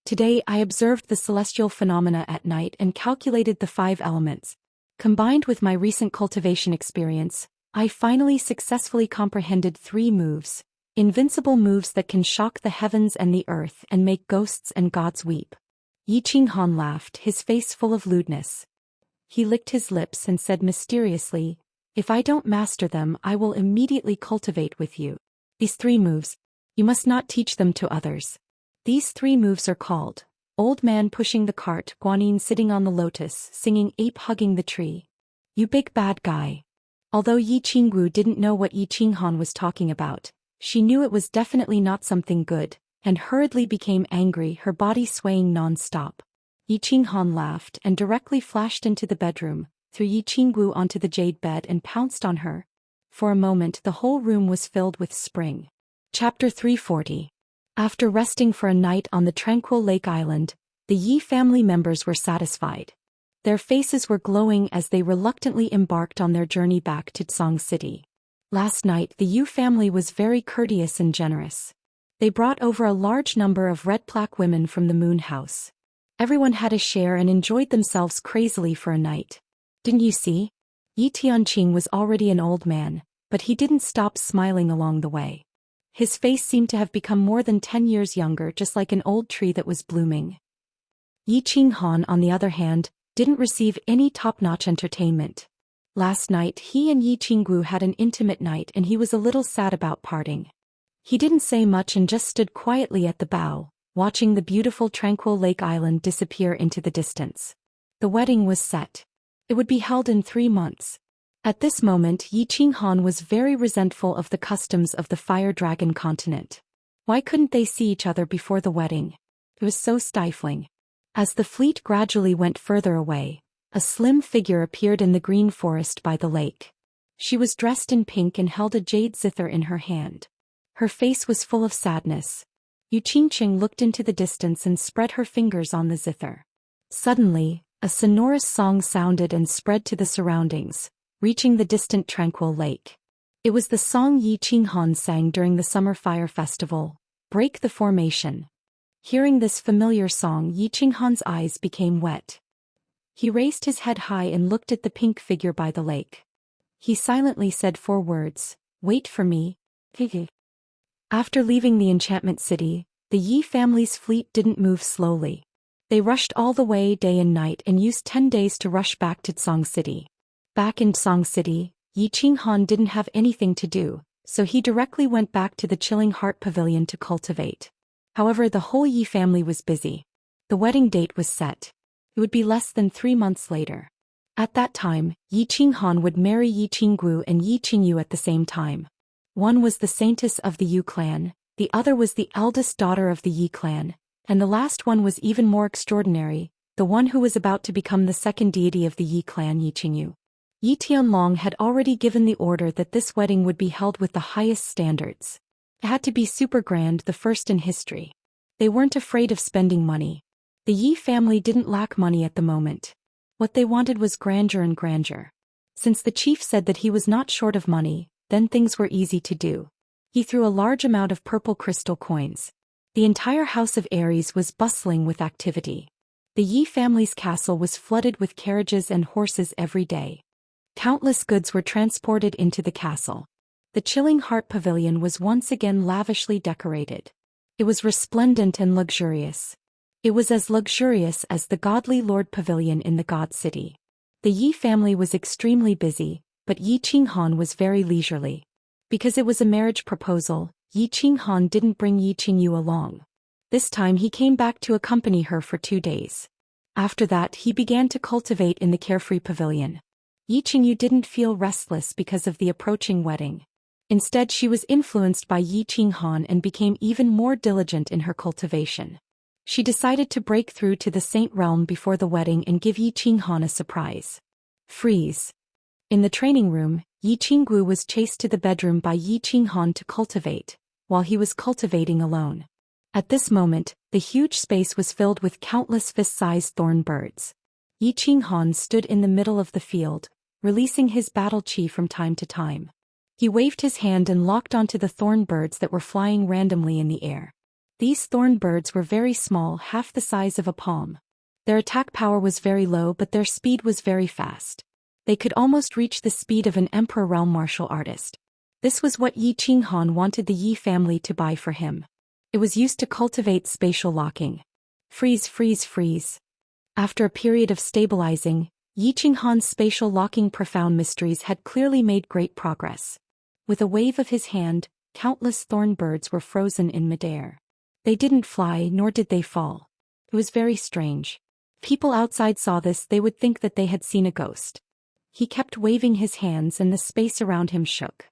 "Today I observed the celestial phenomena at night and calculated the 5 elements. Combined with my recent cultivation experience, I finally successfully comprehended 3 moves, invincible moves that can shock the heavens and the earth and make ghosts and gods weep." Yi Qinghan laughed, his face full of lewdness. He licked his lips and said mysteriously, "If I don't master them I will immediately cultivate with you. These 3 moves, you must not teach them to others. These 3 moves are called Old Man Pushing the Cart, Guanyin Sitting on the Lotus, Singing Ape Hugging the Tree. You big bad guy." Although Yi Qinggu didn't know what Yi Qinghan was talking about, she knew it was definitely not something good, and hurriedly became angry, her body swaying non-stop. Yi Qinghan laughed and directly flashed into the bedroom, threw Yi Qinggu onto the jade bed and pounced on her. For a moment the whole room was filled with spring. Chapter 340. After resting for a night on the tranquil lake island, the Yi family members were satisfied. Their faces were glowing as they reluctantly embarked on their journey back to Tsong City. Last night the Yu family was very courteous and generous. They brought over a large number of red plaque women from the Moon House. Everyone had a share and enjoyed themselves crazily for a night. Didn't you see? Yi Tianqing was already an old man, but he didn't stop smiling along the way. His face seemed to have become more than 10 years younger, just like an old tree that was blooming. Yi Qinghan, on the other hand, didn't receive any top-notch entertainment. Last night he and Yi Qinggu had an intimate night and he was a little sad about parting. He didn't say much and just stood quietly at the bow, watching the beautiful tranquil lake island disappear into the distance. The wedding was set. It would be held in 3 months. At this moment Yi Qinghan was very resentful of the customs of the Fire Dragon continent. Why couldn't they see each other before the wedding? It was so stifling. As the fleet gradually went further away, A slim figure appeared in the green forest by the lake. She was dressed in pink and held a jade zither in her hand. Her face was full of sadness. Xianxia looked into the distance and spread her fingers on the zither. Suddenly, a sonorous song sounded and spread to the surroundings, reaching the distant tranquil lake. It was the song Xianxia sang during the Summer Fire Festival, "Break the Formation." Hearing this familiar song, Xianxia's eyes became wet. He raised his head high and looked at the pink figure by the lake. He silently said 4 words, "Wait for me." After leaving the enchantment city, the Yi family's fleet didn't move slowly. They rushed all the way day and night and used 10 days to rush back to Tsang City. Back in Tsang City, Xianxia didn't have anything to do, so he directly went back to the Chilling Heart Pavilion to cultivate. However, the whole Yi family was busy. The wedding date was set. It would be less than 3 months later. At that time, Xianxia would marry Yi Qinggu and Yi Qingyu at the same time. One was the saintess of the Yu clan, the other was the eldest daughter of the Yi clan, and the last one was even more extraordinary, the one who was about to become the second deity of the Yi clan, Yi Qingyu. Yi Tianlong had already given the order that this wedding would be held with the highest standards. It had to be super grand, the first in history. They weren't afraid of spending money. The Yi family didn't lack money at the moment. What they wanted was grandeur and grandeur. Since the chief said that he was not short of money, then things were easy to do. He threw a large amount of purple crystal coins. The entire house of Aries was bustling with activity. The Yi family's castle was flooded with carriages and horses every day. Countless goods were transported into the castle. The Chilling Heart Pavilion was once again lavishly decorated. It was resplendent and luxurious. It was as luxurious as the Godly Lord Pavilion in the God City. The Yi family was extremely busy, but Xianxia was very leisurely. Because it was a marriage proposal, Xianxia didn't bring Yi Qingyu along. This time he came back to accompany her for 2 days. After that he began to cultivate in the carefree pavilion. Yi Qingyu didn't feel restless because of the approaching wedding. Instead, she was influenced by Xianxia and became even more diligent in her cultivation. She decided to break through to the Saint Realm before the wedding and give Xianxia a surprise. Freeze. In the training room, Yi Qinggu was chased to the bedroom by Xianxia to cultivate, while he was cultivating alone. At this moment, the huge space was filled with countless fist-sized thorn birds. Xianxia stood in the middle of the field, releasing his battle chi from time to time. He waved his hand and locked onto the thorn birds that were flying randomly in the air. These thorn birds were very small, half the size of a palm. Their attack power was very low, but their speed was very fast. They could almost reach the speed of an Emperor realm martial artist. This was what Xianxia wanted the Yi family to buy for him. It was used to cultivate spatial locking. Freeze, freeze, freeze. After a period of stabilizing, Xianxia's spatial locking profound mysteries had clearly made great progress. With a wave of his hand, countless thorn birds were frozen in midair. They didn't fly, nor did they fall. It was very strange. People outside saw this, they would think that they had seen a ghost. He kept waving his hands and the space around him shook.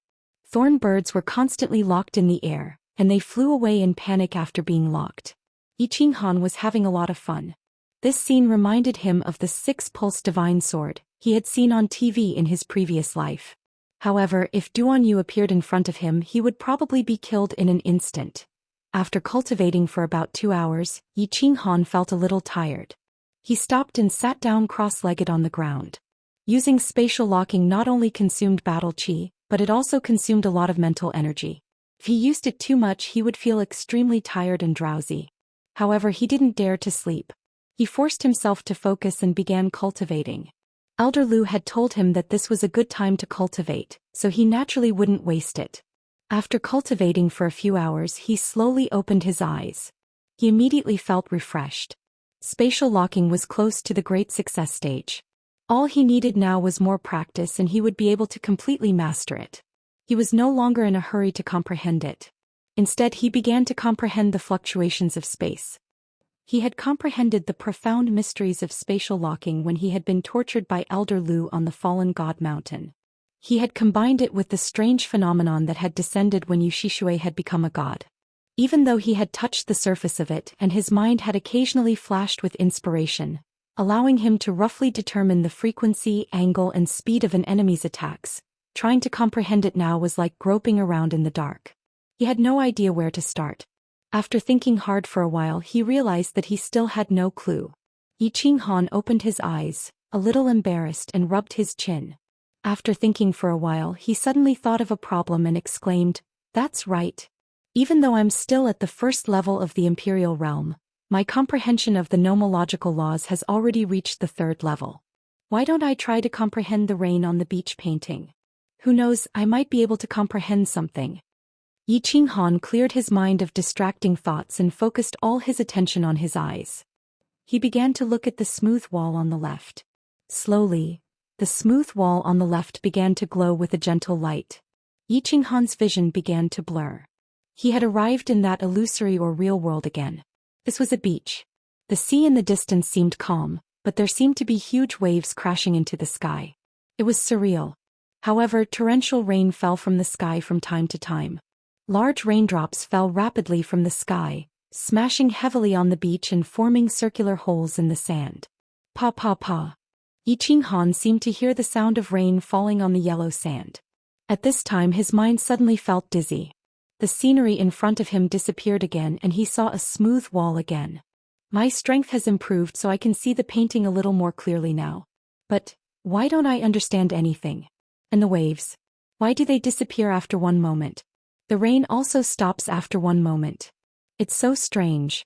Thorn birds were constantly locked in the air, and they flew away in panic after being locked. Xianxia was having a lot of fun. This scene reminded him of the 6-pulse divine sword he had seen on TV in his previous life. However, if Duanyu appeared in front of him, he would probably be killed in an instant. After cultivating for about 2 hours, Xianxia felt a little tired. He stopped and sat down cross-legged on the ground. Using spatial locking not only consumed battle chi, but it also consumed a lot of mental energy. If he used it too much, he would feel extremely tired and drowsy. However, he didn't dare to sleep. He forced himself to focus and began cultivating. Elder Lu had told him that this was a good time to cultivate, so he naturally wouldn't waste it. After cultivating for a few hours, he slowly opened his eyes. He immediately felt refreshed. Spatial locking was close to the great success stage. All he needed now was more practice and he would be able to completely master it. He was no longer in a hurry to comprehend it. Instead, he began to comprehend the fluctuations of space. He had comprehended the profound mysteries of spatial locking when he had been tortured by Elder Lu on the Fallen God Mountain. He had combined it with the strange phenomenon that had descended when Yushishue had become a god. Even though he had touched the surface of it and his mind had occasionally flashed with inspiration, allowing him to roughly determine the frequency, angle, and speed of an enemy's attacks. Trying to comprehend it now was like groping around in the dark. He had no idea where to start. After thinking hard for a while, he realized that he still had no clue. Yiqing opened his eyes, a little embarrassed, and rubbed his chin. After thinking for a while, he suddenly thought of a problem and exclaimed, "That's right. Even though I'm still at the first level of the Imperial Realm, my comprehension of the nomological laws has already reached the third level. Why don't I try to comprehend the rain on the beach painting? Who knows, I might be able to comprehend something." Yiqing cleared his mind of distracting thoughts and focused all his attention on his eyes. He began to look at the smooth wall on the left. Slowly, the smooth wall on the left began to glow with a gentle light. Yiqing vision began to blur. He had arrived in that illusory or real world again. This was a beach. The sea in the distance seemed calm, but there seemed to be huge waves crashing into the sky. It was surreal. However, torrential rain fell from the sky from time to time. Large raindrops fell rapidly from the sky, smashing heavily on the beach and forming circular holes in the sand. Pa pa pa. Yiqing seemed to hear the sound of rain falling on the yellow sand. At this time his mind suddenly felt dizzy. The scenery in front of him disappeared again and he saw a smooth wall again. My strength has improved so I can see the painting a little more clearly now. But why don't I understand anything? And the waves? Why do they disappear after one moment? The rain also stops after one moment. It's so strange.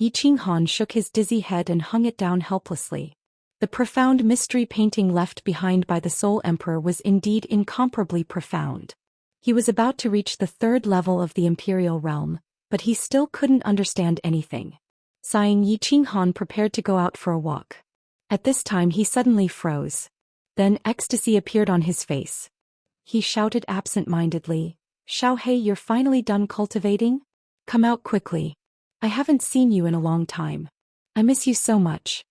Yiqing shook his dizzy head and hung it down helplessly. The profound mystery painting left behind by the Soul Emperor was indeed incomparably profound. He was about to reach the third level of the Imperial Realm, but he still couldn't understand anything. Sighing, Yiqing prepared to go out for a walk. At this time he suddenly froze. Then ecstasy appeared on his face. He shouted absent-mindedly, "Xiaohei, you're finally done cultivating? Come out quickly. I haven't seen you in a long time. I miss you so much."